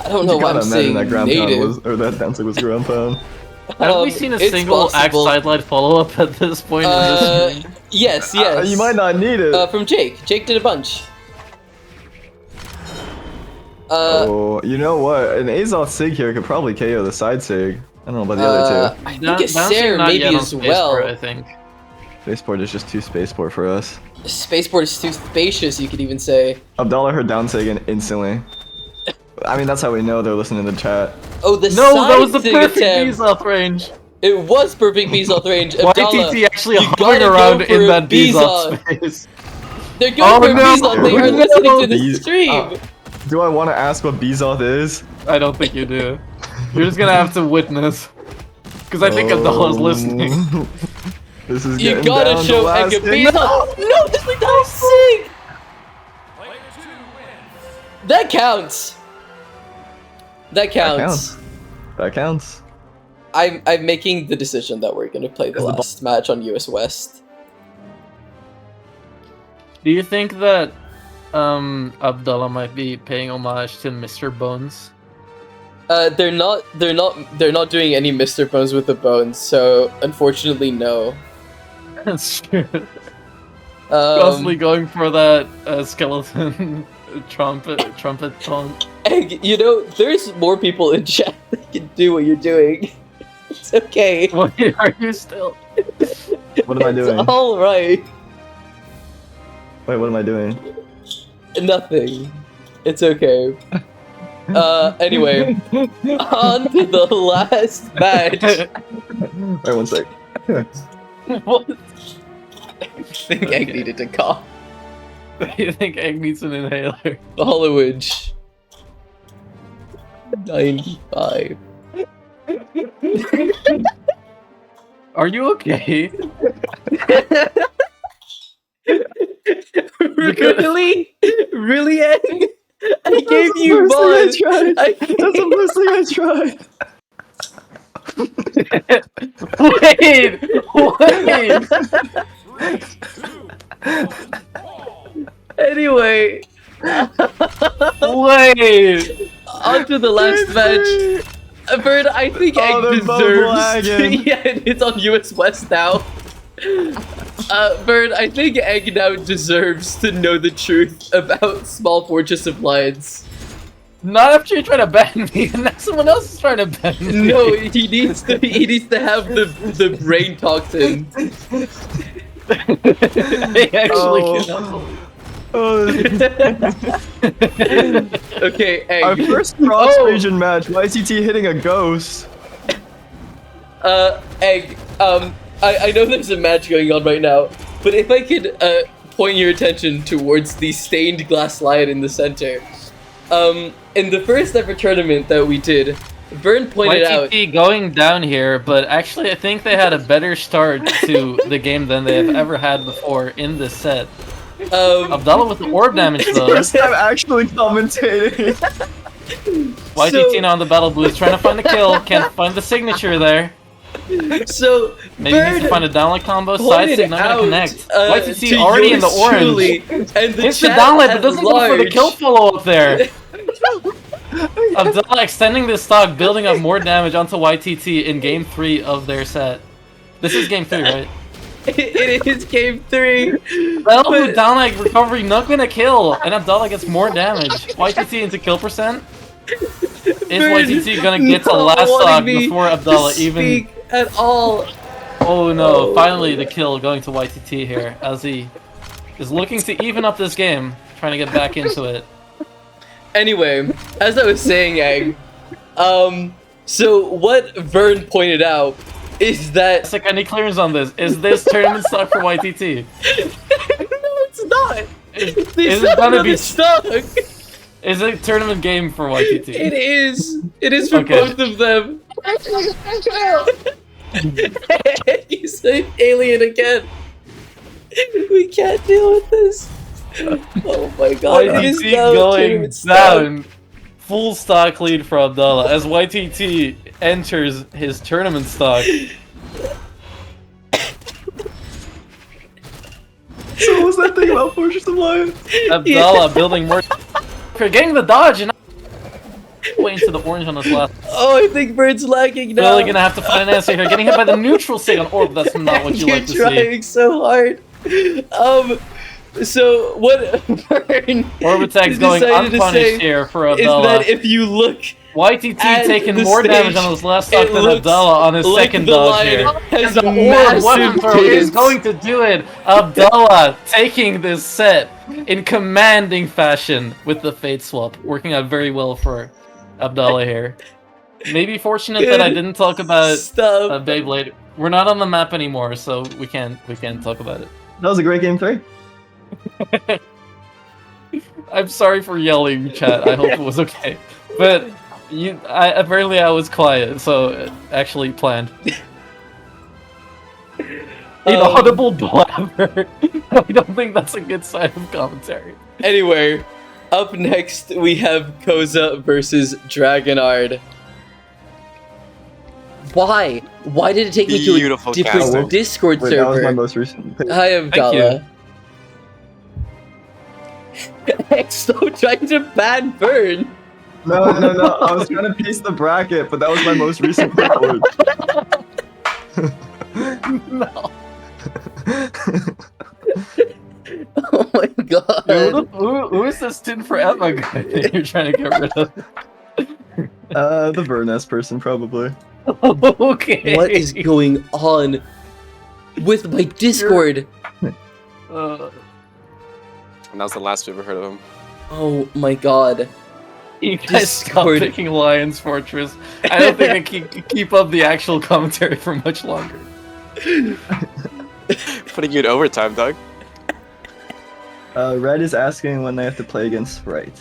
I don't know why I'm saying that ground pound native. was, or that down tilt was ground pound. Have we seen a it's single axe possible. sidelight follow-up at this point in this stream? Yes. You might not need it. From Jake. Jake did a bunch. Oh, you know what? An Azoth Sig here could probably KO the side Sig. I don't know about the other two. I think a Sarah Not maybe yet on as Spaceport, well. I think. Spaceport is just too spaceport for us. Spaceport is too spacious, you could even say. Abdallah heard down Sig and instantly. I mean, that's how we know they're listening to the chat. Oh, the No, side that was the Sig perfect attempt. Bezoth range. It was perfect Bezoth range. Abdallah, YTT actually you hung gotta go around for in a that Bezoth space. They're going for a no! Bezoth. They are Oh, listening no! to the stream. Do I want to ask what Bezoth is? I don't think you do. You're just gonna have to witness. Because I think Abdullah's listening. This is You getting gotta down to show last Egg a hit. Bezoth. No, this is not sick. That counts. That counts. That counts. I'm making the decision that we're gonna play the last match on US West. Do you think that Abdullah might be paying homage to Mr. Bones? They're not doing any Mr. Bones with the bones, so unfortunately no. That's true. Constantly going for that skeleton trumpet tone. Egg, you know, there's more people in chat that can do what you're doing. It's okay. Wait, are you still? What am I doing? It's alright. Wait, what am I doing? Nothing. It's okay. Anyway, on to the last match. Wait, 1 sec. What? I think Egg needed to cough. You think Egg needs an inhaler? Hollowage. 95. Are you okay? Really? Really, Egg? I gave you That's one. That's the first thing I tried. Anyway. Wait. On to the last match. Bird, I think Egg they're both lagging. deserves. Yeah, it's on US West now. Bird, I think Egg now deserves to know the truth about Small Fortress of Lions. Not after you try to ban me, and now someone else is trying to ban me. No, he needs to have the brain toxin. They actually cannot. Okay, Egg. Our first cross-region match, YTT hitting a ghost. Egg, I know there's a match going on right now, but if I could, point your attention towards the stained glass lion in the center. In the first ever tournament that we did, Vern pointed out... YTT going down here, but actually I think they had a better start to the game than they have ever had before in this set. Abdullah with the orb damage though. First time actually commentating. YTT now on the battle booth trying to find the kill, can't find the signature there. So, maybe he needs to find a downlight combo, side sig not gonna connect. YTT to already in the yours orange. truly, and the Hits the chat downlight, at but doesn't go for the large. kill follow up there. Abdullah extending this stock, building up more damage onto YTT in game 3 of their set. This is game 3, right? It is game 3. Well, with downlight recovery not gonna kill, and Abdullah gets more damage. YTT into kill percent. Is YTT gonna get to last stock before Abdullah even at all? Oh no, finally the kill going to YTT here as he is looking to even up this game, trying to get back into it. Anyway, as I was saying, Egg, so what Vern pointed out is that... Like, any clearance on this? Is this tournament stock for YTT? No, it's not! Is it gonna be stuck? Is it a tournament game for YTT? It is! It is for Okay. both of them! He's an alien again! We can't deal with this! Oh my god, it is YTT now going tournament stock. down. Full stock lead for Abdullah as YTT enters his tournament stock. So what was that thing about Fortress of Lions? Abdullah building more. Getting the dodge and Wait, way into the orange on this last. Oh, I think Bird's lagging now. Really gonna have to find an answer here. Getting hit by the neutral sig on orb. That's not what you You're like to see. trying so hard. So what Burn Orb attack's going decided to unpunished say here for is Abdullah. that if you look YTT at taking the more damage stage, on his last stock it than looks Abdullah on his like second the dodge line here. has And the orb massive weapon throw is kids. going to do it. Abdullah taking this set in commanding fashion with the fate swap, working out very well for Abdullah here. Maybe fortunate that I didn't talk about Stop. Beyblade. We're not on the map anymore, so we can't talk about it. That was a great game 3. I'm sorry for yelling, chat. I hope it was okay. But apparently I was quiet, so it actually planned. Inaudible blabber. I don't think that's a good sign of commentary. Anyway, up next we have Koza versus Dragonard. Why? Why did it take me to a Beautiful different casting. Discord Wait, that was my server? most recent pick. Hi, Abdallah. Exo trying to ban Burn. No. I was trying to piece the bracket, but that was my most recent pick. No. Oh my god. Who is this tin for Emma guy that you're trying to get rid of? The Verness person, probably. Okay. What is going on with my Discord? And that was the last we ever heard of him. Oh my god. You guys stop Discord. picking Lion's Fortress. I don't think I can keep up the actual commentary for much longer. Putting you in overtime, Doug. Red is asking when they have to play against Sprite.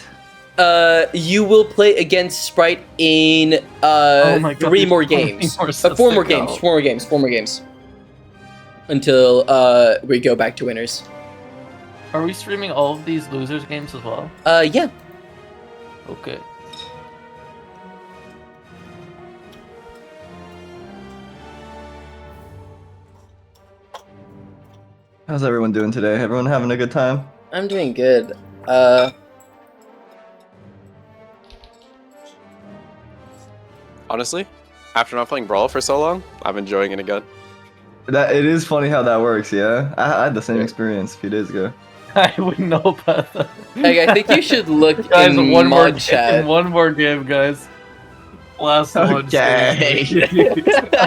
You will play against Sprite in Oh my God, 3 more there's so many games. more 4 more sets to games. go. 4 more games. Until we go back to winners. Are we streaming all of these losers games as well? Yeah. Okay. How's everyone doing today? Everyone having a good time? I'm doing good. Honestly, after not playing Brawl for so long, I'm enjoying it again. That it is funny how that works, yeah? I had the same experience a few days ago. I wouldn't know about that. Hey, I think you should look Guys, in one more mod chat. one more game, guys. Last one. Okay.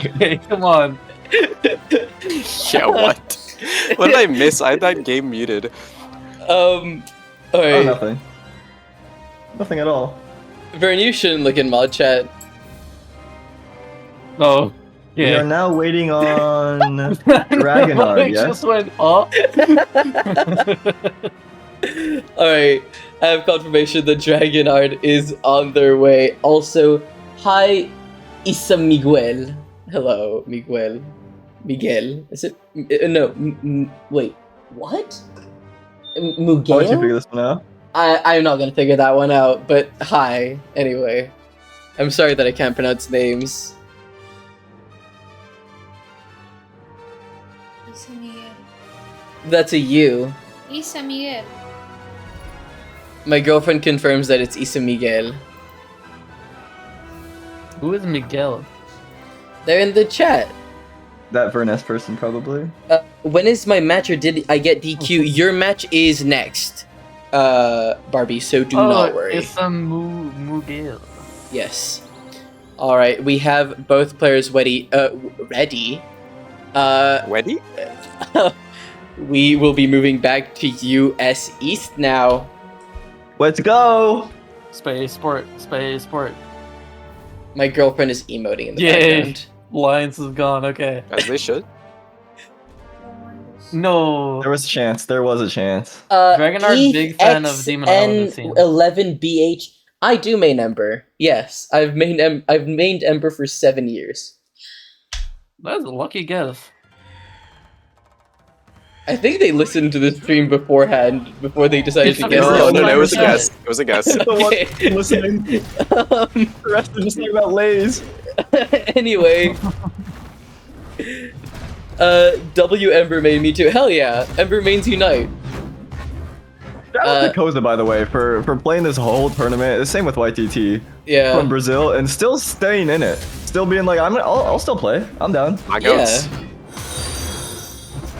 Okay, come on. Yeah, what? What did I miss? I had that game muted. Oh, Alright. nothing. Nothing at all. Vern, you shouldn't look in mod chat. No. We are Yeah. now waiting on Dragonard, It yeah? just went off. Alright, I have confirmation that Dragonard is on their way. Also, hi, Isa Miguel. Hello, Miguel. Miguel. Is it? No, wait. What? How did you Miguel? figure this one out? I'm not gonna figure that one out, but hi, anyway. I'm sorry that I can't pronounce names. Isa Miguel. That's a you. Isa Miguel. My girlfriend confirms that it's Isa Miguel. Who is Miguel? They're in the chat. That Verness person, probably. When is my match, or did I get DQ? Your match is next, Barbie, so do not worry. It's a Miguel. Yes. Alright, we have both players ready. Ready? Weddy? We will be moving back to US East now. Let's go! Spaceport. My girlfriend is emoting in the Yay. background. Lions is gone, okay. As they should. No. There was a chance. There was a chance. Dragonard, big fan of Demon Island scene. 11BH. I do main Ember. Yes, I've mained Ember for 7 years. That's a lucky guess. I think they listened to the stream beforehand, before they decided to It's guess. okay. No, it. no, it was a guess. It was a guess. The one Okay. listening. The rest are just thinking about Lays. Anyway. W Ember made me too. Hell yeah, Ember mains unite. Shout out to Koza, by the way, for playing this whole tournament. The same with YTT. Yeah. From Brazil and still staying in it. Still being like, I'll still play. I'm down. My goats. Yeah.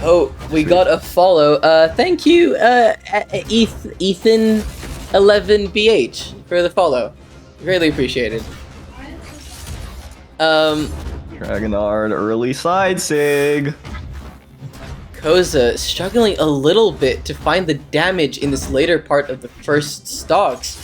Oh, we got a follow. Thank you, Ethan11BH for the follow. Greatly appreciated. Dragonard early side sig. Koza struggling a little bit to find the damage in this later part of the first stocks.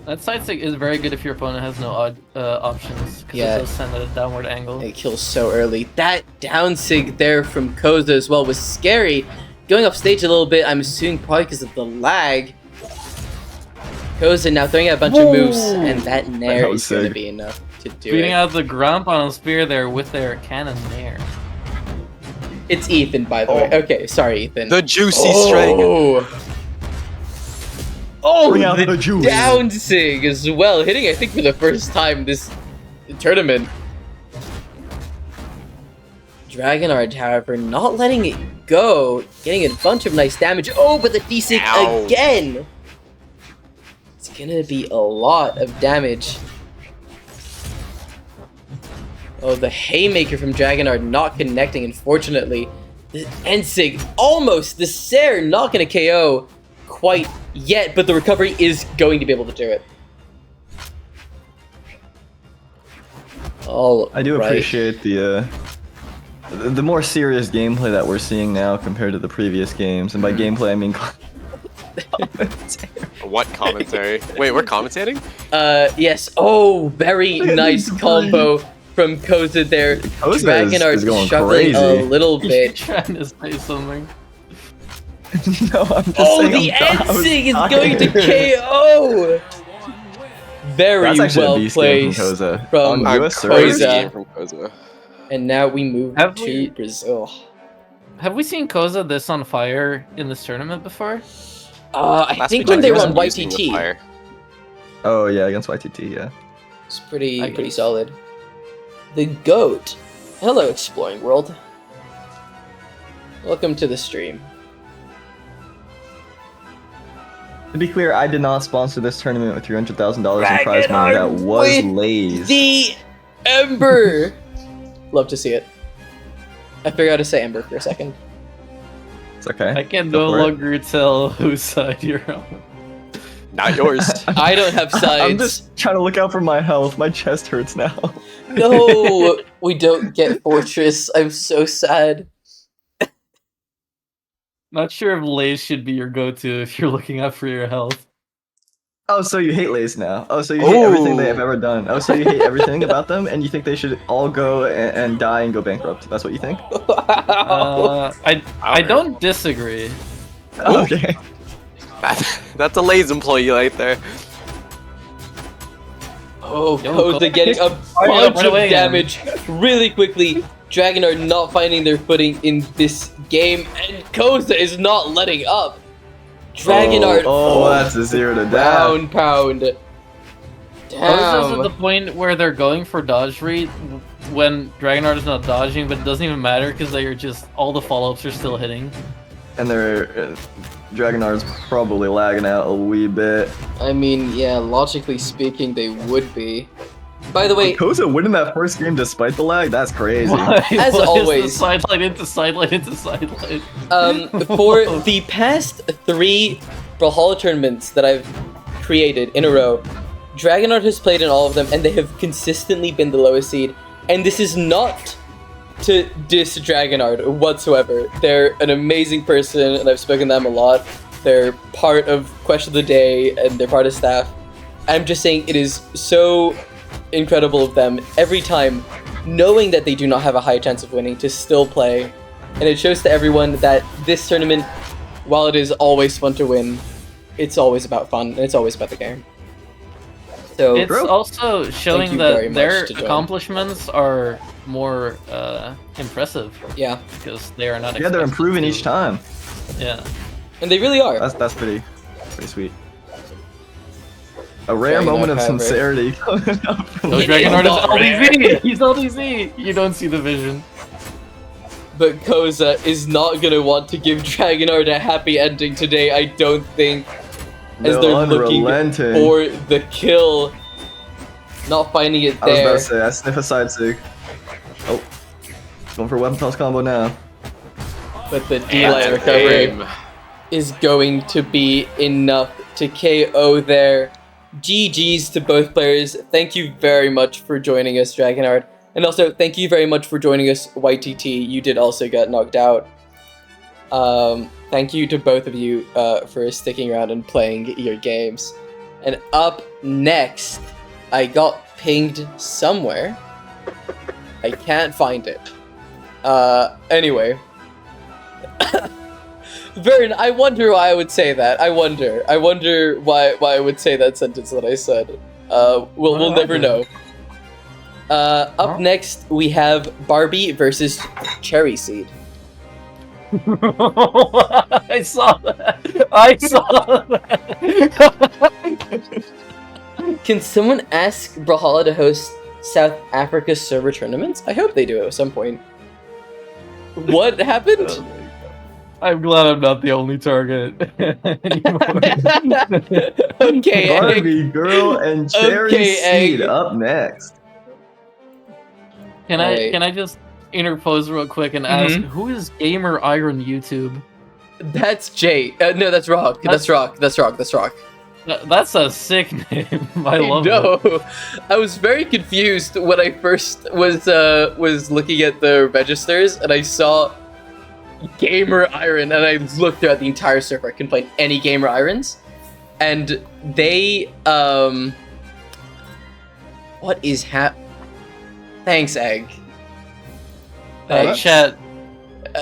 That side stick is very good if your opponent has no options, because Yeah. it does send at a downward angle. It kills so early. That down sig there from Koza as well was scary. Going off stage a little bit, I'm assuming probably because of the lag. Koza now throwing out a bunch of moves, and that nair That was is going to sick. be enough to do Beating it. out the Grump on a spear there with their cannon nair. It's Ethan, by the way. Okay, sorry, Ethan. The juicy string. Oh, Bring out the the juice. down sig as well, hitting I think for the first time this tournament. Dragonard, however, not letting it go, getting a bunch of nice damage. Oh, but the D-sig Ow. again! It's gonna be a lot of damage. Oh, the Haymaker from Dragonard not connecting, unfortunately. The Ensig almost, the Sair not gonna KO quite yet, but the recovery is going to be able to do it. All I do right. appreciate the more serious gameplay that we're seeing now compared to the previous games, and by gameplay I mean What commentary? Wait, we're commentating? Oh, Yes. Oh, very nice combo from Koza there. Koza is Dragonard going struggling a crazy. little He's bit. trying to say something. No, I'm just Oh, saying the I was Ensig is tired. going to KO! Very That's actually a well beast game placed from Koza. from On US servers. Crazy Koza. game from Koza. And now we move Have to we- Brazil. Have we seen Koza this on fire in this tournament before? I Last think week when I they were wasn't on using the YTT, fire. Oh yeah, against YTT, yeah. it's pretty I guess. solid. The GOAT. Hello, exploring world. Welcome to the stream. To be clear, I did not sponsor this tournament with $300,000 in prize money. That Dragonard was with Lays. The Ember. Love to see it. I figured out how to say Ember for a second. It's okay. I can Go no for it. longer tell whose side you're on. Not yours. I don't have sides. I'm just trying to look out for my health. My chest hurts now. No, we don't get Fortress. I'm so sad. Not sure if Lays should be your go-to if you're looking out for your health. Oh, so you hate Lays now. Oh, so you hate everything they Ooh. have ever done. Oh, so you hate everything about them, and you think they should all go and die and go bankrupt. That's what you think? I don't disagree. Okay. That's a Lays employee right there. Oh, Yo, Koza getting a Hurry up, bunch run of away. damage really quickly. Dragonard not finding their footing in this game, and Koza is not letting up. Dragonard, Oh, that's a 0 to death. pound, pound. Koza's at Damn. the point where they're going for dodge rate when Dragonard is not dodging, but it doesn't even matter because they are just all the follow-ups are still hitting. And their Dragonard's probably lagging out a wee bit. I mean, yeah, logically speaking, they would be. By the way, Koza winning that first game despite the lag? That's crazy. Why As was always. the sideline into sideline into sideline. for the past 3 Brawlhalla tournaments that I've created in a row, Dragonard has played in all of them, and they have consistently been the lowest seed. And this is not to diss Dragonard whatsoever. They're an amazing person, and I've spoken to them a lot. They're part of Question of the Day, and they're part of staff. I'm just saying it is so incredible of them every time, knowing that they do not have a high chance of winning, to still play. And it shows to everyone that this tournament, while it is always fun to win, it's always about fun, and it's always about the game. So, It's also showing you very that much their to join. accomplishments are more impressive yeah, because they are not. Yeah, they're expected improving to- each time. Yeah. and they really are. That's pretty sweet. A rare Dragonard, moment of however. sincerity coming up from No, It Dragonard is is not rare. LDZ! He's LDZ! You don't see the vision. but Koza is not gonna want to give Dragonheart a happy ending today, I don't think. As No, they're looking unrelenting. for the kill. Not finding it I was there. about to say, I sniff a side sig. Oh. Going for a weapon toss combo now. But the D-Light recovery is going to be enough to KO there. GG's to both players. Thank you very much for joining us, Dragonheart. And also, thank you very much for joining us, YTT. You did also get knocked out. Thank you to both of you for sticking around and playing your games. And up next, I got pinged somewhere. I can't find it. Anyway. Vern, I wonder why I would say that. I wonder why I would say that sentence that I said. We'll never know. Up next, we have Barbie versus Cherry Seed. I saw that. Can someone ask Brawlhalla to host South Africa server tournaments? I hope they do at some point. What happened? I'm glad I'm not the only target anymore. Okay, Egg. Barbie Girl and Cherry Okay, Seed Egg. up next. Can Alright. I just interpose real quick and ask who is Gamer Iron YouTube? That's Jay. No, that's Rock. That's Rock. That's Rock. That's a sick name. I love it. No, I was very confused when I first was looking at the registers and I saw Gamer Iron and I looked throughout the entire server. I couldn't find any Gamer Irons, and they what is Thanks, Egg. Thanks. Chat.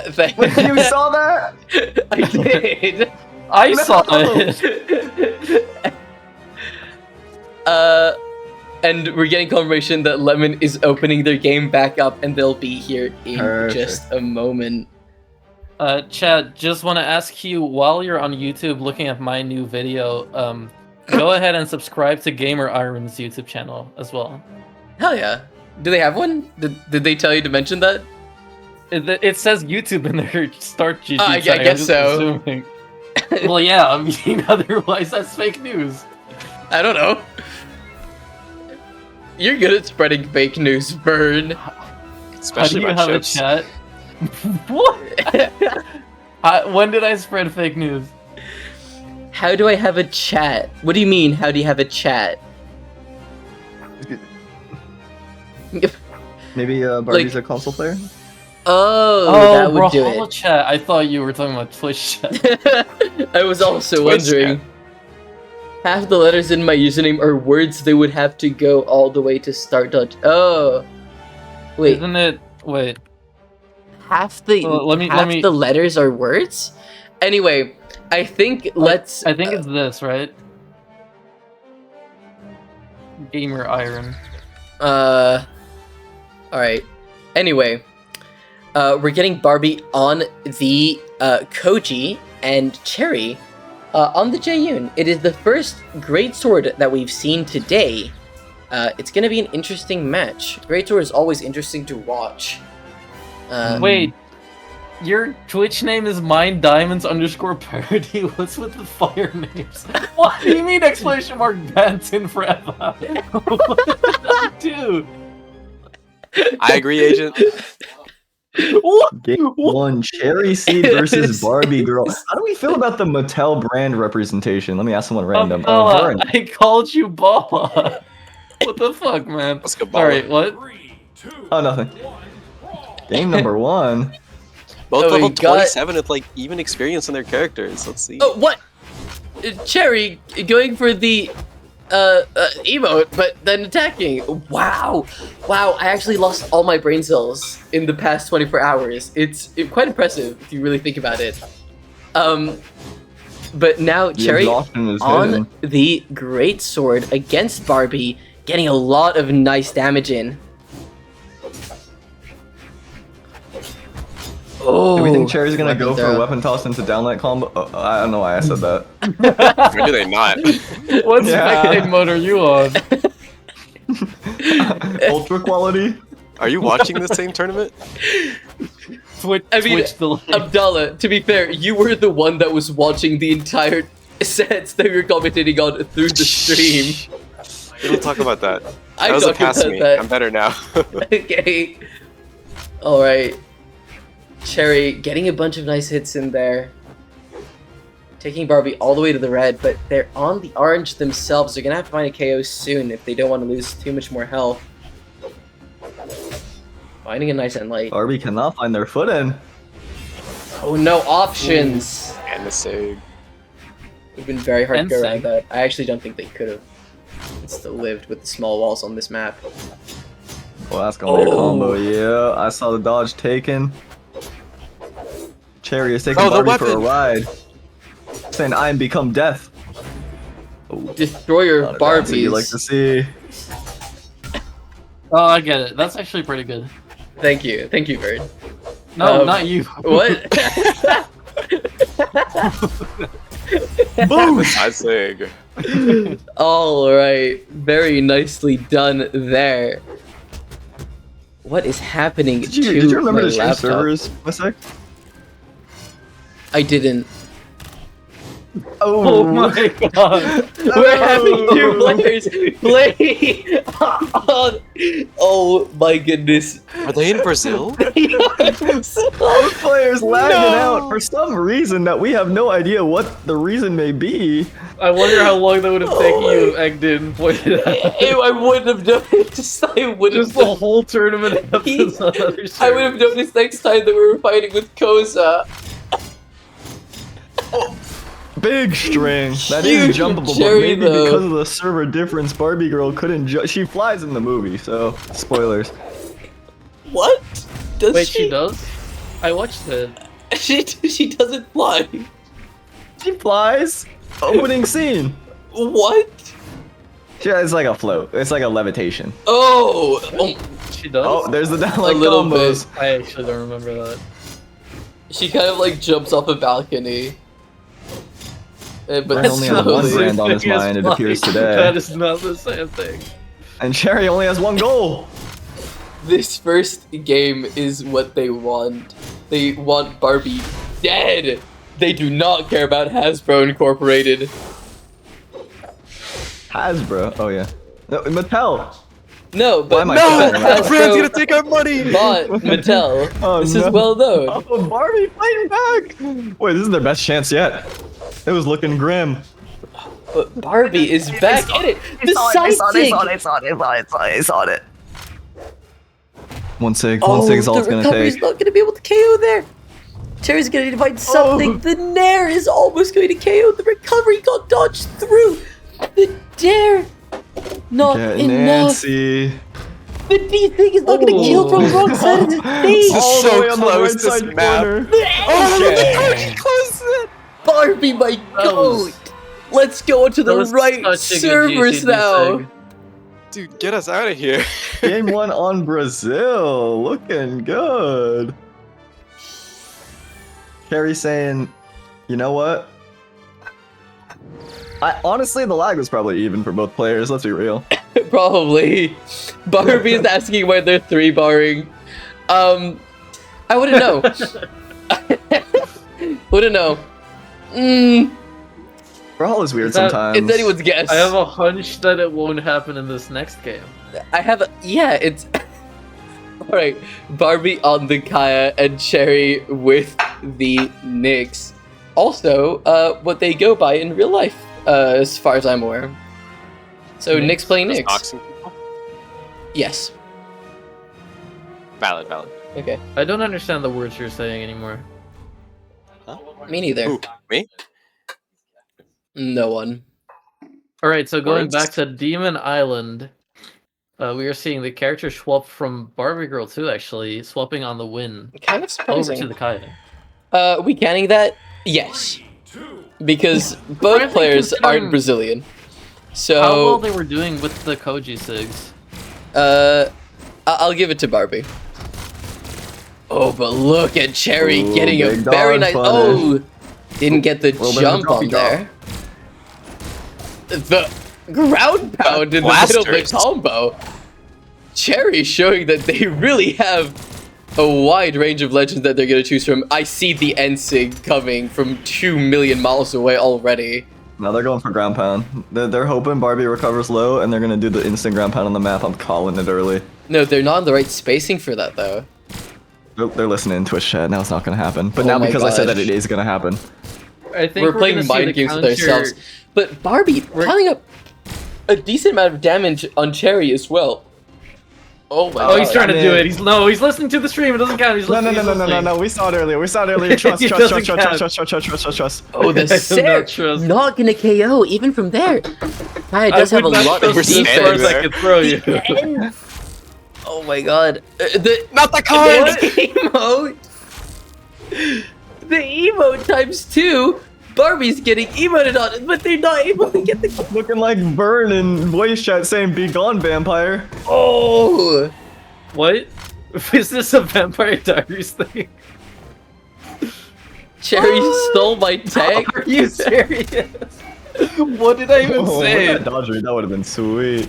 Thank Wait, you saw that? I did. I saw it. And we're getting confirmation that Lemon is opening their game back up, and they'll be here in Perfect. just a moment. Chad, just want to ask you, while you're on YouTube looking at my new video, go ahead and subscribe to Gamer Iron's YouTube channel as well. Hell yeah! Do they have one? Did they tell you to mention that? It says YouTube in their start GG. I guess so. Assuming. Well, yeah, I mean, otherwise that's fake news. I don't know. You're good at spreading fake news, Vern. Especially How do you about have chips. a chat? What? When did I spread fake news? How do I have a chat? What do you mean, how do you have a chat? Maybe Barbie's a console player? Oh, that would do Brawlhalla it. chat. I thought you were talking about Twitch chat. I was also Twitch wondering. Half the letters in my username are words they would have to go all the way to start. Oh. Wait, Isn't it? Wait. half the let me- the letters are words? Anyway, I think let's I think it's this, right? Gamer Iron. Alright. Anyway, we're getting Barbie on the Koji and Cherry on the Jaeyun. It is the first greatsword that we've seen today. It's gonna be an interesting match. Greatsword is always interesting to watch. Wait, your Twitch name is MineDiamonds_parody. What's with the fire names? What do you mean exclamation mark Banton forever? What did I do? I agree, Agent. What? Game one, Cherry Seed versus Barbie Girl. How do we feel about the Mattel brand representation? Let me ask someone random. Bella, Vern. I called you Bala. What the fuck, man? Let's go, Bala. Alright, what? 3, 2, Oh, nothing. 1. Game number one. Both Oh, we level got- 27 with like even experience in their characters. Let's see. Oh, what? Cherry going for the emote, but then attacking. Wow, I actually lost all my brain cells in the past 24 hours. It's quite impressive if you really think about it. But now The Cherry exhaustion is on hidden. the great sword against Barbie, getting a lot of nice damage in. Oh, Do we think Cherry's gonna weapon go for throw. a weapon toss into downlight combo? I don't know why I said that. Or do they not? What Yeah. spectate mode are you on? Ultra quality? Are you watching the same tournament? Twitch, I mean, Twitch delay. Abdallah, to be fair, you were the one that was watching the entire sets that we were commentating on through the stream. We don't talk about that. I That was a talked past about me. that. I'm better now. Okay. Alright. Cherry getting a bunch of nice hits in there. Taking Barbie all the way to the red, but they're on the orange themselves. They're gonna have to find a KO soon if they don't want to lose too much more health. Finding a nice end light. Barbie cannot find their footing. Oh, no options! And the save. It would have been very hard to go around Insane. that. I actually don't think they could have still lived with the small walls on this map. Well, that's gonna be a Oh. combo. Yeah, I saw the dodge taken. Cherry is taking Oh, the Barbie for a weapon. ride. Saying I am become death. Destroyer Not a dancer Barbies. you like to see. Oh, I get it. That's actually pretty good. Thank you, Bird. No, not you. What? Boom! I say. Alright, very nicely done there. What is happening Did you to remember my to change laptop? servers, Mistake? I didn't. Oh my god. We're having two players play! Oh my goodness. Are they in Brazil? Both players lagging out for some reason that we have no idea what the reason may be. I wonder how long that would have taken Oh you if Egg didn't point it out. I wouldn't have noticed. I would have. Just the whole tournament happens on other I would have servers. noticed next time that we were fighting with Koza. Big string. That Huge is jumpable, but cherry, maybe though. because of the server difference, Barbie girl couldn't she flies in the movie, so spoilers. What? Does Wait, she? she does? I watched it. She doesn't fly. She flies. Opening scene. What? Yeah, it's like a float. It's like a levitation. Oh, She does? Oh, there's the down like little combos. bit. I actually don't remember that. She kind of like jumps off a balcony. But Brand only has one slowly. brand on his mind, it appears today. That is not the same thing. And Cherry only has one goal. This first game is what they want. They want Barbie dead. They do not care about Hasbro Incorporated. Hasbro. Oh yeah. No, Mattel. No, Why but am I No! saying that? That brand's gonna take our money! bought Mattel. Oh, This no. is well known. Oh, Barbie fighting back. Wait, this is their best chance yet. It was looking grim. But Barbie is back in it. The side sig. It's on it. One sig Oh, is all it's the gonna recovery's take. not gonna be able to KO there. Cherry's gonna need to find something. The Nair is almost going to KO. The recovery got dodged through. The Dare, not Get enough. Nancy. The D thing is not gonna kill from the wrong side of the This stage. is All the so way on the close, right this side map. corner. Oh, close it! Barbie, my goat. Let's go to That the was right such a good servers GCD now. thing. Dude, get us out of here. Game 1 on Brazil. Looking good. Carrie saying, you know what? Honestly, the lag was probably even for both players. Let's be real. Probably. Barbie is asking why they're 3-barring. I wouldn't know. Wouldn't know. Brawl is weird Is that- sometimes. It's anyone's guess. I have a hunch that it won't happen in this next game. Yeah, it's... Alright, Barbie on the Kaya and Cherry with the Knicks. Also, what they go by in real life, as far as I'm aware. So, Knicks playing Just Knicks. boxing people? Yes. Valid. Okay. I don't understand the words you're saying anymore. Me neither. Who? Me? No one. Alright, so going Words? back to Demon Island, we are seeing the character swap from Barbie Girl 2, actually, swapping on the win Kind of over surprising. to the Kaya. We canning that? Yes. Because both Surprising players considering aren't Brazilian. How well So, they were doing with the Koji Sigs. I'll give it to Barbie. Oh, but look at Cherry Ooh, getting a big very dog nice... punish. Oh! Didn't get the Little bit of a jump droppy on drop. there. The ground pound in the middle of the Blasters. combo. Cherry showing that they really have a wide range of legends that they're gonna choose from. I see the NSIG coming from 2 million miles away already. No, they're going for ground pound. They're hoping Barbie recovers low, and they're gonna do the instant ground pound on the map. I'm calling it early. No, they're not in the right spacing for that though. They're listening in Twitch chat. Now it's not gonna happen. But Oh now my because I said that gosh. it is gonna happen. I think We're gonna playing see mind the games with counter- ourselves. But Barbie piling up a decent amount of damage on Cherry as well. Oh my Oh, god. he's trying to I do mean- it. He's listening to the stream. It doesn't count. He's No, listening. no. We saw it earlier. Trust. It doesn't count. Trust. Oh, the I do not Sarah trust. not gonna KO even from there. Kaya does have a lot of We're defense. standing defense. there. I could throw you. Oh my god. Not the card! The emote! The emote times 2! Barbie's getting emoted on, but they're not able to get the... Looking like Burn in voice chat saying "Be gone, vampire." Oh! What? Is this a Vampire Diaries thing? Cherry stole my tag? Are you serious? What did I even say? That dodge read, that would have been sweet.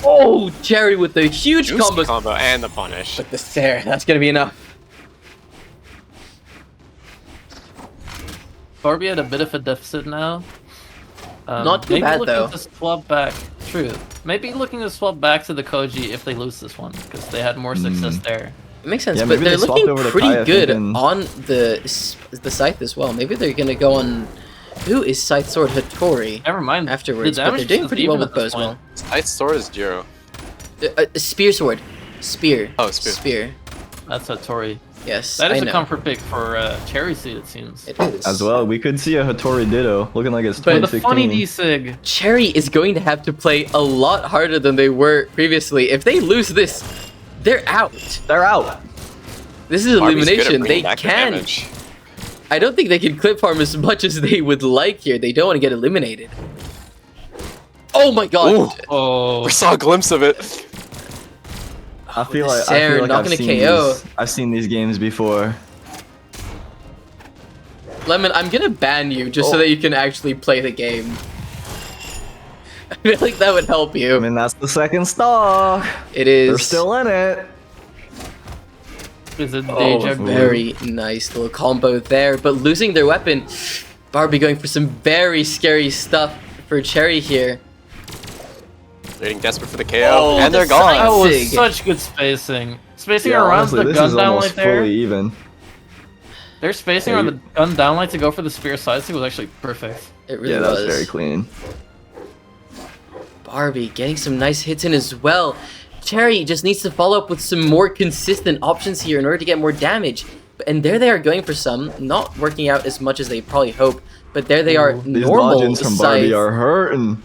Oh! Cherry with the huge Juicy combos. combo and the punish. But the Sarah, that's gonna be enough. Barbie had a bit of a deficit now. Not too maybe bad, looking though. To swap back. True. Maybe looking to swap back to the Koji if they lose this one, because they had more success there. It makes sense, Yeah, but maybe they're they swapped looking over to pretty Kaya good thinking- on the Scythe as well. Maybe they're gonna go on... Who is Scythe Sword? Hattori. Never mind. Afterwards, the but they're damage doing is pretty even well with at this bow as well. Tight sword is Jiro. Spear Sword. Spear. Oh, spear. Spear. That's Hattori. Yes, That is I a know. comfort pick for Cherry Seed, it seems. It is. As well, we could see a Hattori Ditto looking like it's But The 2016. funny D-Sig. Cherry is going to have to play a lot harder than they were previously. If they lose this, they're out. They're out. This is Barbie's good at elimination. bringing They back the can. damage. I don't think they can clip farm as much as they would like here. They don't want to get eliminated. Oh my god. Ooh. Oh. We saw a glimpse of it. I feel like Sarah not gonna KO. I've seen these games before. Lemon, I'm gonna ban you just so that you can actually play the game. I feel like that would help you. I mean, that's the second stock. It is. They're still in it. Is it Oh, Deja Vu? very nice little combo there, but losing their weapon. Barbie going for some very scary stuff for Cherry here. They're getting desperate for the KO, Oh, and they're the gone. That was Sig. such good spacing. Spacing Yeah, around honestly, the this gun is down almost light there. fully even. Their spacing Yeah, around the gun down light to go for the spear side stick was actually perfect. It really Yeah, that was. was very clean. Barbie getting some nice hits in as well. Cherry just needs to follow up with some more consistent options here in order to get more damage. And there they are going for some, not working out as much as they probably hope. But there they are, These normal lodgings from Barbie Scythe. are hurting.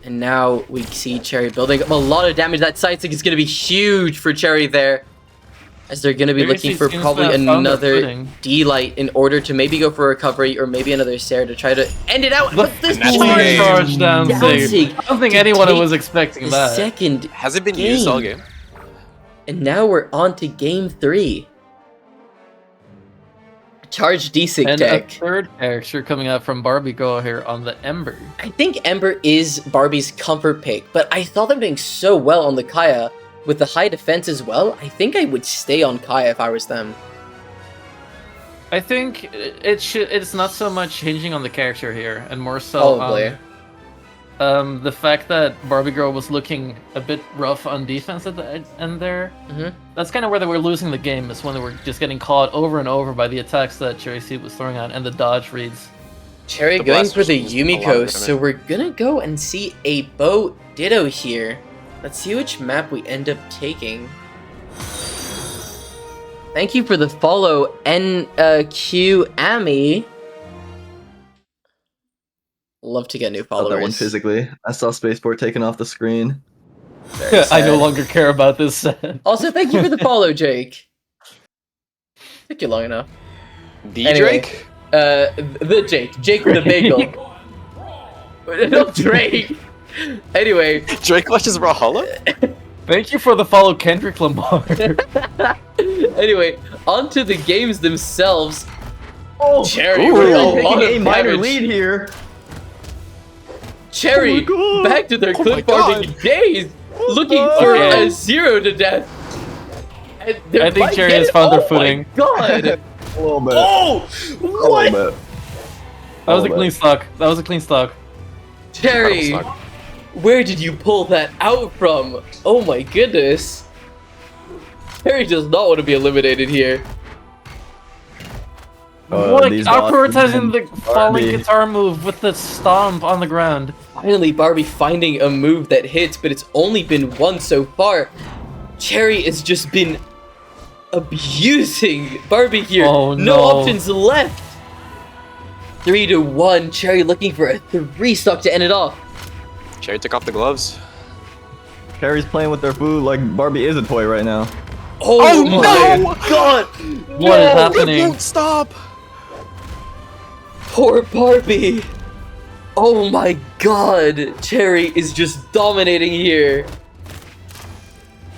And now we see Cherry building up a lot of damage. That side stick is going to be huge for Cherry there. As they're going to be Maybe looking she for seems to probably have found their another footing. D-Light in order to maybe go for a recovery or maybe another Sarah to try to end it out. But this And that's charge! the game. Charge down Down Sig. Sig I don't think to anyone take was expecting The that. second, Has it been used all game? and now we're on to game 3. Charge D-Sig And a deck. third character coming out from Barbie Girl here on the Ember. I think Ember is Barbie's comfort pick, but I thought them doing so well on the Kaya with the high defense as well. I think I would stay on Kaya if I was them. I think it's not so much hinging on the character here, and more so Probably. on the fact that Barbie Girl was looking a bit rough on defense at the end there. Mhm. That's kind of where they were losing the game, is when they were just getting caught over and over by the attacks that Cherry Seed was throwing out and the dodge reads. Cherry The going blast for the was a lot Yumiko, better so than we're gonna go and see a bow Ditto here. Let's see which map we end up taking. Thank you for the follow, NQ Ami. Love to get new Got that one followers. physically. I saw Spaceport taken off the screen. Very I no sad. longer care about this set. Also, thank you for the follow, Jake. Took you long enough. D Anyway. Drake? The Jake with the bagel. No, Drake. Anyway, Drake watches Brawlhalla? Thank you for the follow, Kendrick Lamar. anyway, on to the games themselves. Oh, Cherry Ooh. with a taking lot a of minor damage. lead here. Cherry Oh my God. back to their Oh clip my farming days, looking for Okay. a 0 to death. I think Cherry has found their footing. God! A little bit. Oh! A What? little bit. That was a little clean bit. stock. That was a clean stock. Cherry, where did you pull that out from? Oh my goodness. Cherry does not want to be eliminated here. What? These I'm bosses prioritizing the and falling Barbie. guitar move with the stomp on the ground. Finally, Barbie finding a move that hits, but it's only been one so far. Cherry has just been abusing Barbie here. Oh, No no. options left. 3-1. Cherry looking for a 3-stock to end it off. Cherry took off the gloves. Carrie's playing with their food like Barbie is a toy right now. Oh, my no! god! What is happening? Stop! Poor Barbie. Oh my god. Cherry is just dominating here.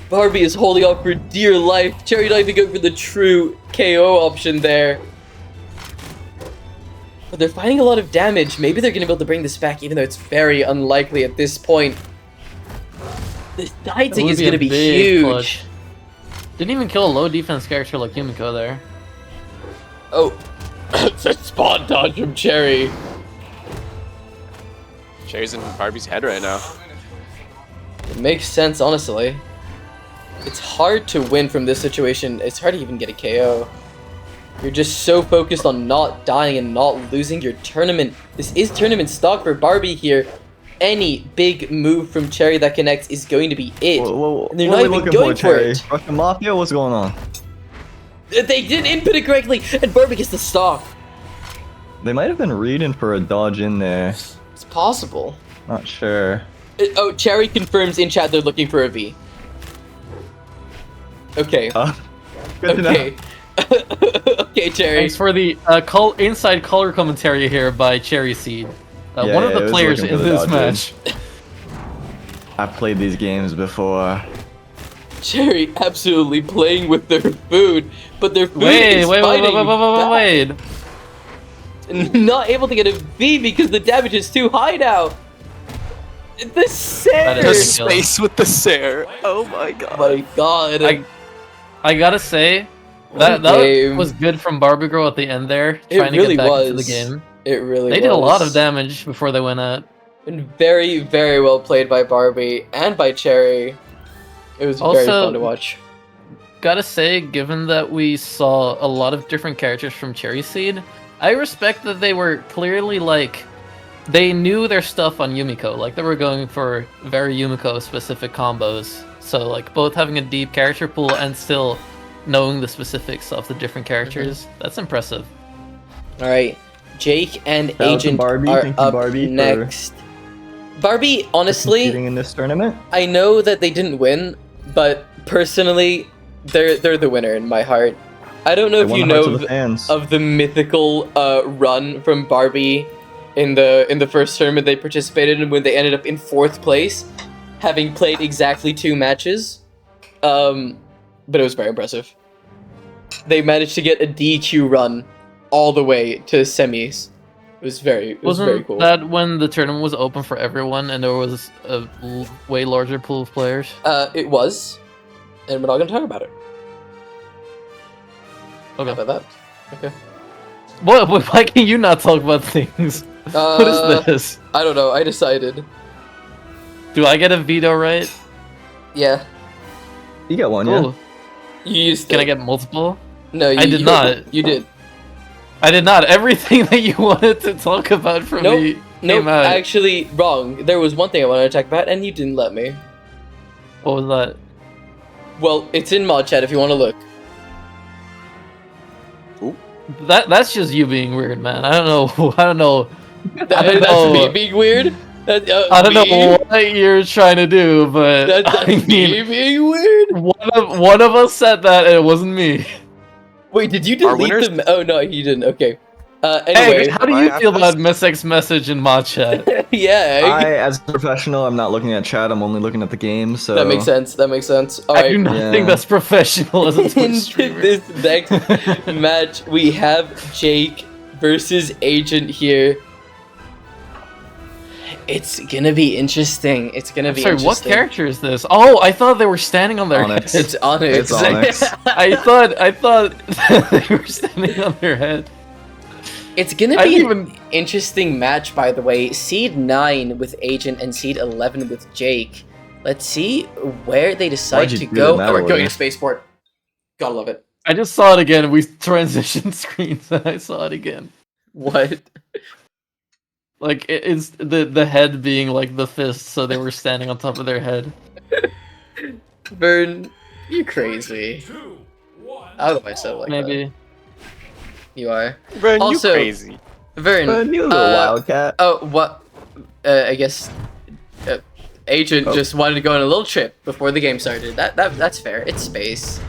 Barbie is holding on for dear life. Cherry not even going for the true KO option there. But they're finding a lot of damage. Maybe they're going to be able to bring this back, even though it's very unlikely at this point. This dieting is going to be huge. Clutch. Didn't even kill a low defense character like Yumiko there. Oh, it's a spawn dodge from Cherry. Cherry's in Barbie's head right now. It makes sense, honestly. It's hard to win from this situation. It's hard to even get a KO. You're just so focused on not dying and not losing your tournament. This is tournament stock for Barbie here. Any big move from Cherry that connects is going to be it. And they're what not are we even looking going for Cherry? it. Russian Mafia? What's going on? They didn't input it correctly, and Barbie gets the stock. They might have been reading for a dodge in there. It's possible. Not sure. Oh, Cherry confirms in chat they're looking for a V. Okay. Good to know. Okay. Okay, Cherry. Thanks for the inside color commentary here by Cherry Seed. Yeah, one of yeah, the it was players looking in for the this dodges. match. I've played these games before. Cherry absolutely playing with their food, but their food Wait, is wait, fighting wait. back. Not able to get a V because the damage is too high now. The That Sair! is The ridiculous. space with the Sair. Oh my god. Oh my god. I gotta say, that was good from Barbie Girl at the end there, It trying to really get back into the was. game. It really They was. did a lot of damage before they went out. And very, very well played by Barbie and by Cherry. It was very Also- fun to watch. Gotta say, given that we saw a lot of different characters from Cherry Seed, I respect that they were clearly like, they knew their stuff on Yumiko. Like they were going for very Yumiko specific combos. So like both having a deep character pool and still knowing the specifics of the different characters. That's impressive. Alright, Jake and Shout out to Agent Barbie. are Thank you, up Barbie, for next. Barbie, honestly, competing in this tournament. I know that they didn't win, but personally, they're the winner in my heart. I don't know They if won you the hearts know of the fans. of the mythical run from Barbie in the first tournament they participated in when they ended up in 4th place, having played exactly 2 matches. But it was very impressive. They managed to get a DQ run all the way to semis. It was very Wasn't cool. that when the tournament was open for everyone and there was a way larger pool of players? It was, and we're not gonna talk about it. Okay. How about that? Okay. What? Why can you not talk about things? What is this? I don't know. I decided. Do I get a veto right? Yeah. You got one, Cool. You used Can it. I get multiple? No, I did not. You did. I did not. Everything that you wanted to talk about from Nope. me Nope. came out. Actually, wrong. There was one thing I wanted to talk about, and you didn't let me. What was that? Well, it's in mod chat if you want to look. That's just you being weird, man. I don't know. I don't know. That's know. me being weird. I don't know what you're trying to do, but That's I me mean, being weird. one of us said that, and it wasn't me. Wait, did you Our delete winners- them? Oh no, you didn't. Okay. Hey, Anyway, how do I you have feel this- about Miss X message in mod chat? yeah, I, as a professional, I'm not looking at chat. I'm only looking at the game. So that makes sense. That makes sense. All I do right. not Yeah. think that's professional as a Twitch Into streamer. this next match, we have Jake versus Agent here. It's gonna be interesting. It's gonna be Sorry, what interesting. character is this? Oh, I thought they were standing on their Onyx. head. It's Onyx. It's Onyx. I thought they were standing on their head. It's gonna I be didn't an interesting match, by the way. Seed 9 with Agent and Seed 11 with Jake. Let's see where they decide Why'd you to do go. it that Oh, we're going way? to Spaceport. Gotta love it. I just saw it again. We transitioned screens and I saw it again. What? Like it's the head being like the fist, so they were standing on top of their head. Vern, you're crazy. 2, 1. Out of myself like Maybe. that. You are. Bren, Also- you crazy. Vern, You little wildcat. oh, what? I guess Agent just wanted to go on a little trip before the game started. That's fair. It's space.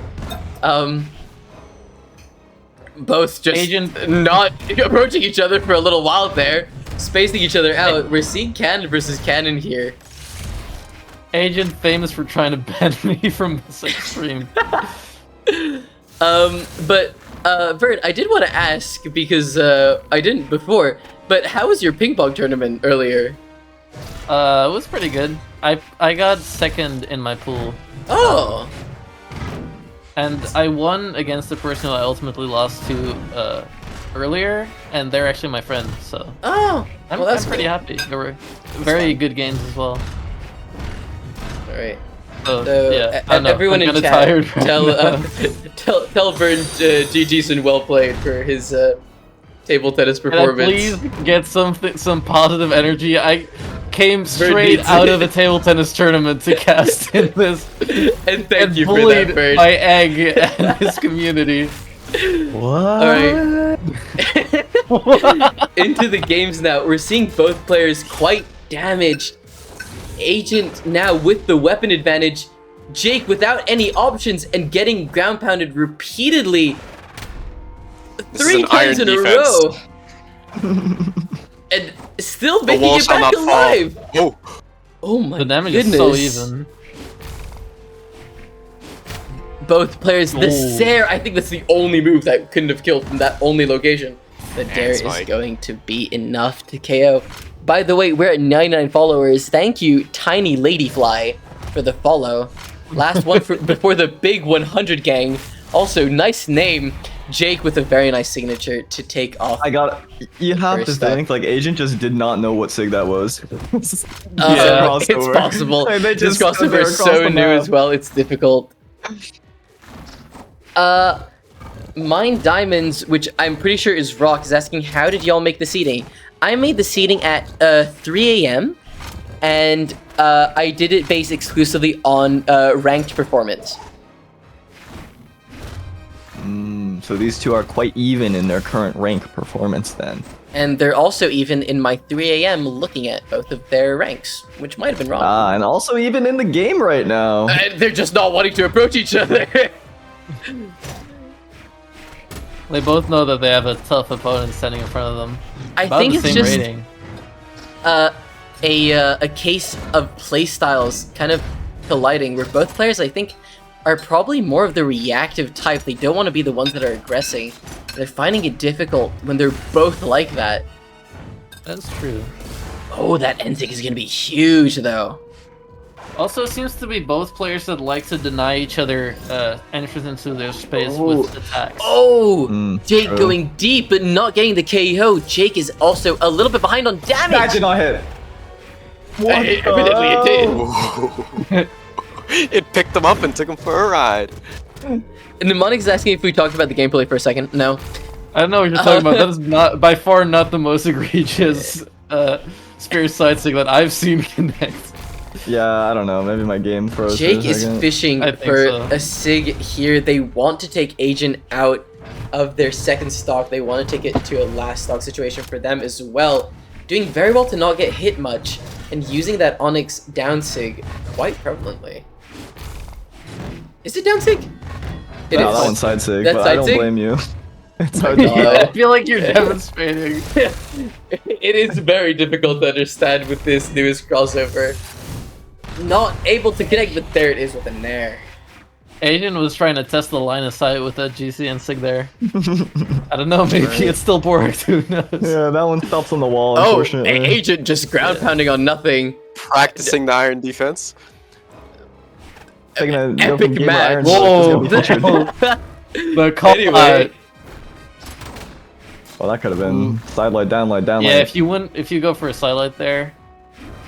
Both just Agent- not approaching each other for a little while there, spacing each other out. We're seeing Cannon versus Cannon here. Agent famous for trying to ban me from this extreme. But Vern, I did want to ask because I didn't before. But how was your ping pong tournament earlier? It was pretty good. I got second in my pool. Oh, And I won against the person who I ultimately lost to earlier, and they're actually my friends, so oh, I'm, well, that's I'm pretty cool. happy. They were very good games as well. All right. So, So, yeah, I know, everyone I'm in kinda chat, tired right tell now. tell Vern GG's and well played for his table tennis Can I performance. please get some positive energy? I came straight needs out it. of a table tennis tournament to cast in this, And thank and you for bullied that, Vern. by Egg and his community. What? Alright. Into the games now. We're seeing both players quite damaged. Agent now with the weapon advantage. Jake without any options and getting ground pounded repeatedly. This is 3 an times in iron a defense. row. And still The making wall it shall back not fall. alive. Oh, Oh my The damage goodness. is so even. Both players, the Ooh. Dare, I think that's the only move that couldn't have killed from that only location. The Dare is Spike. going to be enough to KO. By the way, we're at 99 followers. Thank you, Tiny Ladyfly, for the follow. Last one before the big 100 gang. Also, nice name. Jake with a very nice signature to take off. You have to First up. think, like, Agent just did not know what sig that was. It's crossover. possible. Like, they This just stood crossover there is across so the new map. as well, it's difficult. Mine Diamonds, which I'm pretty sure is Rock, is asking, how did y'all make the seating? I made the seating at 3 a.m. and I did it based exclusively on ranked performance. So these two are quite even in their current rank performance then. And they're also even in my 3 a.m. looking at both of their ranks, which might have been wrong. And also even in the game right now. They're just not wanting to approach each other. They both know that they have a tough opponent standing in front of them. I About think the it's same just rating. a case of playstyles kind of colliding, where both players, I think, are probably more of the reactive type. They don't want to be the ones that are aggressing. They're finding it difficult when they're both like that. That's true. Oh, that Enzig is gonna be huge, though. Also, it seems to be both players that like to deny each other entrance into their space with attacks. Oh, Jake true. going deep, but not getting the KO. Jake is also a little bit behind on damage. That did not hit. Evidently it did. it picked him up and took him for a ride. And Mnemonics is asking if we talked about the gameplay for a second. No. I don't know what you're talking about. That is not by far not the most egregious spirit side stick that I've seen connect. Yeah, I don't know. Maybe my game froze. Jake for a is second. fishing I think for so. a sig here. They want to take Agent out of their second stock. They want to take it to a last stock situation for them as well. Doing very well to not get hit much and using that Onyx down sig quite prevalently. Is it down sig? It No, is. that one's side sig, That's but I side don't sig? blame you. It's hard to Yeah. I tell. feel like you're demonstrating. It is very difficult to understand with this newest crossover. Not able to connect, but there it is with a nair. Asian was trying to test the line of sight with that GC and Sig there. I don't know, maybe it still worked. Who knows? Yeah, that one stops on the wall. Oh, Unfortunately. Agent just ground pounding on nothing. Practicing the iron defense. Taking a go Epic from gamer match. iron Whoa. to just get featured. The call Anyway. Well, that could have been side light, down light, down Yeah, light. if you go for a sidelight there,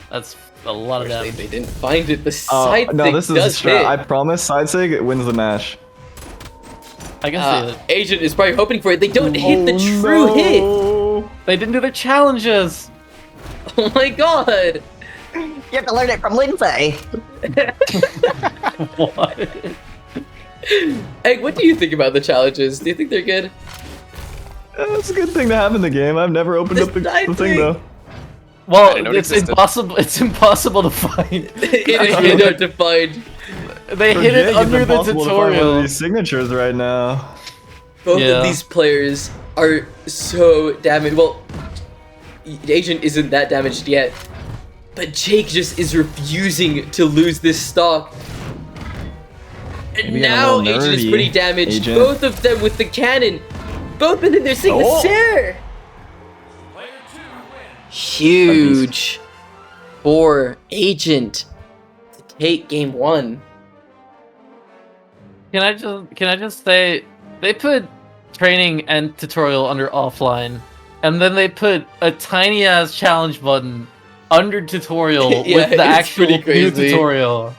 that's a lot of They, damage. they didn't find it. The side No, thing this is does strat. hit. I promise, side sig it wins the match. I can see it. Agent is probably hoping for it. They don't hit the true hit. hit. They didn't do their challenges. Oh my god. You have to learn it from Lindsay. What? Egg, what do you think about the challenges? Do you think they're good? It's a good thing to have in the game. I've never opened This up the side thing thing. though. Well, didn't know it it's existed. impossible. It's impossible to find. It is really hard to find. They hit it Forget under it's the impossible to find one of tutorial. these signatures right now. Both Yeah. of these players are so damaged. Well, Agent isn't that damaged yet, but Jake just is refusing to lose this stock. And Maybe getting a now little Agent is nerdy, pretty damaged. Agent. Both of them with the cannon. Both of them, they're seeing Oh. the share. Player 2 wins. Huge for Agent to take game 1. Can I just say they put training and tutorial under offline, and then they put a tiny ass challenge button under tutorial Yeah, with the it's actual pretty new crazy. tutorial.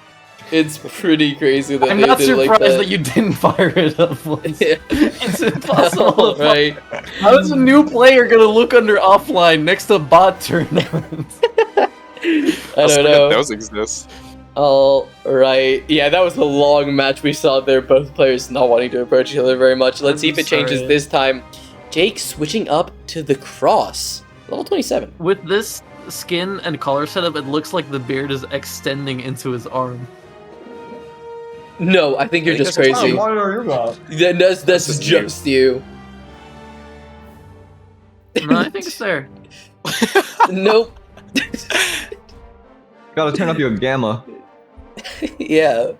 It's pretty crazy that I'm they not did it surprised like that. that. you didn't fire it up. Liz. Yeah. It's impossible. to Right. How is a new player gonna look under offline next to bot tournaments? I Let's don't forget know. Those exist. All right. Yeah, that was a long match we saw there. Both players not wanting to approach each other very much. Let's see if it changes sorry. this time. Jake switching up to the cross. Level 27. With this skin and collar setup, it looks like the beard is extending into his arm. No, I think you're I think just that's crazy. That's just just you. No, I think it's there. Nope. Gotta turn up your gamma. Yeah.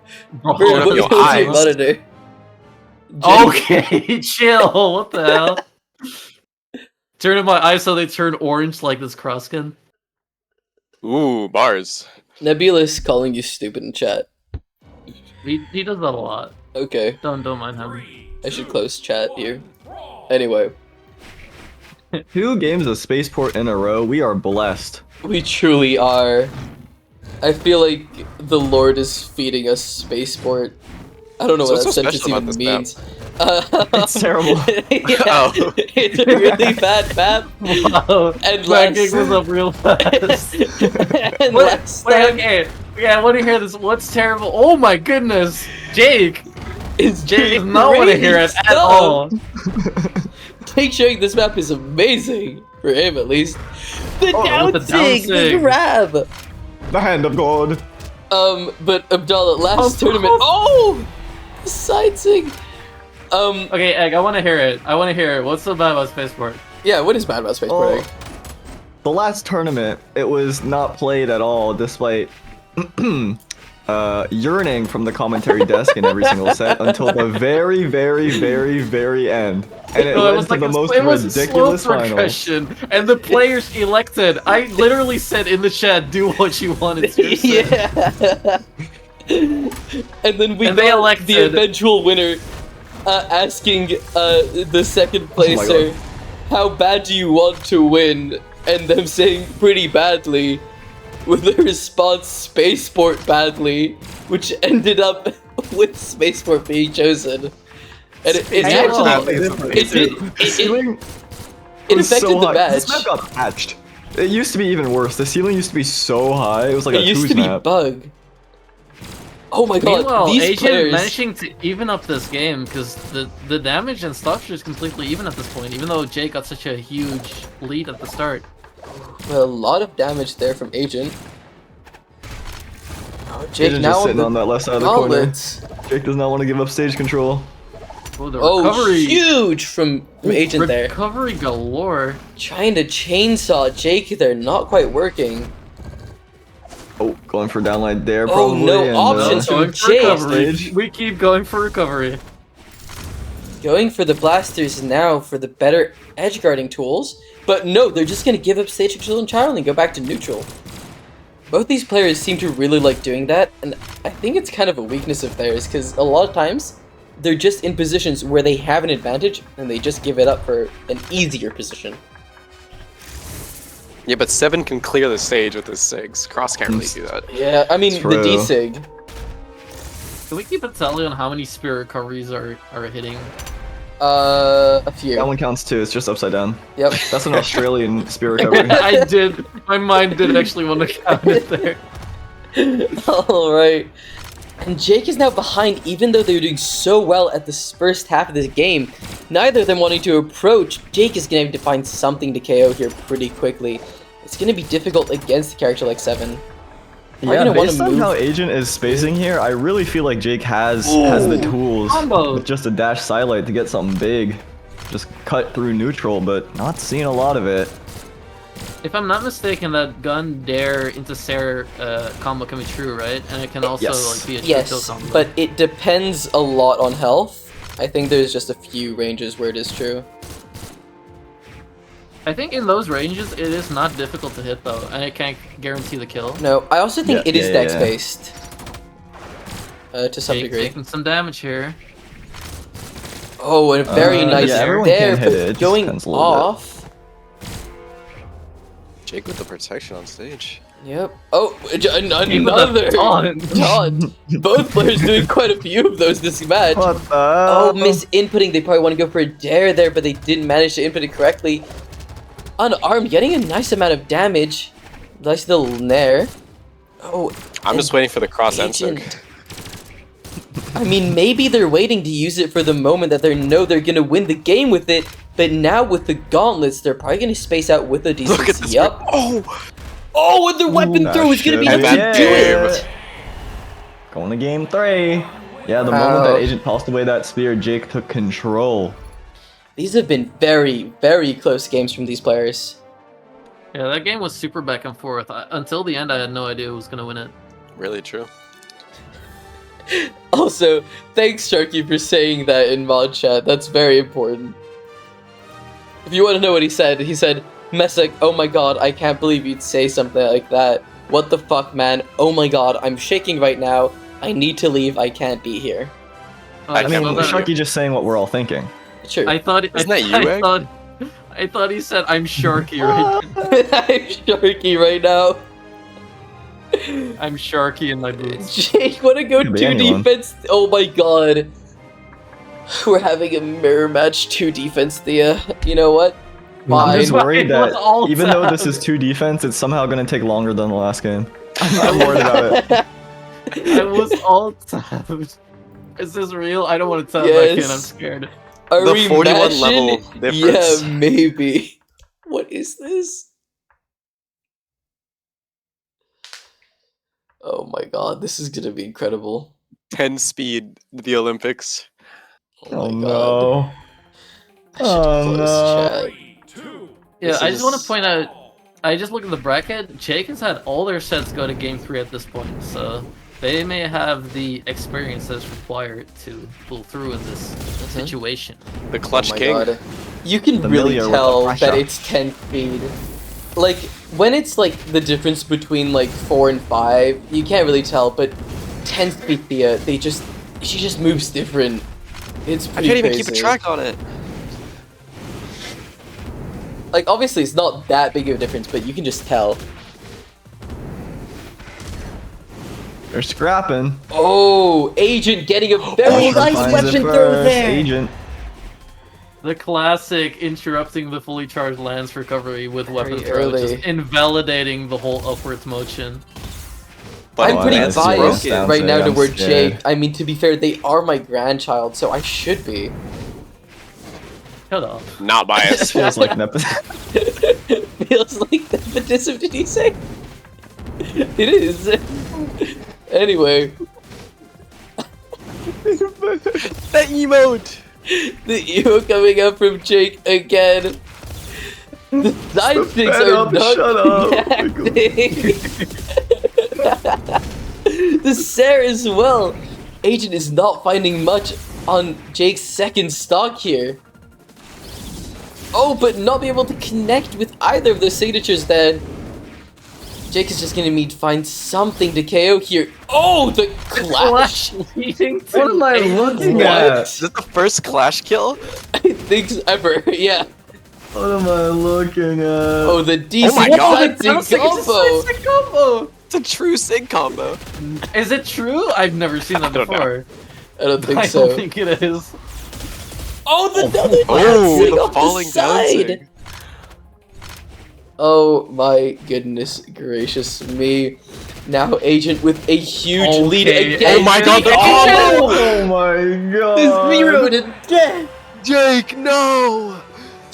Oh, Bird, up what your goes to your eyes. monitor? Jake, Okay, chill. What the hell? Turning my eyes so they turn orange like this cross skin. Ooh, bars. Nebulous calling you stupid in chat. He does that a lot. Okay, Don't mind him. I should close chat here. Anyway, 2 games of Spaceport in a row. We are blessed. we truly are. I feel like the Lord is feeding us spaceport. I don't know So what that what's so sentence special even about this means. It's terrible. Yeah, Oh. it's a really bad map. Wow, And that last- gig was up real fast. And Wait, last wait, time okay. Yeah, I want to hear this. What's terrible? Oh my goodness, Jake. is Jake does not want to hear it at all. Jake showing this map is amazing for him at least. The down the sig, down the sig. grab. The hand of God. But Abdallah, last Oh, tournament. Oh, the side sig. Okay, Egg, I want to hear it. What's so bad about Spaceport? Yeah, what is bad about spaceport? Oh. The last tournament, it was not played at all, despite yearning from the commentary desk in every single set until the very, very, very, very end. And it No, led was to like the most it was a ridiculous slow final. progression, and the players elected. I literally said in the chat, "Do what you wanted to." Yeah. And then we And they got elected- the eventual winner asking the second placer, how bad do you want to win? And them saying pretty badly, with the response Spaceport badly, which ended up with Spaceport being chosen. And it actually it was affected so the high. match. This map got patched. It used to be even worse. The ceiling used to be so high. It was like It a used twos to be map. bug. Oh my god, Meanwhile, these Agent players. managing to even up this game because the damage and structure is completely even at this point. Even though Jake got such a huge lead at the start. A lot of damage there from Agent. Oh, Jake Agent now just on sitting the on that left side of the corner. gauntlets. Jake does not want to give up stage control. Oh, the Oh, recovery! huge from Agent there. Recovery galore. Trying to chainsaw Jake there, not quite working. Oh, going for downline there, Oh, probably. no and, options from Going for Jake. recovery. Stage. We keep going for recovery. Going for the blasters now for the better edge guarding tools. But no, they're just gonna give up stage control entirely and go back to neutral. Both these players seem to really like doing that, and I think it's kind of a weakness of theirs, because a lot of times, they're just in positions where they have an advantage, and they just give it up for an easier position. Yeah, but 7 can clear the stage with his SIGs. Cross can't really do that. Yeah, I mean, True. the D-Sig. Can we keep a tally on how many spirit recoveries are hitting? A few. That one counts too, it's just upside down. Yep. That's an Australian spirit recovery. I did. My mind did actually want to count it there. Alright. And Jake is now behind, even though they're doing so well at the first half of this game. Neither of them wanting to approach. Jake is going to have to find something to KO here pretty quickly. It's going to be difficult against a character like 7. Yeah, based on how Agent is spacing here, I really feel like Jake has the tools with just a dash sidelight to get something big. Just cut through neutral, but not seeing a lot of it. If I'm not mistaken, that gun dare into Sarah combo can be true, right? And it can also like be a kill Yes, combo. but it depends a lot on health. I think there's just a few ranges where it is true. I think in those ranges, it is not difficult to hit though, and it can't guarantee the kill. No, I also think it is dex based. To some Jake degree. taking some damage here. Oh, and a very nice everyone there, can hit it, but it just going depends a little bit. off. Jake with the protection on stage. Yep. Oh, another taunt. Both players doing quite a few of those this match. What the? Oh, misinputting. They probably want to go for a dare there, but they didn't manage to input it correctly. Unarmed, getting a nice amount of damage. Nice little nair. Oh, I'm just waiting for the cross Agent. answer. I mean, maybe they're waiting to use it for the moment that they know they're gonna win the game with it. But now with the gauntlets, they're probably gonna space out with a decent. Look at this. Yup. Oh, and their weapon throw is gonna be able to do it. Going to game 3. Yeah, the moment that Agent tossed away that spear, Jake took control. These have been very, very close games from these players. Yeah, that game was super back and forth. Until the end, I had no idea who was gonna win it. Really true. Also, thanks Sharky for saying that in mod chat. That's very important. If you want to know what he said, Messick, oh my god, I can't believe you'd say something like that. What the fuck, man? Oh my god, I'm shaking right now. I need to leave. I can't be here. I mean, Sharky just saying what we're all thinking. True. I thought. Isn't that you, Egg? I thought he said, "I'm Sharky right." I'm Sharky right now. I'm Sharky in my boots. Jake, wanna go Could be 2 anyone. defense? Oh my god. We're having a mirror match 2 defense, Thea. You know what? I'm just Fine. worried It was that all even though tab. this is 2 defense, it's somehow going to take longer than the last game. I'm worried about it. I was all tabbed. Is this real? I don't want to tap Yes. back in. I'm scared. Are The we 41 matching? level difference. Yeah, maybe. What is this? Oh my god, this is gonna be incredible. 10 speed, the Olympics. Oh my no. I should Oh, close no. chat. Yeah, This I just want is- to point out. I just look at the bracket. Jake has had all their sets go to game 3 at this point, so they may have the experience that's required to pull through in this situation. The clutch Oh my king. god. You can Familiar really with the tell that pressure. it's 10 speed. Like, when it's like the difference between like 4 and 5, you can't really tell, but 10 speed Thea, she just moves different. It's I pretty can't even crazy. keep a track on it. Like, obviously it's not that big of a difference, but you can just tell. They're scrapping. Oh, Agent getting a very nice Finds it weapon throw first. there! Agent. The classic interrupting the fully charged lance recovery with weapon Very throw, early. just invalidating the whole upwards motion. But I'm pretty that's biased broken. right now I'm toward scared. Jake. I mean, to be fair, they are my grandchild, so I should be. Shut up. not biased. Feels like nepotism. Feels like nepotism, did he say? It is. Anyway, That emote! the emo coming up from Jake again. The side sticks fan are up, not shut up. connecting. The Sarah as well. Agent is not finding much on Jake's second stock here. Oh, but not be able to connect with either of the signatures then. Jake is just gonna need to find something to KO here. Oh, the clash! leading to What am I looking at? Is this the first clash kill? I think so, ever, yeah. What am I looking at? Oh, the decent my God, combo! It's a true Sig combo. Is it true? I've never seen that don't know. before. I don't think I so. don't think it is. Oh, the other Oh, Sig the off falling down side. Sig. Oh my goodness gracious me. Now Agent with a huge lead Okay, again. Oh my God, the combo! Oh my god! This zeroed it again! Jake, no!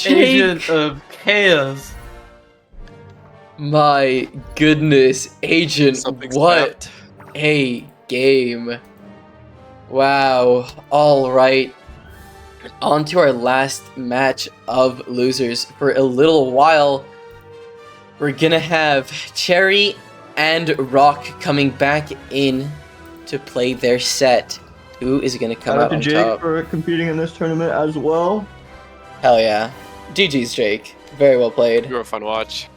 Agent of Chaos. My goodness, Agent, Something's what tapped. a game. Wow, alright. On to our last match of losers. For a little while, we're gonna have Cherry and Rock coming back in to play their set. Who is gonna come Shout out out to on Jake top? for competing in this tournament as well. Hell yeah. GG's, Jake. Very well played. You were a fun watch.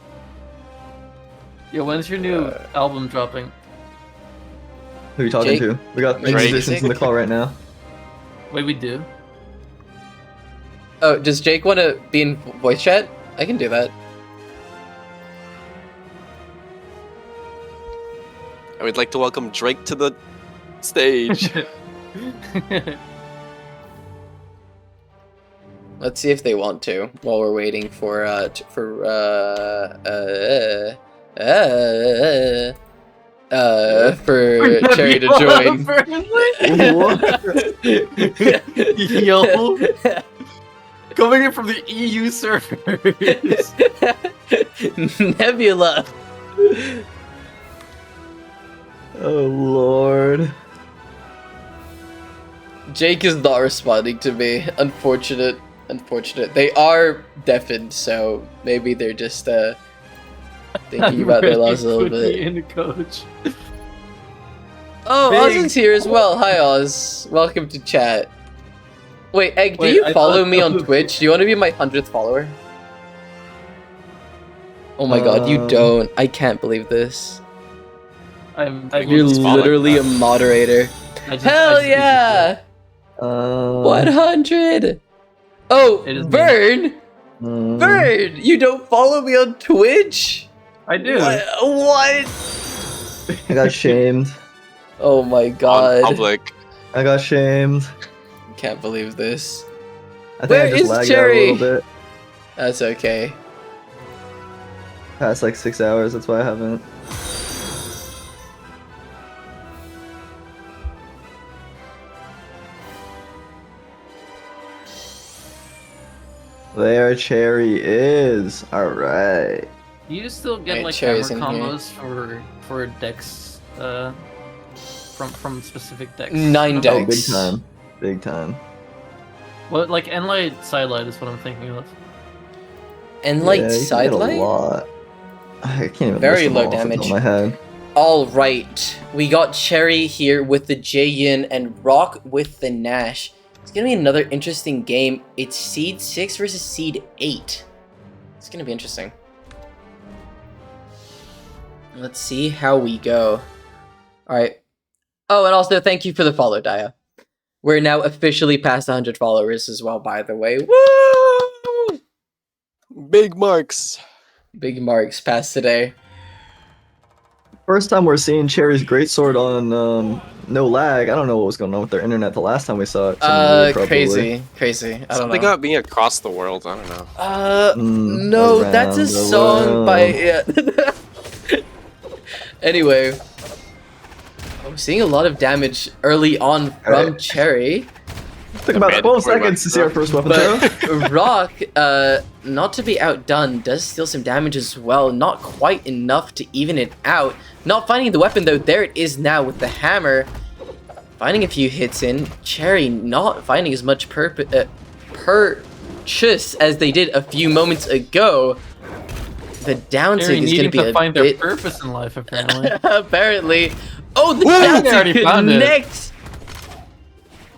Yo, when's your new album dropping? Who are you talking Jake? to? We got three Drake. musicians in the call right now. Wait, we do? Oh, does Jake want to be in voice chat? I can do that. I would like to welcome Drake to the stage. Let's see if they want to while we're waiting for Cherry to join. Yo. Coming in from the EU servers. Nebula. Oh lord. Jake is not responding to me. Unfortunate. They are deafened, so maybe they're just thinking about their loss a little bit. In coach. Oh, Big. Oz is here as well. Hi, Oz. Welcome to chat. Wait, Egg, do Wait, you I follow thought me that on was- Twitch? Do you want to be my 100th follower? Oh my god, you don't. I can't believe this. You're Let's follow literally a that. moderator. Hell yeah! 100! Oh, It is me. Burn! Burn! You don't follow me on Twitch? I do. What? I got shamed. Oh my On god. public. I got shamed. Can't believe this. I think Where I just is lagged Cherry? out a little bit. That's okay. Past like 6 hours, that's why I haven't. There Cherry is. Alright. You still get Right, like Cherry's hammer in here. combos for decks from specific decks. 9 Oh, decks. big time. Big time. What like Enlight sidelight is what I'm thinking of. And like Yeah, you can get a sidelight? lot. I can't even Very list them low all off the top damage. of my head. Alright, we got Cherry here with the J-Yin and Rock with the Nash. It's gonna be another interesting game. It's Seed 6 versus Seed 8. It's gonna be interesting. Let's see how we go. Alright. Oh, and also thank you for the follow, Daya. We're now officially past 100 followers as well, by the way. Woo! Big marks. Big marks passed today. First time we're seeing Cherry's greatsword on no lag. I don't know what was going on with their internet the last time we saw it. Something weird, probably. Crazy. I don't Something know. about being across the world. I don't know. No, that's a Around the song world. by yeah. Anyway, I'm seeing a lot of damage early on from Alright. Cherry, Took about 12 mandatory seconds to see our first weapon throw. but Rock, not to be outdone, does steal some damage as well. Not quite enough to even it out. Not finding the weapon though. There it is now with the hammer. Finding a few hits in. Cherry not finding as much purchase as they did a few moments ago. The down They're sig is going needing to be to a find their bit... purpose in life, apparently. Apparently. Oh, the Woo! down They already sig found it. connects!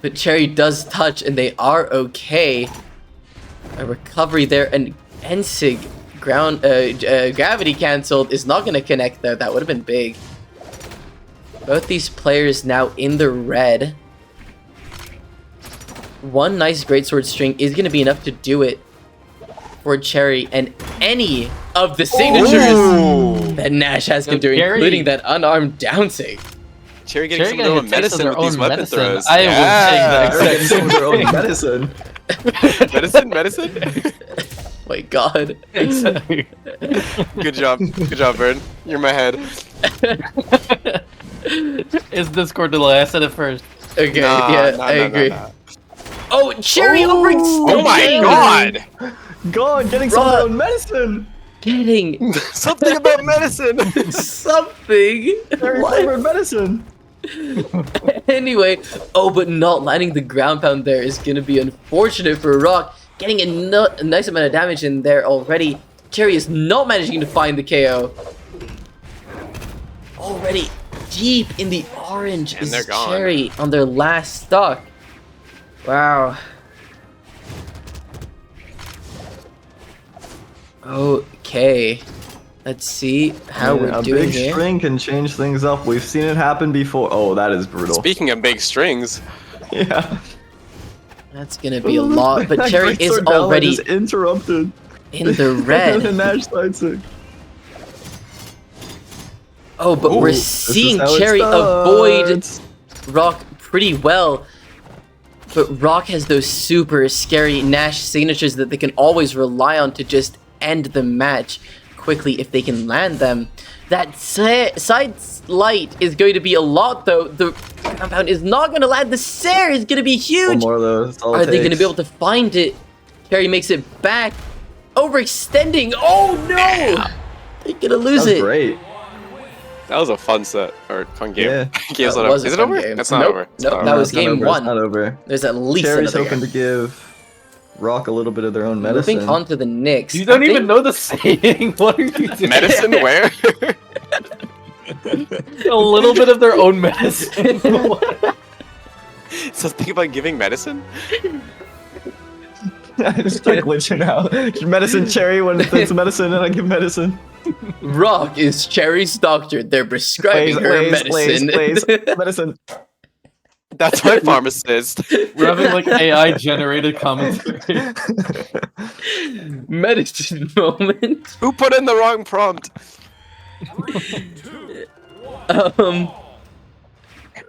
But Cherry does touch, and they are okay. A recovery there, and Ensig gravity cancelled is not going to connect though. That would have been big. Both these players now in the red. One nice greatsword string is going to be enough to do it for Cherry, and any of the signatures that Nash has been doing, Cherry. including that unarmed downsig. Cherry getting Cherry some of their getting a taste of own medicine their with these own weapon medicine. throws. I would take that. They're getting some of their own medicine. medicine. My God. Exactly. Good job, Bird. You're my head. It's Discord delay. I said it first. Okay, Nah, yeah, nah, I nah, agree. nah. Oh, Cherry overextended! Oh my God! God, getting some of their own medicine. Getting Something about medicine. something. Very What? flavored medicine. Anyway, oh, but not landing the ground pound there is gonna be unfortunate for Rock. Getting a nice amount of damage in there already. Cherry is not managing to find the KO. Already deep in the orange And is they're gone. Cherry on their last stock. Wow. Okay. Let's see how Man, we're a doing big here. string can change things up. We've seen it happen before. Oh, that is brutal. Speaking of big strings, Yeah. That's gonna be a lot, but That Cherry greatsword is downline already just interrupted. in the And red. Nash sides it. Oh, but we're This is seeing how it Cherry avoid starts. Rock pretty well. But Rock has those super scary Nash signatures that they can always rely on to just end the match quickly if they can land them. That side light is going to be a lot though. The compound is not going to land. The Sair is going to be One huge. more of those. That's all Are it they going to takes. be able to find it? Cherry makes it back. Overextending. Oh no! They're going to lose That was it. great. that was a fun set or fun game. Yeah. Game's That not was over. a Is it fun over? game. That's not Nope, over. It's nope, not that over. was It's not game over, one. It's not over. There's at least Cherry's another hoping game. to give Rock a little bit of their own medicine. Moving on to the Knicks. You don't I even think- know the saying. What are you doing? Medicine where? A little bit of their own medicine. So think about giving medicine? I just start glitching out. Medicine Cherry when it's medicine and I give medicine. Rock is Cherry's doctor. They're prescribing her medicine. Medicine. That's my pharmacist. We're having like AI generated commentary. Medicine moment. Who put in the wrong prompt?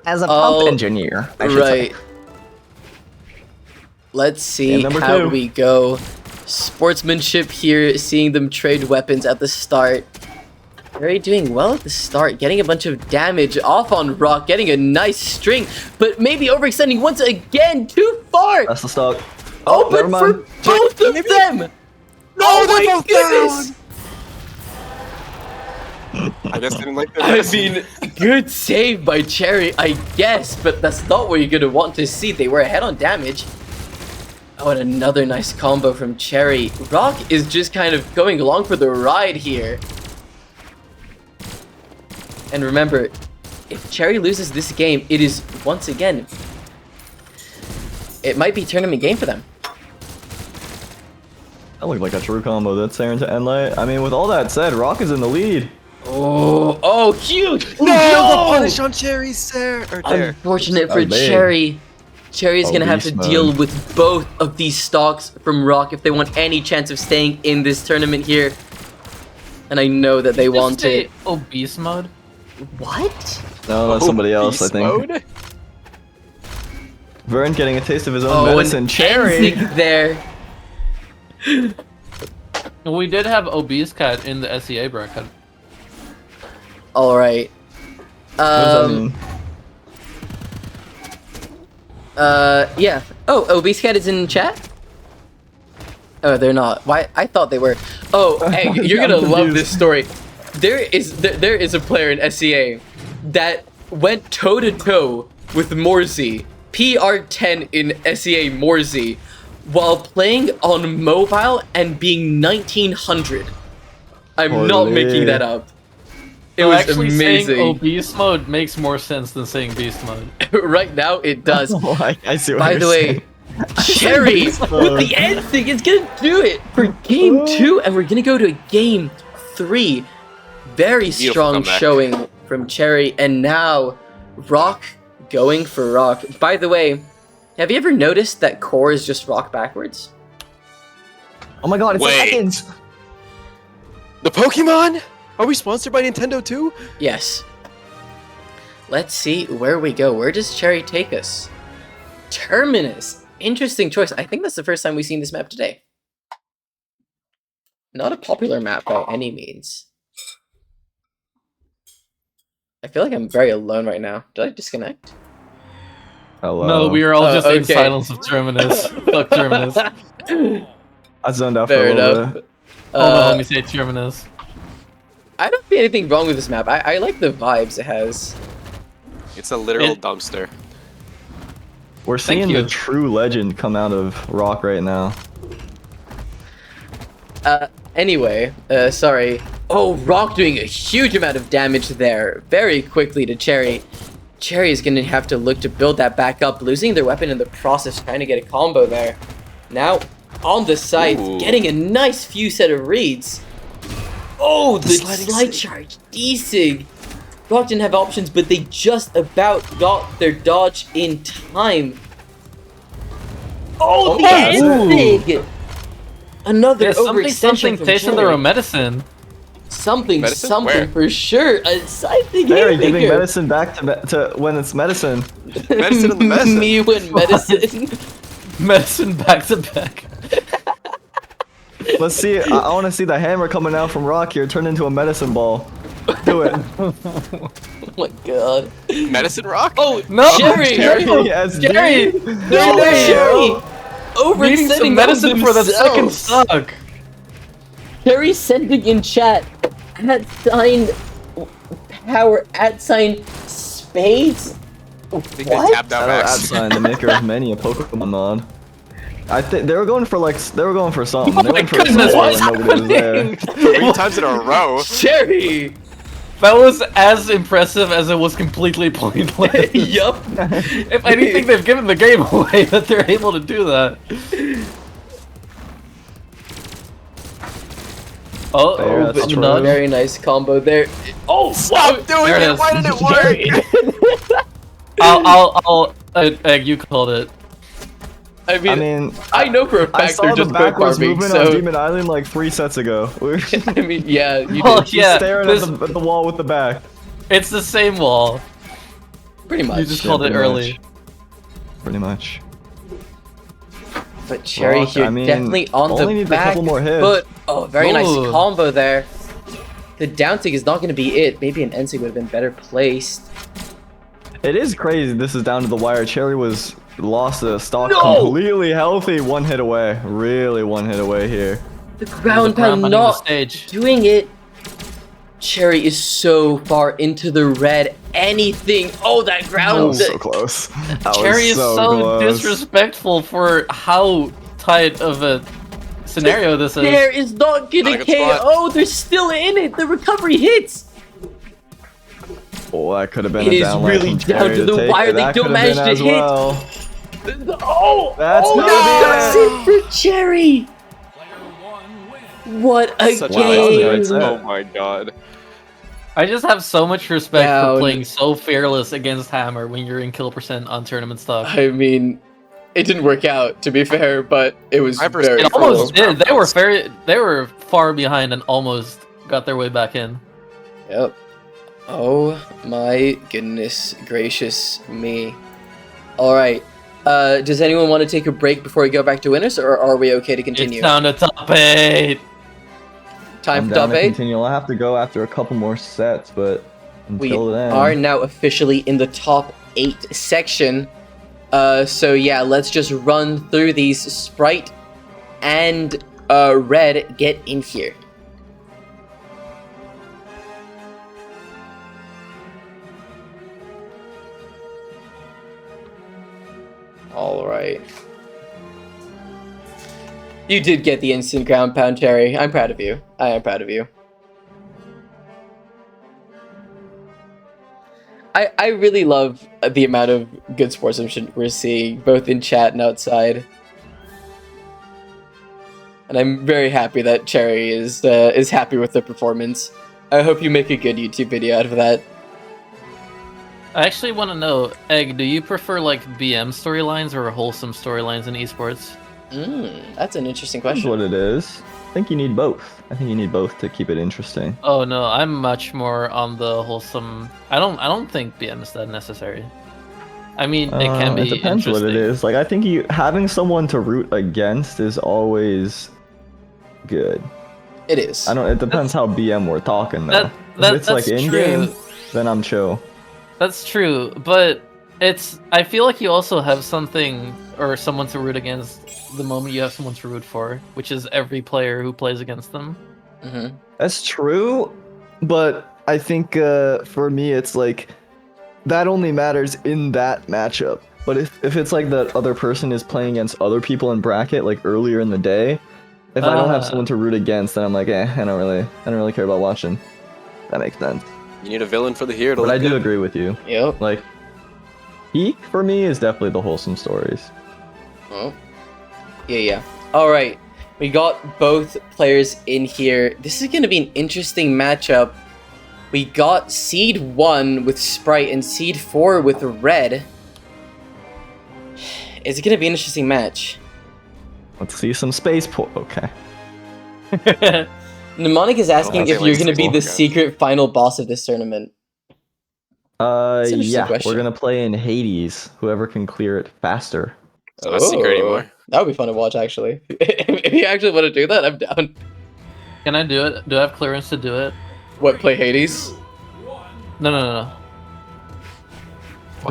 As a pump engineer, Right. Let's see Game number how 2. we go. Sportsmanship here, seeing them trade weapons at the start. Very doing well at the start, getting a bunch of damage off on Rock, getting a nice string, but maybe overextending once again, too far! That's the stock. Oh, never but for mind. both of them! No, they're my both goodness! I guess they didn't like the I medicine. mean, good save by Cherry, I guess, but that's not what you're gonna want to see. They were ahead on damage. Oh, and another nice combo from Cherry. Rock is just kind of going along for the ride here. And remember, if Cherry loses this game, it is, once again, it might be tournament game for them. That looked like a true combo. That's Sair into Endlight. I mean, with all that said, Rock is in the lead. Oh, huge! No! The punish on Cherry's Sair. Or there. Unfortunate That for was big. Cherry. Cherry's Oh, gonna have to beast deal mode. with both of these stocks from Rock if they want any chance of staying in this tournament here. And I know that they want Say it. obese mode. What? No, that's somebody else, I Beast think. mode? Vern getting a taste of his own Oh, medicine. and Cherry. Ensig there. We did have obese cat in the SEA bracket. All right. What does that mean? Yeah. Oh, Obese Cat is in chat? Oh, they're not. Why? I thought they were. Oh, hey, you're I'm gonna love confused. this story. There is a player in SEA that went toe to toe with Morzy, PR10 in SEA Morzy, while playing on mobile and being 1900. I'm not making that up. It was actually amazing. saying obese mode makes more sense than saying beast mode. Right now, it does. Oh, I see what By you're the way, saying. Cherry with the end thing is gonna do it for game 2, and we're gonna go to game 3. Very Beautiful strong comeback. showing from Cherry, and now Rock going for Rock. By the way, have you ever noticed that Core is just Rock backwards? Oh my god, it's Wait. seconds! The Pokemon? Are we sponsored by Nintendo too? Yes. Let's see where we go. Where does Cherry take us? Terminus. Interesting choice. I think that's the first time we've seen this map today. Not a popular map by any means. I feel like I'm very alone right now. Did I disconnect? Hello. No, we are all Oh, just in okay. silence of Terminus. Fuck Terminus. I zoned out Fair for a little enough. bit. Hold on, me say Terminus. I don't see anything wrong with this map. I like the vibes it has. It's a literal It- dumpster. We're Thank seeing you. the true legend come out of Rock right now. Anyway, sorry. Oh, Rock doing a huge amount of damage there very quickly to Cherry. Cherry is going to have to look to build that back up, losing their weapon in the process, trying to get a combo there. Now, on the side, Ooh. getting a nice few set of reads. Oh, the sliding slide charge. Desig. Rock didn't have options, but they just about got their dodge in time. Oh, the yes. end thing! Another Yeah, something, overextension something from tasting Cherry. their own medicine. Something, Medicine? something Where? for sure. A side thing They're giving haymaker. medicine back to when it's medicine. Medicine on the medicine. Me when medicine. Medicine back to back. Let's see. I want to see the hammer coming out from Rock here turn into a medicine ball. Do it. Oh my god. Medicine rock? Oh, No! Cherry! Yes, Cherry! dude. No, Cherry! Cherry! Needing Overextending some medicine for the second themselves. stock. Cherry sending in chat @ power @ spades. I think What? they tapped out Shout out Max. Sign, the maker of many a Pokemon mod. I think they were going for something. Oh they my went for a goodness, circle what's and nobody was there. happening? 3 times in a row. Cherry! That was as impressive as it was completely pointless. Yup. If anything, they've given the game away that they're able to do that. Oh, Fair, that's but true. nudge. Very nice combo there. Oh, Stop doing There it it! is. Why did it work? You called it. I mean, I mean, I know for a I fact saw they're the just both backwards farming, movement on so Demon Island like 3 sets ago. I mean, yeah, you Oh, did. yeah, staring this- at the wall with the back. It's the same wall. Pretty much. You just Yeah, called it pretty early. much. Pretty much. But Cherry Rock, here I mean, definitely on only the need a back couple more hits. foot. Oh, very nice Ooh. combo there. The down tick is not going to be it. Maybe an N-sig would have been better placed. It is crazy. This is down to the wire. Cherry was lost the stock No! completely healthy. 1 hit away. Really 1 hit away here. The ground Ground pound pounding the not stage. doing it. Cherry is so far into the red. Anything. Oh, that That ground. was so close. That Cherry was is so close. disrespectful for how tight of a scenario this is. There is not Not a gonna good spot. KO. They're still in it. The recovery hits. Oh, that could have been It a is down really from down Cherry to the take wire. it. They That don't could have been manage to as hit. well. Oh, That's oh, gonna that's be it for Cherry. What a Such Wow, a game. nice game. Oh my god. I just have so much respect Down. for playing so fearless against Hammer when you're in kill percent on tournament stuff. I mean, it didn't work out, to be fair, but it was I very respect It cool. almost did. They were far behind and almost got their way back in. Yep. Oh my goodness gracious me. Alright. Does anyone want to take a break before we go back to winners, or are we okay to continue? It's down to top 8. Time I'm for down top to 8? continue. I'll have to go after a couple more sets, but We until then. are now officially in the top 8 section. So yeah, let's just run through these. Sprite and Red, get in here. Alright. You did get the instant ground pound, Cherry. I'm proud of you. I am proud of you. I really love the amount of good sportsmanship we're seeing, both in chat and outside. And I'm very happy that Cherry is happy with the performance. I hope you make a good YouTube video out of that. I actually want to know, Egg, do you prefer like BM storylines or wholesome storylines in esports? That's an interesting That's question. what it is. I think you need both. I think you need both to keep it interesting. Oh no, I'm much more on the wholesome. I don't think BM is that necessary. I mean, it can be. It depends what it interesting. is. Like I think having someone to root against is always good. It is. It depends how BM we're talking though. If it's like in game, then I'm chill. That's true, but I feel like you also have something or someone to root against the moment you have someone to root for, which is every player who plays against them. Mm-hmm. That's true, but I think for me it's like that only matters in that matchup. But if it's like that other person is playing against other people in bracket like earlier in the day, if I don't have someone to root against, then I'm like, I don't really care about watching. That makes sense. You need a villain for the hero to But look I do good. agree with you. Yep. Like, peak for me is definitely the wholesome stories. Oh. Yeah. Alright. We got both players in here. This is going to be an interesting matchup. We got Seed 1 with Sprite and Seed 4 with Red. It's going to be an interesting match. Let's see some space okay. Mnemonic is asking Okay, if you're let's going to be go. the secret final boss of this tournament. It's an interesting Yeah, question. we're gonna play in Hades. Whoever can clear it faster. It's not a secret anymore. That would be fun to watch, actually. If you actually want to do that, I'm down. Can I do it? Do I have clearance to do it? What, play Hades? No.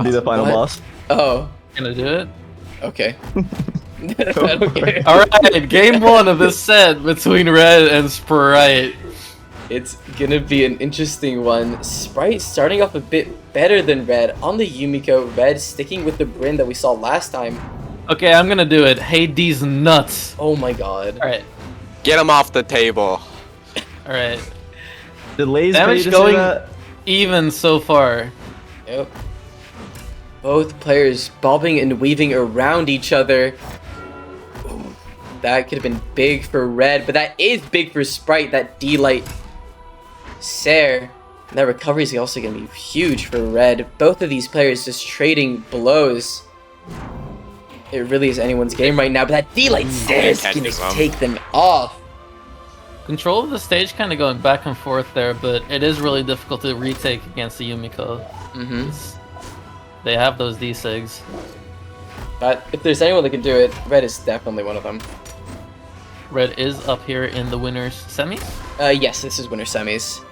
Be the final What? boss. Oh, Can I do it? okay. Okay. Alright, game 1 of this set between Red and Sprite. It's gonna be an interesting one. Sprite starting off a bit better than Red on the Yumiko. Red sticking with the Bryn that we saw last time. Okay, I'm gonna do it. Hades nuts. Oh my god. Alright, Get him off the table. alright. Did Lays Damage Beta going- say that? Even so far. Yep. Both players bobbing and weaving around each other. Ooh, that could have been big for Red, but that is big for Sprite. That D-Light Sair. And that recovery is also going to be huge for Red. Both of these players just trading blows. It really is anyone's game right now, but that D-Light Sair is going to take them off. Control of the stage kind of going back and forth there, but it is really difficult to retake against the Yumiko. Mm-hmm. They have those D-Sigs. But if there's anyone that can do it, Red is definitely one of them. Red is up here in the winners semis. Yes, this is winner semis.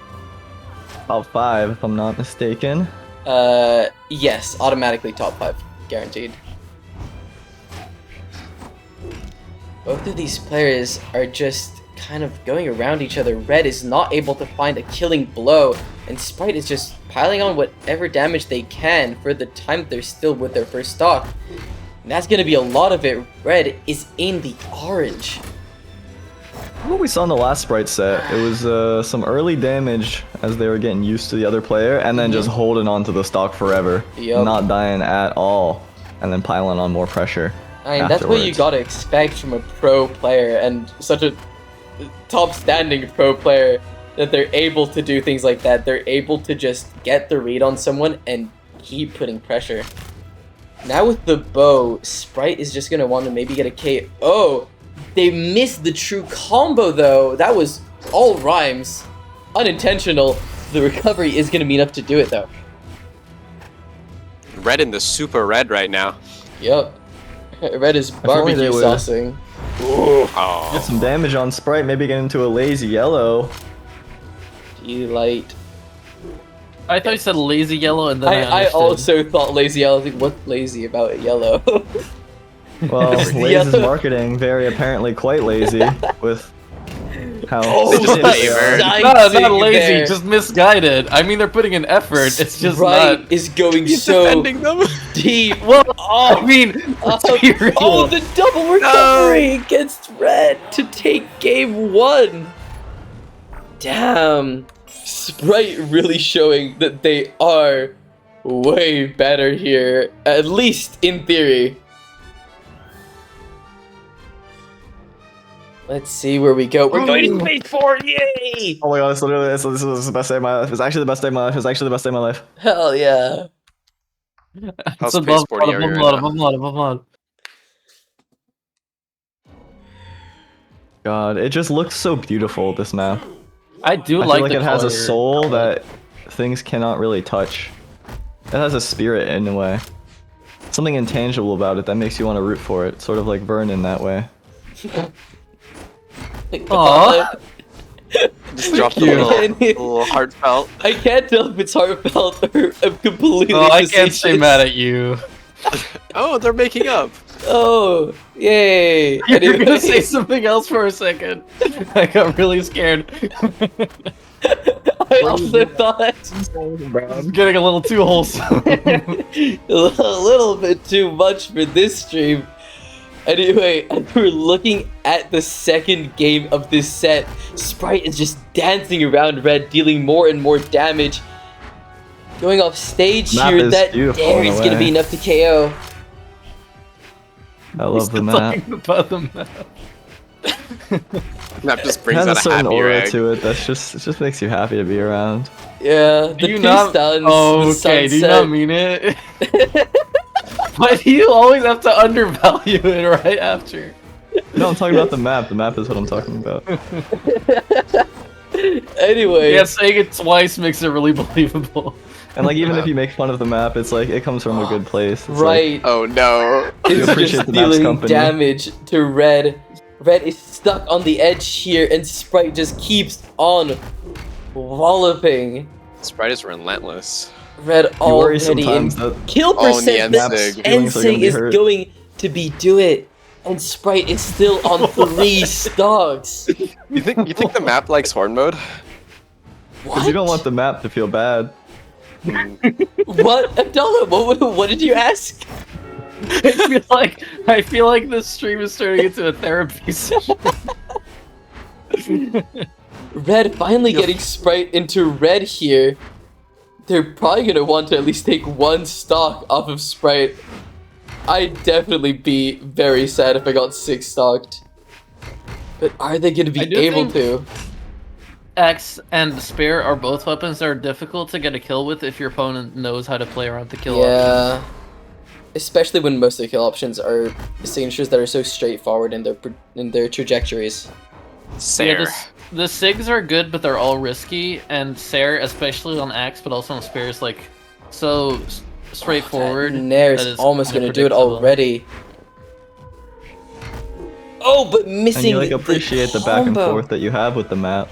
Top 5, if I'm not mistaken. Yes, automatically top 5, guaranteed. Both of these players are just kind of going around each other. Red is not able to find a killing blow, and Sprite is just piling on whatever damage they can for the time they're still with their first stock. And that's gonna be a lot of it. Red is in the orange. What we saw in the last Sprite set, it was some early damage as they were getting used to the other player, and then just holding on to the stock forever, Yup. not dying at all, and then piling on more pressure. I mean, that's what you afterwards. gotta expect from a pro player, and such a top standing pro player, that they're able to do things like that. They're able to just get the read on someone and keep putting pressure. Now with the bow, Sprite is just gonna want to maybe get a KO. They missed the true combo though. That was all rhymes. Unintentional. The recovery is gonna be enough to do it though. Red in the super red right now. Yup. Red is only they barbecue would- saucing. Get Oh. some damage on Sprite, maybe get into a lazy yellow. D-Light. I thought you said lazy yellow, and then I I understood. also thought lazy yellow. I was like, what's lazy about yellow? Well, Just the Lays' yellow. marketing very apparently quite lazy with how Oh, They just stitched they favor. are. Nice No, not thing lazy, there. just misguided. I mean, they're putting in effort. It's just Sprite not. is going He's so defending them. deep. Well, I mean, let's be real. Oh, the double recovery against Red to take game 1. Damn. Sprite really showing that they are way better here, at least in theory. Let's see where we go. We're going to Space 4, yay! Oh my god, this was the best day of my life. It's actually the best day of my life. It's actually the best day of my life. Hell yeah. How It's above spaceporty are you right now? above mod. God, it just looks so beautiful, this map. I do I like feel like the it has a color soul palette. that things cannot really touch. It has a spirit in a way. Something intangible about it that makes you want to root for it, sort of like Vern in that way. Aww. Just dropped a little heartfelt. I can't tell if it's heartfelt or I'm completely Oh, I can't stay facetious. mad at you. Oh, they're making up. Oh, yay. You're gonna Anyway. say something else for a second. I got really scared. I also thought I'm getting a little too wholesome. a little bit too much for this stream. Anyway, as we're looking at the second game of this set, Sprite is just dancing around Red, dealing more and more damage. Going off stage Map here, is that beautiful dare in a is going to way. be enough to KO. I love the map. Talking about the map. That just It brings has a out a certain happier aura egg. to it it just makes you happy to be around. Yeah, the Do you two not? stuns, Oh, the okay. Do you sunset. not mean it? Why do you always have to undervalue it right after? No, I'm talking about the map. The map is what I'm talking about. Anyway, Yeah, saying it twice makes it really believable. And like even if you make fun of the map, it's like it comes from a good place. It's right. Oh no. You It's appreciate just the map's dealing company. damage to Red. Red is stuck on the edge here, and Sprite just keeps on walloping. Sprite is relentless. Red You worry already in sometimes that kill Oh, percent. The Nianzig. Feelings are gonna Ensig be is hurt. going to be do it, and Sprite is still on 3 stocks. You think the map likes horn mode? because you don't want the map to feel bad. What? Abdullah, what did you ask? I feel like this stream is turning into a therapy session. Red finally getting Sprite into red here. They're probably gonna want to at least take 1 stock off of Sprite. I'd definitely be very sad if I got 6 stocked. But are they gonna be I do able think- to? X and Spear are both weapons that are difficult to get a kill with if your opponent knows how to play around the kill option. Yeah. Especially when most of the kill options are signatures that are so straightforward in their trajectories. Sair. Yeah, the SIGs are good, but they're all risky, and Sair, especially on Axe, but also on Spear, is like so straightforward. Nair that is it's almost gonna do it unpredictable. already. Oh, but And missing you like appreciate the back and combo. forth that you have with the map.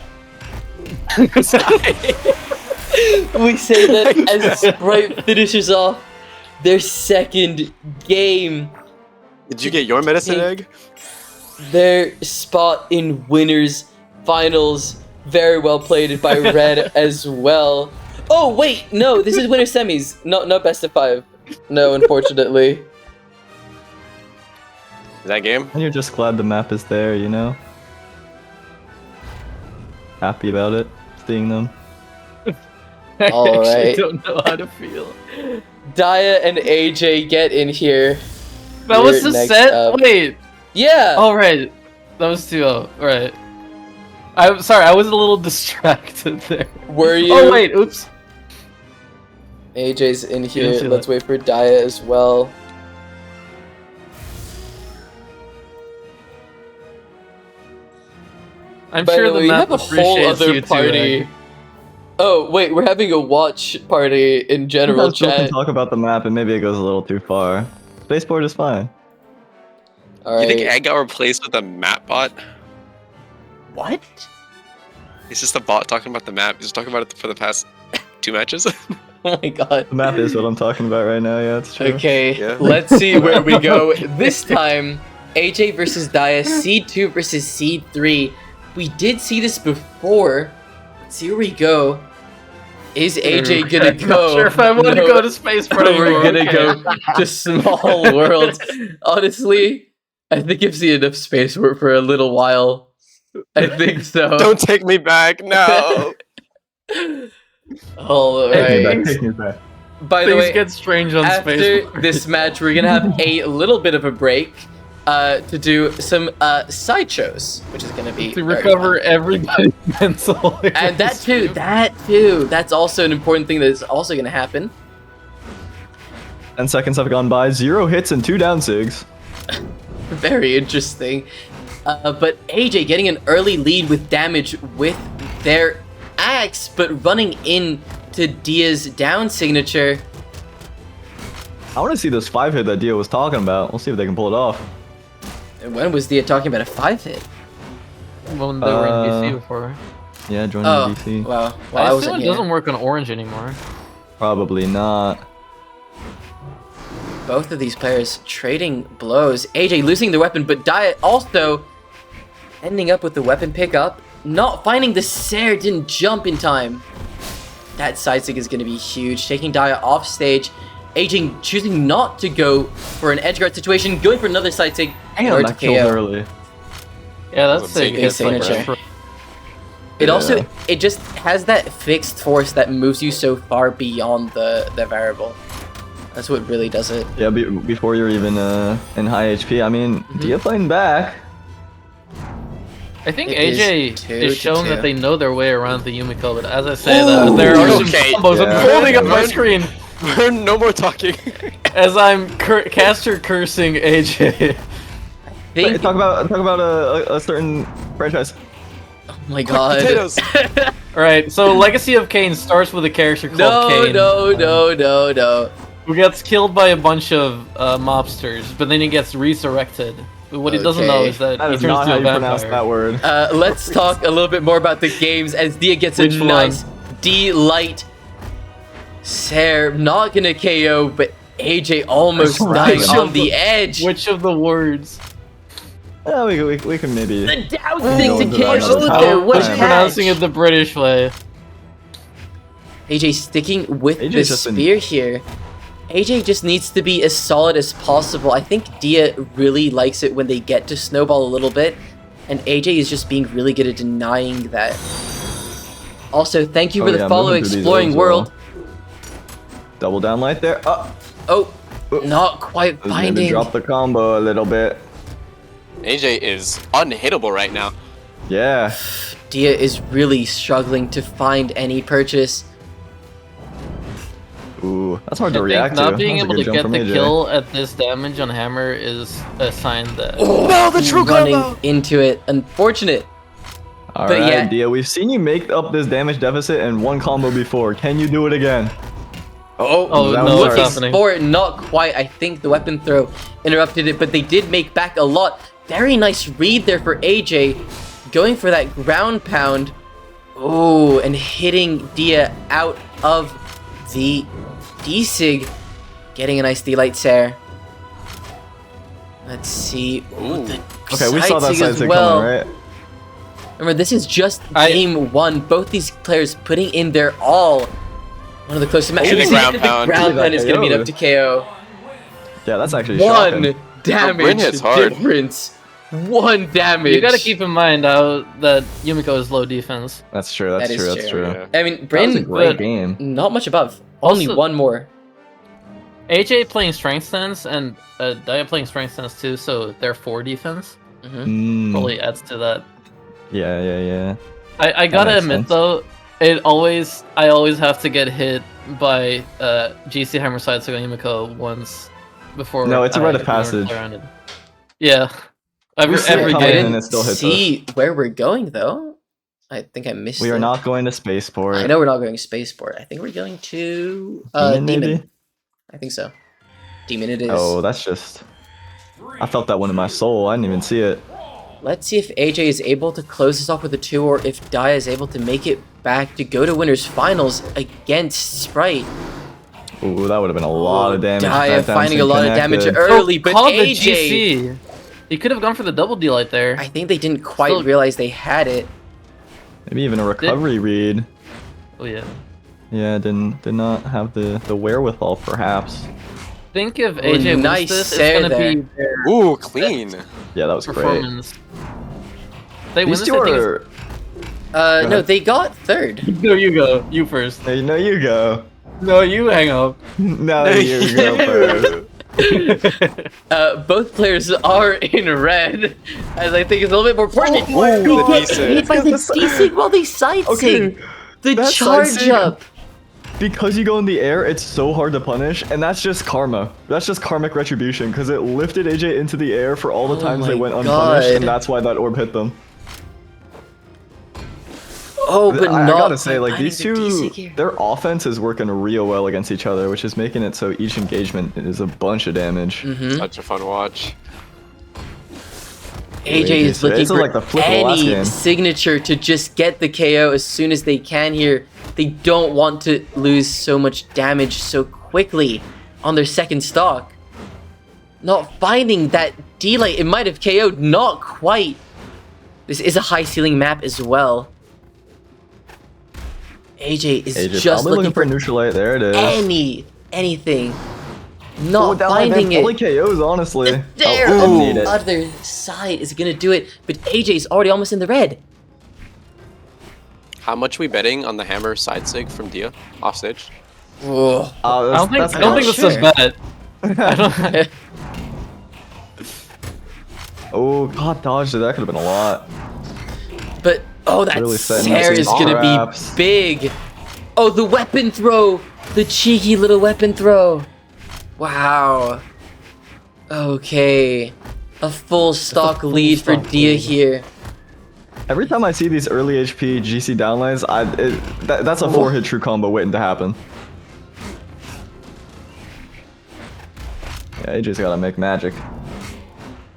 We say that as Sprite finishes off their second game, Did you get your medicine egg? their spot in winners finals. Very well played by Red as well. Oh wait, no, this is winner semis, not best of 5. No, unfortunately. Is that game? And you're just glad the map is there, you know? Happy about it, seeing them. I All actually right. don't know how to feel. Daya and AJ get in here. That was We're the next set? up. Wait. Yeah. Oh, right. That was 2-0. Right. I'm sorry, I was a little distracted there. Were you? Oh, wait. Oops. AJ's in here. see Let's that. wait for Daya as well. I'm By sure the the way, we map have a whole appreciates other you too, party. Egg. Oh wait, we're having a watch party in general Sometimes people can chat. talk about the map and maybe it goes a little too far. Spaceport is fine. All You think right. egg got replaced with a map bot? What? It's just a bot talking about the map. He's talking about it for the past 2 matches. Oh my god. The map is what I'm talking about right now, yeah, it's true. Okay, Yeah. let's see where we go. This time, AJ versus Daya, Seed 2 versus Seed 3. We did see this before. Let's see where we go. Is AJ gonna I'm go? not sure if I want to No. go to space for We're gonna okay. go to Small Worlds. Honestly, I think I've seen enough space work for a little while. I think so. Don't take me back, no. All Take me right. back, take me back. By the Things way, get strange on after Space. this match, we're gonna have a little bit of a break to do some sideshows, which is gonna be To very recover fun. everybody's mental. And that too, that's also an important thing that is also gonna happen. 10 seconds have gone by, 0 hits and 2 down sigs. Very interesting. But AJ getting an early lead with damage with their axe, but running into Dia's down signature. I want to see this 5 hit that Dia was talking about. We'll see if they can pull it off. And when was Dia talking about a 5-hit? When they were in DC before. Yeah, joining Oh, DC. wow. Well, I I feel wasn't it here. doesn't work on Orange anymore. Probably not. Both of these players trading blows. AJ losing the weapon, but Dia also ending up with the weapon pickup. Not finding the Sair, didn't jump in time. That side sig is going to be huge. Taking Dia off stage. AJ choosing not to go for an edge guard situation, going for another side sig. Damn, or to that killed KO. early. Yeah, that's Big sick. It's like signature. right. It also, Yeah. it just has that fixed force that moves you so far beyond the variable. That's what really does it. Yeah, before you're even in high HP. I mean, Dia playing back. I think It is AJ 2 is to showing 2. that they know their way around the Yumiko, but as I say that, there are some Okay. combos. I'm Yeah. holding up my screen No more talking. as I'm caster cursing AJ. Think, Talk about a certain franchise. oh my god. Potatoes. Alright, so Legacy of Kain starts with a character called No, Kain. no. Who gets killed by a bunch of mobsters, but then he gets resurrected. But what he doesn't know Okay. is that That he is turns not to how a you pronounce vampire. that word. Let's talk a little bit more about the games as Dia gets a Which one? nice D-Light. Sair not gonna KO, but AJ almost That's right. dying on the edge. Which of the words? Yeah, we can maybe. The down Go thing into to that KO another there. time. What I'm Pronouncing it the British way. AJ sticking with AJ's the just been- spear here. AJ just needs to be as solid as possible. I think Dia really likes it when they get to snowball a little bit, and AJ is just being really good at denying that. Also, thank you for the yeah, follow, moving through these Exploring as World. Double down light there. Oh, not quite Maybe finding. drop the combo a little bit. AJ is unhittable right now. Yeah. Dia is really struggling to find any purchase. Ooh, that's hard to I think react to. not being That was a able to good jump get from the AJ. kill at this damage on Hammer is a sign that... No, the true Running combo. into it. Unfortunate. All but right, yeah. Dia, we've seen you make up this damage deficit in one combo before. Can you do it again? Oh, that no, was what's ours. Looking happening? for it, not quite. I think the weapon throw interrupted it, but they did make back a lot. Very nice read there for AJ. Going for that ground pound. Oh, and hitting Dia out of the D-Sig. Getting a nice D-Light Sair. Let's see. Ooh, the Okay, we saw that sig side as sig well. coming, right? Remember, this is just game one. Both these players putting in their all. One of the closest matches. the ground pound. The ground Look at pound is that going to be KO. enough to KO. Yeah, that's actually One shocking. damage Bryn hits hard. difference. One damage. You gotta keep in mind that Yumiko is low defense. That's true. That's That is true. That's true. true. Yeah. I mean, That was a Bryn, great but- game. not much above. Only Also- one more. AJ playing strength stance and Dia playing strength stance too, so they're 4 defense. Mm, Probably adds to that. yeah. I gotta makes admit sense. though, I always have to get hit by GC Hammer side so Yumiko once before. No, it's a I rite of learn to passage. play around it. Yeah, every see it every coming I in game. and didn't it still hits see where we're going though. I think I missed We it. are not going to spaceport. I know we're not going to spaceport. I think we're going to Demon, Demon. maybe? I think so. Demon it is. Oh, that's just. I felt that one in my soul. I didn't even see it. Let's see if AJ is able to close this off with a 2 or if Dia is able to make it back to go to winners finals against Sprite. Ooh, that would have been a lot of damage. Dia That down finding a sync lot of damage connected. early, but Called the AJ, GC. He could have gone for the double D-light there. I think they didn't quite Still- realize they had it. Maybe even a recovery read. Oh yeah. Yeah, did not have the wherewithal, perhaps. Think if AJ nice wins this, Sair it's gonna be their Ooh, clean. Yeah, that was great. performance. They win These this, two I think are. No, ahead. they got third. it's... No, you go. You first. You know, you go. No, you hang up. No, you go first. Both players are in red, as I think it's a little bit more important. The decent. Hit by the desig while they side sig. The that charge side sig- up. Because you go in the air, it's so hard to punish, and that's just karma. That's just karmic retribution, because it lifted AJ into the air for all the times they my went unpunished, God. and that's why that orb hit them. Oh, but I not. gotta say, like, finding these the two, desig here. their offense is working real well against each other, which is making it so each engagement is a bunch of damage. Mhm. Such a fun watch. AJ AJ is looking This is for like the flip of the last any game. signature to just get the KO as soon as they can here. They don't want to lose so much damage so quickly on their second stock. Not finding that delay. It might have KO'd, not quite. This is a high ceiling map as well. AJ is AJ's just probably looking for a neutral light. There it is. anything. Not that light finding probably it. KOs, honestly. There, Oh, on need the it. other side is gonna do it, but AJ's already almost in the red. How much we betting on the hammer side sig from Dia off stage? Whoa. Oh, I don't think not this sure. is bet. I don't. Oh, god, dodge. That could have been a lot. But oh, that Really setting Sarah up is some gonna traps. be big. Oh, the weapon throw, the cheeky little weapon throw. Wow. Okay, a full stock lead for stock Dia lead. here. Every time I see these early HP GC downlines, that's a 4-hit true combo waiting to happen. Yeah, AJ's gotta make magic.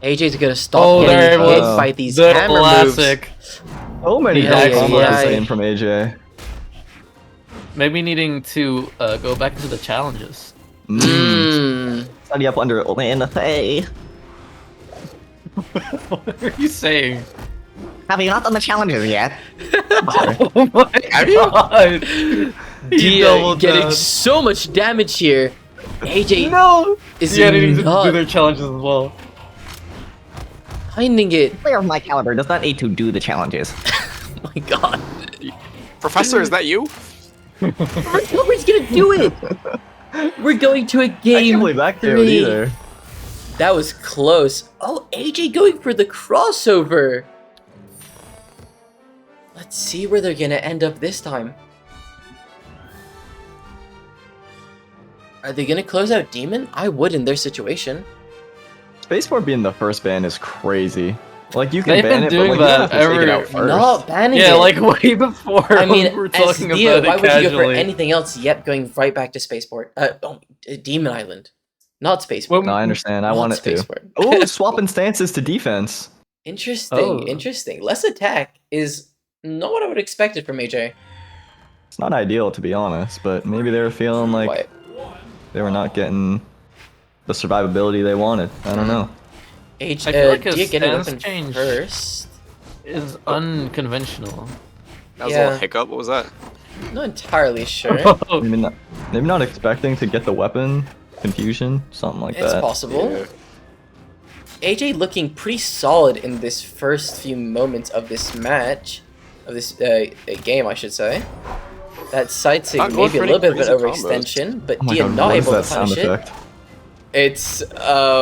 AJ's gonna stop Oh, there getting it hit was. by these The hammer classic. So many Yeah, hit combos yeah. the same from AJ. Maybe needing to go back into the challenges. Mmm. Study up under Hey. What are you saying? Have you not done the challenges yet? Oh my god! Dia doubled getting down. so much damage here. AJ No! is Yeah, needing to not do their challenges as well. finding it. A player of my caliber does not need to do the challenges. Oh my god. Professor, is that you? Nobody's gonna do it. We're going to a I game can't believe that KO'd 3. either. That was close. Oh, AJ going for the crossover. Let's see where they're gonna end up this time. Are they gonna close out Demon? I would in their situation. Spaceport being the first ban is crazy. Like, you can They've ban been it, doing but like, you that have to take it every- out first. Not banning Yeah, it. like way before. I mean, we were as talking Dia, about why it would you go for casually. anything else? Yep, going right back to Spaceport. Demon Island, not Spaceport. No, I understand. I Not want it to. Spaceport. Oh, swapping stances to defense. Interesting, Oh. interesting. Less attack is not what I would have expected from AJ. It's not ideal, to be honest, but maybe they were feeling like Quiet. they were not getting the survivability they wanted. I don't know. I feel like his Dia getting a stance weapon change first. is unconventional. That was a Yeah. little hiccup. What was that? Not entirely sure. Maybe not expecting to get the weapon. Confusion, something like It's that. possible. Yeah. AJ looking pretty solid in this first few moments of this match, of this game, I should say. That side sig Not going maybe a for little bit of any an crazy overextension, but Oh my Dia god, not what is able that to sound punish it. effect? It's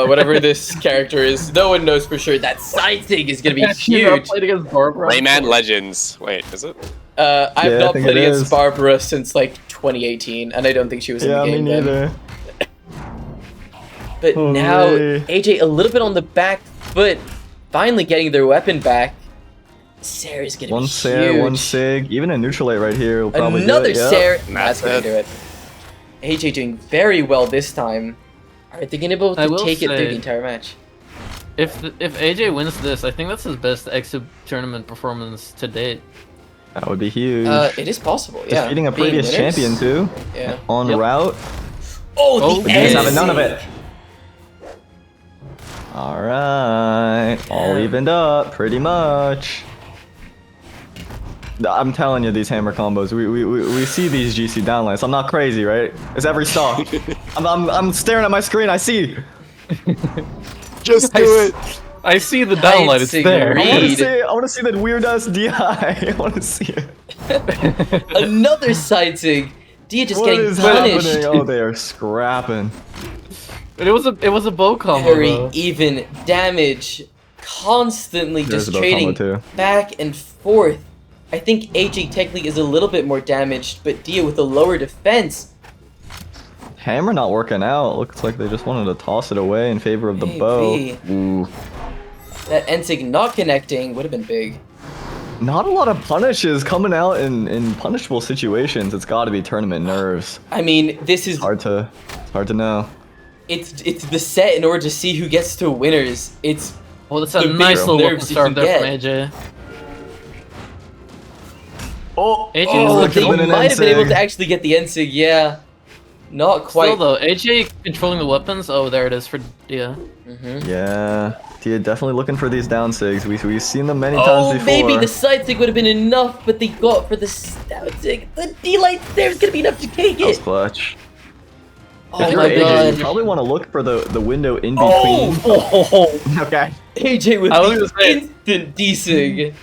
whatever this character is. No one knows for sure. That side sig is gonna be You know, I huge. played against Barbara. Layman Legends. Wait, is it? I've Yeah, I not think played it against is. Barbara since like 2018, and I don't think she was Yeah, in the me game then. neither. But Oh, now really? AJ a little bit on the back foot, finally getting their weapon back. Sarah's gonna One be Sarah, huge. one Sig, even a neutralite right here will probably Another do it. Yeah. Sarah. That's gonna Massive. do it. AJ doing very well this time. Are they gonna be able I to will take it through say- the entire match? If AJ wins this, I think that's his best Eggsoup tournament performance to date. That would be huge. It is possible. Yeah. Defeating a Being previous winners. champion too. Yeah. On Yep. route. Oh, Oh, the He's He's end having none of sig. it. All right, all Yeah. evened up, pretty much. I'm telling you, these hammer combos. We see these GC downlines. I'm not crazy, right? It's every stock. I'm staring at my screen. I see. Just do it. I see the Hide downlight. It's sig there. read. I want to see that weird ass DI. I want to see it. Another side sig. Dia just What getting is punished. happening? Oh, they are scrapping. It was a bow combo. Very though. even damage, constantly There's just a bow combo trading too. back and forth. I think AJ technically is a little bit more damaged, but Dia with a lower defense. Hammer not working out. Looks like they just wanted to toss it away in favor of the bow. Maybe. Ooh. That Ensig not connecting would have been big. Not a lot of punishes coming out in punishable situations. It's got to be tournament nerves. I mean, this is It's hard to know. it's the set in order to see who gets to winners. It's Well, that's a the nice biggest little weapon nerves you start can there from get. AJ. Oh, AJ Oh, is they could've been an might have been able Ensig. to actually get the Ensig, yeah. Not quite. Still though, AJ controlling the weapons. Oh, there it is for Dia. Yeah. Tia definitely looking for these down sigs. We've seen them many times Oh, before. maybe the side sig would have been enough, but they got for the down sig. The D-light there's gonna be enough to take That was it. clutch. Oh If you're my AJ, god. you probably want to look for the window in Oh, between. Okay. AJ with I was the gonna say- instant D-sig.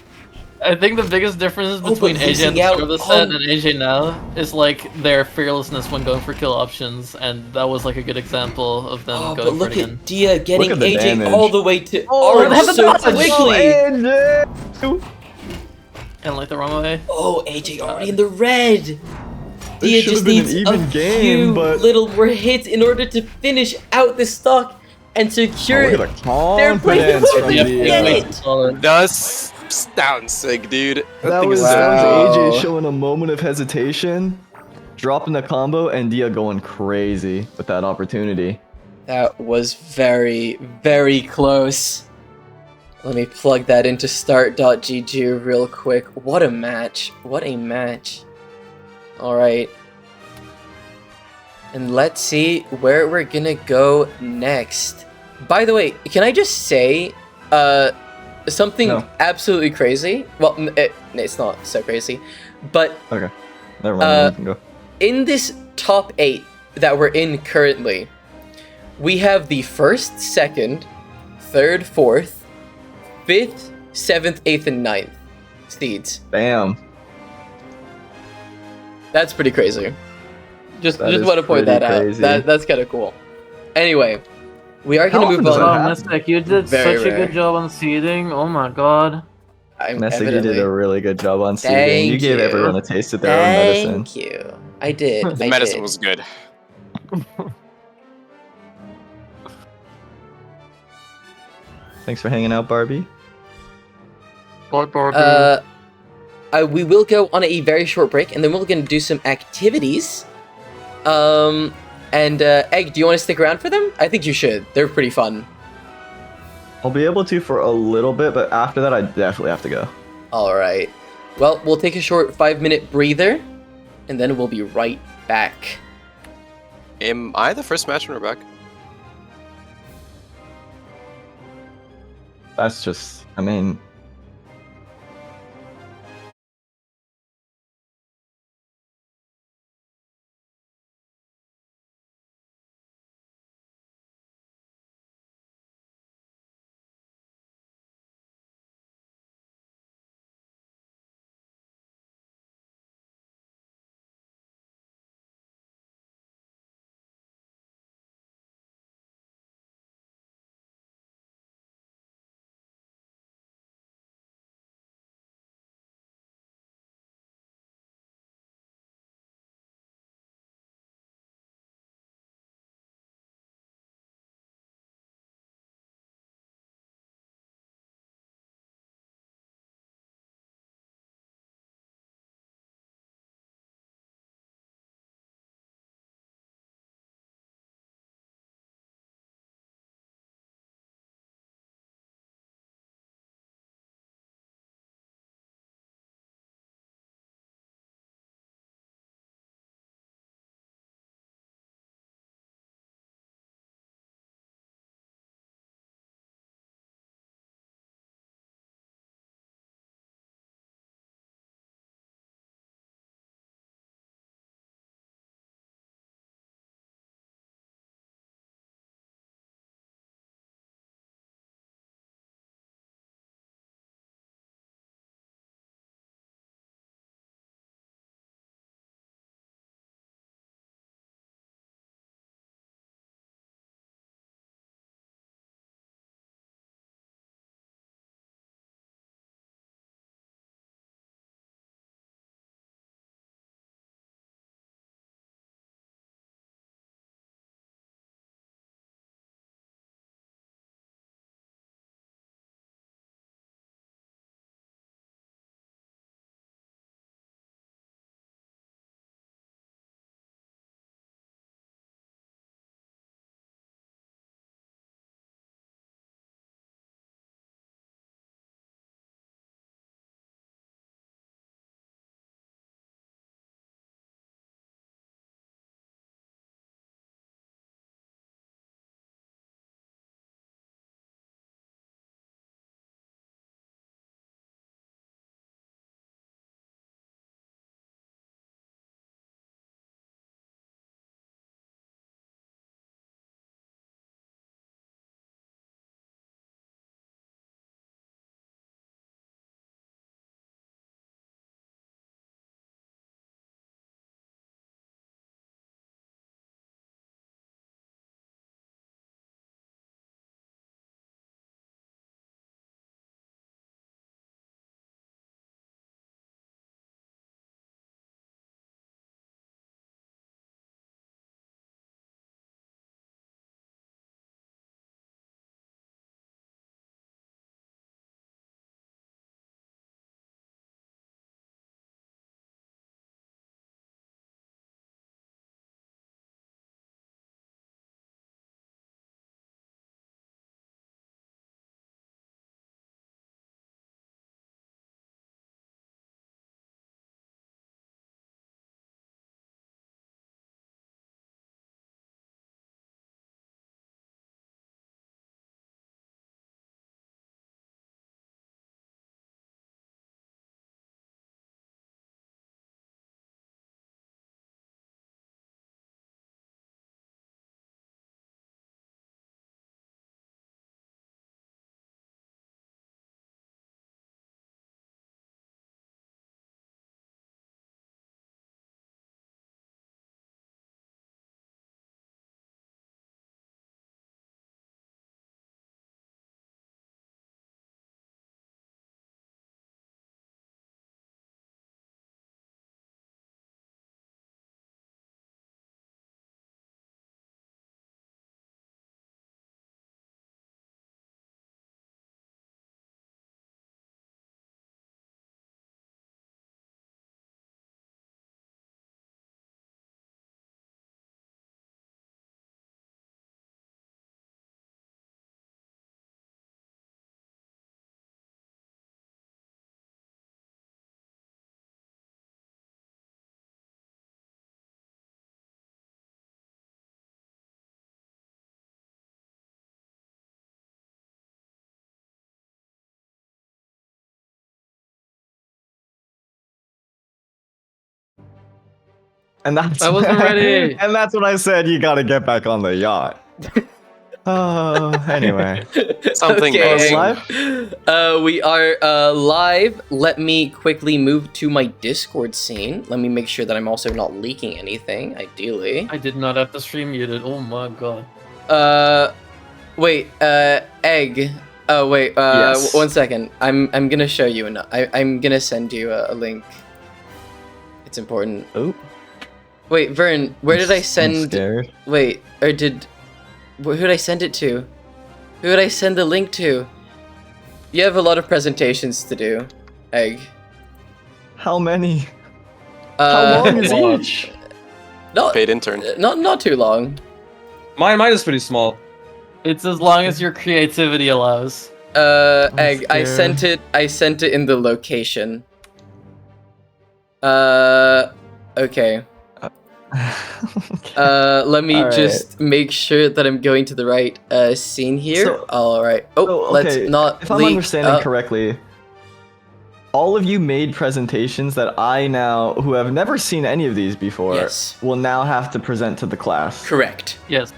I think the biggest difference Oh, but between AJ losing at the out start of the set on- and AJ now is like their fearlessness when going for kill options, and that was like a good example of them Oh, going but for look it again. at Dia getting at the AJ damage. all the way to Oh, orange have the so dodge! quickly. AJ! And like the wrong way. Oh, AJ already in the red. This Dia should just have been an needs even a game, few but little more hits in order to finish out the stock and secure oh, it. look at the They're playing confidence the from Yeah, the. get it. Solid. That's down sig, dude. That thing was, is that Wow. was AJ showing a moment of hesitation, dropping the combo, and Dia going crazy with that opportunity. That was very, very close. Let me plug that into start.gg real quick. What a match. What a match. Alright. And let's see where we're gonna go next. By the way, can I just say, something No. absolutely crazy? Well, it's not so crazy. But Okay, never mind. You can go. in this top 8 that we're in currently, we have the 1st, 2nd, 3rd, 4th, 5th, 7th, 8th, and 9th seeds. Bam. That's pretty crazy. Just That is want to point pretty that out. crazy. That's kind of cool. Anyway, we are How going to often move does that on. happen? Mystic, you did Very such a rare. good job on seeding. Oh my god. I'm Messick, you did evidently- a really good job on seeding. You Thank gave you. everyone a taste of their own medicine. Thank you. I did. The I medicine did. was good. Thanks for hanging out, Barbie. Bye, Barbie. We will go on a very short break, and then we're going to do some activities. Egg, do you want to stick around for them? I think you should. They're pretty fun. I'll be able to for a little bit, but after that, I definitely have to go. All right. Well, we'll take a short 5-minute breather, and then we'll be right back. Am I the first match when we're back? That's just, I mean, And that's I wasn't ready. And that's when I said you gotta get back on the yacht. Anyway. Something Okay, else. Live? we are live. Let me quickly move to my Discord scene. Let me make sure that I'm also not leaking anything, ideally. I did not have the stream muted. Oh my god. Wait, Egg. Oh, wait, Yes. 1 second. I'm gonna show you, I'm gonna send you a link. It's important. Oh. Wait, Vern, where did I I'm send... scared. Wait, or did... Who did I send it to? Who did I send the link to? You have a lot of presentations to do, Egg. How many? How long is each? Not, Paid intern. not too long. Mine is pretty small. It's as long as your creativity allows. Egg, I scared. sent it in the location. Okay. Let me All right. just make sure that I'm going to the right scene here. So- All right. Oh, So, let's okay, not if I'm leak. understanding correctly, all of you made presentations that I now, who have never seen any of these before, Yes. will now have to present to the class. Correct. Yes.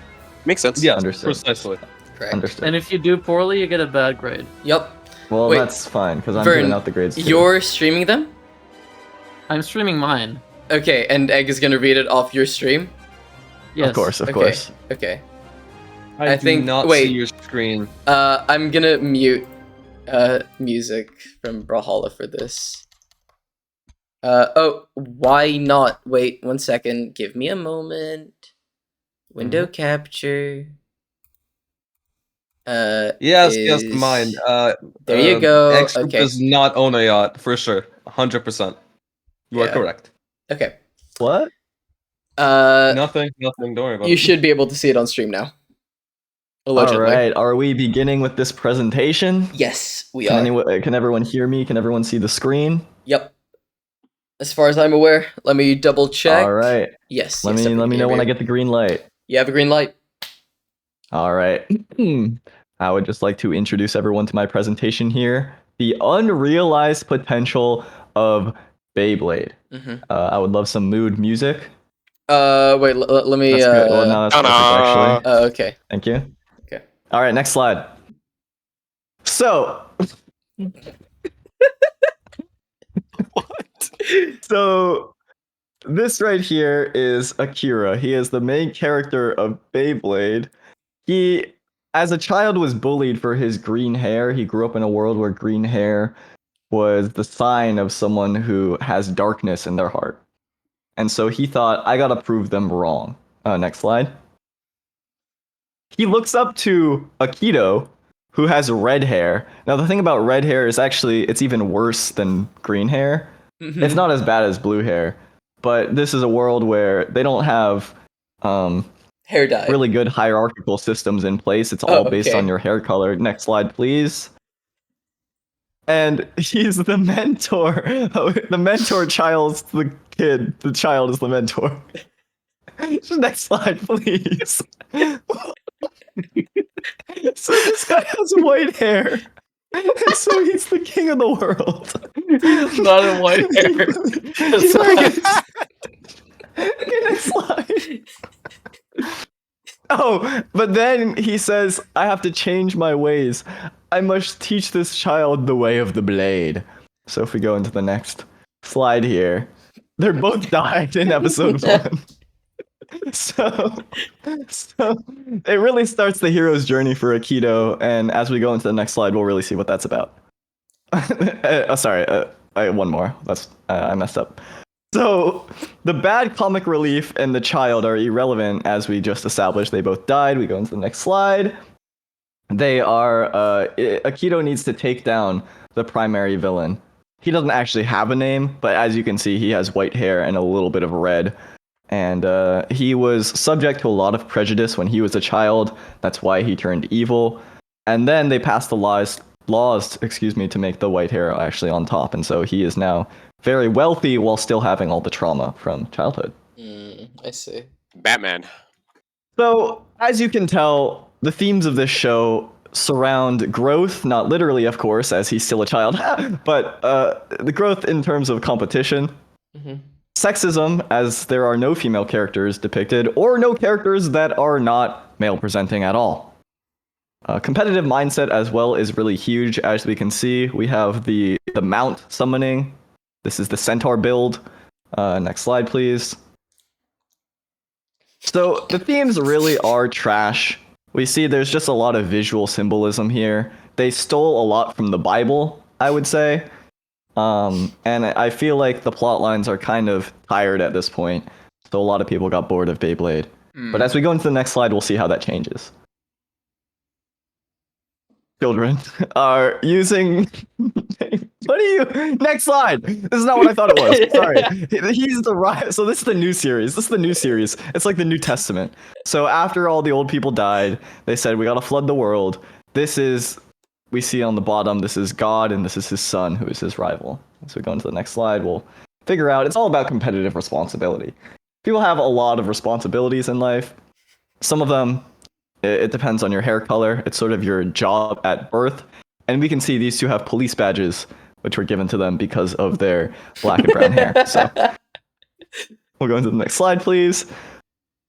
Makes sense. Yeah, Understood. precisely. Correct. Understood. And if you do poorly, you get a bad grade. Yep. Well, Wait, that's fine because I'm Vern, giving out the grades too. You're streaming them? I'm streaming mine. Okay, and Egg is gonna read it off your stream? Yes. Of course, of Okay. course. Okay. I I do think- not wait. see your screen. I'm gonna mute music from Brawlhalla for this. Oh, why not? Wait 1 second. Give me a moment. Window capture. Yes, is- mine. There you go. Eggsoup Okay. does not own a yacht, for sure. 100%. You are Yeah. correct. Okay. What? Nothing, don't worry about You it. should be able to see it on stream now. All Allegedly. right, are we beginning with this presentation? Yes, we Can, are. can everyone hear me? Can everyone see the screen? Yep. As far as I'm aware, let me double check. All right. Yes. Let yes, me everything know when I here. get the green light. You have a green light. All right. I would just like to introduce everyone to my presentation here. The unrealized potential of Beyblade. Mm-hmm. I would love some mood music. Wait. Let me. That's good. Well, no, that's perfect, Ta-da! actually. Okay. Thank you. Okay. All right, next slide. So. What? So, this right here is Akira. He is the main character of Beyblade. He, as a child, was bullied for his green hair. He grew up in a world where green hair was the sign of someone who has darkness in their heart. And so he thought, I gotta prove them wrong. Next slide. He looks up to Akito, who has red hair. Now, the thing about red hair is actually, it's even worse than green hair. It's not as bad as blue hair, but this is a world where they don't have Hair dye. really good hierarchical systems in place. It's all based okay. on your hair color. Next slide, please. And he's the mentor. The mentor child's the kid. The child is the mentor. Next slide, please. So this guy has white hair. And so he's the king of the world. Not in white hair. He's wearing a hat. Okay, next slide. Oh, but then he says, I have to change my ways. I must teach this child the way of the blade. So if we go into the next slide here, they're both died in episode 1. So it really starts the hero's journey for Akito, and as we go into the next slide, we'll really see what that's about. One more. I messed up. So the bad comic relief and the child are irrelevant, as we just established. They both died. We go into the next slide. They are Akito needs to take down the primary villain. He doesn't actually have a name, but as you can see, he has white hair and a little bit of red. And he was subject to a lot of prejudice when he was a child. That's why he turned evil. And then they passed the laws, to make the white hair actually on top. And so he is now very wealthy while still having all the trauma from childhood. I see. Batman. So, as you can tell, the themes of this show surround growth, not literally, of course, as he's still a child, but the growth in terms of competition. Mm-hmm. sexism, as there are no female characters depicted, or no characters that are not male presenting at all. Competitive mindset as well is really huge. As we can see, we have the mount summoning. This is the centaur build. Next slide, please. So the themes really are trash. We see there's just a lot of visual symbolism here. They stole a lot from the Bible, I would say. And I feel like the plot lines are kind of tired at this point. So a lot of people got bored of Beyblade. But as we go into the next slide, we'll see how that changes. Children are using... What are you... Next slide! This is not what I thought it was. Sorry. He's the right... So this is the new series. This is the new series. It's like the New Testament. So after all the old people died, they said, we gotta flood the world. This is... We see on the bottom, this is God, and this is his son, who is his rival. So we go into the next slide, we'll figure out... It's all about competitive responsibility. People have a lot of responsibilities in life. Some of them... It depends on your hair color. It's sort of your job at birth. And we can see these two have police badges, which were given to them because of their black and brown hair. So we'll go into the next slide, please.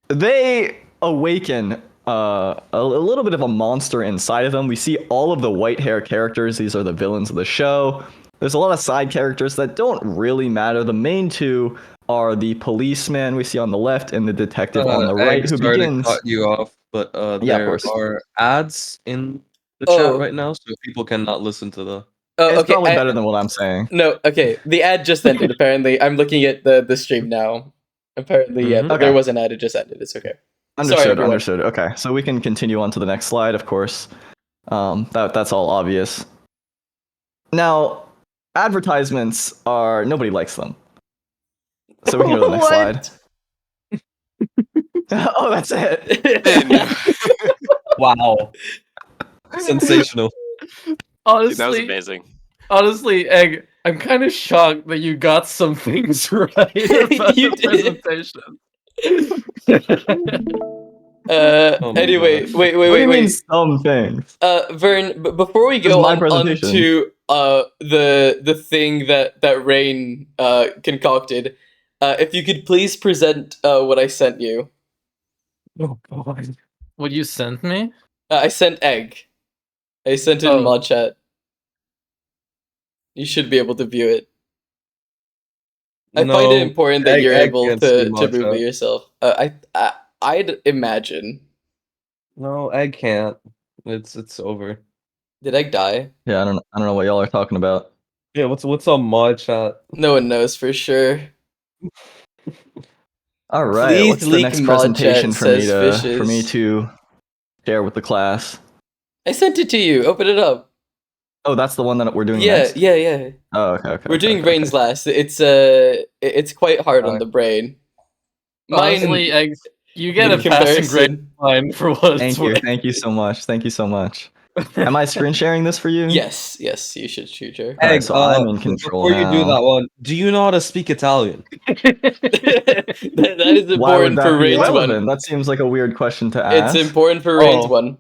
They awaken a little bit of a monster inside of them. We see all of the white hair characters. These are the villains of the show. There's a lot of side characters that don't really matter. The main two are the policeman we see on the left and the detective on the right, who begins... to cut you off, but there are ads in the chat right now, so people cannot listen to the... It's probably better than what I'm saying. No, okay. The ad just ended, apparently. I'm looking at the stream now. Apparently, yeah, there was an ad, it just ended. It's okay. Understood, understood. Okay, so we can continue on to the next slide, of course. That's all obvious. Now, advertisements are... Nobody likes them. So we can go to the next slide. Oh, that's it. Wow. Sensational. Dude, Honestly, that was amazing. Honestly, Egg, I'm kind of shocked that you got some things right about You the presentation. Anyway, What do you mean some things? Vern, before we go on to the thing that Rain concocted, if you could please present what I sent you. Oh god. What you sent me? I sent Egg. I sent it in mod chat. You should be able to view it. I find it important that you're able to move it yourself. I'd imagine. No, Egg can't. It's over. Did Egg die? Yeah, I don't know what y'all are talking about. Yeah, what's on mod chat? No one knows for sure. All right, Please what's the next presentation for me to share with the class? I sent it to you. Open it up. Oh, that's the one that we're doing next? Yeah. Oh, okay. We're doing Rain's last. It's quite hard on the brain. Honestly, Eggs, you get a passing grade line for what it's worth. Thank you so much. Am I screen sharing this for you? Yes, you should shoot her. Egg, so I'm in control before you do that one, do you know how to speak Italian? that is important for Rain's one. That seems like a weird question to ask. It's important for Rain's one.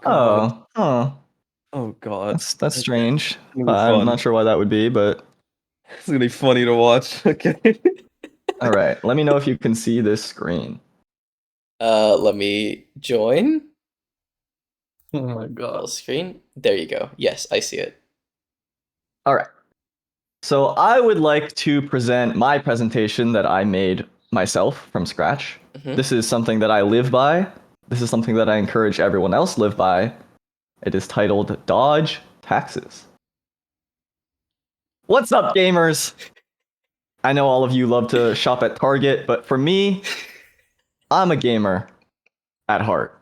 Oh god. That's strange. I'm not sure why that would be, but it's gonna be funny to watch. Okay. All right. Let me know if you can see this screen. Let me join. Oh my god. Screen. There you go. Yes, I see it. All right. So I would like to present my presentation that I made myself from scratch. This is something that I live by. This is something that I encourage everyone else to live by. It is titled Dodge Taxes. What's up, gamers? I know all of you love to shop at Target, but for me, I'm a gamer at heart.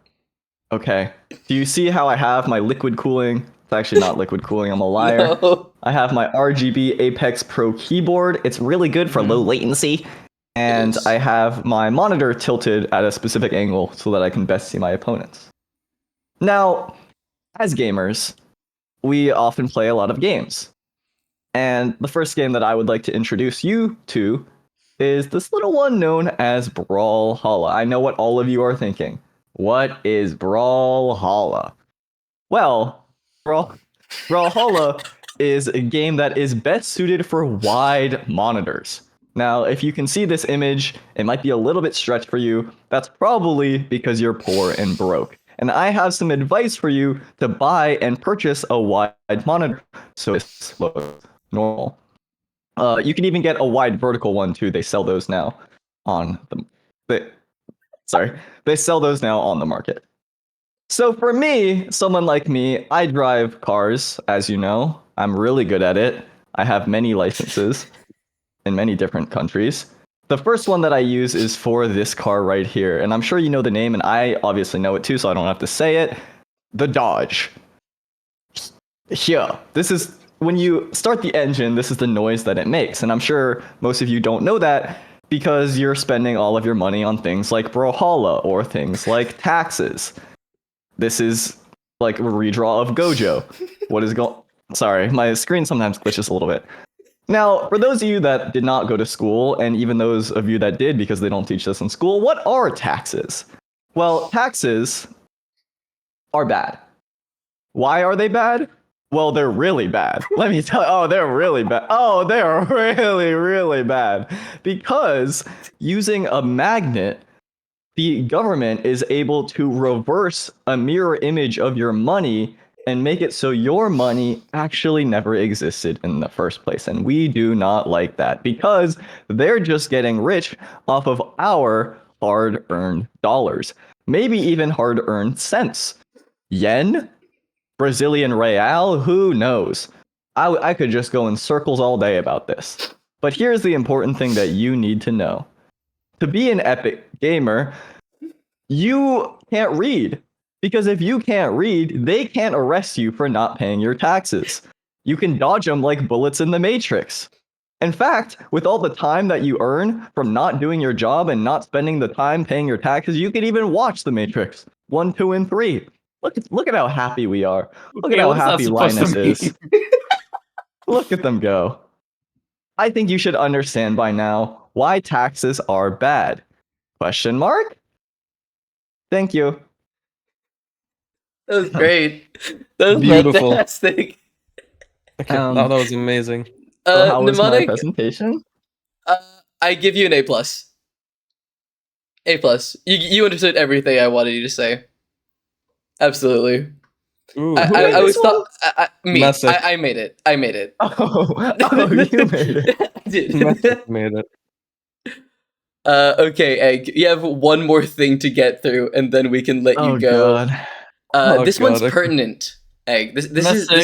Okay. Do you see how I have my liquid cooling? It's actually not liquid cooling, I'm a liar. No. I have my RGB Apex Pro keyboard. It's really good for low latency. And I have my monitor tilted at a specific angle so that I can best see my opponents. Now, as gamers, we often play a lot of games. And the first game that I would like to introduce you to is this little one known as Brawlhalla. I know what all of you are thinking. What is Brawlhalla? Well, Brawlhalla is a game that is best suited for wide monitors. Now, if you can see this image, it might be a little bit stretched for you. That's probably because you're poor and broke. And I have some advice for you to buy and purchase a wide monitor so this looks normal. You can even get a wide vertical one too. They sell those now on they sell those now on the market. So for me, someone like me, I drive cars, as you know. I'm really good at it. I have many licenses in many different countries. The first one that I use is for this car right here, and I'm sure you know the name, and I obviously know it too, so I don't have to say it. The Dodge. Here, this is when you start the engine, this is the noise that it makes, and I'm sure most of you don't know that because you're spending all of your money on things like Brawlhalla or things like taxes. This is like a redraw of Gojo. What is going? Sorry, my screen sometimes glitches a little bit. Now, for those of you that did not go to school, and even those of you that did because they don't teach this in school, what are taxes? Well, taxes are bad. Why are they bad? Well, they're really bad. Let me tell you. Oh, they're really bad. Oh, they're really, really bad. Because using a magnet, the government is able to reverse a mirror image of your money and make it so your money actually never existed in the first place. And we do not like that because they're just getting rich off of our hard-earned dollars, maybe even hard-earned cents. Yen? Brazilian real? Who knows? I could just go in circles all day about this. But here's the important thing that you need to know. To be an epic gamer, you can't read. Because if you can't read, they can't arrest you for not paying your taxes. You can dodge them like bullets in the Matrix. In fact, with all the time that you earn from not doing your job and not spending the time paying your taxes, you can even watch the Matrix 1, 2, and 3. Look at how happy we are. Look at how happy Linus is. Look at them go. I think you should understand by now why taxes are bad. Question mark? Thank you. That was great. That was Beautiful. fantastic. That was amazing. So how was my Mnemonic, presentation? I give you an A+. A+. You understood everything I wanted you to say. Absolutely. Ooh, I was thought me. Messick. I made it. I made it. Oh, you made it. I did. Messick made it. Okay, Egg. You have one more thing to get through, and then we can let you go. God. This one's pertinent, Egg. This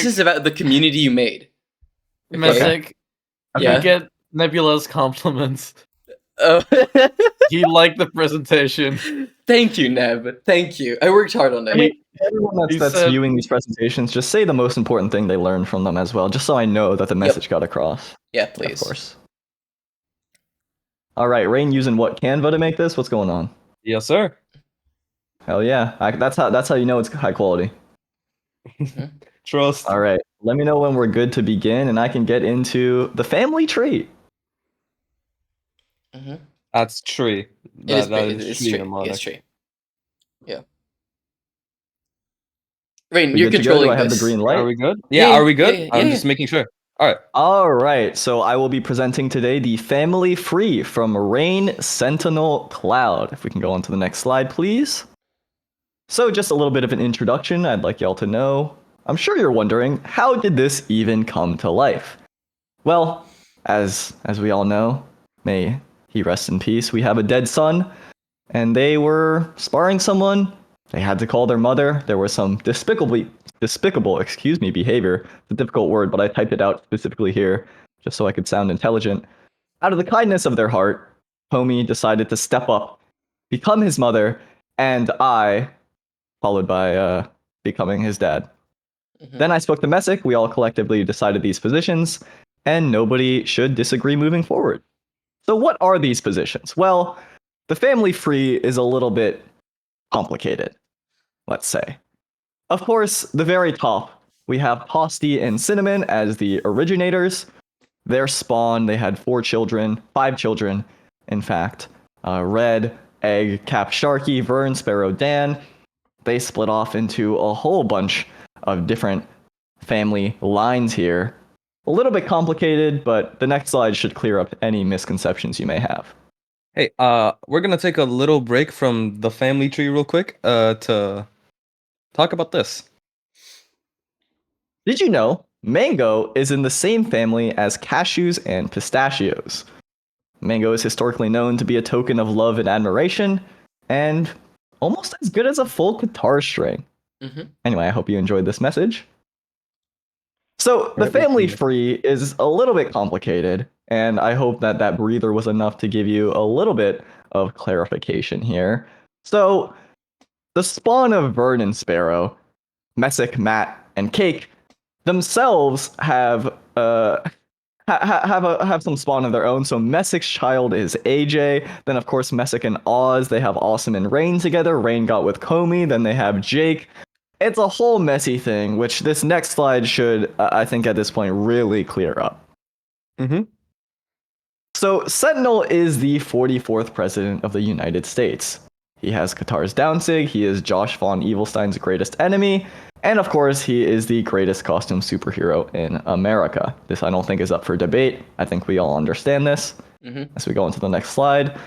is about the community you made. Okay? Messick, Yeah. you get Nebula's compliments. Oh. He liked the presentation. Thank you, Neb. Thank you. I worked hard on it. Everyone He that's said- viewing these presentations, just say the most important thing they learned from them as well, just so I know that the message got across. Yeah, please. Of course. All right, Rain using what, Canva to make this? What's going on? Yes, sir. Hell yeah, that's how you know it's high quality. Trust. All right, let me know when we're good to begin, and I can get into the family tree. Mm-hmm. That's tree. It's tree, tree. mnemonic. It's tree. Yeah. Rain, We you're good to go? controlling Do I have this. the green light? Are we good? Yeah, Yeah, are we good? yeah, I'm yeah. just making sure. All right. All right, so I will be presenting today the Family Free from Rain Sentinel Cloud. If we can go on to the next slide, please. So just a little bit of an introduction I'd like y'all to know. I'm sure you're wondering, how did this even come to life? Well, as we all know, may he rest in peace, we have a dead son, and they were sparring someone. They had to call their mother. There was some despicable behavior. It's a difficult word, but I typed it out specifically here just so I could sound intelligent. Out of the kindness of their heart, Homie decided to step up, become his mother, and I, followed by becoming his dad. Mhm. Then I spoke to Messick. We all collectively decided these positions, and nobody should disagree moving forward. So what are these positions? Well, the family free is a little bit complicated, let's say. Of course, the very top, we have Posty and Cinnamon as the originators. Their spawn, they had 5 children, in fact. Red, Egg, Cap, Sharky, Vern, Sparrow, Dan. They split off into a whole bunch of different family lines here. a little bit complicated, but the next slide should clear up any misconceptions you may have. Hey, we're gonna take a little break from the family tree real quick, to talk about this. Did you know mango is in the same family as cashews and pistachios? Mango is historically known to be a token of love and admiration, and almost as good as a full guitar string. Anyway, I hope you enjoyed this message. So, the family tree is a little bit complicated, and I hope that that breather was enough to give you a little bit of clarification here. So, the spawn of Vernon Sparrow, Messick, Matt, and Cake themselves have have some spawn of their own. So Messick's child is AJ. Then of course Messick and Oz, they have Awesome and Rain together. Rain got with Comey. Then they have Jake. It's a whole messy thing, which this next slide should, I think at this point, really clear up. So Sentinel is the 44th president of the United States. He has Qatar's Danzig. He is Josh von Evilstein's greatest enemy. And of course, he is the greatest costume superhero in America. This I don't think is up for debate. I think we all understand this. As we go into the next slide.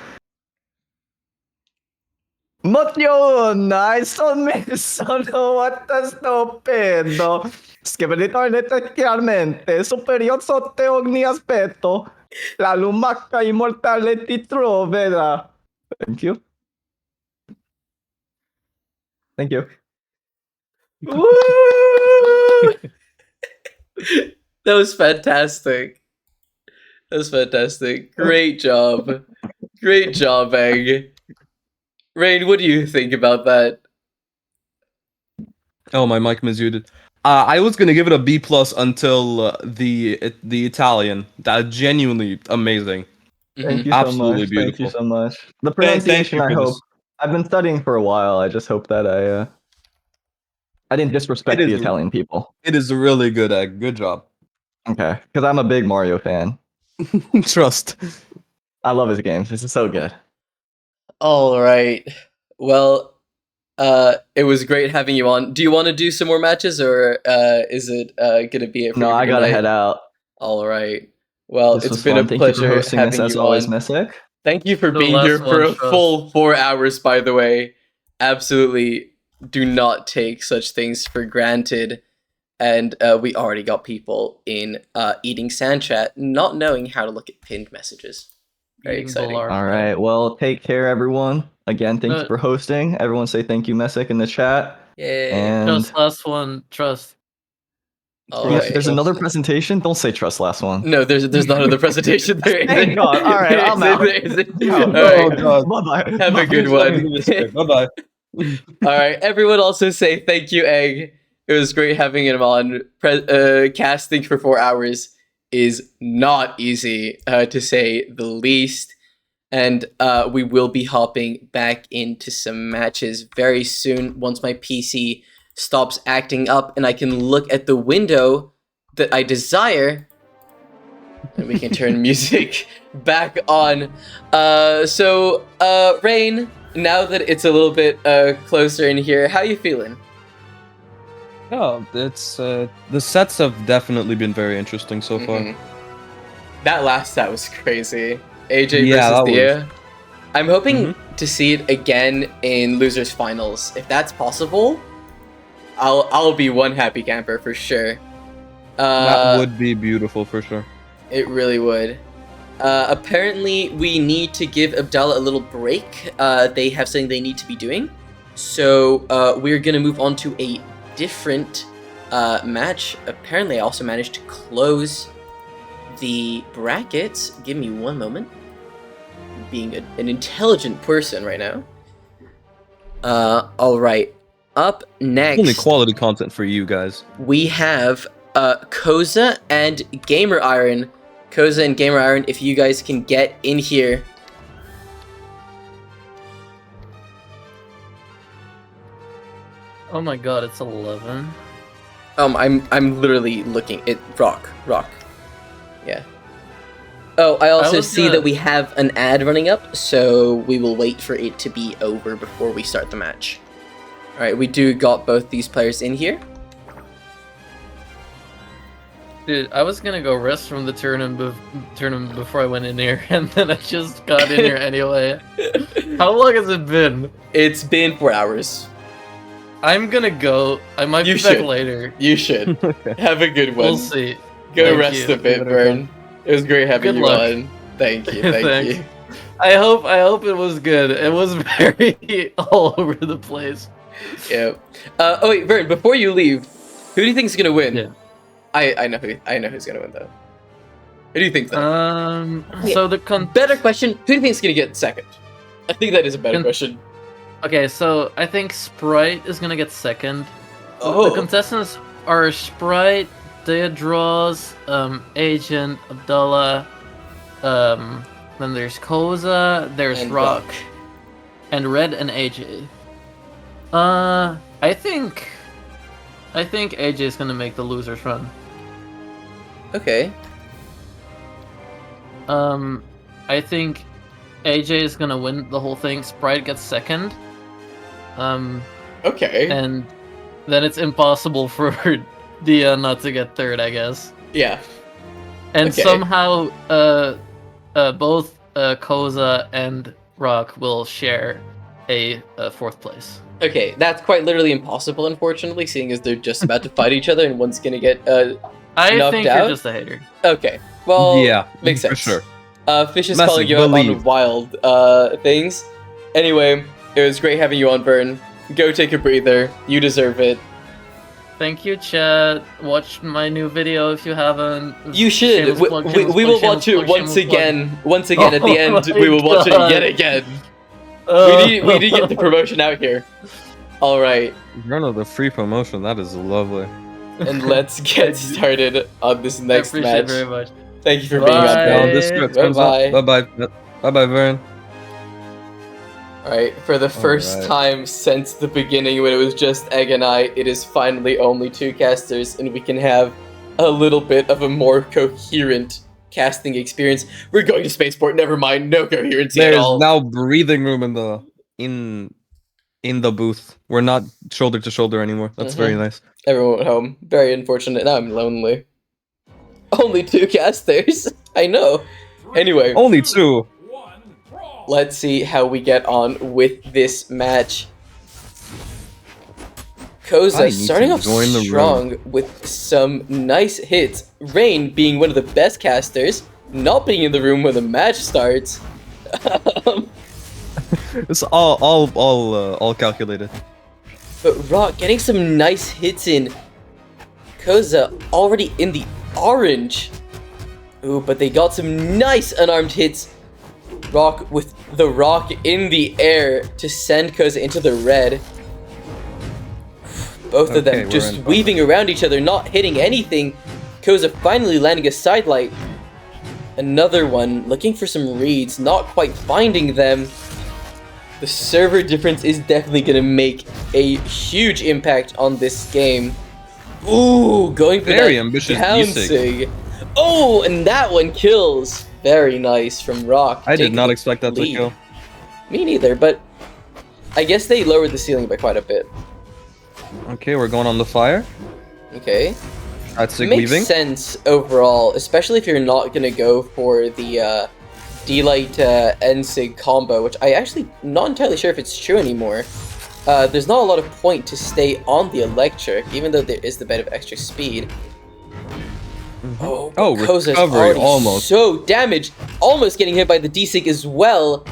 Motiona, sono what stupido. Scriveritore chiaramente superior sotto ogni aspetto. La lumaca immortale ti troverà. Thank you. Thank you. Woo! That was fantastic. That was fantastic. Great job. Great job, Egg. Rain, what do you think about that? Oh, my mic muted. I was gonna give it a B+ until the Italian. That genuinely amazing. Thank you Absolutely so much. beautiful. Thank you so much. The pronunciation, I hope. I've been studying for a while. I just hope that I didn't disrespect the Italian people. It is really good, Egg. Good job. Okay, because I'm a big Mario fan. Trust. I love his games. This is so good. All right. Well, it was great having you on. Do you want to do some more matches, or is it gonna be it for No, I gotta head out. All right. Well, This it's was been fun. a Thank you for pleasure hosting having this, as you always, on. Messick. Thank you for The being last here for one, a trust. full 4 hours, by the way. Absolutely do not take such things for granted. And we already got people in Eating Sand Chat not knowing how to look at pinned messages. Very exciting. All right. Well, take care, everyone. Again, thank you for hosting. Everyone say thank you, Messick, in the chat. Yay. And Just last one, trust. there's another presentation? Don't say trust last one. No, there's not another presentation. There Thank isn't. God. All right, I'm out. All Oh, right. God. Bye-bye. Have a good one. Bye-bye. All right, everyone also say thank you, Egg. It was great having him on. Casting for 4 hours is not easy, to say the least. And we will be hopping back into some matches very soon once my PC stops acting up and I can look at the window that I desire. And we can turn music back on. So, Rain, now that it's a little bit closer in here, how you feeling? Oh, it's the sets have definitely been very interesting so far. That last set was crazy. AJ Yeah, versus that Thea. I'm hoping to see it again in losers finals. If that's possible, I'll be one happy camper for sure. That would be beautiful for sure. It really would. Apparently, we need to give Abdallah a little break. They have something they need to be doing. So we're going to move on to a different match. Apparently, I also managed to close the brackets. Give me one moment. Being an intelligent person right now. All right. Up next. Only quality content for you guys. We have Koza and Gamer Iron. Koza and Gamer Iron, if you guys can get in here. Oh my god, it's 11. I'm literally looking at rock. Yeah. Oh, I also see that we have an ad running up, so we will wait for it to be over before we start the match. All right, we do got both these players in here. Dude, I was gonna go rest from the tournament before I went in here, and then I just got in here anyway. How long has it been? It's been 4 hours. I'm gonna go. I might be back later. You should. Have a good one. We'll see. Go Thank rest you. a bit, Vern. It was great having Good you luck. on. Thank you. Thank Thanks. you. I hope it was good. It was very all over the place. Yeah. Oh wait, Vern. Before you leave, who do you think is gonna win? Yeah. I know who's gonna win though. Who do you think though? So the Better question. Who do you think is gonna get second? I think that is a better question. Okay, so I think Sprite is gonna get second. Oh. The contestants are Sprite, Deadraws, Agent, Abdullah, then there's Koza, there's And Rock, and Red and AJ. I think AJ is gonna make the losers run. Okay. I think AJ is gonna win the whole thing. Sprite gets second. Okay. And then it's impossible for Dia not to get third, I guess. Yeah. And Okay. somehow, both Koza and Rock will share a fourth place. Okay, that's quite literally impossible, unfortunately, seeing as they're just about to fight each other and one's gonna get I knocked think out. you're just a hater. Okay. Well, Yeah, makes for sense. sure. Fish is Massive calling you out on believe. wild things. Anyway, it was great having you on, Vern. Go take a breather. You deserve it. Thank you, chat. Watch my new video if you haven't. You should. Shameless plug, shameless We plug, will shameless watch it plug, once shameless plug. again. Once again, at the Oh end, my we will watch it God. yet again. We need to get the promotion out here. All right, Run of the free promotion. That is lovely. and let's get started on this next I appreciate match. it very much. Thank you for being on, Bye. Now Vern. this script Bye comes bye. up. Bye bye. Bye bye, Vern. All right, for the first Alright. time since the beginning, when it was just Egg and I, it is finally only 2 casters, and we can have a little bit of a more coherent casting experience. We're going to spaceport. Never mind, no coherency at There's all. now breathing room in the booth. We're not shoulder to shoulder anymore. That's very nice. Everyone went home. Very unfortunate. Now I'm lonely. Only 2 casters. I know. Anyway, Only 2. let's see how we get on with this match. I Koza need starting to off join the strong with some nice hits. Rain being one of the best casters, not being in the room when the match starts. It's all calculated. But Rock getting some nice hits in. Koza already in the orange. Ooh, but they got some nice unarmed hits. Rock with the rock in the air to send Koza into the red. Both of Okay, them we're just in. weaving around each other, not hitting anything. Koza finally landing a sidelight. Another one, looking for some reads, not quite finding them. The server difference is definitely going to make a huge impact on this game. Ooh, going for Very that ambitious bouncing. Oh, and that one kills. Very nice from Rock. I did taking not the expect that to lead. kill. Me neither, but I guess they lowered the ceiling by quite a bit. Okay, we're going on the fire. Okay. That's sig Makes weaving. sense overall, especially if you're not going to go for the D-Light N-Sig combo, which I actually not entirely sure if it's true anymore. There's not a lot of point to stay on the electric, even though there is the bit of extra speed. Oh, Oh, Koza's recovery, already almost. so damaged, almost getting hit by the D-Sig as well.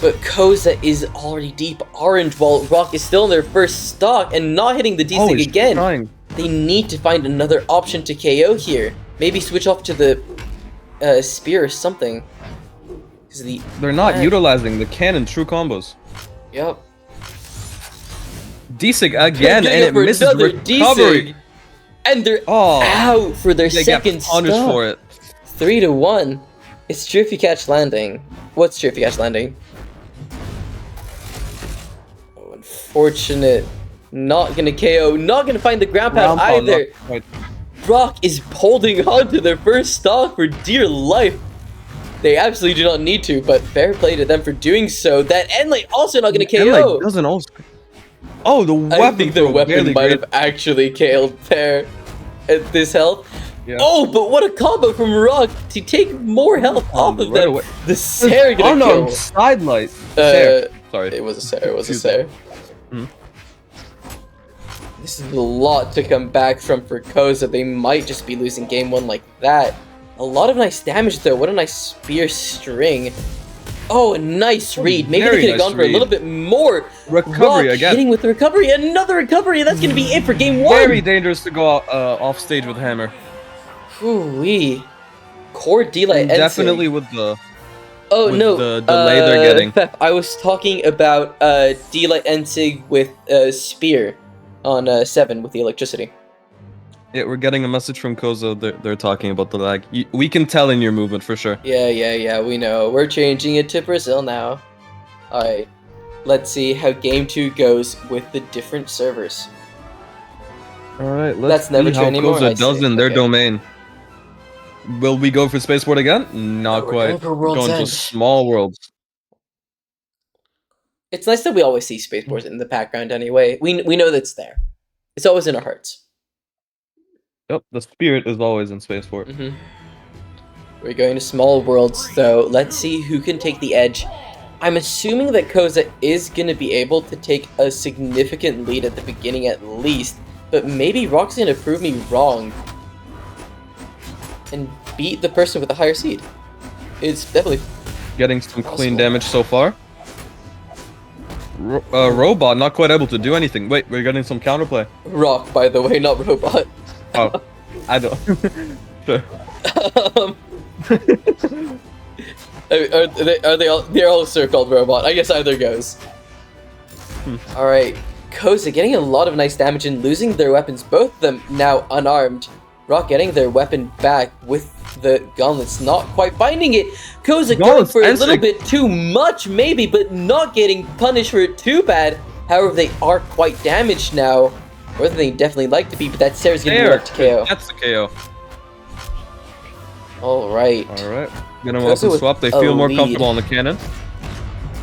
But Koza is already deep orange while Rock is still in their first stock and not hitting the D-Sig he's again. trying. They need to find another option to KO here. Maybe switch off to the spear or something. 'Cause They're not utilizing the cannon true combos. Yep. D-Sig again, Gonna and go it for misses another recovery. D-Sig. And they're Oh, out for their they second get punished stop. for it. 3-1. It's true if you catch landing. What's true if you catch landing? Oh, unfortunate. Not gonna KO. Not gonna find the ground pound Round pound, either. not quite. Rock is holding on to their first stock for dear life. They absolutely do not need to, but fair play to them for doing so. That Endlight also not gonna And, like, KO. doesn't also. Oh, the weapon. I think their throw weapon barely might great. have actually KO'd there at this health. Yeah. Oh, but what a combo from Rock to take more health off of right them. away. The Sarah gonna Unarmed kill. side light. Sarah. Sorry. It was a Sarah. It was a Excuse Sarah. Hmm. This is a lot to come back from for Koza. They might just be losing game 1 like that. A lot of nice damage though. What a nice spear string. Oh, a nice read. Maybe they very could have nice gone for a little bit more. Recovery Rock again. hitting with the recovery. Another recovery. And that's going to be it for game 1. Very dangerous to go off stage with hammer. Ooh-wee. Core D-Light Definitely with the Oh no, the delay they're getting. Pep, I was talking about D-Light Ensig with Spear on 7 with the electricity. Yeah, we're getting a message from Koza. They're talking about the lag. We can tell in your movement for sure. Yeah, we know. We're changing it to Brazil now. Alright, let's see how game 2 goes with the different servers. Alright, let's That's never see true how anymore, Koza I does see. in their Okay. domain. Will we go for Spaceport again? Not we're quite. going for World's Going End. to small worlds. It's nice that we always see Spaceports in the background anyway. We know that's there. It's always in our hearts. Yep, the spirit is always in Spaceport. Mm-hmm. We're going to small worlds, though. Let's see who can take the edge. I'm assuming that Koza is going to be able to take a significant lead at the beginning at least, but maybe Rock's going to prove me wrong and beat the person with the higher seed. It's definitely Getting some possible. clean damage so far. Robot not quite able to do anything. Wait, we're getting some counterplay. Rock, by the way, not Robot. Oh, I don't. Sure. Are they all? They're also called Robot. I guess either goes. All right, Koza getting a lot of nice damage and losing their weapons. Both of them now unarmed. Rock getting their weapon back with the gauntlets, not quite finding it. Koza going for a little bit too much, maybe, but not getting punished for it too bad. However, they are quite damaged now, more than they definitely like to be. But that Sarah's gonna be enough to KO. That's the KO. All right. All right. Get him Koza up and with swap. They a feel more lead. comfortable on the cannon.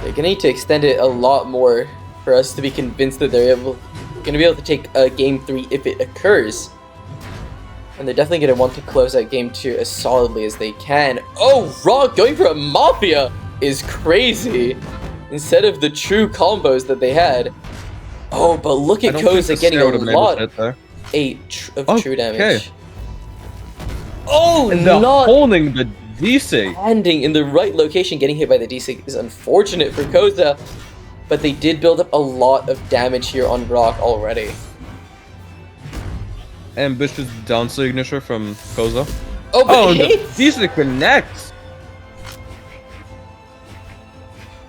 They're gonna need to extend it a lot more for us to be convinced that they're gonna be able to take game 3 if it occurs. And they're definitely gonna want to close out game 2 as solidly as they can. Oh, Rock going for a Mafia is crazy. Instead of the true combos that they had. Oh, but look at Koza getting a lot of true damage. Oh, And not holding the DC. landing in the right location, getting hit by the DC is unfortunate for Koza, but they did build up a lot of damage here on Rock already. Ambitious down signature from Koza. Oh, but Oh, it the hits! DC connects.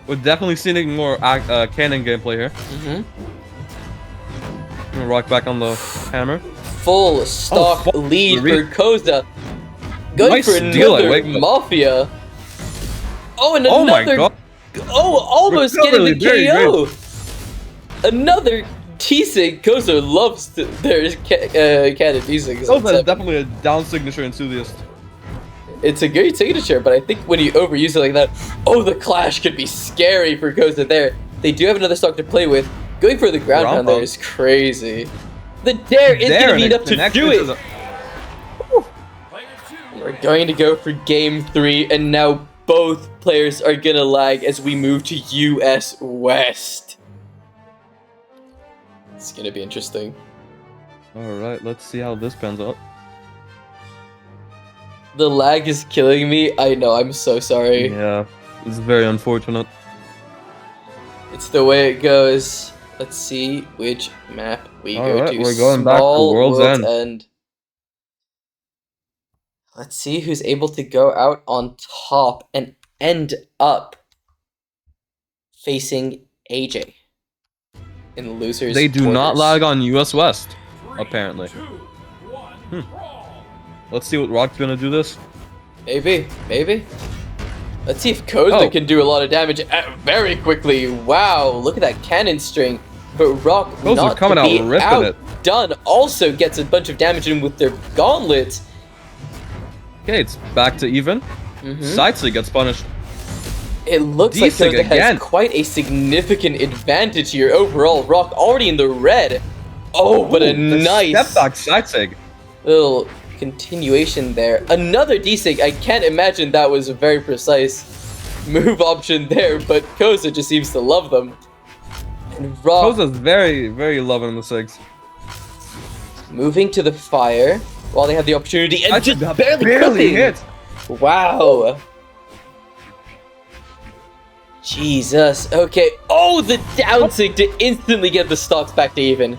We're definitely seeing more cannon gameplay here. Rock back on the hammer. Full stock fuck. lead Re- for Koza. Going Nice for steal, another wait, but- Mafia. Oh, and Oh my another. god. Oh, almost Recovery, getting the very KO. Another T-Sig. Koza loves their cannon T-Sigs. Koza is definitely a down signature enthusiast. It's a great signature, but I think when you overuse it like that, oh, the clash could be scary for Koza there. They do have another stock to play with. Going for the ground pound there is crazy. The dare is going to be enough to do it. We're going to go for game 3, and now both players are going to lag as we move to US West. It's going to be interesting. Alright, let's see how this pans out. The lag is killing me. I know, I'm so sorry. Yeah, it's very unfortunate. It's the way it goes. Let's see which map we go Alright, to. we're going back to Small World's End. Let's see who's able to go out on top and end up facing AJ in losers. They do not quarters. lag on US West, apparently. Let's see what Rock's gonna do this. Maybe. Let's see if Koza can do a lot of damage very quickly. Wow, look at that cannon string. But Rock, Koza's not coming to out be ripping it. outdone, also gets a bunch of damage in with their gauntlets. Okay, it's back to even. Sightsee gets punished. It looks like D-Sig Koza again. has quite a significant advantage here overall. Rock already in the red. Oh, but a The nice step back Sightsee. little continuation there. Another desync. I can't imagine that was a very precise move option there, but Koza just seems to love them. And Rock Koza's very, very loving the 6. moving to the fire while they have the opportunity and Actually, just that barely cooking. hit. Wow. Jesus. Okay. Oh, the down sync to instantly get the stocks back to even.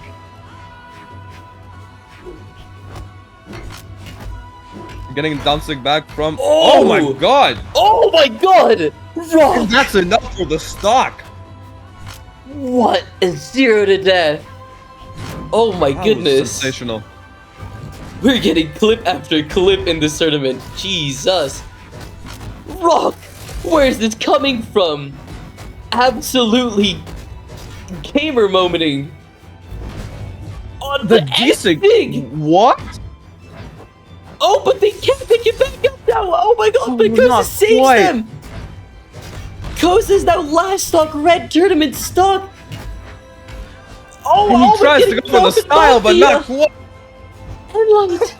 Getting Dumpstick back from. Oh! Oh my god! Oh my god! Rock! And that's enough for the stock! What? A 0 to death. Oh my That was goodness. sensational. We're getting clip after clip in this tournament. Jesus. Rock! Where is this coming from? Absolutely gamer momenting. On The the desync. thing. What? Oh, but they can't pick it back up now. Oh my god, but Koza not saves quite. them. Koza's now last stock red tournament stock. Oh, And he we're tries to getting go for the style, but not quite. Light.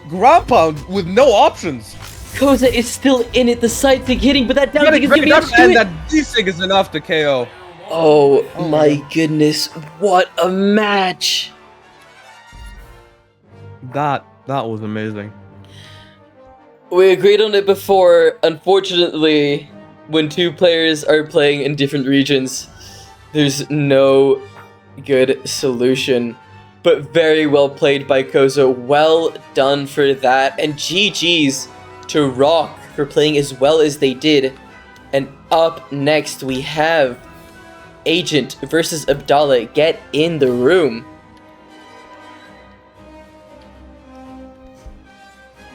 Ground pound with no options. Koza is still in it. The side thing hitting, but that down Getting thing is gonna be able to do and it. that desync is enough to KO. Oh my goodness, what a match! That was amazing. We agreed on it before. Unfortunately, when two players are playing in different regions, there's no good solution. But very well played by Koza. Well done for that. And GG's to Rock for playing as well as they did. And up next we have Agent versus Abdallah. Get in the room.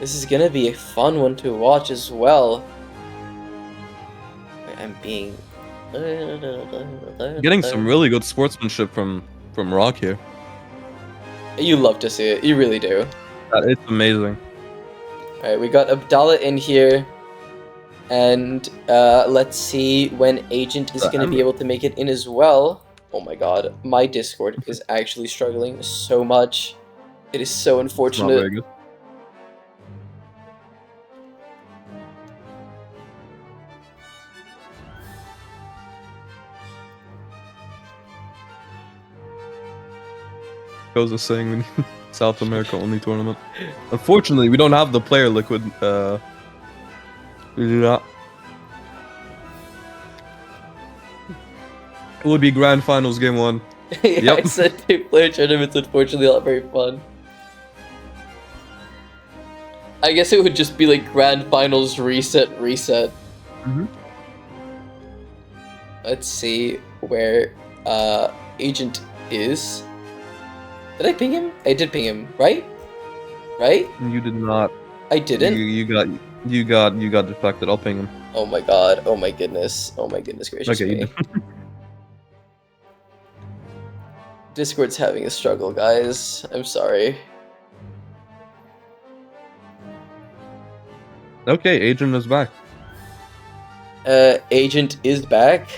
This is gonna be a fun one to watch as well. I'm being... Getting some really good sportsmanship from Rock here. You love to see it. You really do. It's amazing. Alright, we got Abdallah in here. And let's see when Agent is going to be able to make it in as well. Oh my god, my Discord is actually struggling so much. It is so It's not unfortunate. very good. Koza saying we need South America only tournament. Unfortunately, we don't have the player liquid. We do not. It would be grand finals game 1. Yeah, Yep. I said two-player tournaments, unfortunately, not very fun. I guess it would just be like grand finals reset. Mhm. Let's see where Agent is. Did I ping him? I did ping him, right? Right? You did not. I didn't. You got deflected. I'll ping him. Oh my god. Oh my goodness. Oh my goodness gracious Okay, you me. did. Discord's having a struggle, guys. I'm sorry. Okay, Agent is back. Agent is back.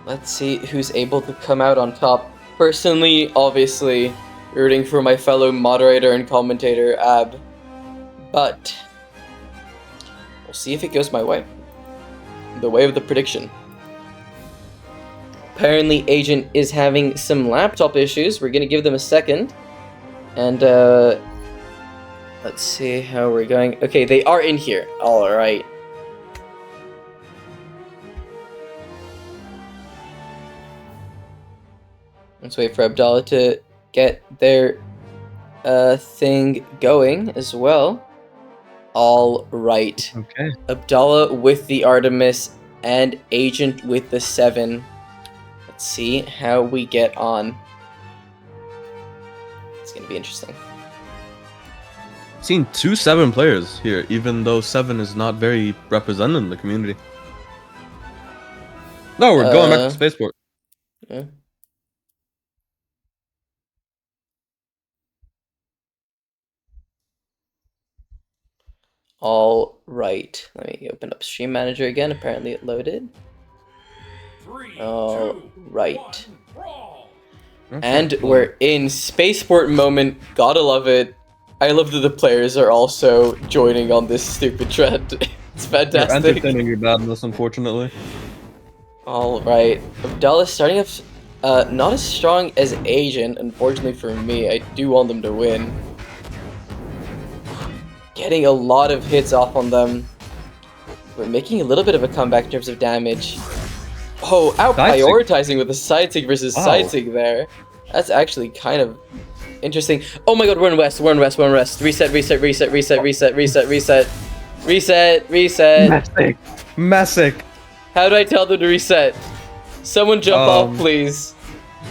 Let's see who's able to come out on top. Personally, obviously, rooting for my fellow moderator and commentator, Ab. But we'll see if it goes my way. The way of the prediction. Apparently, Agent is having some laptop issues. We're gonna give them a second. And, let's see how we're going. Okay, they are in here. Alright. Let's wait for Abdallah to get their thing going as well. All right. Okay. Abdallah with the Artemis and Agent with the 7. Let's see how we get on. It's gonna be interesting. Seen 2 7 players here, even though 7 is not very represented in the community. No, we're going back to Spaceport. Yeah. All right. Let me open up Stream Manager again. Apparently it loaded. 3, All 2, right. 1, brawl. And we're in Spaceport moment. Gotta love it. I love that the players are also joining on this stupid trend. It's You're fantastic. entertaining your badness, unfortunately. All right. Abdallah starting off not as strong as Agent. Unfortunately for me, I do want them to win. Getting a lot of hits off on them. We're making a little bit of a comeback in terms of damage. Oh, out prioritizing with the side sig versus side sig there. That's actually kind of interesting. Oh my god, we're in West, we're in West, we're in West. Reset, reset, reset, reset, reset, reset, reset. Reset, reset. Messick. Messick. How do I tell them to reset? Someone jump off, please.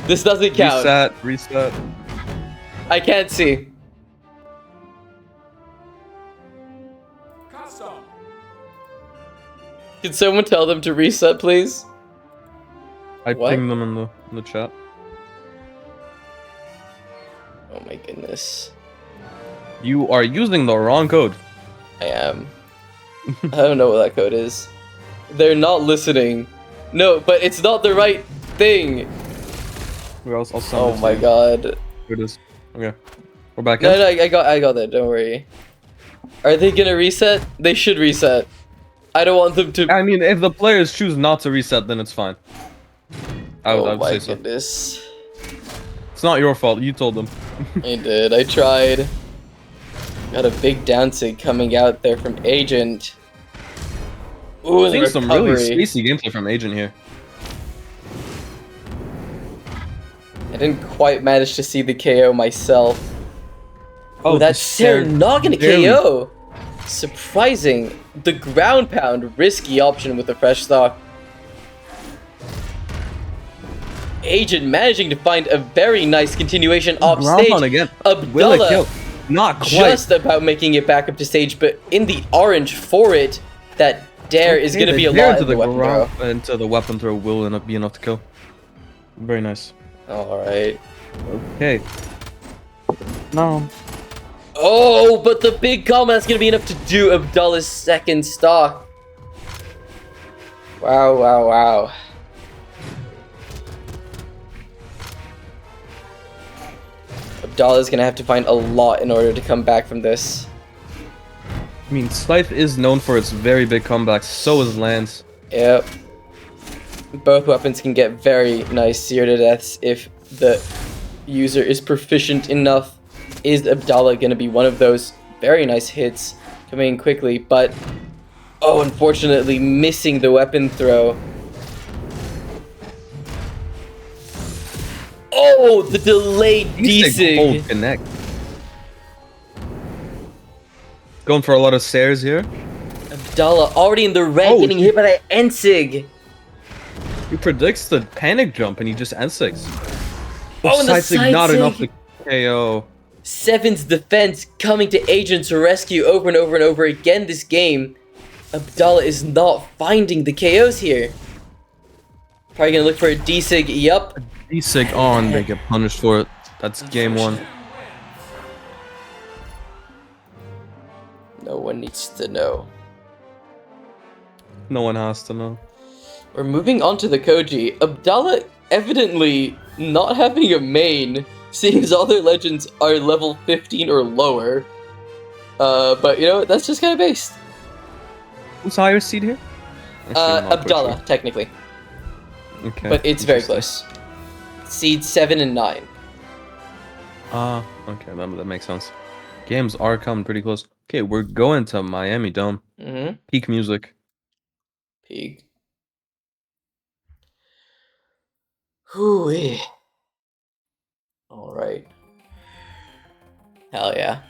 This doesn't count. Reset, reset. I can't see. Custom. Can someone tell them to reset, please? I What? pinged them in the chat. Oh my goodness. You are using the wrong code. I am. I don't know what that code is. They're not listening. No, but it's not the right thing. I'll send Oh it to my you. god. Here it is. Okay. We're back No, in. no, I got that. Don't worry. Are they gonna reset? They should reset. I don't want them to. I mean, if the players choose not to reset, then it's fine. I Oh would my say so. goodness. It's not your fault. You told them. I did. I tried. Got a big downsig coming out there from Agent. Ooh, the Seeing some really recovery. spacey gameplay from Agent here. I didn't quite manage to see the KO myself. Oh, Oh, that's they're not gonna barely- KO. Surprising. The ground pound, risky option with the fresh stock. Agent managing to find a very nice continuation off Ground stage. pound again. Will it Abdullah kill? Not quite. just about making it back up to stage, but in the orange for it, that dare is Okay, gonna be the a dare lot into in the weapon ground- throw. into the weapon throw will end up be enough to kill. Very nice. Alright. Okay. No. Oh, but the big combat's gonna be enough to do Abdullah's second stock. Wow, wow, wow. Abdullah's gonna have to find a lot in order to come back from this. I mean, Scythe is known for its very big comebacks. So is Lance. Yep. Both weapons can get very nice sear to deaths if the user is proficient enough. Is Abdallah gonna be one of those very nice hits coming in quickly, but oh, unfortunately missing the weapon throw. Oh, the delayed Decent desig. connect. Going for a lot of stairs here. Abdallah already in the red, Oh, getting hit by that Ensig. He predicts the panic jump and he just N6. Oh, and the Side-sig not side enough sig. to KO. Seven's defense coming to Agent to rescue over and over and over again this game. Abdallah is not finding the KOs here. Probably gonna look for a D-Sig, yup. D-Sig on, they get punished for it. That's game one. No one needs to know. No one has to know. We're moving on to the Koji. Abdallah evidently not having a main, seeing as all their legends are level 15 or lower. But you know, that's just kind of based. Who's higher seed here? Actually, I'm not quite Abdallah, sure. technically. Okay. But it's very interesting. close. Seed 7 and 9. Okay, that makes sense. Games are coming pretty close. Okay, we're going to Miami Dome. Mm-hmm. Peak music. Pig. Hooey. Alright. Hell yeah.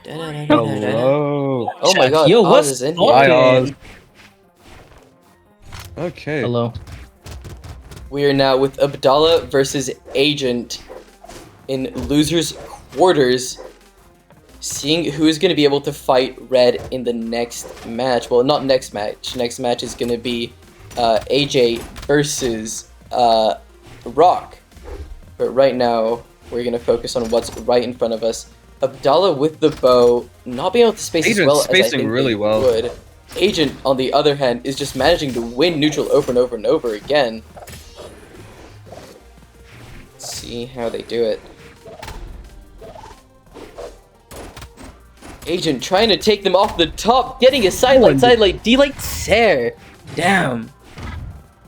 Hello. Oh my god, Yo, Oz what's is in Hi, here. Oz. Okay. Hello. We are now with Abdallah versus Agent in losers quarters, seeing who's going to be able to fight Red in the next match. Well, not next match. Next match is going to be AJ versus Rock. But right now, we're going to focus on what's right in front of us. Abdallah with the bow, not being able to space as Agent's well as I spacing think really they well. would. Agent, on the other hand, is just managing to win neutral over and over and over again. Let's see how they do it. Agent trying to take them off the top, getting a sidelight, D-light Sair. Damn.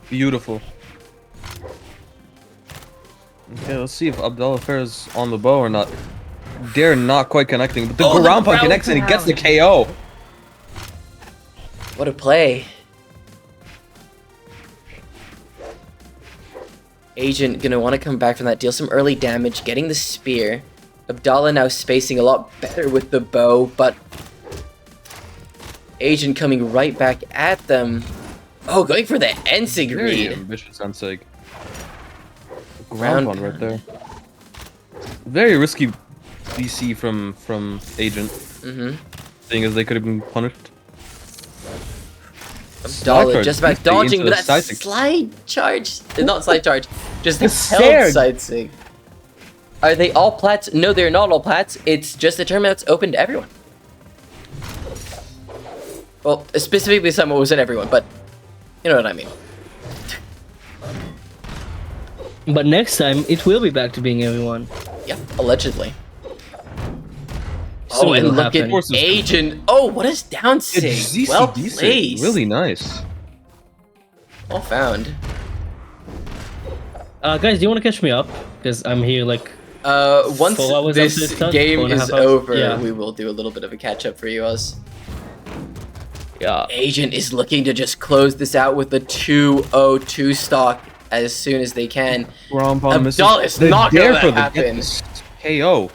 Beautiful. Okay, let's see if Abdallah fares on the bow or not. They're not quite connecting, but the ground pound connects and he gets the KO. What a play. Agent gonna want to come back from that, deal some early damage, getting the spear. Abdallah now spacing a lot better with the bow, but Agent coming right back at them. Oh, going for the Ensig Very read. ambitious Ensig. Ground Ground pound right there. Very risky DC from Agent. Seeing as they could have been punished. Abdallah just about dodging, but that that's slide charge. Not slide charge, just The held Sair. side sig. Are they all plats? No, they're not all plats. It's just a tournament that's open to everyone. Well, specifically someone wasn't everyone, but you know what I mean. But next time, it will be back to being everyone. Yeah, allegedly. Soon Oh, and it'll look at happen. Agent. Oh, what is down sig? ZC Well decent. placed. Really nice. Well found. Guys, do you want to catch me up? Because I'm here like... Once 4 hours this after it's done? game 4.5 is hours? over, Yeah. we will do a little bit of a catch up for you, Oz. Yeah. Agent is looking to just close this out with the 2-0-2 stock as soon as they can. Abdallah is not gonna let that happen. KO.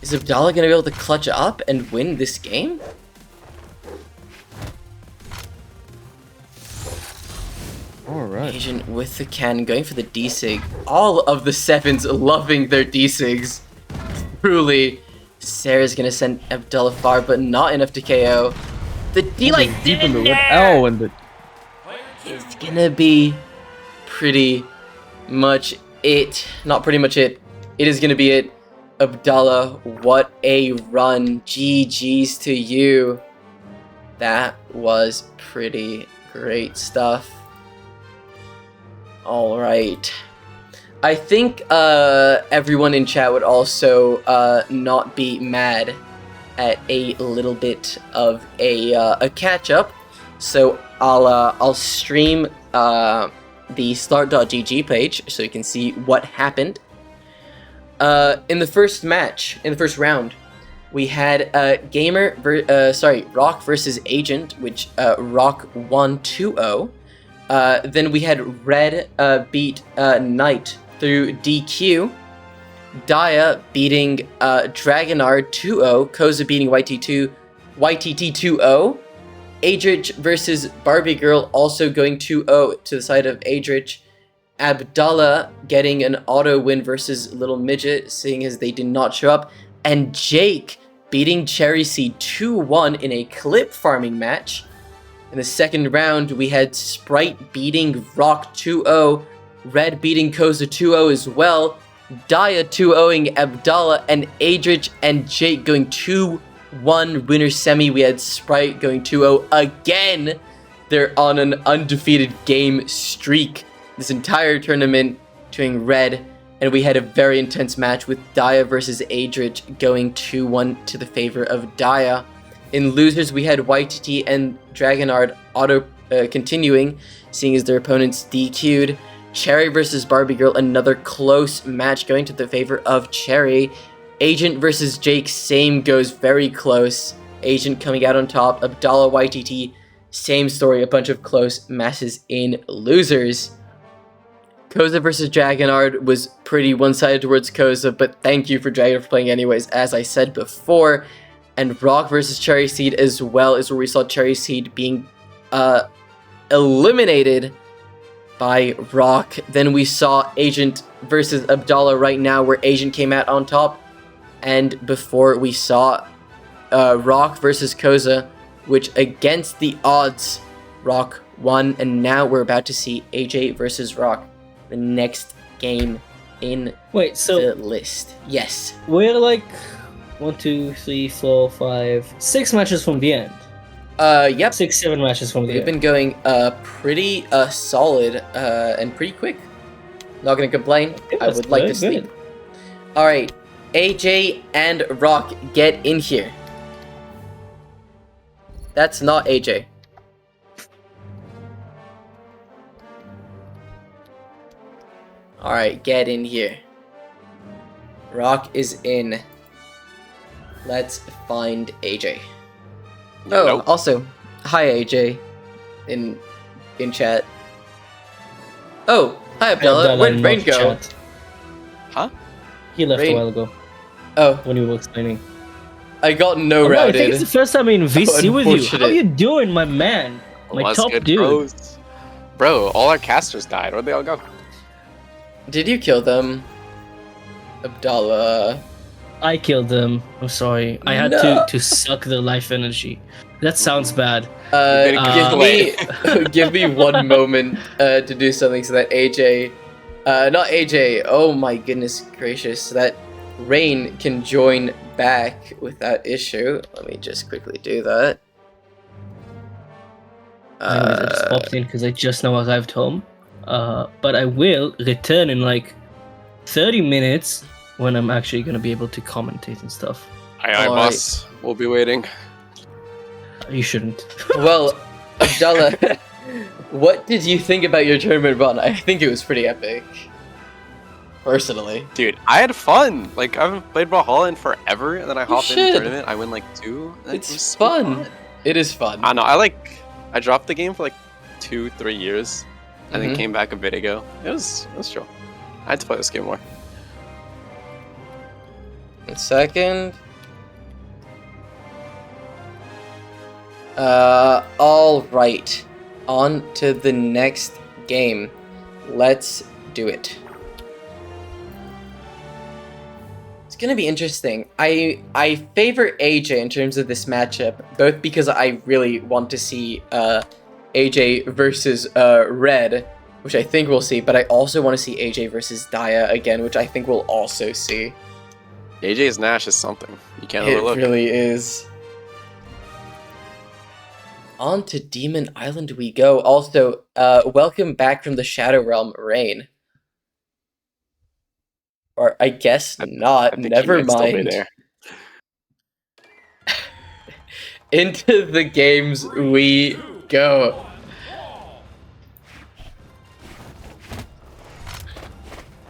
Is Abdallah gonna be able to clutch up and win this game? Alright. Agent with the cannon going for the D-Sig. All of the 7s loving their D-Sigs. Truly, Sarah's gonna send Abdallah far, but not enough to KO. The D-Light Deep in the red L and the... It's gonna be pretty much it. Not pretty much it. It is gonna be it. Abdallah, what a run. GG's to you. That was pretty great stuff. Alright. I think everyone in chat would also not be mad at a little bit of a catch-up. So I'll stream the start.gg page so you can see what happened. In the first match, in the first round, we had Rock versus Agent, which Rock won 2-0. Then we had Red beat Knight through DQ. Daya beating Dragonard 2-0. Koza beating YTT 2-0. Adrich versus Barbie Girl also going 2-0 to the side of Adrich. Abdallah getting an auto win versus Little Midget, seeing as they did not show up. And Jake beating Cherry Seed 2-1 in a clip farming match. In the second round, we had Sprite beating Rock 2-0, Red beating Koza 2-0 as well, Daya 2-0ing Abdallah, and Adrich and Jake going 2-1 winner semi. We had Sprite going 2-0 again. They're on an undefeated game streak this entire tournament, doing Red, and we had a very intense match with Daya versus Adrich going 2-1 to the favor of Daya. In losers, we had YTT and Dragonard auto continuing, seeing as their opponents DQ'd. Cherry versus Barbie Girl, another close match going to the favor of Cherry. Agent versus Jake, same goes, very close. Agent coming out on top. Abdallah, YTT, same story, a bunch of close matches in losers. Koza versus Dragonard was pretty one-sided towards Koza, but thank you for Dragonard for playing anyways, as I said before. And Rock versus Cherry Seed as well is where we saw Cherry Seed being eliminated by Rock. Then we saw Agent versus Abdallah right now, where Agent came out on top. And before we saw Rock versus Koza, which against the odds, Rock won. And now we're about to see AJ versus Rock, the next game in Wait, so the list. Yes. we're like 1, 2, 3, 4, 5, 6 matches from the end. Yep. 6, 7 matches from the We've end. been going pretty solid and pretty quick. Not gonna complain. I would like to sleep. All right, AJ and Rock, get in here. That's not AJ. All right, get in here. Rock is in. Let's find AJ. Oh, Nope. also, hi AJ, in chat. Oh, hi Abdullah. Where did Rain not go? chat. Huh? He left Rain- a while ago Oh, when we were explaining. I got no Oh, no, I think routed. it's the first time in VC with you. How Unfortunate. you doing, my man? My What's top good, dude. bros? Bro, all our casters died. Where'd they all go? Did you kill them, Abdullah? I killed them. I'm sorry. I had No. to suck the life energy. That sounds bad. Give me one moment to do something so that AJ, not AJ. Oh my goodness gracious, so that Rain can join back without issue. Let me just quickly do that. Anyways, I just popped in because I just now arrived home. But I will return in like 30 minutes when I'm actually gonna be able to commentate and stuff. Aye, All boss. We'll be waiting. You shouldn't. Well, Abdullah, what did you think about your tournament run? I think it was pretty epic. Personally. Dude, I had fun. Like, I haven't played Brawlhalla in forever, and then I hop in the should. tournament. I win like 2. and it was It's so fun. It is fun. I know. I dropped the game for like 2-3 years, and then came back a bit ago. It was chill. I had to play this game more. One second. Alright. On to the next game. Let's do it. It's gonna be interesting. I favor AJ in terms of this matchup, both because I really want to see AJ versus Red, which I think we'll see, but I also want to see AJ versus Daya again, which I think we'll also see. AJ's Nash is something you can't It overlook. really is. On to Demon Island we go. Also, welcome back from the Shadow Realm, Rain. Or I guess not. I think he Never might still be mind. there. Into the games we go.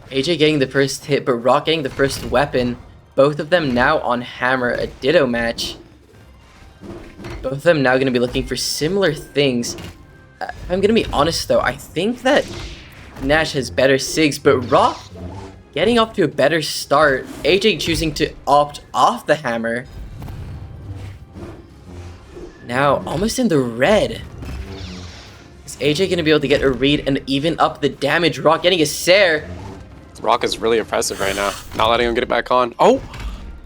AJ getting the first hit, but Rock getting the first weapon. Both of them now on Hammer, a Ditto match. Both of them now going to be looking for similar things. If I'm going to be honest though, I think that Nash has better SIGs, but Rock getting off to a better start. AJ choosing to opt off the Hammer. Now, almost in the red. Is AJ going to be able to get a read and even up the damage? Rock getting a Sair. Rock is really impressive right now. Not letting him get it back on. Oh!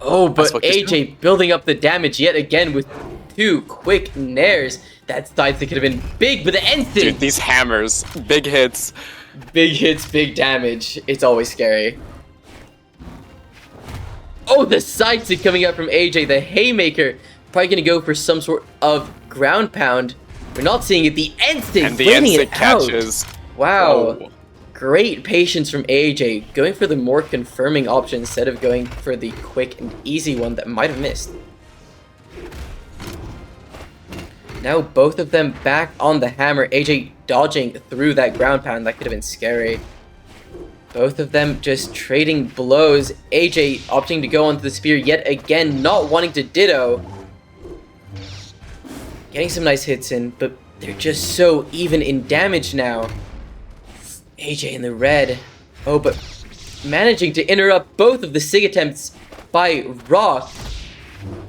Oh, but That's what he's AJ building up the damage yet again with 2 quick nairs. That side could have been big, but the instant. Dude, these hammers. Big hits. Big hits, big damage. It's always scary. Oh, the side stick coming out from AJ. The haymaker. Probably going to go for some sort of ground pound. We're not seeing it. The instant. And the blaming instant it out. catches. Wow. Whoa. Great patience from AJ. Going for the more confirming option instead of going for the quick and easy one that might have missed. Now both of them back on the Hammer. AJ dodging through that ground pound. That could have been scary. Both of them just trading blows. AJ opting to go onto the spear yet again, not wanting to ditto. Getting some nice hits in, but they're just so even in damage now. AJ in the red. Oh, but managing to interrupt both of the SIG attempts by Rock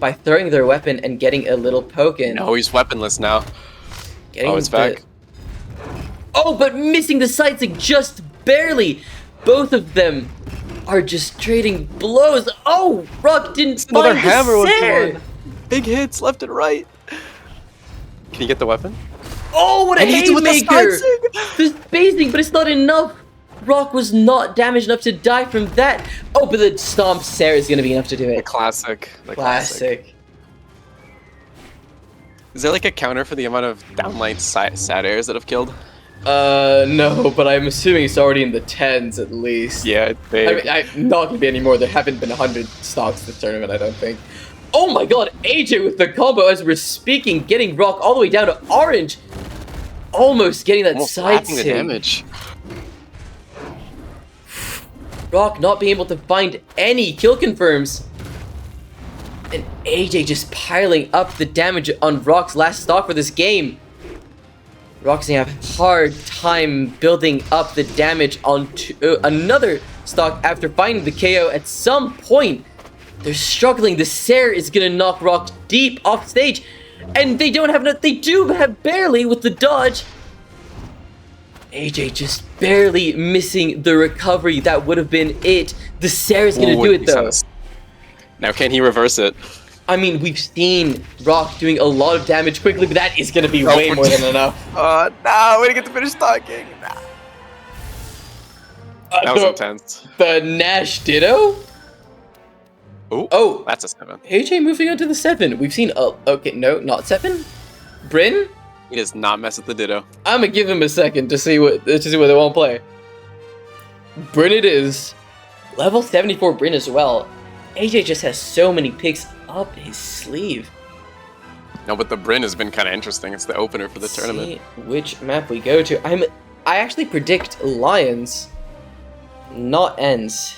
by throwing their weapon and getting a little poke in. No, he's weaponless now. Getting Oh, it's back. Oh, but missing the side stick just barely. Both of them are just trading blows. Oh, Rock didn't Another find hammer the was Sair. gone. Big hits left and right. Can you get the weapon? Oh, what a And he's with the haymaker! side The spacing, but it's not enough. Rock was not damaged enough to die from that. Oh, but the Stomp Sarah is going to be enough to do The it. classic. The Classic. Is there like a counter for the amount of downlight sad airs that have killed? No, but I'm assuming it's already in the 10s at least. Yeah, it's big. I mean, I'm not going to be any more. There haven't been 100 stocks this tournament, I don't think. Oh my god, AJ with the combo as we're speaking, getting Rock all the way down to orange. Almost getting that Almost side lapping the sig. damage. Rock not being able to find any kill confirms. And AJ just piling up the damage on Rock's last stock for this game. Rock's gonna have a hard time building up the damage on another stock after finding the KO at some point. They're struggling. The Sarah is gonna knock Rock deep off stage. And they don't have enough. They do have barely with the dodge. AJ just barely missing the recovery. That would have been it. The Sarah's gonna do it though. Now can he reverse it? I mean, we've seen Rock doing a lot of damage quickly, but that is gonna be way more than enough. No, way to get to finish talking. That was intense. The Nash Ditto? Oh, that's a 7. AJ moving on to the 7. We've seen, okay, no, not 7. Bryn? He does not mess with the Ditto. I'm gonna give him a second to see what they won't play. Bryn it is. Level 74 Bryn as well. AJ just has so many picks up his sleeve. No, but the Bryn has been kind of interesting. It's the opener for the tournament. See which map we go to. I actually predict Lions, not Ends.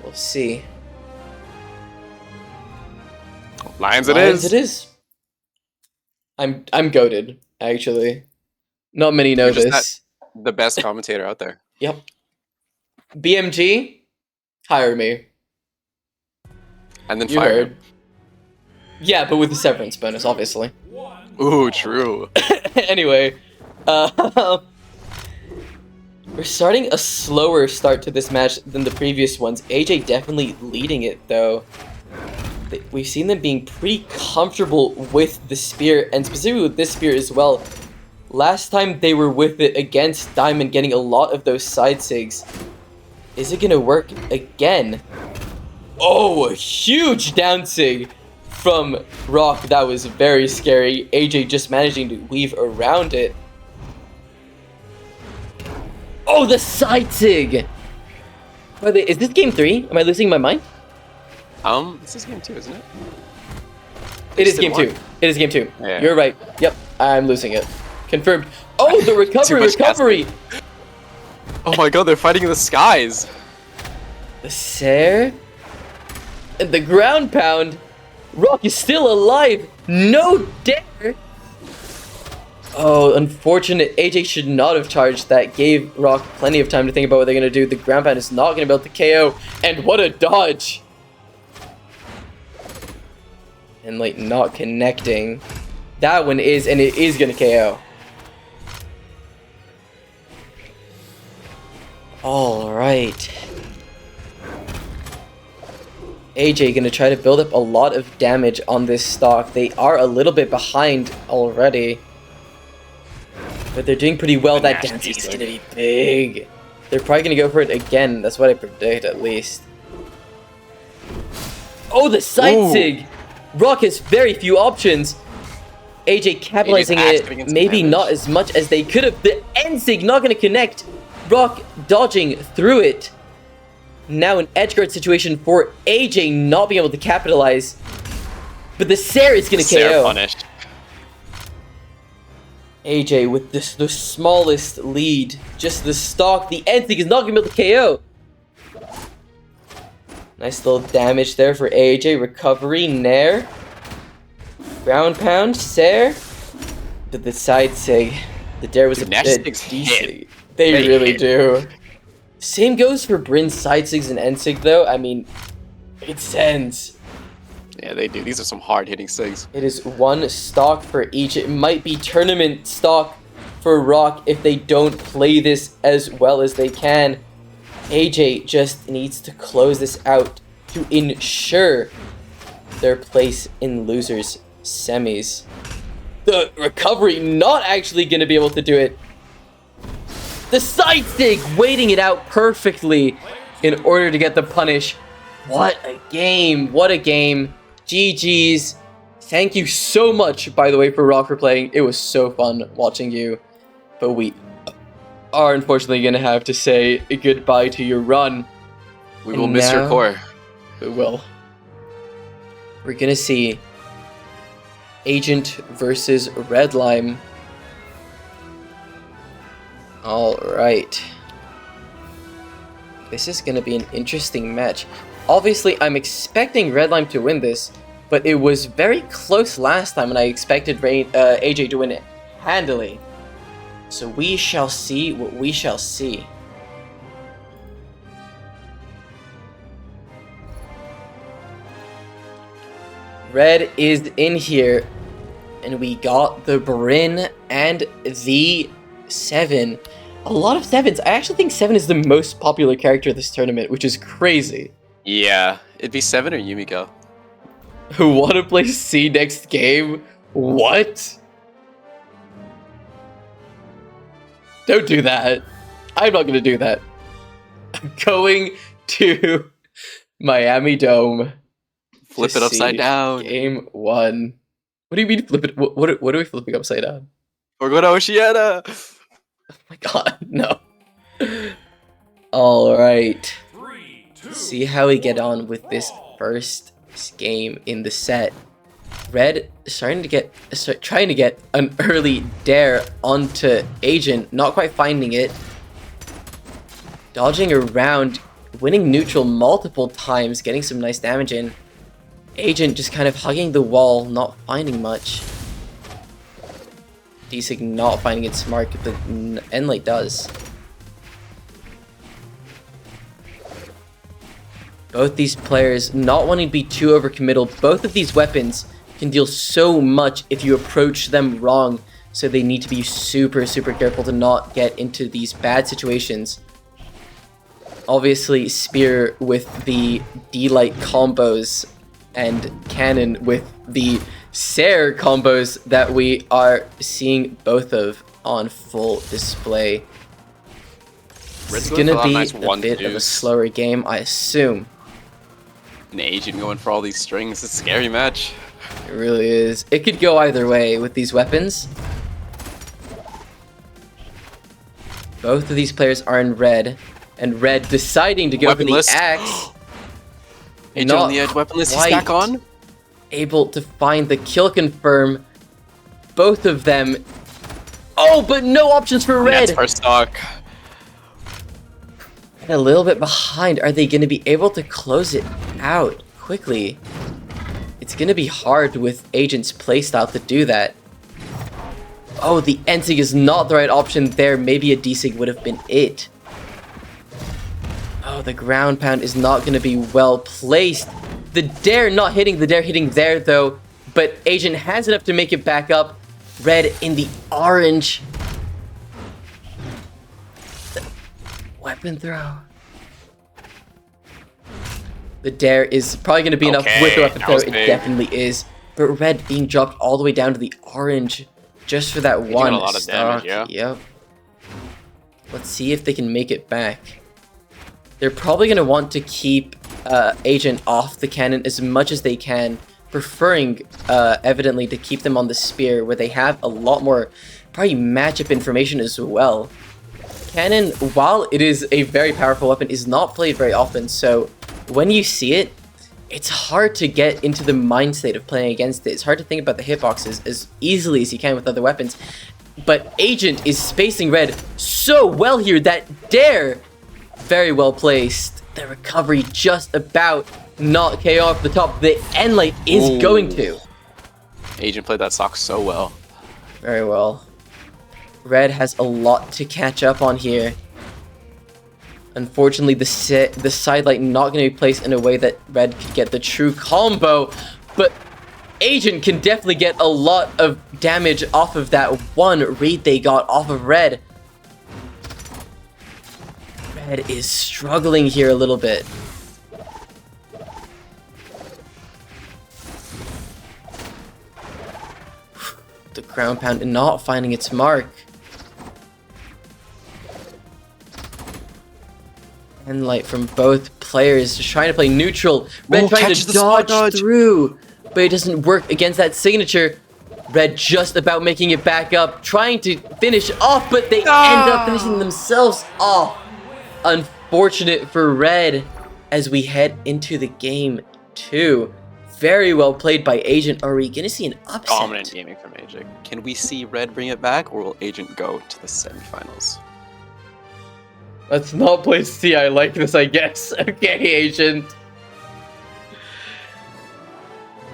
We'll see. Lions it Lions is. it is. I'm goated, actually. Not many know this. The best commentator out there. Yep. BMG, hire me. And then You fire heard. him. Yeah, but with the severance bonus, obviously. Ooh, true. Anyway, we're starting a slower start to this match than the previous ones. AJ definitely leading it, though. We've seen them being pretty comfortable with the spear, and specifically with this spear as well. Last time they were with it against Diamond, getting a lot of those side sigs. Is it gonna work again? Oh, a huge down sig from Rock. That was very scary. AJ just managing to weave around it. Oh, the side sig! By the way, is this game 3? Am I losing my mind? This is game 2, isn't it? It is game 2. It is game 2. Yeah. You're right. Yep, I'm losing it. Confirmed. Oh, the recovery! Oh my god, they're fighting in the skies. The Sarah? And the ground pound. Rock is still alive. No dare. Oh, unfortunate. AJ should not have charged that. Gave Rock plenty of time to think about what they're going to do. The ground pound is not going to be able to KO. And what a dodge. And like not connecting. That one is, and it is going to KO. All right. AJ gonna try to build up a lot of damage on this stock. They are a little bit behind already, but they're doing pretty well. That dancing is gonna be big. They're probably gonna go for it again. That's what I predict, at least. Oh, the side sig! Rock has very few options. AJ capitalizing it, maybe not as much as they could have. The end sig not gonna connect. Rock dodging through it. Now an edgeguard situation for AJ not being able to capitalize. But the Sarah is going to KO. Punished. AJ with the smallest lead. Just the stock. The end thing is not going to be able to KO. Nice little damage there for AJ. Recovery, Nair. Ground pound, Sarah. But the side sig. The dare was a bit decent. They really do. Same goes for Bryn's side sigs and end sig though. I mean, it sends. Yeah, they do. These are some hard hitting sigs. It is one stock for each. It might be tournament stock for Rock if they don't play this as well as they can. AJ just needs to close this out to ensure their place in losers semis. The recovery not actually going to be able to do it. The side stick, waiting it out perfectly in order to get the punish. What a game. What a game. GG's. Thank you so much, by the way, for Rock for playing. It was so fun watching you. But we are unfortunately going to have to say goodbye to your run. We will miss your core. We will. We're going to see Agent versus Redlime. Alright. This is going to be an interesting match. Obviously, I'm expecting Redlime to win this, but it was very close last time, and I expected AJ to win it handily. So we shall see what we shall see. Red is in here, and we got the Bryn and the 7. A lot of 7s. I actually think 7 is the most popular character of this tournament, which is crazy. Yeah, it'd be 7 or Yumiko. Who want to play C next game? What? Don't do that. I'm not going to do that. I'm going to Miami Dome. Flip it upside down. Game 1. What do you mean flip it? What are we flipping upside down? We're going to Oceana. Oh my god, no. Alright. See how we get on with this first game in the set. Red trying to get an early dare onto Agent, not quite finding it. Dodging around, winning neutral multiple times, getting some nice damage in. Agent just kind of hugging the wall, not finding much. D-Sig not finding its mark, but Enlight does. Both these players not wanting to be too overcommittal. Both of these weapons can deal so much if you approach them wrong, so they need to be super, super careful to not get into these bad situations. Obviously, Spear with the D-Light combos and Cannon with the Sair combos that we are seeing both of on full display. It's gonna be a bit of a slower game, I assume. An Agent going for all these strings. It's a scary match. It really is. It could go either way with these weapons. Both of these players are in red, and Red deciding to go for the axe. Agent on the edge, weaponless, he's back on. Able to find the kill confirm. Both of them. Oh, but no options for Red. That's first stock. A little bit behind. Are they going to be able to close it out quickly? It's going to be hard with Agent's playstyle to do that. Oh, the N-Sig is not the right option there. Maybe a D-Sig would have been it. Oh, the ground pound is not going to be well placed. The dare not hitting, the dare hitting there though. But Agent has enough to make it back up. Red in the orange. Weapon throw. The dare is probably going to be enough with the weapon throw. It definitely is. But Red being dropped all the way down to the orange just for that one a lot of damage, yeah. Yep. Let's see if they can make it back. They're probably going to want to keep Agent off the cannon as much as they can, preferring evidently to keep them on the spear where they have a lot more probably matchup information as well. Cannon, while it is a very powerful weapon, is not played very often, so when you see it, it's hard to get into the mind state of playing against it. It's hard to think about the hitboxes as easily as you can with other weapons. But Agent is spacing Red so well here. That dare, very well placed. The recovery just about not KO off the top. The Enlight is going to. Agent played that sock so well. Very well. Red has a lot to catch up on here. Unfortunately, the sidelight not going to be placed in a way that Red could get the true combo, but Agent can definitely get a lot of damage off of that one read they got off of Red. Red is struggling here a little bit. The ground pound not finding its mark. Light from both players, just trying to play neutral. Red trying catches to the spot dodge through, but it doesn't work against that signature. Red just about making it back up, trying to finish off, but they end up finishing themselves off. Unfortunate for Red as we head into the game 2. Very well played by Agent. Are we going to see an upset? Dominant gaming from Agent. Can we see Red bring it back, or will Agent go to the semifinals? Let's not play C. I like this, I guess. Okay, Agent.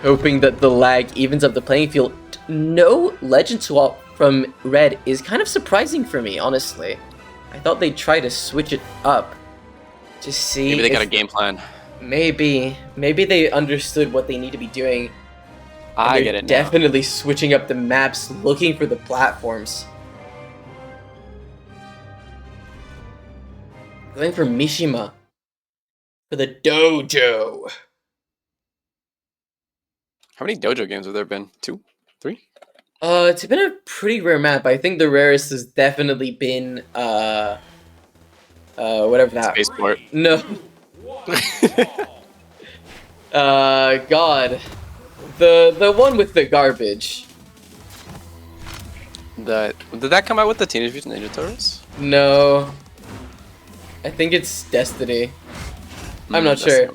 Hoping that the lag evens up the playing field. No legend swap from Red is kind of surprising for me, honestly. I thought they'd try to switch it up. To see Maybe they got a game plan. Maybe they understood what they need to be doing. I get it now. Definitely switching up the maps, looking for the platforms. Going for Mishima. For the dojo. How many dojo games have there been? 2? 3? It's been a pretty rare map. I think the rarest has definitely been, whatever that. Spaceport. No. God. The one with the garbage. Did that come out with the Teenage Mutant Ninja Turtles? No. I think it's Destiny. I'm not sure.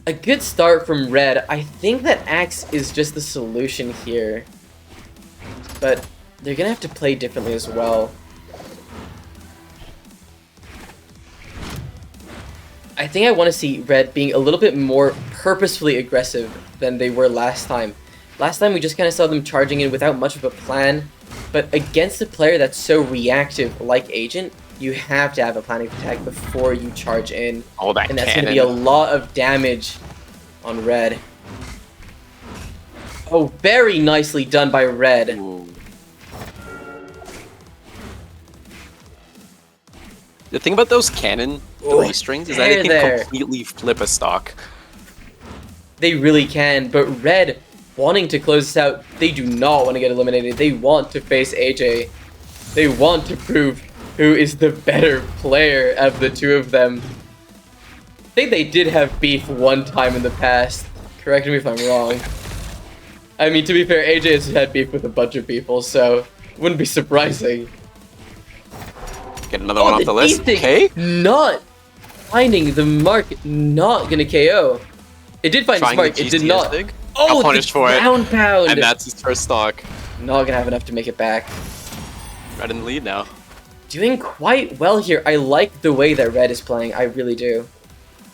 A good start from Red. I think that Axe is just the solution here. But they're gonna have to play differently as well. I think I want to see Red being a little bit more purposefully aggressive than they were last time. Last time we just kind of saw them charging in without much of a plan. But against a player that's so reactive like Agent, you have to have a plan of attack before you charge in. Oh, that and that's cannon. going to be a lot of damage on Red. Oh, very nicely done by Red. Ooh. The thing about those cannon 3 strings is that it can completely flip a stock. They really can, but Red wanting to close this out, they do not want to get eliminated. They want to face AJ. They want to prove who is the better player of the two of them. I think they did have beef one time in the past. Correct me if I'm wrong. I mean, to be fair, AJ has had beef with a bunch of people, so it wouldn't be surprising. Get another one off the list. Okay. Not finding the mark, not gonna KO. It did find the mark, it did not. Oh, punished for it. Ground pound. And that's his first stock. Not gonna have enough to make it back. Red in the lead now. Doing quite well here. I like the way that Red is playing. I really do.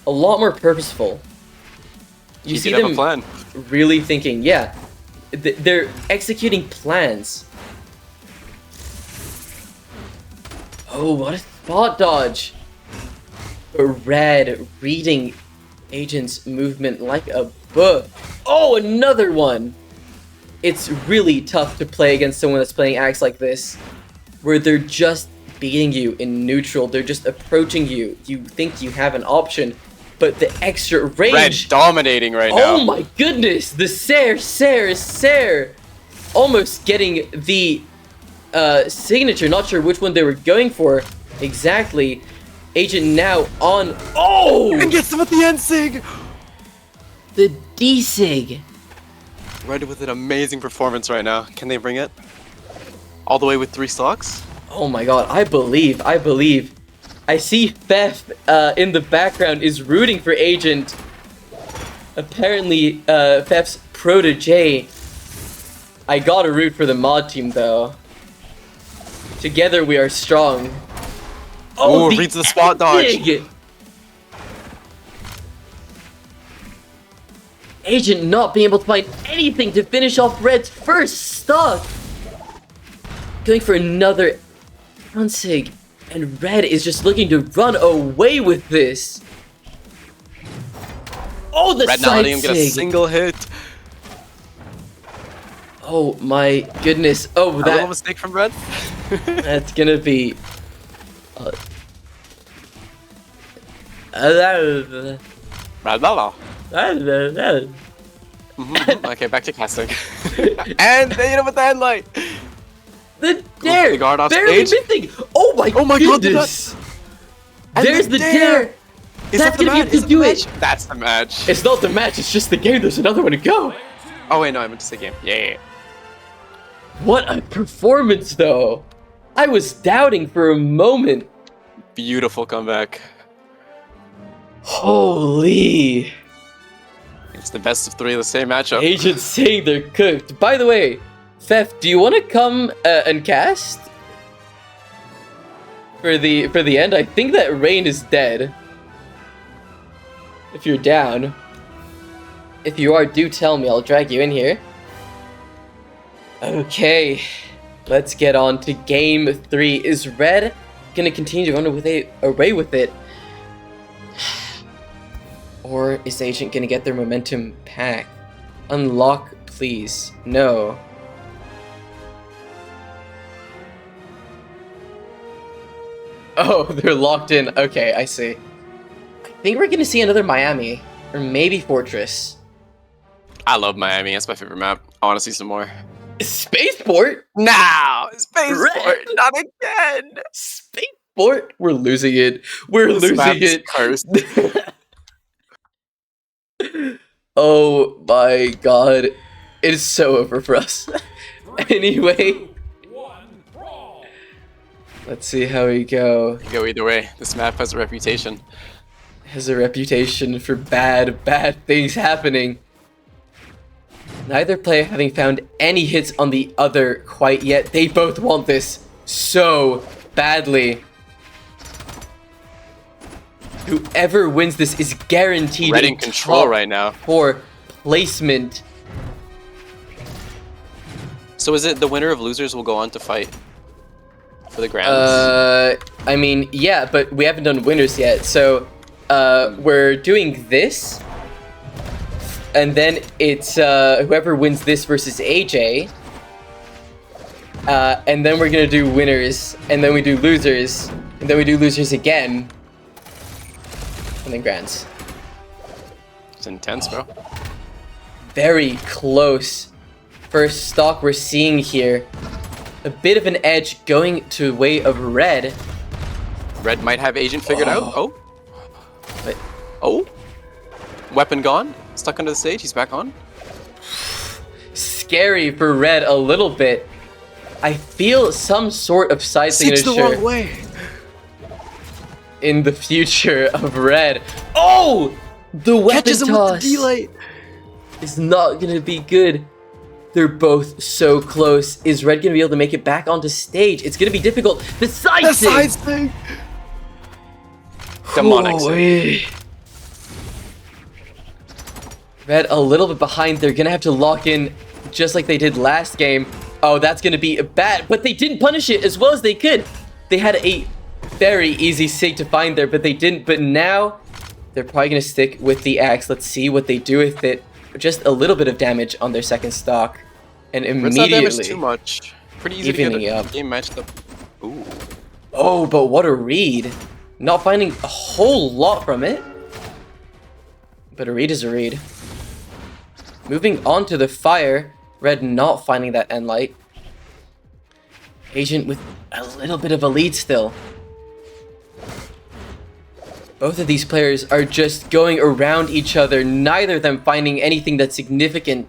A lot more purposeful. You see them plan. Really thinking, yeah. They're executing plans. Oh, what a spot dodge. Red reading Agent's movement like a book. Oh, another one. It's really tough to play against someone that's playing Axe like this, where they're just beating you in neutral. They're just approaching you. You think you have an option, but the extra range. Red dominating right now. Oh my goodness! The Sair. Almost getting the signature. Not sure which one they were going for exactly. Agent now on. Oh! And gets them at the end sig. The D-sig. Red with an amazing performance right now. Can they bring it all the way with 3 stocks? Oh my god, I believe. I see Fef in the background is rooting for Agent. Apparently, Fef's protege. I gotta root for the mod team though. Together we are strong. Oh, reads the spot dodge. Agent not being able to find anything to finish off Red's first stock. Going for another sig, and Red is just looking to run away with this. Oh, the Red not letting him sig. get a single hit. Oh my goodness! Oh, that little mistake from Red. That's gonna be. Okay, back to casting. And they hit him with the headlight. The dare! The guard off barely stage. missing! Oh my goodness! God, There's the dare! Is That's that the gonna be match? able Is to that the do match? it. That's the match. It's not the match, it's just the game. There's another one to go. Oh wait, no, I meant to say game. Yeah. What a performance, though. I was doubting for a moment. Beautiful comeback. Holy. It's the best of 3 of the same matchup. Agents saying they're cooked. By the way, Theft, do you want to come and cast? For the end? I think that Rain is dead. If you're down. If you are, do tell me. I'll drag you in here. Okay. Let's get on to game 3. Is Red gonna continue to run away with it? Or is Agent gonna get their momentum back? Unlock, please. No. Oh, they're locked in. Okay, I see. I think we're gonna see another Miami. Or maybe Fortress. I love Miami. That's my favorite map. I want to see some more. Spaceport? Now, Spaceport, Red. not again. Spaceport? We're losing it. We're This losing map's it. cursed. Oh my god. It is so over for us. Anyway. Let's see how we go. You go either way. This map has a reputation. Has a reputation for bad things happening. Neither player having found any hits on the other quite yet. They both want this so badly. Whoever wins this is guaranteed Red in control right now. For placement. So is it the winner of losers will go on to fight for the grounds? I mean, yeah, but we haven't done winners yet. So, we're doing this. And then it's whoever wins this versus AJ. And then we're gonna do winners. And then we do losers. And then we do losers again. And then grands. It's intense, bro. Very close. First stock we're seeing here. A bit of an edge going to way of Red. Red might have Agent figured out. Oh. Wait. Oh. Weapon gone. Stuck under the stage. He's back on. Scary for Red a little bit. I feel some sort of side Seems the signature wrong way. in the future of Red. Oh! The weapon Catches him toss with the delay. is not gonna be good. They're both so close. Is Red gonna be able to make it back onto stage? It's gonna be difficult. The side thing. Demonic. Holy. Red a little bit behind. They're gonna have to lock in just like they did last game. Oh, that's gonna be bad, but they didn't punish it as well as they could. They had a very easy sig to find there, but they didn't. But now they're probably gonna stick with the axe. Let's see what they do with it. Just a little bit of damage on their second stock, and Red's not damaged immediately too much. Pretty easy to evening get a up. game matched up. Ooh. Oh, but what a read. Not finding a whole lot from it. But a read is a read. Moving on to the fire. Red not finding that end light. Agent with a little bit of a lead still. Both of these players are just going around each other, neither of them finding anything that's significant.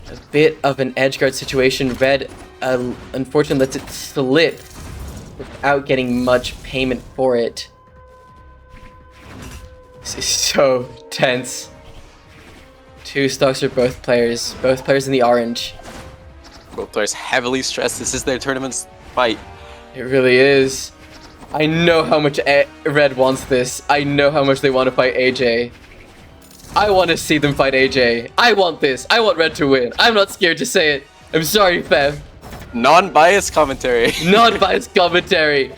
A bit of an edge guard situation. Red, unfortunately, lets it slip without getting much payment for it. This is so tense. Two stocks for both players in the orange. Both players heavily stressed. This is their tournament's fight. It really is. I know how much Red wants this. I know how much they want to fight AJ. I want to see them fight AJ. I want this. I want Red to win. I'm not scared to say it. I'm sorry, Fev. Non-biased commentary. Non-biased commentary.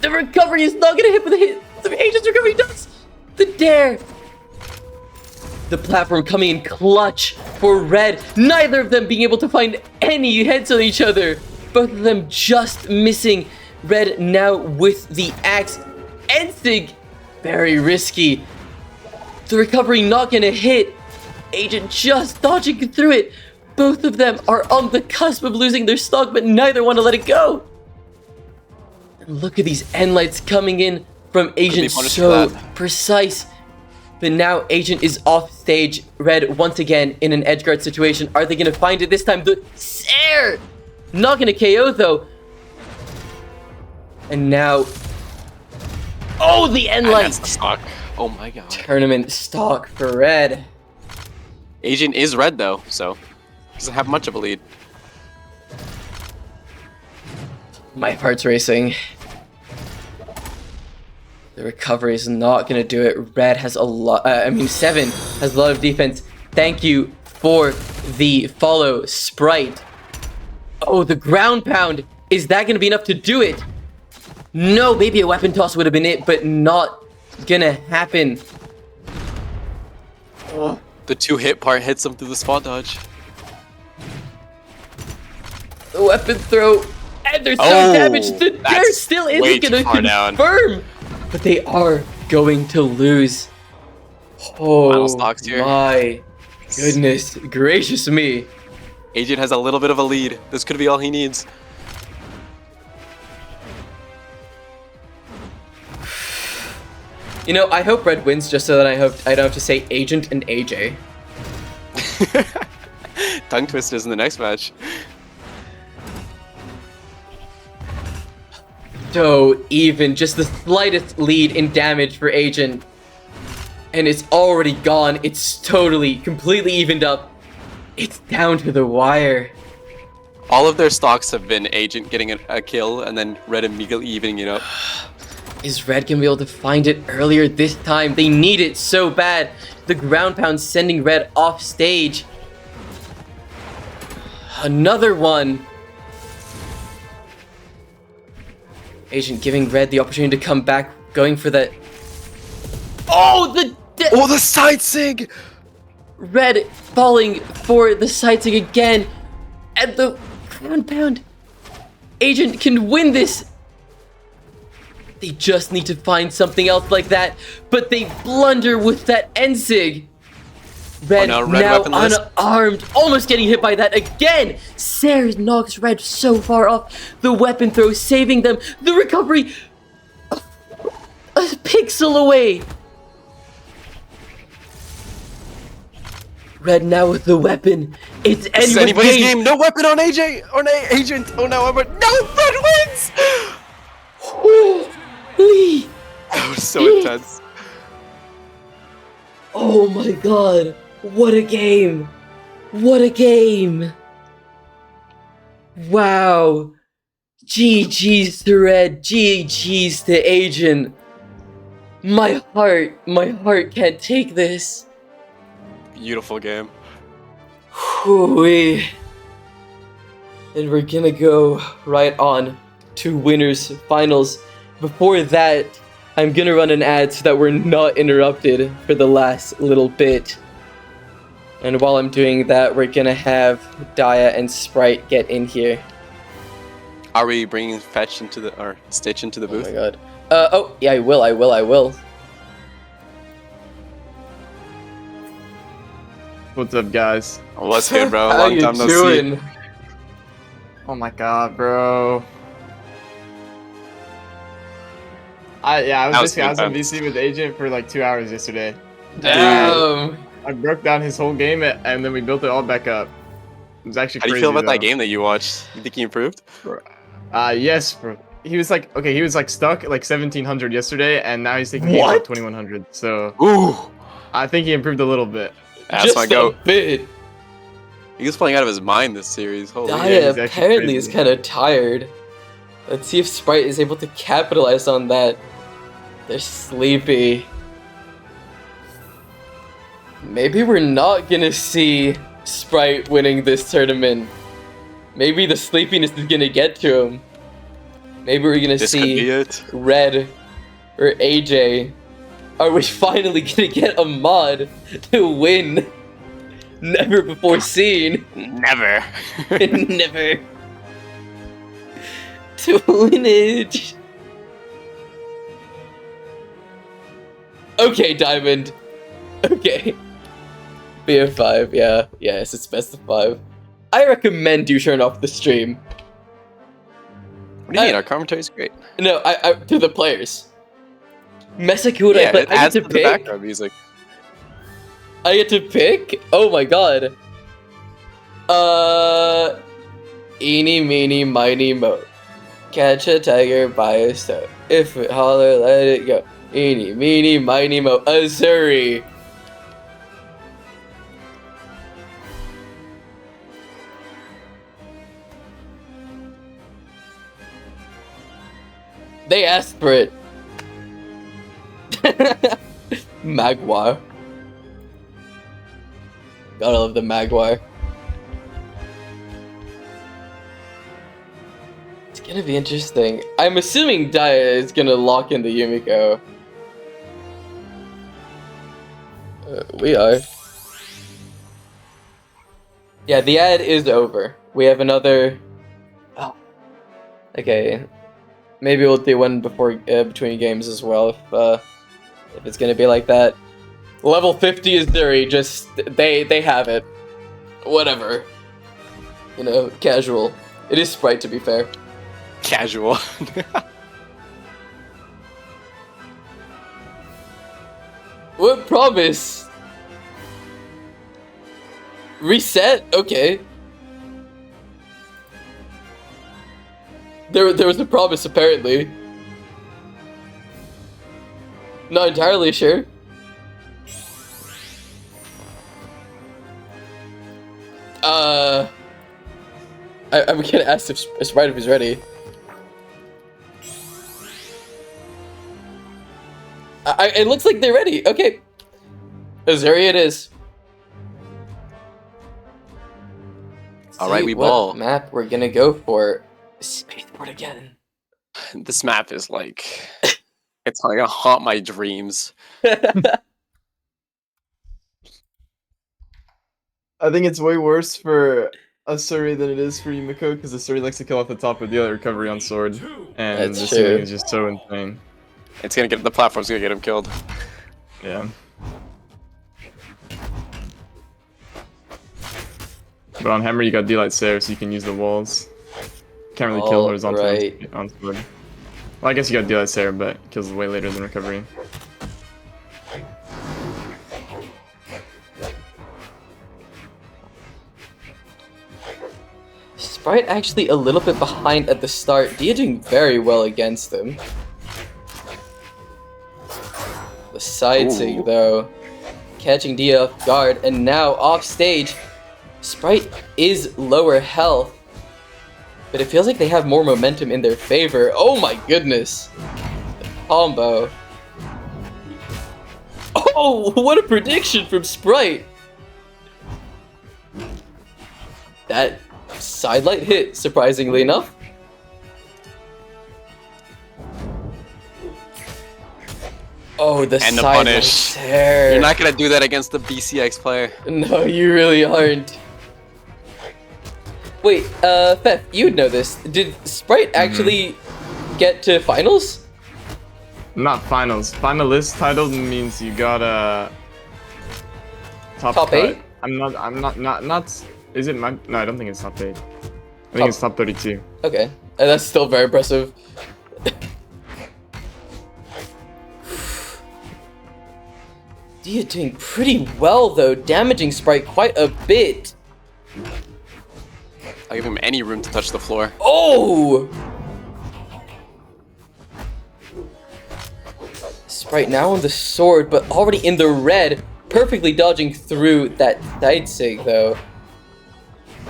The recovery is not going to hit, but the Agent's recovery does. The dare. The platform coming in clutch for Red. Neither of them being able to find any heads on each other. Both of them just missing. Red now with the axe. Ensig, very risky. The recovery not gonna hit. Agent just dodging through it. Both of them are on the cusp of losing their stock, but neither want to let it go. Look at these end lights coming in from Agent, punished so for that. precise. But now Agent is off stage. Red once again in an edge guard situation. Are they gonna find it this time? The Sair! Not gonna KO though. And now, oh, the end And light. that's the stock. Oh my god. Tournament stock for Red. Agent is red though, so doesn't have much of a lead. My heart's racing. The recovery is not gonna do it. Red has a lot. Seven has a lot of defense. Thank you for the follow, Sprite. Oh, the ground pound. Is that gonna be enough to do it? No, maybe a weapon toss would have been it, but not gonna happen. Oh. The 2-hit part hits him through the spot dodge. The weapon throw, and they're so Oh, damaged. The that's Dare still way isn't too gonna far down. confirm, but they are going to lose. Final Oh stocks here. my goodness gracious me! Agent has a little bit of a lead. This could be all he needs. You know, I hope Red wins just so that I don't have to say Agent and AJ. Tongue twisters in the next match. So even, just the slightest lead in damage for Agent. And it's already gone. It's totally, completely evened up. It's down to the wire. All of their stocks have been Agent getting a kill and then Red immediately evening it up. Is Red gonna be able to find it earlier this time? They need it so bad. The ground pound sending Red off stage. Another one. Agent giving Red the opportunity to come back, going for the... Oh, the side sig! Red falling for the side sig again. And the ground pound. Agent can win this. They just need to find something else like that, but they blunder with that Ensig. Red, Oh, no, Red now weaponless. unarmed, almost getting hit by that again. Sair knocks Red so far off. The weapon throw saving them. The recovery, a pixel away. Red now with the weapon. It's This is anyone's anybody's game. No weapon on AJ! On Agent! Oh no, no, Red wins! Holy. That was so intense. Oh my god. What a game. What a game. Wow. GG's to Red. GG's to Agent. My heart can't take this. Beautiful game. Whew-wee. And we're gonna go right on to winners finals. Before that, I'm gonna run an ad so that we're not interrupted for the last little bit. And while I'm doing that, we're gonna have Daya and Sprite get in here. Are we bringing Fetch into the, or Stitch into the Oh booth? my god. Oh, yeah, I will. What's up, guys? Oh, what's good, bro? How Long you time no doing? see. Oh my god, bro. I was That was on intense. VC with Agent for like 2 hours yesterday. Damn. I broke down his whole game and then we built it all back up. It was actually How do crazy. you feel about that though. game that you watched? You think he improved? Yes, bro. He was like, okay, he was like stuck at like 1700 yesterday, and now he's taking the game What? like 2100. So Ooh, I think he improved a little bit. that's Just my goat. a bit. He was playing out of his mind this series. Holy Daya he's actually apparently is crazy. kind of tired. Let's see if Sprite is able to capitalize on that. They're sleepy. Maybe we're not gonna see Sprite winning this tournament. Maybe the sleepiness is gonna get to him. Maybe we're gonna This could be see it. Red or AJ. Are we finally gonna get a mod to win? Never before seen. Never. Never. To win it. Okay, Diamond. Okay. BF5, yeah. Yes, it's best of 5. I recommend you turn off the stream. What do you mean? Our commentary is great. No, I to the players. Mesakura, Yeah, but it I get adds to to the pick. background music. I get to pick? Oh my god. Eeny, meeny, miny, mo. Catch a tiger by his toe. If it holler, let it go. Eeny, meeny, miny, mo. Azuri. They asked for it. Magwar. Gotta love the Magwar. It's gonna be interesting. I'm assuming Daya is gonna lock in the Yumiko. We are. Yeah, the ad is over. We have another... Oh. Okay. Maybe we'll do one before between games as well if it's gonna be like that. Level 50 is Duri, just they have it. Whatever. You know, casual. It is Sprite to be fair. Casual. What promise? Reset? Okay. There was a promise apparently. Not entirely sure. I'm gonna ask if Sprite if he's ready. It looks like they're ready. Okay. Azuri it is. Alright, we what ball. Map we're gonna go for. Spaceport again. This map is like... It's like gonna haunt my dreams. I think it's way worse for Asuri than it is for Yumiko, because Asuri likes to kill off the top with the other recovery on sword, and That's the true. ceiling is just so insane. It's gonna get... The platform's gonna get him killed. Yeah. But on Hammer, you got D-Light Sayer, so you can use the walls. Can't really kill horizontal Alright. on sword. Well, I guess you got D-Light Sayer, but it kills way later than recovery. Sprite actually a little bit behind at the start. Dia doing very well against him. The side sig though, catching Dia off guard, and now off stage. Sprite is lower health, but it feels like they have more momentum in their favor. Oh my goodness. The combo. Oh, what a prediction from Sprite. That sidelight hit, surprisingly enough. Oh, the And the sidelight punish. there. You're not gonna do that against the BCX player. No, you really aren't. Wait, Fef, you would know this. Did Sprite actually get to finals? Not finals. Finalist title means you got a top Top cut. 8? I'm not. Is it my? No, I don't think it's top 8. I think it's top 32. Okay, that's still very impressive. Dia doing pretty well though, damaging Sprite quite a bit. I'll give him any room to touch the floor. Oh! Sprite now on the sword, but already in the red, perfectly dodging through that side sig though.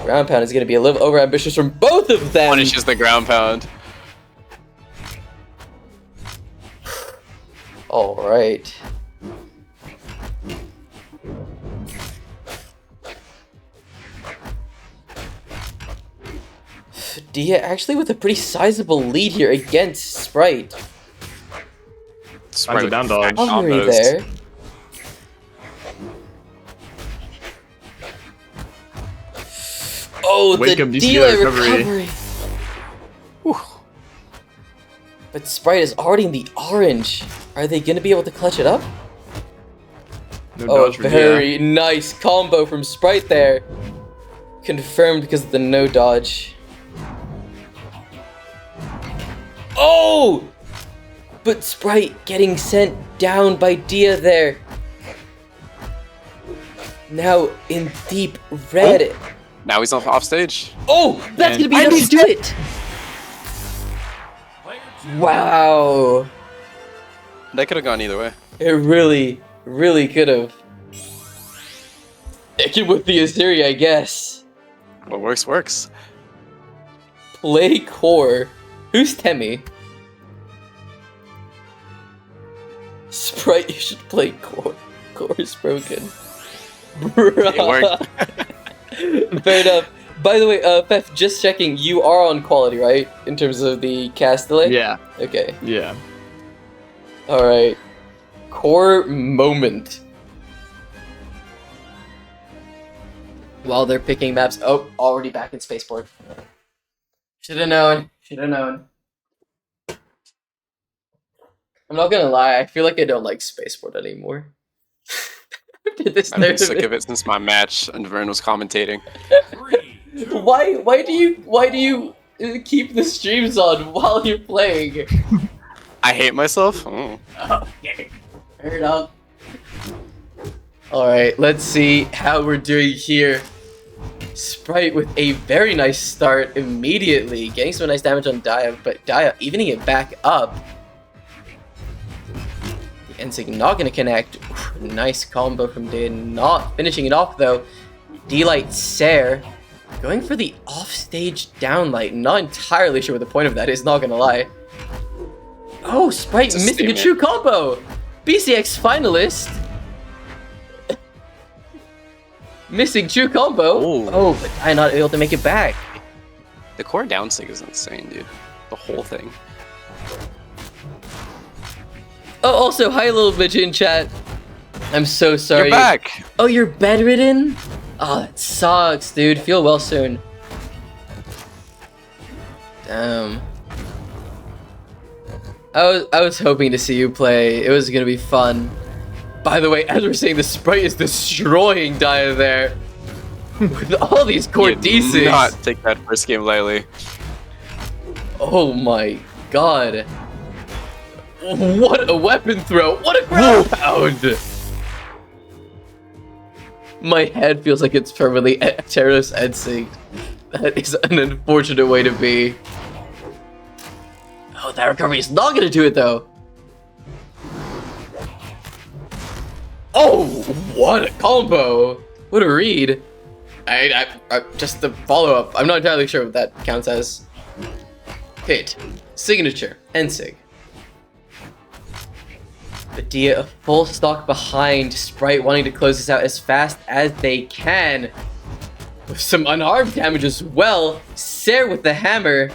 Ground pound is going to be a little overambitious from both of them. Punishes the ground pound. All right. Dia actually with a pretty sizable lead here against Sprite. Sprite with down dodge. fat Recovery combos. there. Oh, Wake the up, DCI delay recovery. Whew. But Sprite is already in the orange. Are they going to be able to clutch it up? No Oh, dodge for Dia. very nice combo from Sprite there. Confirmed because of the no dodge. Oh! But Sprite getting sent down by Dia there. Now in deep red. Now he's off stage. Oh! That's gonna be enough to do it! Wow. That could have gone either way. It really, really could have. It can with the Aziri, I guess. What works, works. Play core. Who's Temmie? Sprite, you should play core. Core is broken. It worked. Fair enough. By the way, Fef, just checking, you are on quality, right? In terms of the cast delay? Yeah. Okay. Yeah. Alright. Core moment. While they're picking maps. Oh, already back in Spaceport. Should've known. Should've known. I'm not gonna lie, I feel like I don't like Spaceport anymore. After this I've been sick tournament. of it since my match and Vern was commentating. Why do you keep the streams on while you're playing? I hate myself? Oh. Okay. Fair enough. Alright, let's see how we're doing here. Sprite with a very nice start immediately, getting some nice damage on Dia, but Dia evening it back up. The Ensig not gonna connect. Nice combo from Dia, not finishing it off though. D-Light Sair going for the offstage downlight. Not entirely sure what the point of that is, not gonna lie. Oh, Sprite missing a true combo! BCX finalist! Missing true combo! Ooh. Oh, but I'm not able to make it back. The core down sig is insane, dude. The whole thing. Oh, also, hi little bitch in chat. I'm so sorry. You're back! Oh, you're bedridden? Oh, that sucks, dude. Feel well soon. Damn. I was hoping to see you play. It was gonna be fun. By the way, as we're saying, the Sprite is destroying Dia there. With all these core You D6s. did not take that first game lightly. Oh my god. What a weapon throw. What a ground pound. My head feels like it's permanently Terrace Ensig. That is an unfortunate way to be. Oh, that recovery is not gonna do it though. Oh, what a combo! What a read! I just the follow up. I'm not entirely sure what that counts as. Hit, signature, Ensig. But Dia a full stock behind. Sprite wanting to close this out as fast as they can. With some unharmed damage as well. Sair with the hammer.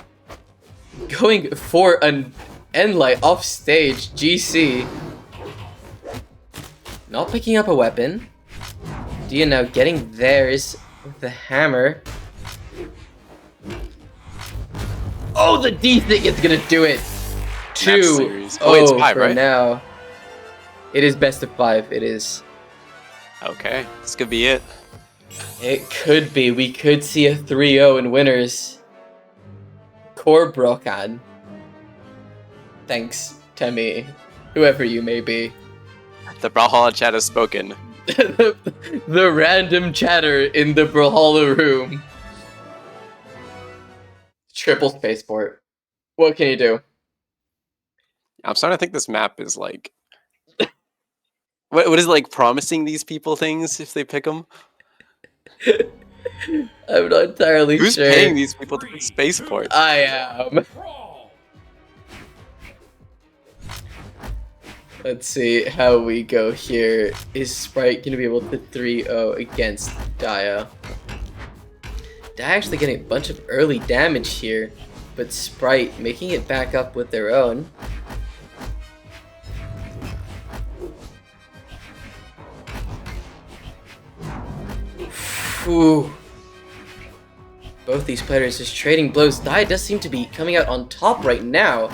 Going for an Endlight off stage. GC. Not picking up a weapon. Dia now getting theirs with the hammer. Oh, the D thing is gonna do it. 2. Oh, it's 5, for right? now. It is best of 5. It is. Okay, this could be it. It could be. We could see a 3-0 in winners. Core Brokan. Thanks, Temmie. Whoever you may be. The Brawlhalla chat has spoken. the random chatter in the Brawlhalla room. Triple spaceport. What can you do? I'm starting to think this map is like... What is it, like promising these people things if they pick them? I'm not entirely Who's sure. paying these people to pick spaceports? I am. Let's see how we go here. Is Sprite going to be able to 3-0 against Dia? Dia actually getting a bunch of early damage here, but Sprite making it back up with their own. Ooh. Both these players just trading blows. Dia does seem to be coming out on top right now.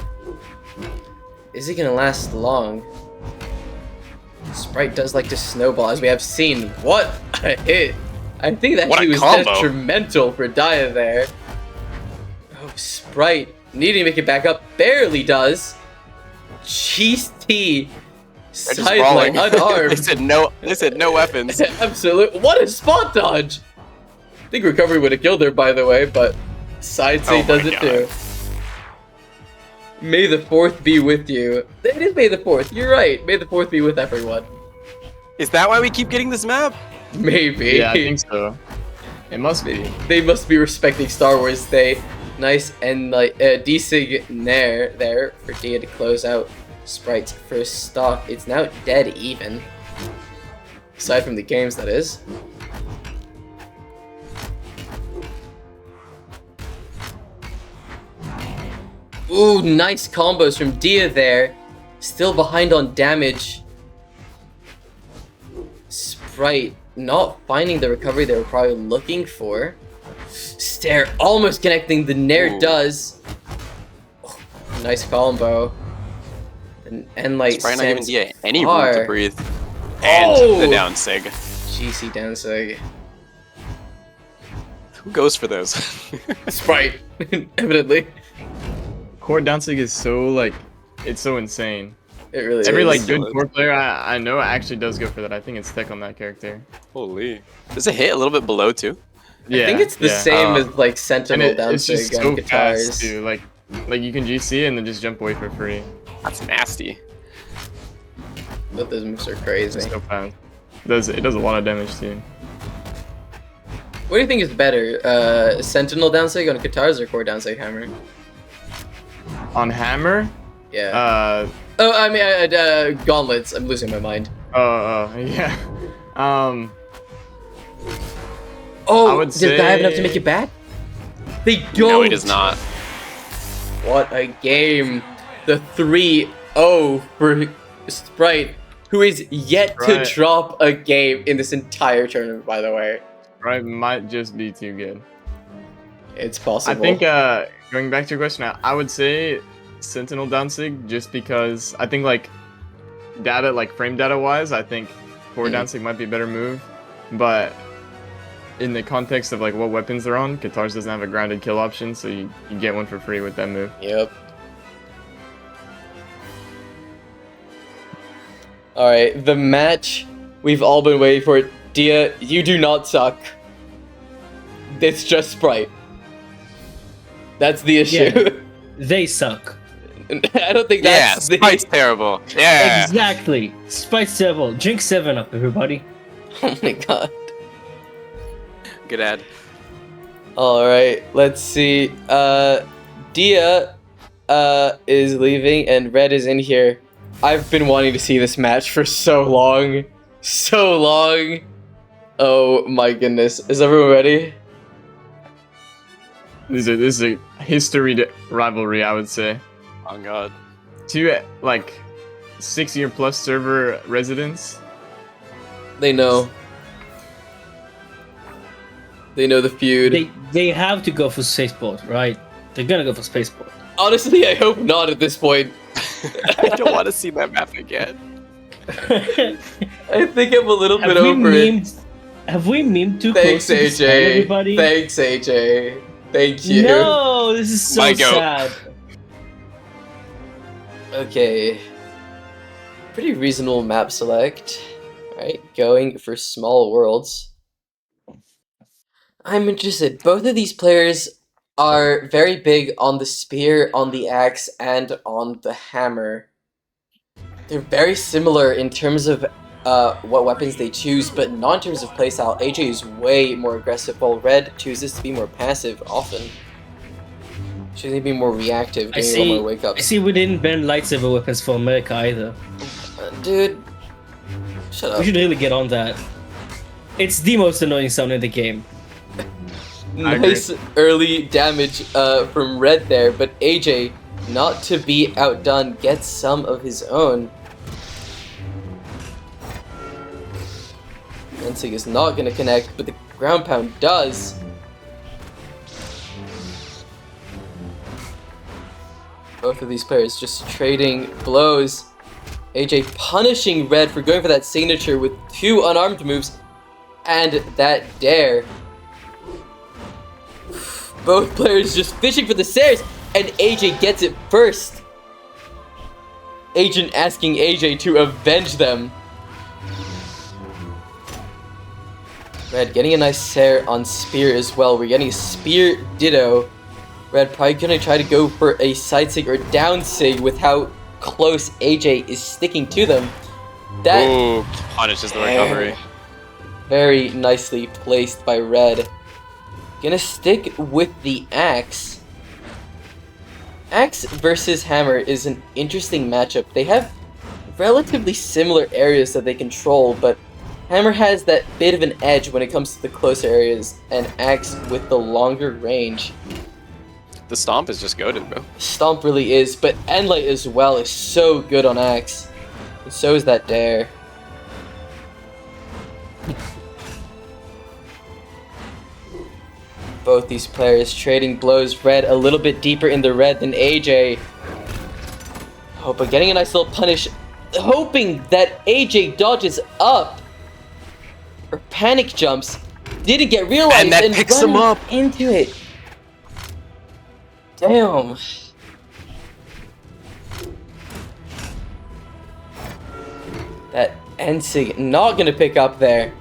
Is it gonna last long? Sprite does like to snowball, as we have seen. What a hit! I think that What he a was combo. detrimental for Dia there. Oh, Sprite Needing to make it back up, barely does. Cheese T, They're just sideline brawling. unarmed. They said no weapons. Absolute. What a spot dodge! I think recovery would have killed her, by the way, but side say Oh does my it God. too. May the 4th be with you. It is May the 4th. You're right. May the 4th be with everyone. Is that why we keep getting this map? Maybe. Yeah, I think so. It must be. They must be respecting Star Wars Day. Nice and like D-Sig Nair there for Dia to close out Sprite's first stock. It's now dead even. Aside from the games, that is. Ooh, nice combos from Dia there. Still behind on damage. Sprite not finding the recovery they were probably looking for. Stare almost connecting, the Nair does. Oh, nice combo. And like Sprite not giving Dia any room far. to breathe. And the down sig. GC down sig. Who goes for those? Sprite, evidently. Core downsig is so like, it's so insane. It really Every is. like good core player I know actually does go for that. I think it's tech on that character. Holy. Does it hit a little bit below too? Yeah, I think it's the same as like Sentinel and down it's just sig so on guitars. fast too. Like you can GC and then just jump away for free. That's nasty. But those moves are crazy. It's so fast. It does a lot of damage too. What do you think is better, Sentinel down sig on guitars or core down sig hammer? On hammer? Yeah. Oh, I mean, gauntlets. I'm losing my mind. Yeah. Oh, I would does Guy have enough to make it back? They don't. No, it is not. What a game. The 3-0 for Sprite, who is yet to Right. drop a game in this entire tournament, by the way. Right, might just be too good. It's possible. I think, going back to your question, I would say Sentinel downsig just because I think, like, data, like, frame data wise, I think core downsig might be a better move. But in the context of, like, what weapons they're on, Guitars doesn't have a grounded kill option, so you get one for free with that move. Yep. Alright, the match we've all been waiting for. Dia, you do not suck. It's just Sprite. That's the issue. Yeah, they suck. I don't think Yeah, that's Sprite's terrible. Yeah. Exactly. Sprite's terrible. Drink 7-Up, everybody. Oh my god. Good ad. Alright, let's see. Dia is leaving and Red is in here. I've been wanting to see this match for so long. So long. Oh my goodness. Is everyone ready? This is a history rivalry, I would say. Oh god. Two, like, 6-year plus server residents. They know. They know the feud. They have to go for Spaceport, right? They're gonna go for Spaceport. Honestly, I hope not at this point. I don't want to see that map again. I think I'm a little bit Have we over it. Have we memed too Thanks, close to the sun, AJ. everybody? Thanks, AJ. Thank you. No, this is so My goat. sad. Okay. Pretty reasonable map select. Alright, going for small worlds. I'm interested. Both of these players are very big on the spear, on the axe, and on the hammer. They're very similar in terms of what weapons they choose, but not in terms of playstyle. AJ is way more aggressive, while Red chooses to be more passive often. Choosing to be more reactive, I doing a lot see. more wake ups. I see. We didn't ban lightsaber weapons for America either. Dude, shut up. We should really get on that. It's the most annoying sound in the game. Nice early damage from Red there, but AJ, not to be outdone, gets some of his own. Mensig is not going to connect, but the ground pound does. Both of these players just trading blows. AJ punishing Red for going for that signature with 2 unarmed moves and that dare. Both players just fishing for the stairs. And AJ gets it first. Agent asking AJ to avenge them. Red getting a nice Sair on Spear as well. We're getting a Spear Ditto. Red probably gonna try to go for a side sig or down sig with how close AJ is sticking to them. That Ooh, punishes the recovery. Very nicely placed by Red. Gonna stick with the Axe. Axe versus Hammer is an interesting matchup. They have relatively similar areas that they control, but Hammer has that bit of an edge when it comes to the closer areas, and Axe with the longer range. The Stomp is just goated, bro. Stomp really is, but Endlight as well is so good on Axe. And so is that Dare. Both these players trading blows. Red a little bit deeper in the red than AJ. Oh, but getting a nice little punish. Hoping that AJ dodges up. Or panic jumps. Didn't get realized and that picks him up into it. Damn. That Ensig not gonna pick up there.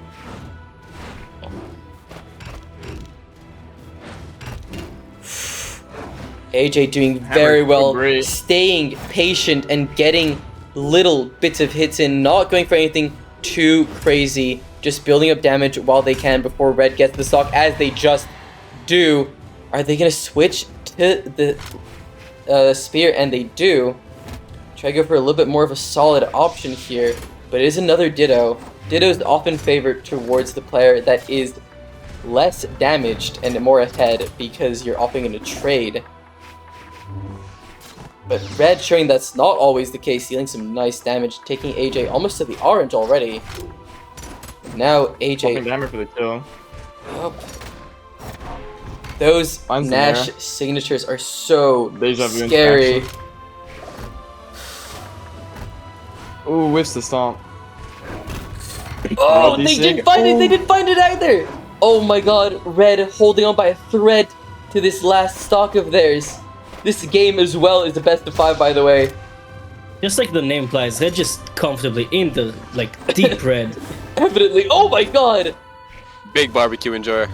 AJ doing very well, staying patient and getting little bits of hits in, not going for anything too crazy, just building up damage while they can before Red gets the stock, as they just do. Are they gonna switch to the Spear? And they do. Try to go for a little bit more of a solid option here, but it is another Ditto. Ditto is often favored towards the player that is less damaged and more ahead because you're often going to trade. But Red showing that's not always the case, dealing some nice damage, taking AJ almost to the orange already. Now AJ... damage for the kill. Oh. Those Nash signatures are so scary. Ooh, whiffs the Stomp. Oh, they didn't find it! They didn't find it either! Oh my god, Red holding on by a thread to this last stock of theirs. This game as well is the best of 5, by the way. Just like the name implies, they're just comfortably in the, deep red. Evidently. Oh my god! Big barbecue enjoyer.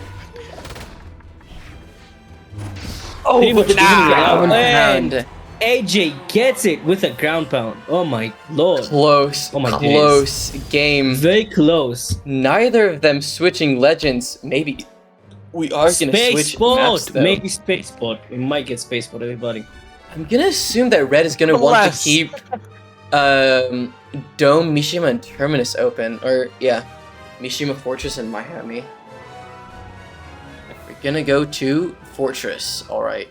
Oh, with ground pound. AJ gets it with a ground pound. Oh my lord. Close. Oh my close game. Very close. Neither of them switching legends. Maybe we are going to switch maps, though. Maybe Spaceport. We might get Spaceport, everybody. I'm going to assume that Red is going to want to keep Dome, Mishima, and Terminus open. Or, yeah, Mishima, Fortress, and Miami. We're going to go to Fortress. All right.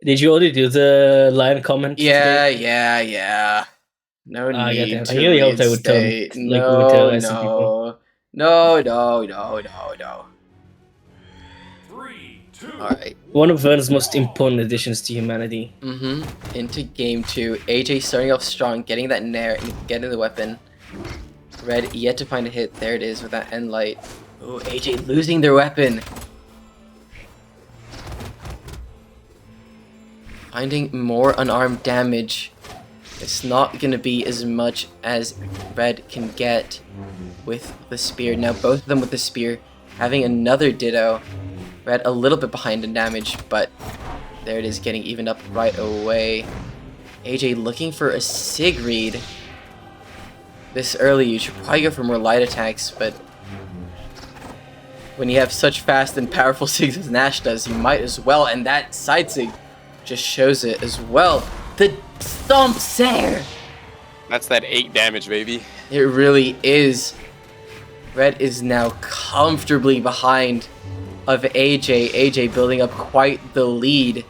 Did you already do the line comment? Yeah, yeah. No need to I really hoped I would tell No. 3, 2. Alright. One of Vern's most important additions to humanity. Into game 2. AJ starting off strong, getting that Nair and getting the weapon. Red yet to find a hit. There it is with that end light. Oh, AJ losing their weapon. Finding more unarmed damage. It's not going to be as much as Red can get with the Spear. Now both of them with the Spear having another Ditto. Red a little bit behind in damage, but there it is, getting evened up right away. AJ looking for a Sig read. This early you should probably go for more light attacks, but when you have such fast and powerful Sigs as Nash does, you might as well, and that side Sig just shows it as well. The Stomp Sair! That's that 8 damage, baby. It really is. Red is now comfortably behind of AJ. AJ building up quite the lead.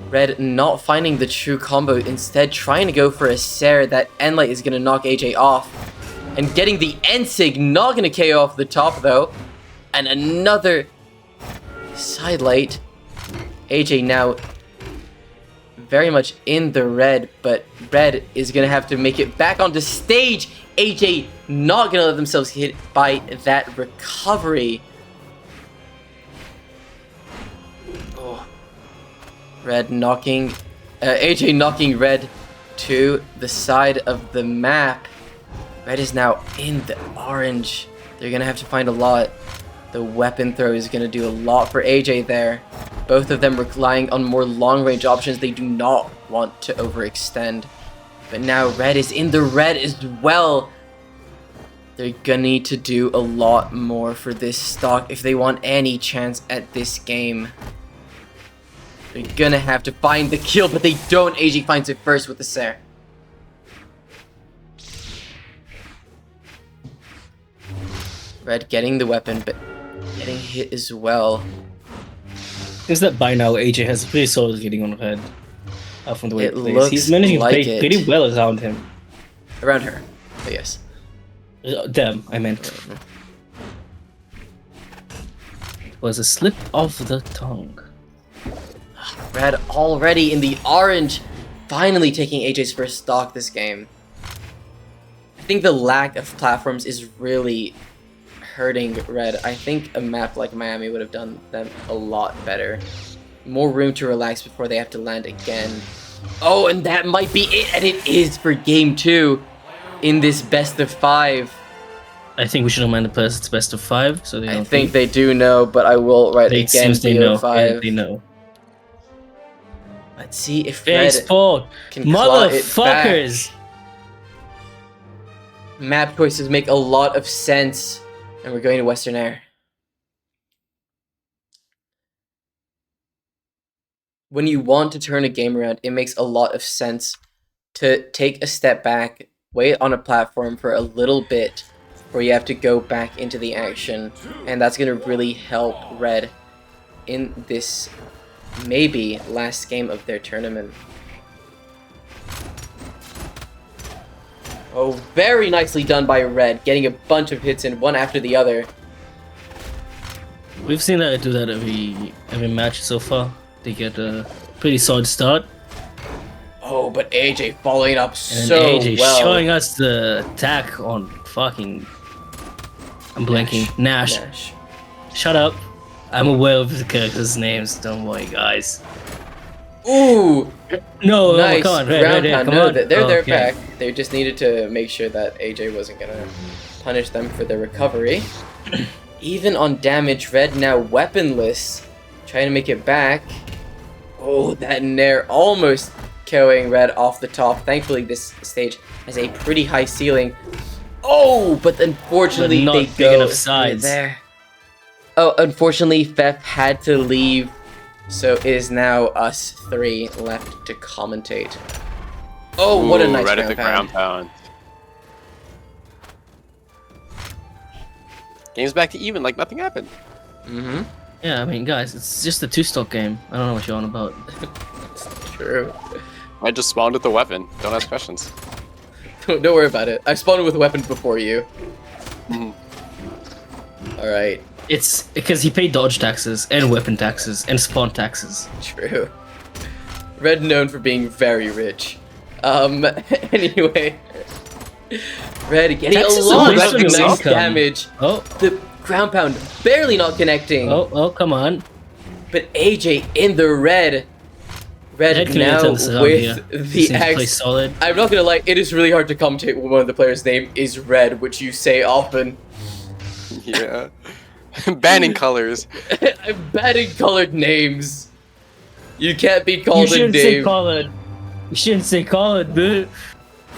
Red not finding the true combo, instead trying to go for a Sair. That Endlight is going to knock AJ off. And getting the End-Sig, not going to KO off the top though. And another side light. AJ now very much in the red, but Red is going to have to make it back onto stage. AJ not going to let themselves hit by that recovery. Oh, AJ knocking Red to the side of the map. Red is now in the orange. They're gonna have to find a lot. The weapon throw is gonna do a lot for AJ there. Both of them relying on more long-range options. They do not want to overextend. But now Red is in the red as well. They're gonna need to do a lot more for this stock if they want any chance at this game. They're gonna have to find the kill, but they don't. AJ finds it first with the Sair. Red getting the weapon, but getting hit as well. Is that by now AJ has a pretty solid getting on Red. From the way It he plays. looks He's managing like to play it. pretty well around him. Around her, but yes. Them, I meant. It was a slip of the tongue. Red already in the orange, finally taking AJ's first stock this game. I think the lack of platforms is really hurting Red. I think a map like Miami would have done them a lot better. More room to relax before they have to land again. Oh, and that might be it, and it is for game 2 in this best of 5. I think we should remind the players it's best of 5, so they don't I think they do know, but I will write It again seems they know. BO5. Yeah, they know. Let's see if Hey, Red sport! can claw it back. Motherfuckers! Map choices make a lot of sense, and we're going to Western Air. When you want to turn a game around, it makes a lot of sense to take a step back, wait on a platform for a little bit, where you have to go back into the action, and that's going to really help Red in this maybe last game of their tournament. Oh, very nicely done by Red, getting a bunch of hits in one after the other. We've seen that do that every match so far. They get a pretty solid start. Oh, but AJ following up And so AJ well. showing us the attack on fucking... I'm blanking. Nash. Shut up. I'm aware of the characters' names. Don't worry, guys. Ooh! No, Nice come on, ground Red, pound. come No, on. they're Okay. back. They just needed to make sure that AJ wasn't gonna punish them for their recovery. Even on damage, Red now weaponless, trying to make it back. Oh, that Nair almost killing Red off the top. Thankfully, this stage has a pretty high ceiling. Oh, but unfortunately, But not they big go enough sides. there. Oh, unfortunately, Fef had to leave, so it is now us 3 left to commentate. Oh, what a nice right at the ground ground pound. Game's back to even, like nothing happened. Mm-hmm. Yeah, I mean, guys, it's just a 2-stock game. I don't know what you're on about. True. I just spawned with the weapon. Don't ask questions. Don't worry about it. I spawned with weapons before you. Mhm. Alright, It's because he paid dodge taxes and weapon taxes and spawn taxes. true. Red known for being very rich. Anyway. Red getting a Taxes lot are based of on your nice income. damage. Oh, The ground pound barely not connecting. oh, come on. But AJ in the red. Red Red can now turn this around with here. the Seems to play X. solid. I'm not gonna lie, it is really hard to commentate when one of the players' name is Red, which you say often. Yeah. Banning colors. I'm banning colored names. You can't be You called a shouldn't say name. colored. You shouldn't say colored, dude.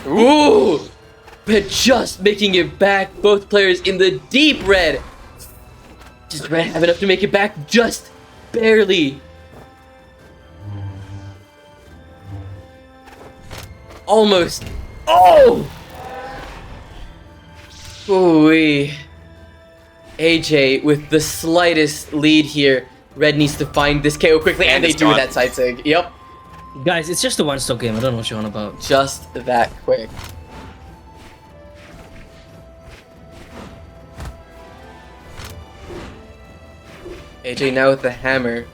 Ooh! But just making it back, both players in the deep red. Does Red have enough to make it back? Just barely. Almost. Oh! Ooh-wee. AJ with the slightest lead here. Red needs to find this KO quickly, and they it's do gone. that side sig. Yep. Guys, it's just a 1-stock game. I don't know what you're on about. Just that quick. AJ now with the hammer.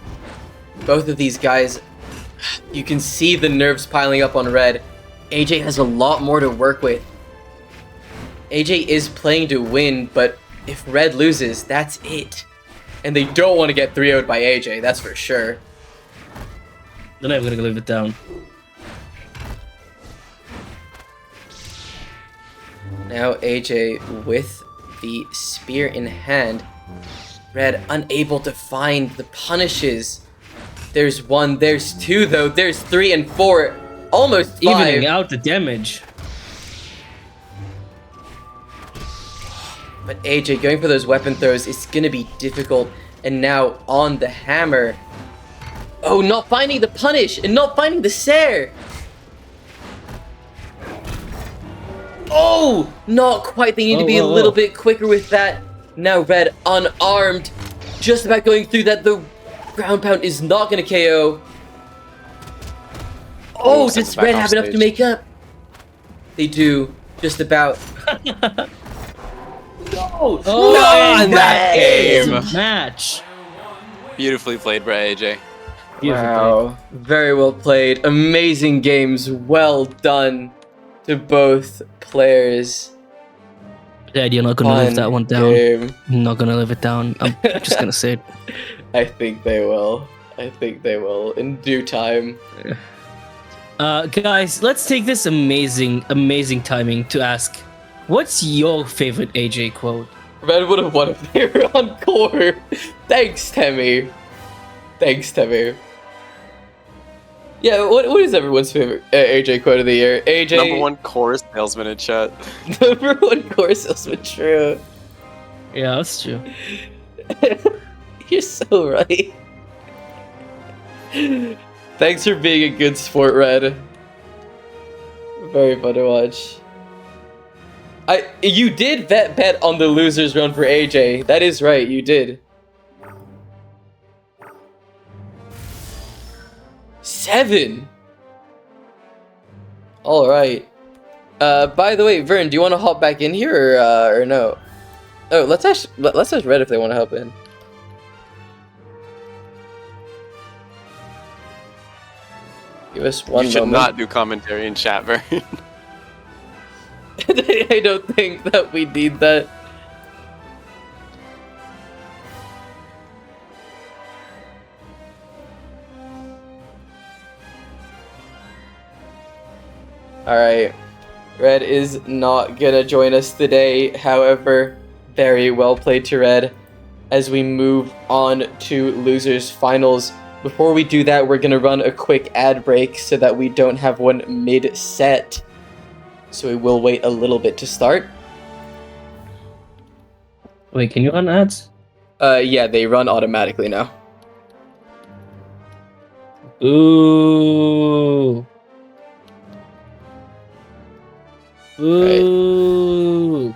Both of these guys, you can see the nerves piling up on Red. AJ has a lot more to work with. AJ is playing to win, but if Red loses, that's it. And they don't want to get 3-0'd by AJ, that's for sure. They're never gonna live it down. Now AJ with the spear in hand. Red unable to find the punishes. There's 1, there's 2 though, there's 3 and 4. Almost 5. Evening out the damage. But AJ going for those weapon throws is gonna be difficult. And now on the hammer. Oh, not finding the punish and not finding the Sare. Oh, not quite. They need to be a little bit quicker with that. Now Red unarmed. Just about going through that. The ground pound is not gonna KO. Oh, does Red have enough to make up? They do. Just about. No! Not in that game! Match! Beautifully played by AJ. Wow. Very well played. Amazing games. Well done to both players. Dad, you're not gonna live that one down. Game. I'm not gonna live it down. I'm just gonna say it. I think they will. I think they will in due time. Guys, let's take this amazing timing to ask, what's your favorite AJ quote? Red would have won if they were on core. Thanks, Temmie. Thanks, Temmie. Yeah, what is everyone's favorite AJ quote of the year? AJ... Number 1 core salesman in chat. Number 1 core salesman, true. Yeah, that's true. You're so right. Thanks for being a good sport, Red. Very fun to watch. You did bet on the losers round for AJ. That is right, you did. 7. All right. By the way, Vern, do you want to hop back in here or no? Oh, let's ask Red if they want to hop in. Give us one moment. You should not do commentary in chat, Vern. I don't think that we need that. Alright. Red is not gonna join us today. However, very well played to Red. As we move on to Losers Finals. Before we do that, we're gonna run a quick ad break so that we don't have one mid-set. So we will wait a little bit to start. Wait, can you run ads? Yeah, they run automatically now. Ooh. Ooh.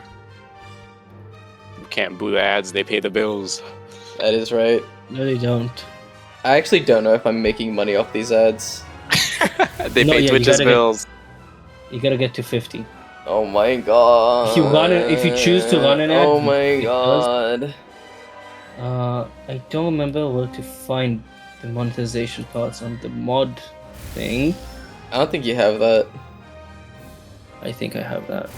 You can't boo ads, they pay the bills. That is right. No, they don't. I actually don't know if I'm making money off these ads. They pay Twitch's bills. You gotta get to 50. Oh my god. If you run it, if you choose to run an ad. Oh my god. I don't remember where to find the monetization parts on the mod thing. I don't think you have that. I think I have that.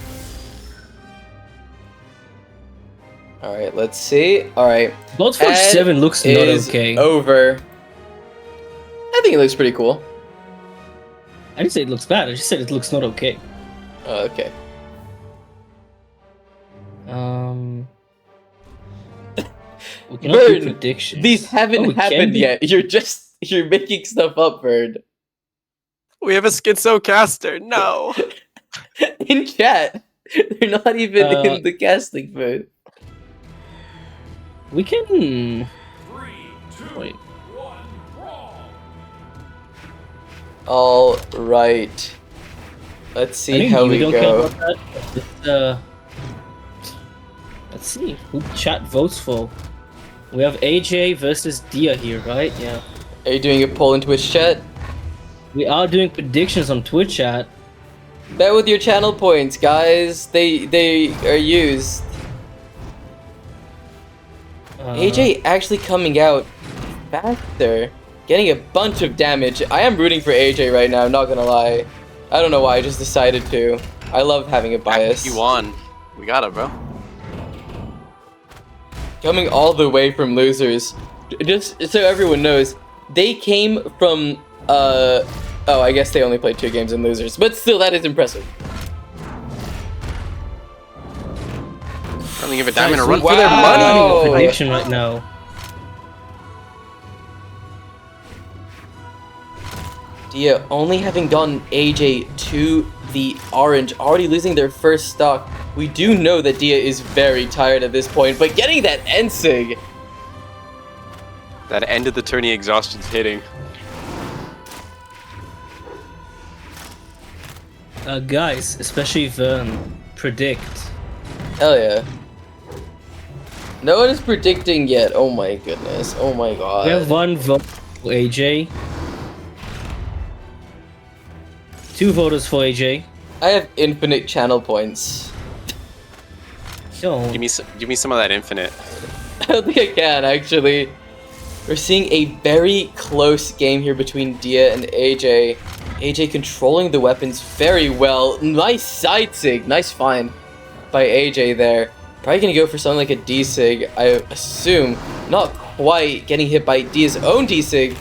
Alright, let's see. Alright. Bloodforge 7 looks not okay. Over. I think it looks pretty cool. I didn't say it looks bad, I just said it looks not okay. Oh, okay. We cannot do predictions. These haven't happened yet. You're making stuff up, Bird. We have a schizo caster. No. In chat. They're not even in the casting mode. We can. 3, 2, Wait. 1, brawl. All right. Let's see how we go. Let's see who chat votes for. We have AJ versus Dia here, right? Yeah. Are you doing a poll in Twitch chat? We are doing predictions on Twitch chat. Bet with your channel points, guys. They are used. AJ actually coming out faster, getting a bunch of damage. I am rooting for AJ right now, not gonna lie. I don't know why, I just decided to. I love having a bias. You won. We got it, bro. Coming all the way from Losers. Just so everyone knows, they came from Oh, I guess they only played 2 games and losers, but still, that is impressive. I don't give a damn in a run Wow. for their money. I'm having a prediction right now. Dia only having gotten AJ to the orange, already losing their first stock. We do know that Dia is very tired at this point, but getting that Ensig. That end of the tourney exhaustion's hitting. Guys, especially Vern, predict. Hell yeah. No one is predicting yet. Oh my goodness. Oh my god. We have 1 vote for AJ. 2 voters for AJ. I have infinite channel points. Don't. Give me some of that infinite. I don't think I can, actually. We're seeing a very close game here between Dia and AJ. AJ controlling the weapons very well. Nice side sig. Nice find by AJ there. Probably gonna go for something like a D-sig, I assume. Not quite getting hit by Dia's own D-sig.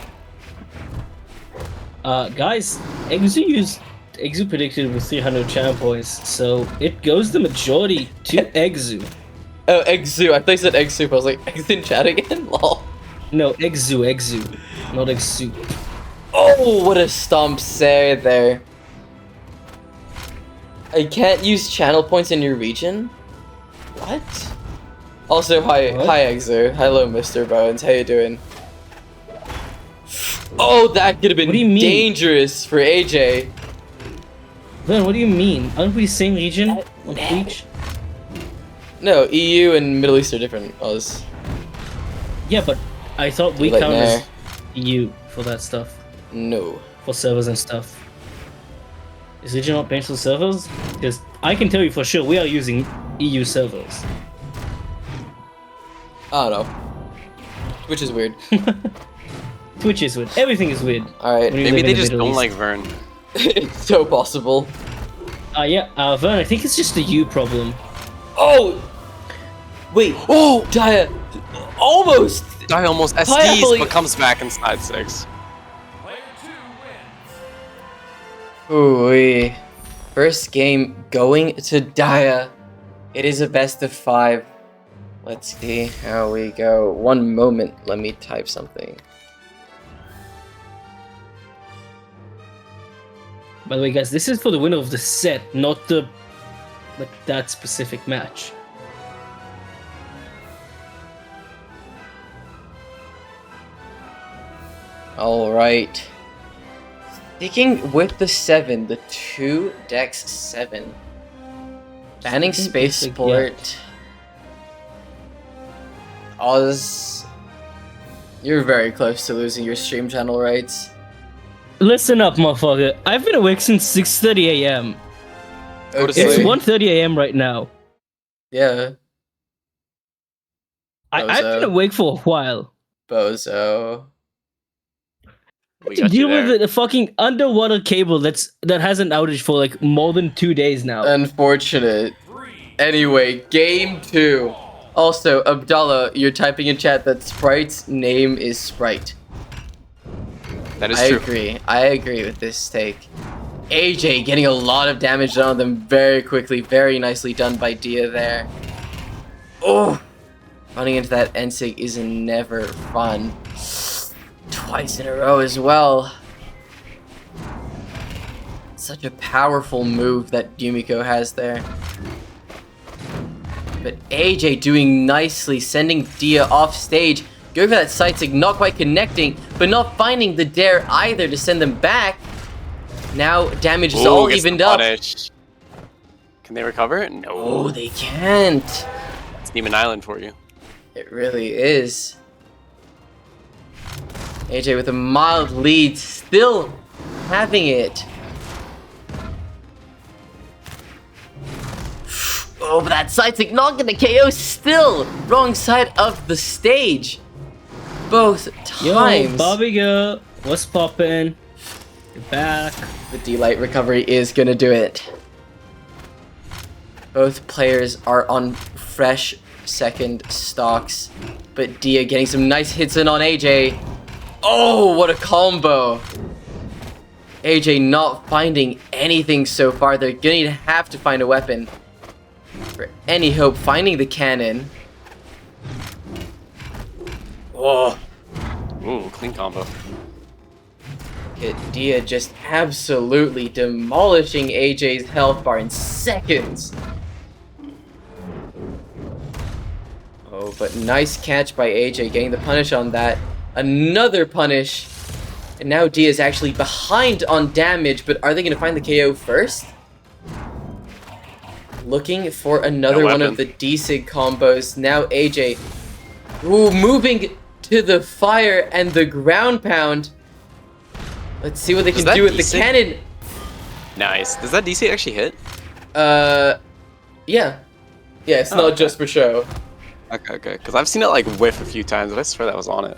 Guys, Eggsoup predicted with 300 channel points, so it goes the majority to Eggsoup. Oh, Eggsoup. I thought you said Eggsoup. I was like, Eggs in chat again? Lol. No, Eggsoup, not Eggsoup. Oh, what a stomp say there. I can't use channel points in your region? What? Also, hi Eggsoup. Hello, Mr. Bones. How you doing? Oh, that could have been dangerous for AJ. Vern, what do you mean? Aren't we the same region on Twitch? No, EU and Middle East are different. Oz. Yeah, but I thought we Like count nah. as EU for that stuff. No. For servers and stuff. Is Legion not paying for servers? Because I can tell you for sure we are using EU servers. I don't know. Which is weird. Twitch is weird. Everything is weird. Alright. Maybe they just don't like Vern. It's so possible. Yeah, Vern, I think it's just a you problem. Oh! Wait. Oh! Dia! Almost! Dia almost SDs, but comes back inside 6. Ooh, first game going to Dia. It is a best of 5. Let's see how we go. One moment, let me type something. By the way, guys, this is for the winner of the set, not the that specific match. All right. Sticking with the 7, the 2 Dex 7. Banning spaceport. Oz, you're very close to losing your stream channel rights. Listen up, motherfucker. I've been awake since 6:30 a.m. Okay. It's 1:30 a.m. right now. Yeah. I've been awake for a while. Bozo. To deal with a fucking underwater cable that has an outage for like more than 2 days now. Unfortunate. Anyway, game 2. Also, Abdallah, you're typing in chat that Sprite's name is Sprite. That is true. I agree with this take. AJ getting a lot of damage done on them very quickly. Very nicely done by Dia there. Oh! Running into that Ensig is never fun. Twice in a row as well. Such a powerful move that Yumiko has there. But AJ doing nicely, sending Dia off stage. Going for that side sig, not quite connecting, but not finding the dare either to send them back. Now damage is all evened up. Can they recover it? No. Oh, they can't. It's Demon Island for you. It really is. AJ with a mild lead, still having it. Oh, but that side stick not gonna KO still. Wrong side of the stage. Both times. Yo, Bobby girl, what's poppin'? You're back. The D-Light recovery is gonna do it. Both players are on fresh second stocks, but Dia getting some nice hits in on AJ. Oh, what a combo. AJ not finding anything so far. They're going to have to find a weapon for any hope. Finding the cannon. Oh. Ooh, clean combo. Dia just absolutely demolishing AJ's health bar in seconds. Oh, but nice catch by AJ, getting the punish on that. Another punish. And now Dia is actually behind on damage, but are they going to find the KO first? Looking for another one of the D-Sig combos. Now AJ, ooh, moving to the fire and the ground pound. Let's see what they can do with the cannon. Nice. Does that DC actually hit? Yeah. Yeah, it's not just for show. Okay. Because I've seen it like whiff a few times, but I swear that was on it.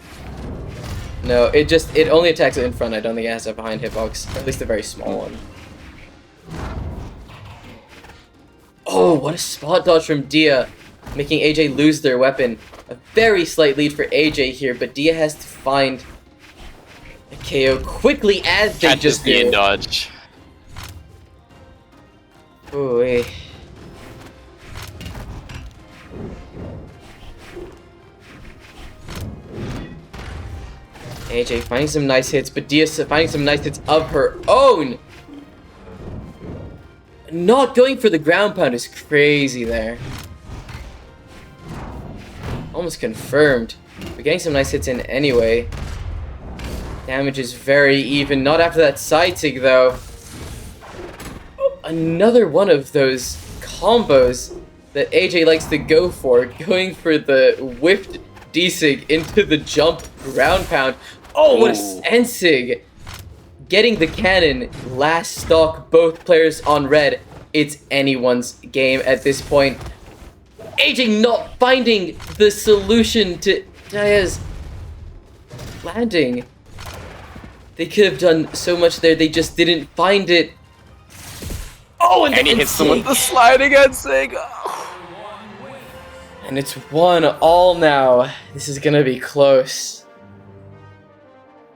No, it only attacks it in front. I don't think it has a behind hitbox. At least a very small one. Oh, what a spot dodge from Dia, making AJ lose their weapon. A very slight lead for AJ here, but Dia has to find a KO quickly as they just did. Dodge. Ooh, hey. AJ finding some nice hits, but Dia finding some nice hits of her own. Not going for the ground pound is crazy there. Almost confirmed. We're getting some nice hits in anyway. Damage is very even. Not after that side sig though. Oh, another one of those combos that AJ likes to go for. Going for the whiffed D-Sig into the jump ground pound. Oh, what a Sensig! Getting the cannon, last stock, both players on red. It's anyone's game at this point. AJ not finding the solution to Dia's landing. They could have done so much there, they just didn't find it. Oh, and he hits them with the sliding Sig. And it's 1-1 now. This is gonna be close.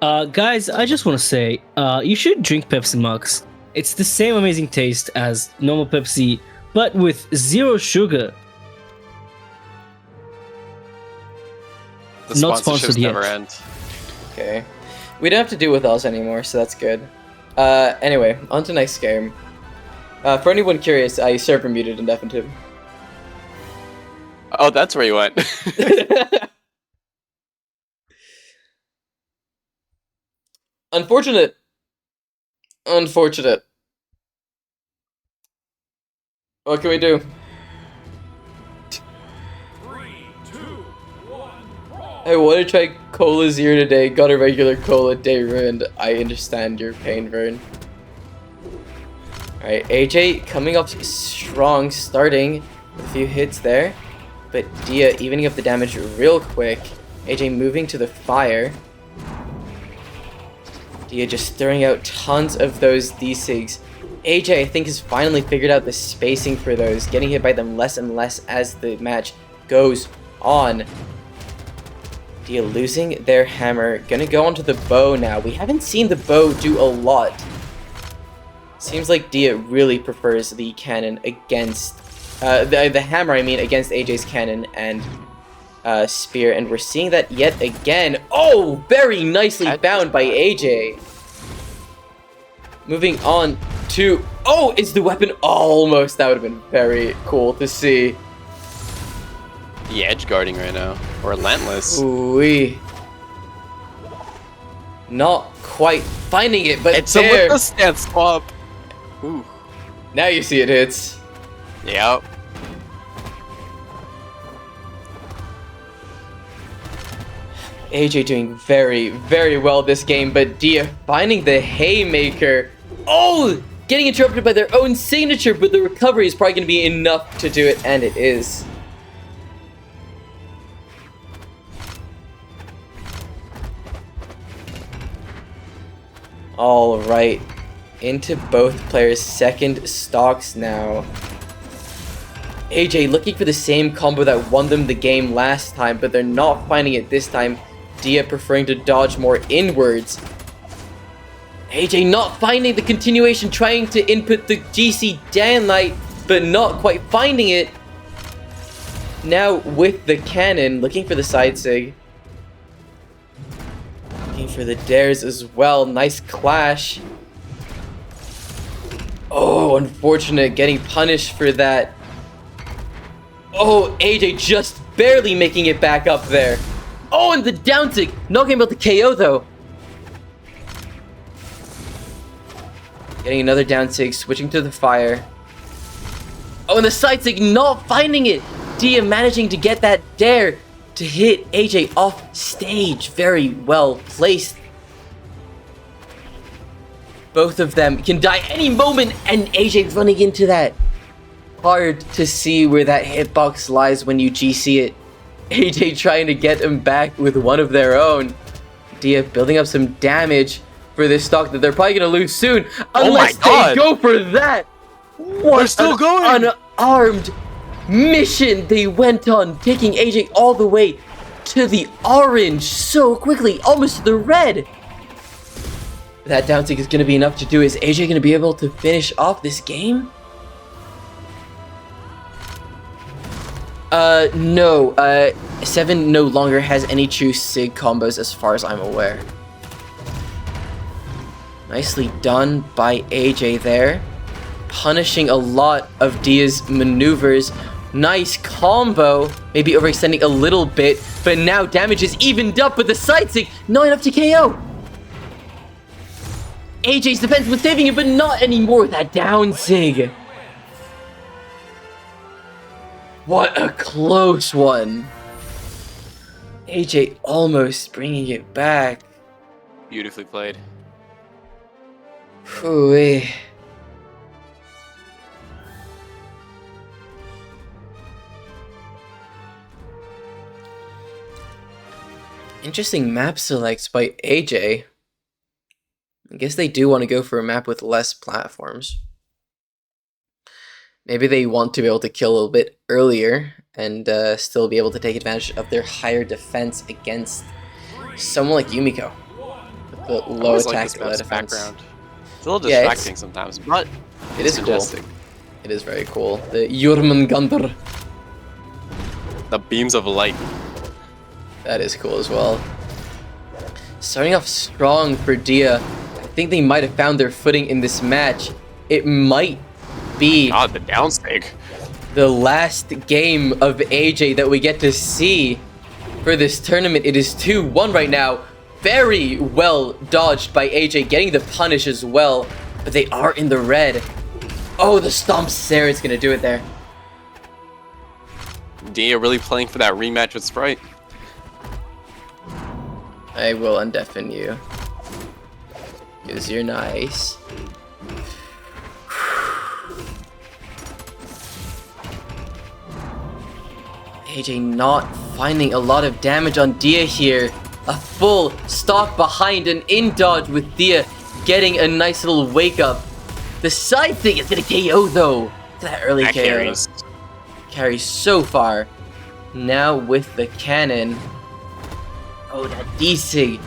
Guys, I just want to say, you should drink Pepsi Max. It's the same amazing taste as normal Pepsi, but with 0 sugar. The Not sponsored yet. never end. Okay. We don't have to deal with us anymore, so that's good. Anyway, on to next game. For anyone curious, I server muted Indefinitive. Oh, that's where you went. Unfortunate. Unfortunate. What can we do? 3, 2, 1, I want to try Cola Zero today. Got a regular Cola, day ruined. I understand your pain, Vern. Alright, AJ coming up strong, starting a few hits there. But Dia evening up the damage real quick. AJ moving to the fire. Dia just throwing out tons of those D-Sigs. AJ, I think, has finally figured out the spacing for those, getting hit by them less and less as the match goes on. Dia losing their hammer. Gonna go onto the bow now. We haven't seen the bow do a lot. Seems like Dia really prefers the cannon against... the hammer, I mean, against AJ's cannon and spear. And we're seeing that yet again. Oh, very nicely bound by AJ. Moving on to... Oh, is the weapon almost? That would have been very cool to see. The edge guarding right now. Or relentless. Ooh-wee. Not quite finding it, but it's there. With the stance swap. Ooh. Now you see it hits. Yep. AJ doing very, very well this game, but Dia finding the haymaker. Oh! Getting interrupted by their own signature, but the recovery is probably going to be enough to do it, and it is. Alright. Into both players' second stocks now. AJ looking for the same combo that won them the game last time, but they're not finding it this time. Dia preferring to dodge more inwards. AJ not finding the continuation, trying to input the GC Daylight, but not quite finding it. Now with the cannon, looking for the side sig. Looking for the dares as well. Nice clash. Oh, unfortunate. Getting punished for that. Oh, AJ just barely making it back up there. Oh, and the down sig. Not getting able to KO though. Getting another down sig, switching to the fire. Oh, and the side sig not finding it. Dia managing to get that dare to hit AJ off stage. Very well placed. Both of them can die any moment, and AJ running into that. Hard to see where that hitbox lies when you GC it. AJ trying to get him back with one of their own. Dia building up some damage for this stock that they're probably going to lose soon. Unless they go for that. What They're still going. Unarmed mission they went on, taking AJ all the way to the orange so quickly, almost to the red. That down tick is going to be enough to do. Is AJ going to be able to finish off this game? No. 7 no longer has any true sig combos as far as I'm aware. Nicely done by AJ there. Punishing a lot of Dia's maneuvers. Nice combo. Maybe overextending a little bit, but now damage is evened up with the side sig. Not enough to KO. AJ's defense was saving it, but not anymore with that down sig. What a close one. AJ almost bringing it back. Beautifully played. Phooey. Interesting map selects by AJ. I guess they do want to go for a map with less platforms. Maybe they want to be able to kill a little bit earlier and still be able to take advantage of their higher defense against someone like Yumiko. With the low attack, low defense. Background. It's a little distracting sometimes, but it is cool. It is very cool. The Jormungandr. The beams of light. That is cool as well. Starting off strong for Dia. I think they might have found their footing in this match. It might be the downstig. The last game of AJ that we get to see for this tournament. It is 2-1 right now. Very well dodged by AJ, getting the punish as well. But they are in the red. Oh, the Stomp Sarah's gonna do it there. Dia really playing for that rematch with Sprite. I will undeafen you. Because you're nice. AJ not finding a lot of damage on Dia here. A full stock behind and in dodge with Dia getting a nice little wake up. The side thing is gonna KO though. Look at that early KO. Carries so far. Now with the cannon. Oh, that D-Sig.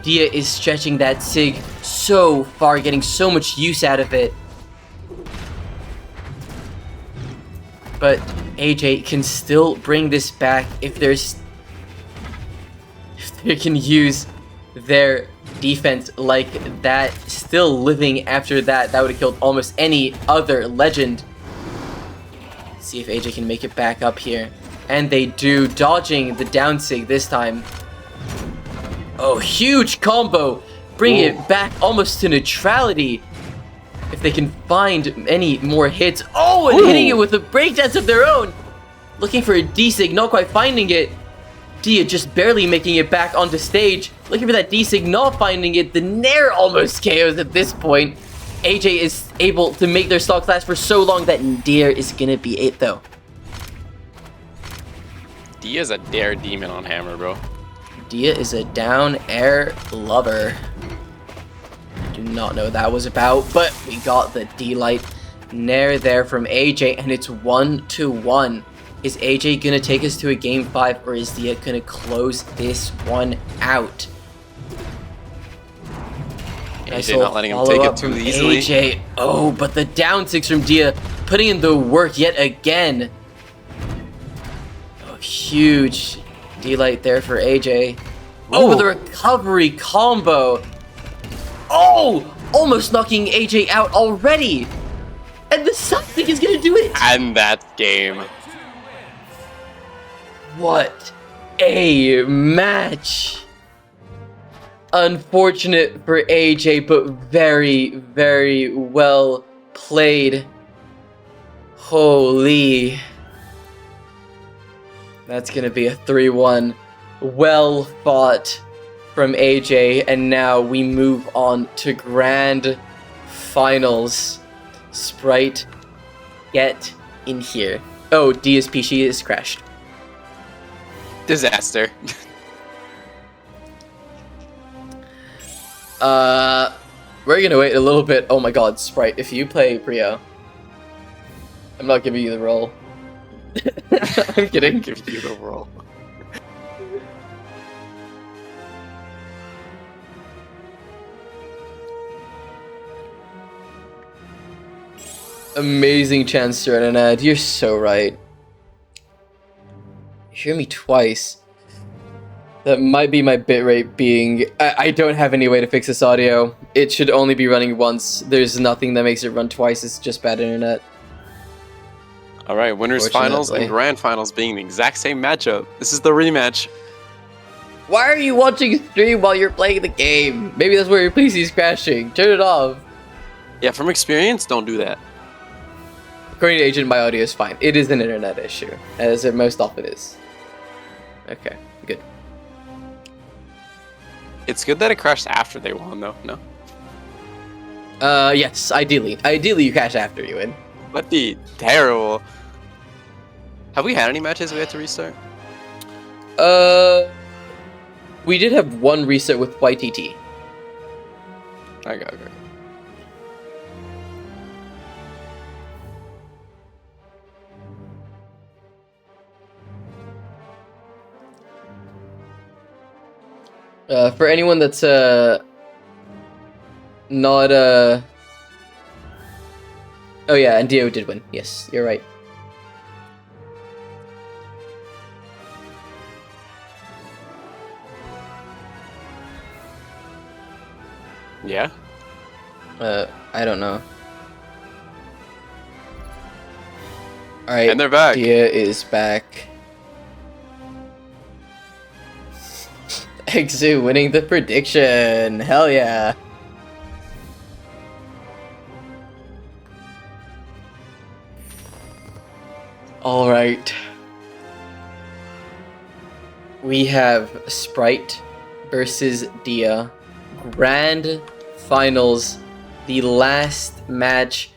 Dia is stretching that Sig so far, getting so much use out of it. But AJ can still bring this back if they can use their defense like that. Still living after that. That would have killed almost any other legend. Let's see if AJ can make it back up here. And they do, dodging the down Sig this time. Oh, huge combo. Bring it back almost to neutrality. If they can find any more hits. Oh, and hitting it with a breakdance of their own. Looking for a D-Sig, not quite finding it. Dia just barely making it back onto stage. Looking for that D-Sig, not finding it. The Nair almost KOs at this point. AJ is able to make their stocks last for so long that Nair is gonna be it though. Dia's a dare demon on hammer, bro. Dia is a down air lover. I do not know what that was about, but we got the D-Light Nair there from AJ, and it's 1-1. Is AJ gonna take us to a game 5, or is Dia gonna close this one out? And I Nice AJ not letting him follow take up it too from easily. AJ. Oh, but the down 6 from Dia putting in the work yet again. Oh, huge delight there for AJ. Oh, the recovery combo. Oh, almost knocking AJ out already. And the something is gonna do it. And that's game. What a match. Unfortunate for AJ, but very, very well played. Holy. That's gonna be a 3-1. Well fought from AJ, and now we move on to grand finals. Sprite, get in here. Oh, Dia's PC is crashed. Disaster. We're gonna wait a little bit. Oh my god, Sprite, if you play Brio, I'm not giving you the role. I'm kidding. Give you the role. Amazing chance to run an ad. You're so right. You hear me twice. That might be my bitrate being... I don't have any way to fix this audio. It should only be running once. There's nothing that makes it run twice. It's just bad internet. All right, winners finals and grand finals being the exact same matchup. This is the rematch. Why are you watching stream while you're playing the game? Maybe that's where your PC's crashing. Turn it off. Yeah, from experience, don't do that. According to Agent, my audio is fine. It is an internet issue, as it most often is. Okay, good. It's good that it crashed after they won, though, no? Yes, ideally. Ideally, you crash after you win. That'd be terrible. Have we had any matches we had to restart? We did have one reset with YTT. Okay. For anyone that's not oh yeah, and Dio did win. Yes, you're right. Yeah? I don't know. Alright, And they're back. Dia is back. Eggsoup winning the prediction. Hell yeah. Alright. We have Sprite versus Dia. Grand finals. The last match.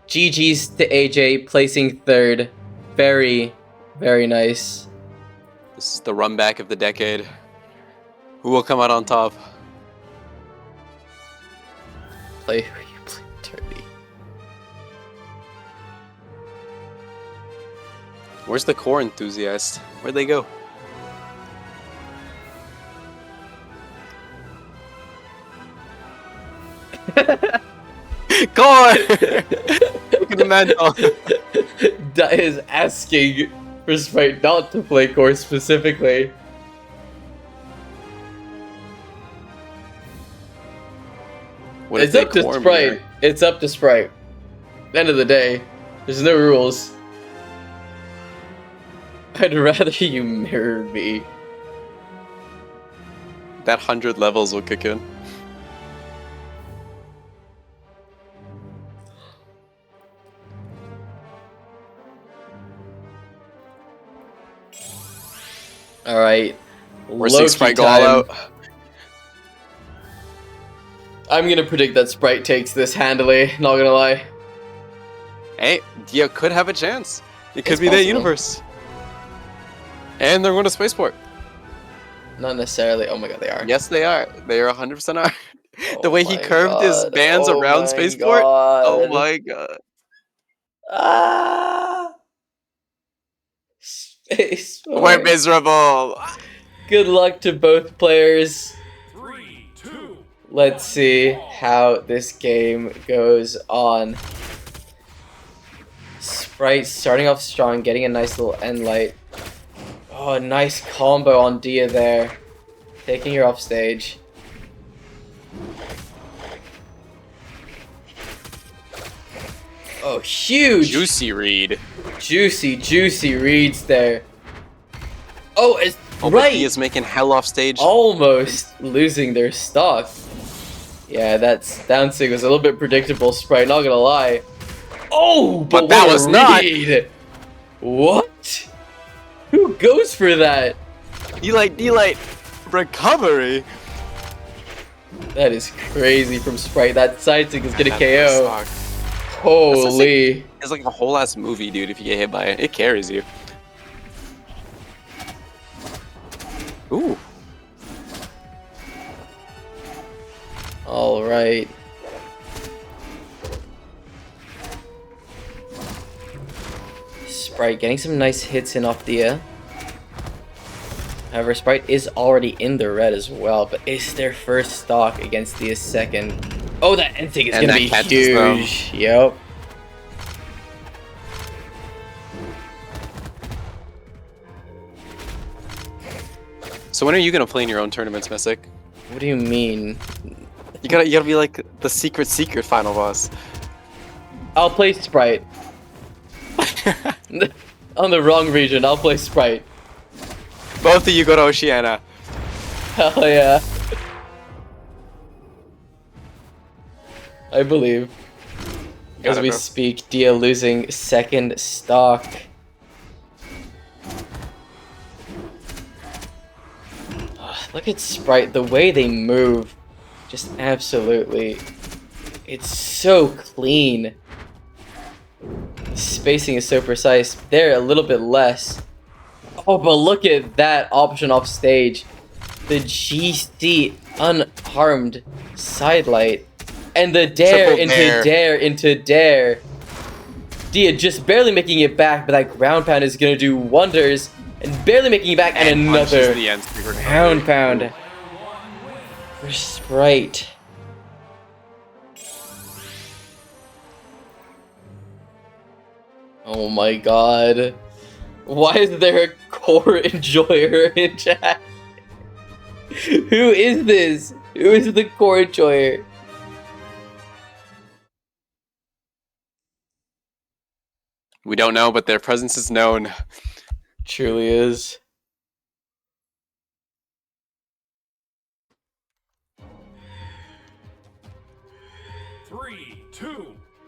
GG's to AJ placing third. Very, very nice. This is the run back of the decade. Who will come out on top? Play who you play dirty. Where's the core enthusiast? Where'd they go? Core! Look at the mantle. That is asking for Sprite not to play core specifically. What if It's they up to core Sprite. mirror? It's up to Sprite. End of the day, there's no rules. I'd rather you mirror me. That 100 levels will kick in. All right. We're seeing Sprite go all out. I'm gonna predict that Sprite takes this handily. Not gonna lie. Hey, Dia could have a chance. It could It's be that possible. universe. And they're going to Spaceport. Not necessarily. Oh my god, they are. Yes, they are. They are 100% are. The Oh way he my curved his God. bands Oh around my Spaceport. God. Oh my god. Ah! Space. We're miserable. Good luck to both players. 3, 2, Let's see how this game goes on. Sprite starting off strong, getting a nice little end light. Oh, a nice combo on Dia there. Taking her off stage. Oh, huge! Juicy read. Juicy reads there. Oh, it's Oh, right! but he is making hell off stage. Almost losing their stock. Yeah, that's bouncing was a little bit predictable, Sprite, not gonna lie. Oh, but that what a was not. read! What? Who goes for that? D-Light, recovery. That is crazy from Sprite. That side stick is gonna That KO. stock. Holy. It's like a whole ass movie, dude. If you get hit by it, it carries you. Ooh. All right. Sprite getting some nice hits in off Dia. However, Sprite is already in the red as well, but it's their first stock against Dia's second. Oh, that end thing is And gonna that be catches them. huge. Yep. So when are you gonna play in your own tournaments, Mystic? What do you mean? You gotta be like the secret final boss. I'll play Sprite. On the wrong region, I'll play Sprite. Both of you go to Oceania. Hell yeah. I believe. Got As it, we bro. speak, Dia losing second stock. Look at Sprite, the way they move. Just absolutely. It's so clean. Spacing is so precise. They're a little bit less. Oh, but look at that option off stage. The GC unharmed sidelight. And the dare Triple into dare. dare into dare. Dia just barely making it back, but that ground pound is gonna do wonders. And barely making it back, and punches another the end speaker ground pound. For Sprite. Oh my god. Why is there a core enjoyer in chat? Who is this? Who is the core enjoyer? We don't know, but their presence is known. Truly is. Three, two,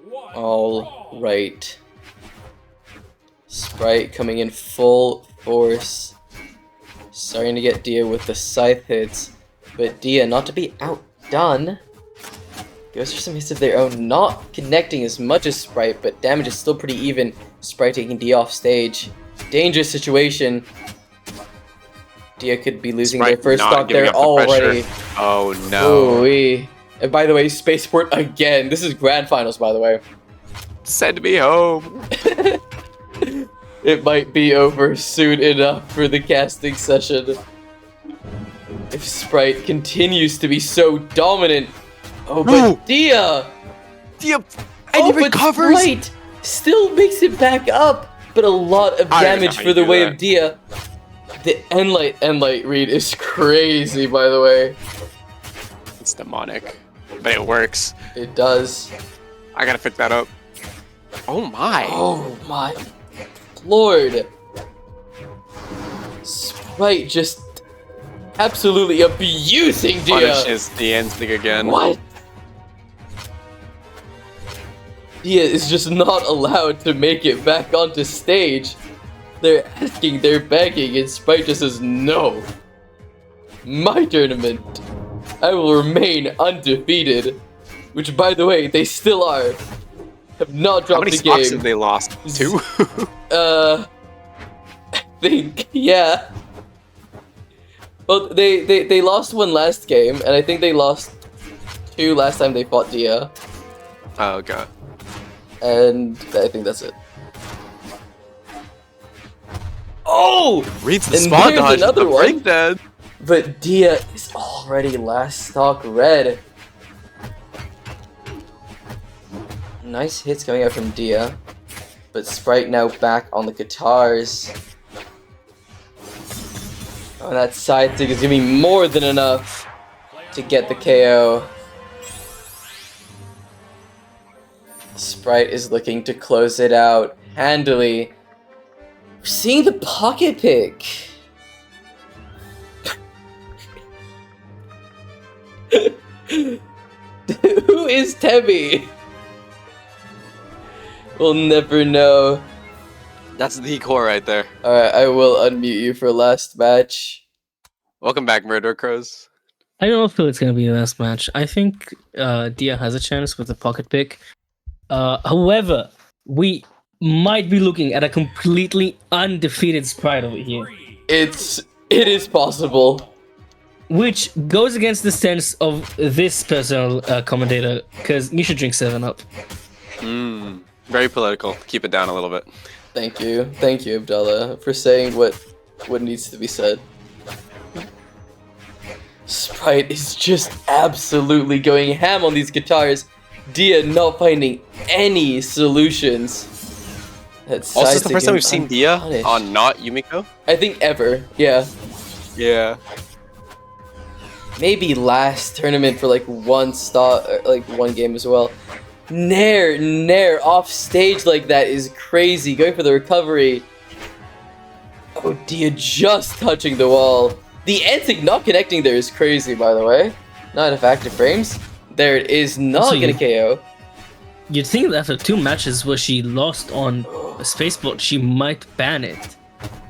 one. All right. Sprite coming in full force. Starting to get Dia with the scythe hits. But Dia, not to be outdone, goes for some hits of their own. Not connecting as much as Sprite, but damage is still pretty even. Sprite taking Dia off stage. Dangerous situation. Dia could be losing Sprite their first not stock giving there up the already. pressure. Oh no. Ooh-wee. And by the way, Spaceport again. This is grand finals, by the way. Send me home. It might be over soon enough for the casting session. If Sprite continues to be so dominant. Oh, but No. Dia! Dia, and Oh, he but recovers. Sprite still makes it back up. But a lot of I don't know damage how for you the do way that. of Dia. The end light read is crazy, by the way. It's demonic, but it works. It does. I gotta pick that up. Oh my. Oh my lord. Sprite just absolutely abusing Dia. Punishes the end stick again. What? Dia is just not allowed to make it back onto stage. They're asking, they're begging, and Sprite just says no. My tournament. I will remain undefeated. Which, by the way, they still are. Have not How dropped many the stocks game. have they lost? 2? I think, yeah. Well, they lost one last game, and I think they lost 2 last time they fought Dia. Oh god. And I think that's it. Oh! Reads the And spawn there's dodge. another The one. breakdown. But Dia is already last stock red. Nice hits coming out from Dia. But Sprite now back on the guitars. Oh, that side stick is gonna be more than enough to get the KO. Sprite is looking to close it out handily. We're seeing the pocket pick. Who is Tebby? We'll never know. That's the core right there. Alright, I will unmute you for last match. Welcome back, Murder Crows. I don't feel it's gonna be the last match. I think Dia has a chance with the pocket pick. However, we might be looking at a completely undefeated Sprite over here. It is possible. Which goes against the stance of this personal commentator, because you should drink 7-Up. Very political. Keep it down a little bit. Thank you, Abdallah, for saying what needs to be said. Sprite is just absolutely going ham on these guitars. Dia not finding any solutions. Also, it's the first time we've seen Dia on not Yumiko. I think ever, yeah. Yeah. Maybe last tournament for like one game as well. Nair off stage like that is crazy. Going for the recovery. Oh, Dia just touching the wall. The Antic not connecting there is crazy, by the way. Not enough active frames. There it is, not gonna KO. You'd think that after 2 matches where she lost on a Spaceport, she might ban it.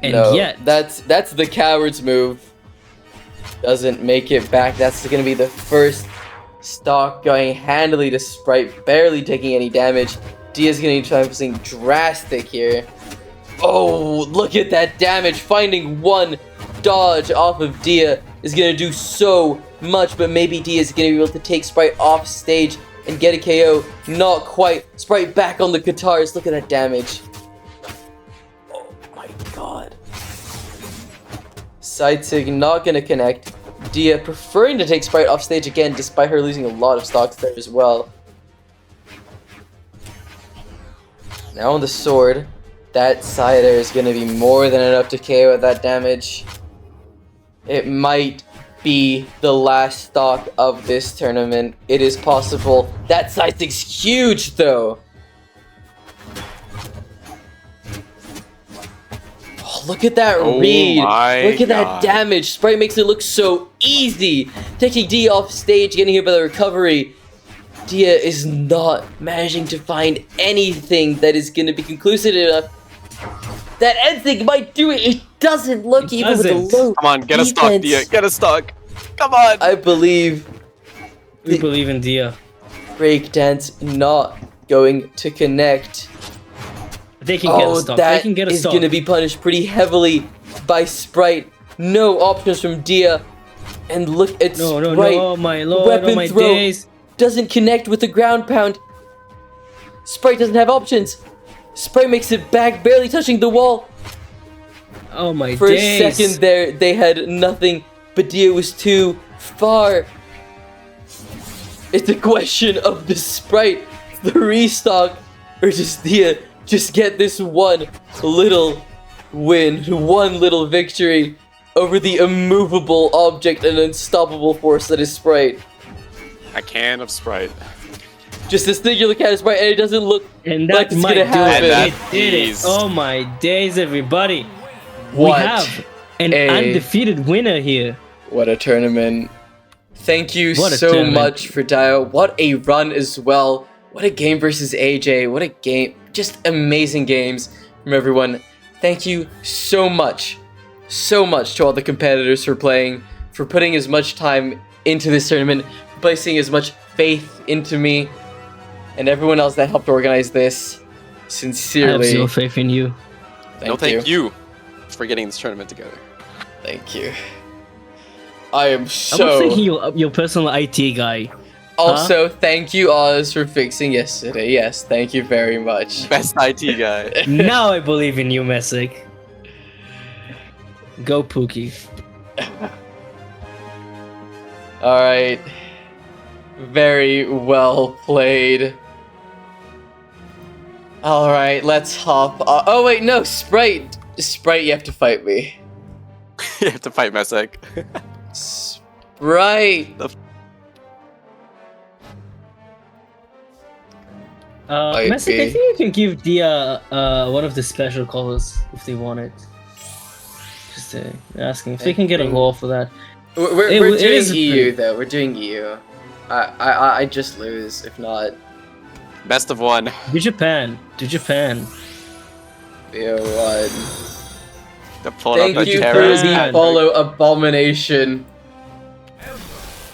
And no, yet... That's the coward's move. Doesn't make it back. That's gonna be the first stock going handily to Sprite, barely taking any damage. Dia's gonna try something drastic here. Oh, look at that damage. Finding one dodge off of Dia is gonna do so much, but maybe Dia is gonna be able to take Sprite off stage and get a KO. Not quite. Sprite back on the guitars. Look at that damage. Oh my god. Side sig not gonna connect. Dia preferring to take Sprite off stage again, despite her losing a lot of stocks there as well. Now on the sword. That side air is gonna be more than enough to KO at that damage. It might be the last stock of this tournament. It is possible. That side stick's huge though. Oh, look at that read. Look at that damage. Sprite makes it look so easy. Taking Dia off stage, getting hit by the recovery. Dia is not managing to find anything that is going to be conclusive enough. That end thing might do it. It doesn't look even with the low. Come on, get a stock, Dia. Get a stock. Come on. I believe. We believe in Dia. Breakdance not going to connect. They can get a stock. They can get a stock. Is going to be punished pretty heavily by Sprite. No options from Dia. And look at Sprite. No, my lord, Weapon my throw days. Doesn't connect with the ground pound. Sprite doesn't have options. Sprite makes it back, barely touching the wall. Oh my days. For a second there, they had nothing, but Dia was too far. It's a question of the Sprite, the restock, or just Dia just get this one little win, one little victory over the immovable object and unstoppable force that is Sprite. A can of Sprite. Just a singular can of Sprite, and it doesn't look and like it's gonna happen. It did it. Oh my days, everybody. What we have an undefeated winner here. What a tournament. Thank you so much for Dio. What a run as well. What a game versus AJ. What a game. Just amazing games from everyone. Thank you so much to all the competitors for playing, for putting as much time into this tournament, placing as much faith into me, and everyone else that helped organize this. Sincerely. I have zero faith in you. Thank you for getting this tournament together. Thank you. I am so... I was thinking your personal IT guy. Also, thank you, Oz, for fixing yesterday. Yes, thank you very much. Best IT guy. Now I believe in you, Messick. Go, Pookie. Alright. Very well played. All right, let's hop. Oh wait, no, Sprite. Sprite, you have to fight me. You have to fight Messick. Sprite. Messick, I think you can give Dia one of the special colors if they want it. Just asking if they can get a roll for that. We're doing EU though. We're doing EU. I just lose if not. Best of one. Do Japan. Do Japan. BO1. Thank you for the follow, Abomination.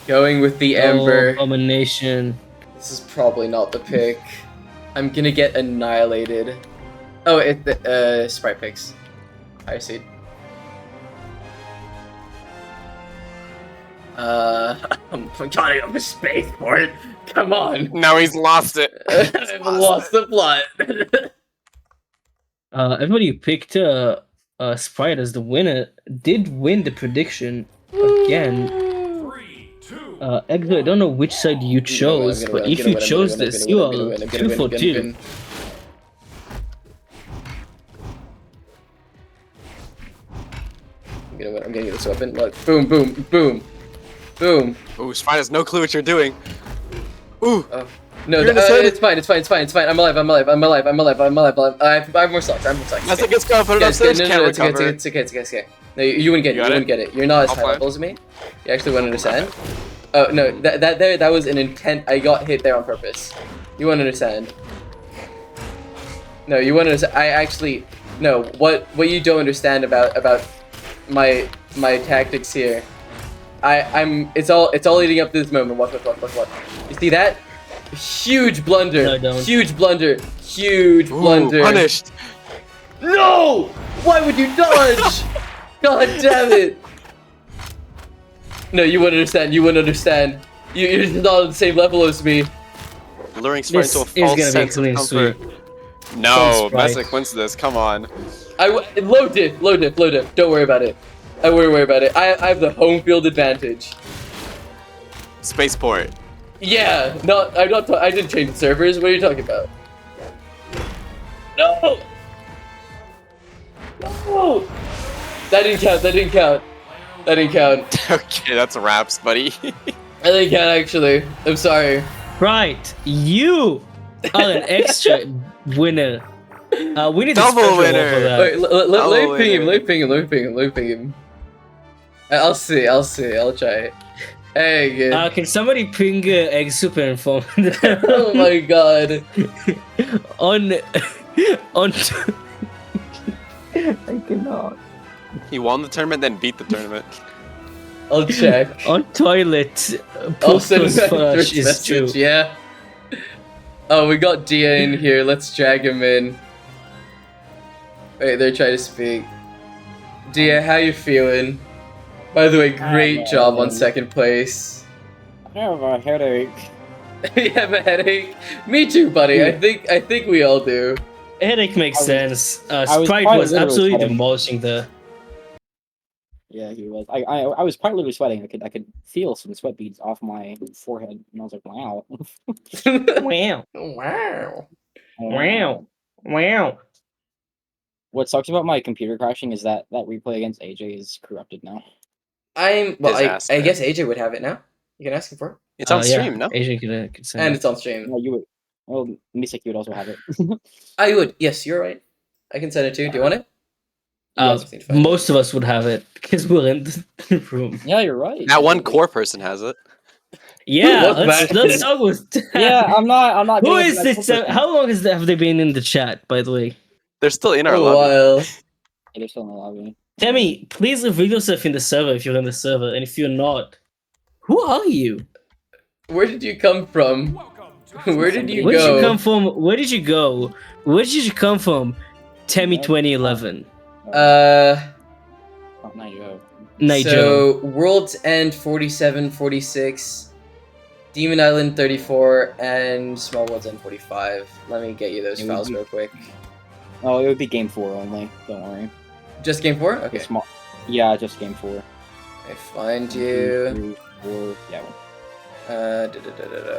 Going with the Ember. Abomination. This is probably not the pick. I'm gonna get annihilated. Oh, Sprite picks. Higher seed. I'm trying up a spaceport. Come on. No, he's lost it. I've lost the plot. Everybody who picked Sprite as the winner did win the prediction again. Eggsoup, I don't know which side you chose, but if you chose this, you are 2 for 2. I'm gonna get this weapon. Look, boom, boom, boom, boom. Ooh, Sprite has no clue what you're doing. Ooh. No, it's fine. It's fine. I'm alive. I have more stocks. That's a good score. Put it upstairs. It's okay. No, you wouldn't get it. You wouldn't get it. You're not as high level as me. You actually wouldn't understand. Oh no, that was an intent. I got hit there on purpose. You wouldn't understand. No, you wouldn't understand. No. What you don't understand about my tactics here. It's all leading up to this moment. What? You see that? Huge blunder. No, I don't. Huge blunder. Huge blunder. Punished. No! Why would you dodge? God damn it! No, you wouldn't understand. You're just not on the same level as me. Luring Sprite into a false sense of comfort. No, Messick wins this. Come on. Low diff. Don't worry about it. I wouldn't worry about it. I have the home field advantage. Spaceport. Yeah. No, I didn't change the servers. What are you talking about? No. No. That didn't count. Okay, that's wraps, buddy. I didn't count actually. I'm sorry. Right, you are an extra winner. We need double a special winner. For that. Wait, let me ping him. I'll see. I'll try it. Hey, good. Can somebody ping Eggsoup and inform them? Oh my god. on. I cannot. He won the tournament, then beat the tournament. I'll check. On toilet. I'll send Flash is message, true. yeah. Oh, we got Dia in here. Let's drag him in. Wait, they're trying to speak. Dia, how you feeling? By the way, great job on second place. I have a headache. You have a headache? Me too, buddy. I think we all do. Headache makes sense. Sprite was absolutely demolishing the. Yeah, he was. I was quite literally sweating. I could feel some sweat beads off my forehead, and I was like, wow. Wow. What sucks about my computer crashing is that replay against AJ is corrupted now. I guess AJ would have it now. You can ask him for it. It's on stream, no? AJ could send And it. it's on stream. No, you would. Well, Misek, you would also have it. I would. Yes, you're right. I can send it too. Do you want it? Most of us would have it because we're in the room. Yeah, you're right. That one core person has it. Yeah, let's talk with. Yeah, I'm not. Who is this? How long have they been in the chat? By the way, they're still in our a lobby. while. Yeah, they're still in the lobby. Tammy, please reveal yourself in the server if you're in the server, and if you're not, who are you? Where did you come from? Where did you go? Where did you come from? Where did you go? Where did you come from? Tammy 2011. Nijo. So World's End 47, 46, Demon Island 34, and Small World's End 45. Let me get you those files real quick. Oh, it would be game 4 only. Don't worry. Just game 4? Okay. Yeah, just game 4. I find you. 2, 3, 4. Yeah.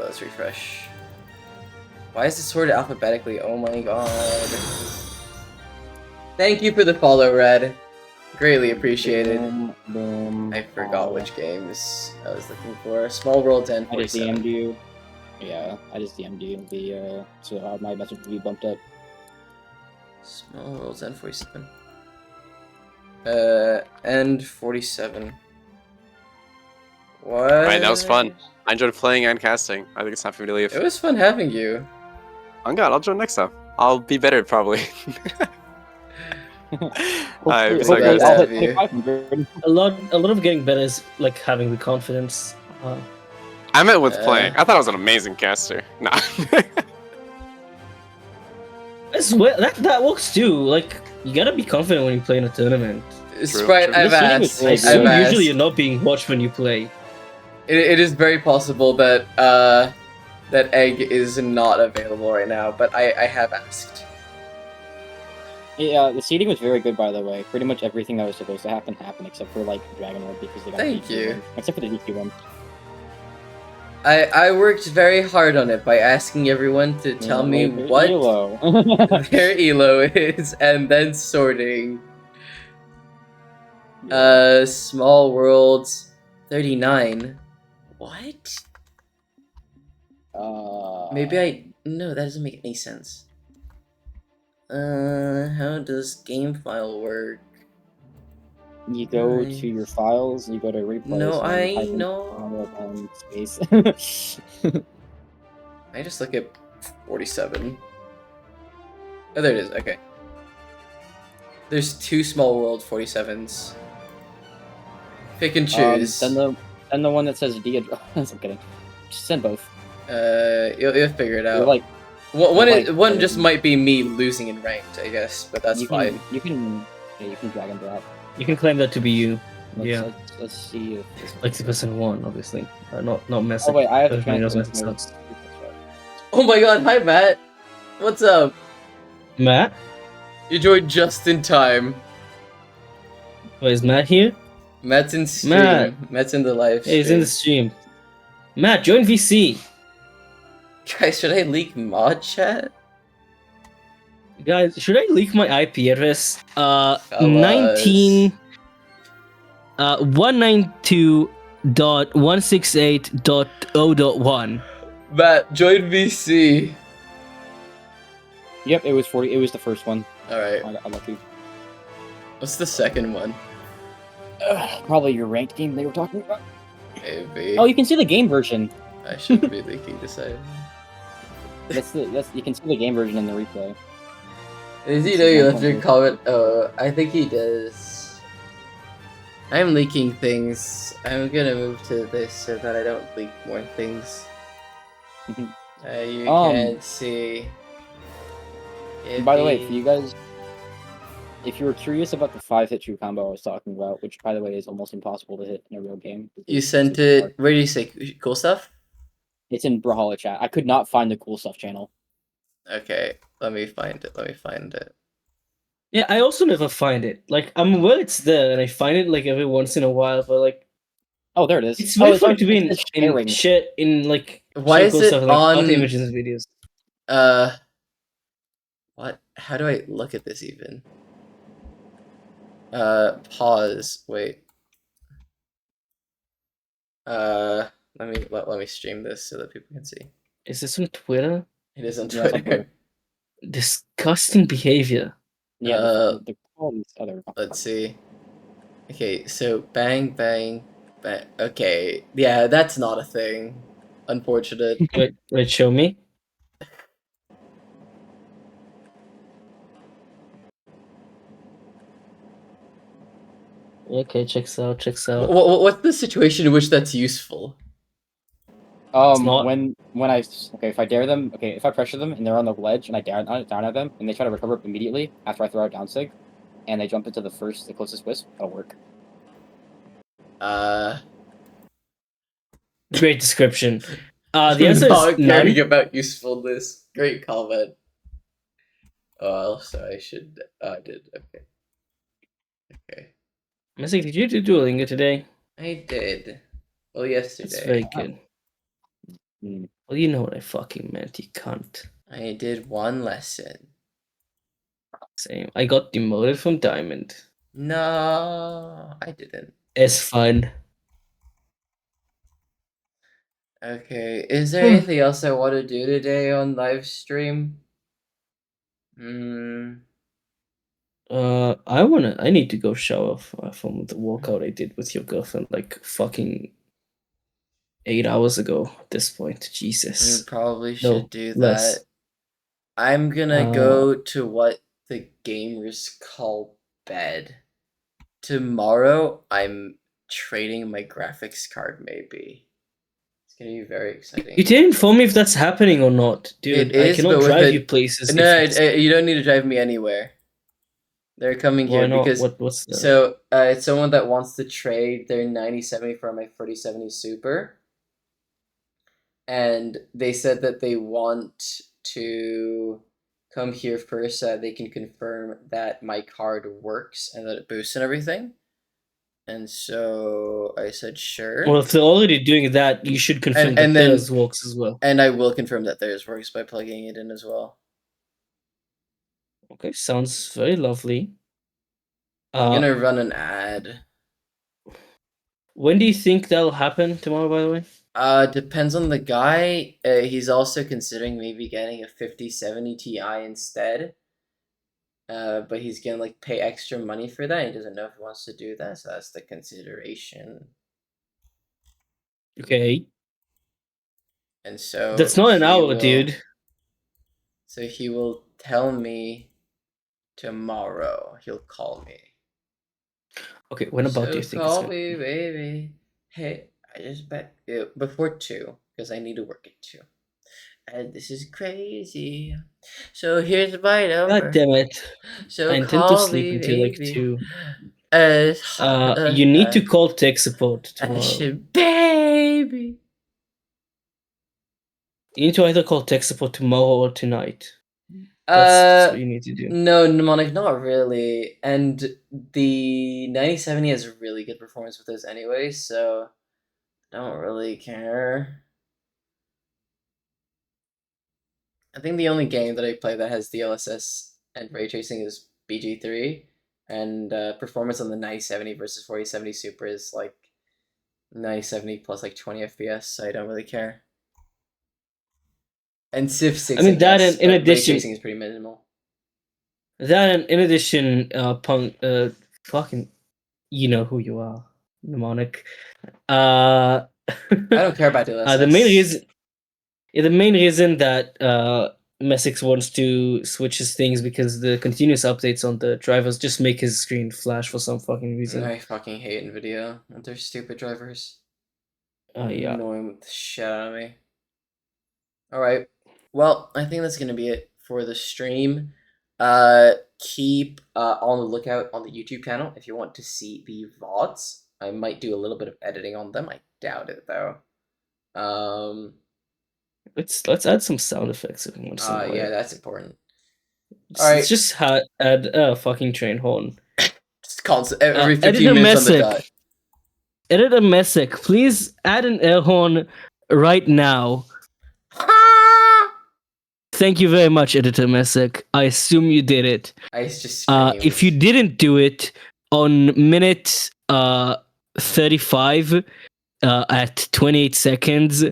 Let's refresh. Why is it sorted alphabetically? Oh my god. Thank you for the follow, Red. Greatly appreciated. I forgot which games I was looking for. Small World 10, I just 47. DM'd you. Yeah, I just DM'd you so my message will be bumped up. Small World 10, 47. End 47. What? Alright, that was fun. I enjoyed playing and casting. I think it's time for me to leave. It was fun having you. Oh god, I'll join next time. I'll be better probably. I'm so Hopefully good. I'll hit to have you. 2500. A lot of getting better is like having the confidence. I meant with playing. I thought I was an amazing caster. Nah. As well, that works too. Like you gotta be confident when you play in a tournament. Sprite, I've This game asked. is I really assume good. usually you're not being watched when you play. It is very possible that that egg is not available right now, but I have asked. Yeah, the seeding was very good, by the way. Pretty much everything that was supposed to happen happened, except for like Dragon Lord because they got Thank DQ you. one. Except for the DQ one. I worked very hard on it by asking everyone to tell me what their elo is and then sorting. Small Worlds 39. What? Maybe no, that doesn't make any sense. How does game file work? You go to your files, you go to replays. No, and I you type in know. and space. I just look at 47. Oh, there it is. Okay. There's 2 Small World 47s. Pick and choose. Send the one that says Dia. I'm kidding. Just send both. You'll figure it out. Like, one just might be me losing in ranked, I guess, but that's fine. You can drag and drop. You can claim that to be you. Let's see if this Like the person won, obviously. Not messing. Oh wait, I have to Everybody knows transfer what it this. sucks. Oh my god, hi Matt! What's up? Matt? You joined just in time. Wait, is Matt here? Matt's in stream. Matt's in the live stream. Hey, he's in the stream. Matt, join VC. Guys, should I leak mod chat? Guys, should I leak my IP address? Fellas. 192.168.0.1. Matt, join VC. Yep, it was 40. It was the first one. Alright. I'm lucky. What's the second one? Probably your ranked game they were talking about. Maybe. Oh, you can see the game version. I shouldn't be leaking this out. You can see the game version in the replay. Does he know you left your comment? Oh, I think he does. I'm leaking things. I'm gonna move to this so that I don't leak more things. You can't see. By the way, for you guys, if you were curious about the 5-hit true combo I was talking about, which by the way is almost impossible to hit in a real game. You sent it. Where do you say cool stuff? It's in Brawlhalla chat. I could not find the cool stuff channel. Okay, let me find it. Yeah, I also never find it. Like, I'm aware it's there, and I find it like every once in a while, but like, oh, there it is. it's very fun to be it's sharing. in like. Why is cool it stuff, like, on art images and videos? What? How do I look at this even? Pause. Wait. Let me stream this so that people can see. Is this on Twitter? It is on Yeah, it's on Twitter. Twitter. Disgusting behavior. Yeah, the quality's other. Let's see. Okay, so bang, bang, bang. Okay, yeah, that's not a thing. Unfortunate. Wait, show me. Okay, checks out. What's the situation in which that's useful? When I if I dare them, if I pressure them and they're on the ledge and I down at them and they try to recover immediately after I throw out down sig, and they jump into the closest wisp, that'll work. Great description. The answer Not is none. caring about usefulness. Great comment. Oh, so I should. I did. Okay. Mystic, did you do Duolingo today? I did. Well, yesterday. That's very good. Well, you know what I fucking meant, you cunt. I did one lesson. Same. I got demoted from Diamond. No, I didn't. It's fun. Okay, is there anything else I want to do today on live stream? I need to go shower from the walkout I did with your girlfriend like fucking 8 hours ago at this point. Jesus. You probably should No, do less. that. I'm gonna go to what the gamers call bed. Tomorrow, I'm trading my graphics card, maybe. It's gonna be very exciting. You didn't inform me if that's happening or not, dude. It is, I cannot but with drive the- you places. No, you don't need to drive me anywhere. They're coming Why here not? because What's the... so it's someone that wants to trade their 9070 for my 4070 Super, and they said that they want to come here first so that they can confirm that my card works and that it boosts and everything. And so I said sure. Well, if they're already doing that, you should confirm that theirs works as well. And I will confirm that theirs works by plugging it in as well. Okay, sounds very lovely. I'm gonna run an ad. When do you think that'll happen tomorrow, by the way? Depends on the guy. He's also considering maybe getting a 5070 Ti instead. But he's gonna like pay extra money for that. He doesn't know if he wants to do that, so that's the consideration. Okay. And so that's not an hour, dude. So he will tell me tomorrow. He'll call me. Okay, when about do you think? Call me, baby. Hey, I just bet before 2 because I need to work at 2. And this is crazy. So here's my number. God damn it! So I intend to sleep until like 2. You need to call tech support tomorrow. Baby. You need to either call tech support tomorrow or tonight. That's what you need to do. No, Mnemonic, not really. And the 9070 has really good performance with this anyway, so I don't really care. I think the only game that I play that has DLSS and ray tracing is BG3, and performance on the 9070 versus 4070 Super is like 9070 plus like 20 FPS, so I don't really care. And Civ 6. I mean, that guess, in addition, ray tracing is pretty minimal. That in addition, fucking, you know who you are, Mnemonic. I don't care about DLSS. The main reason that Messix wants to switch his things because the continuous updates on the drivers just make his screen flash for some fucking reason. I fucking hate NVIDIA and their stupid drivers. Yeah. Annoying the shit out of me. Alright. Well, I think that's gonna be it for the stream. Keep on the lookout on the YouTube channel if you want to see the VODs. I might do a little bit of editing on them. I doubt it though. Let's add some sound effects if you want to. Yeah, that's important. Let's just add a fucking train horn. Just constant every 15 minutes on the dot. Editor Messick, please add an air horn right now. Thank you very much, Editor Messick. I assume you did it. I just if you didn't do it on minute 35 at 28 seconds,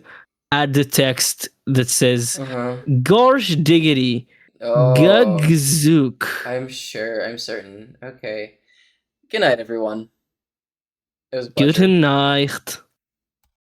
add the text that says "Gorsh diggity, Gugzook." I'm certain. Okay. Good night, everyone. It was a Good night.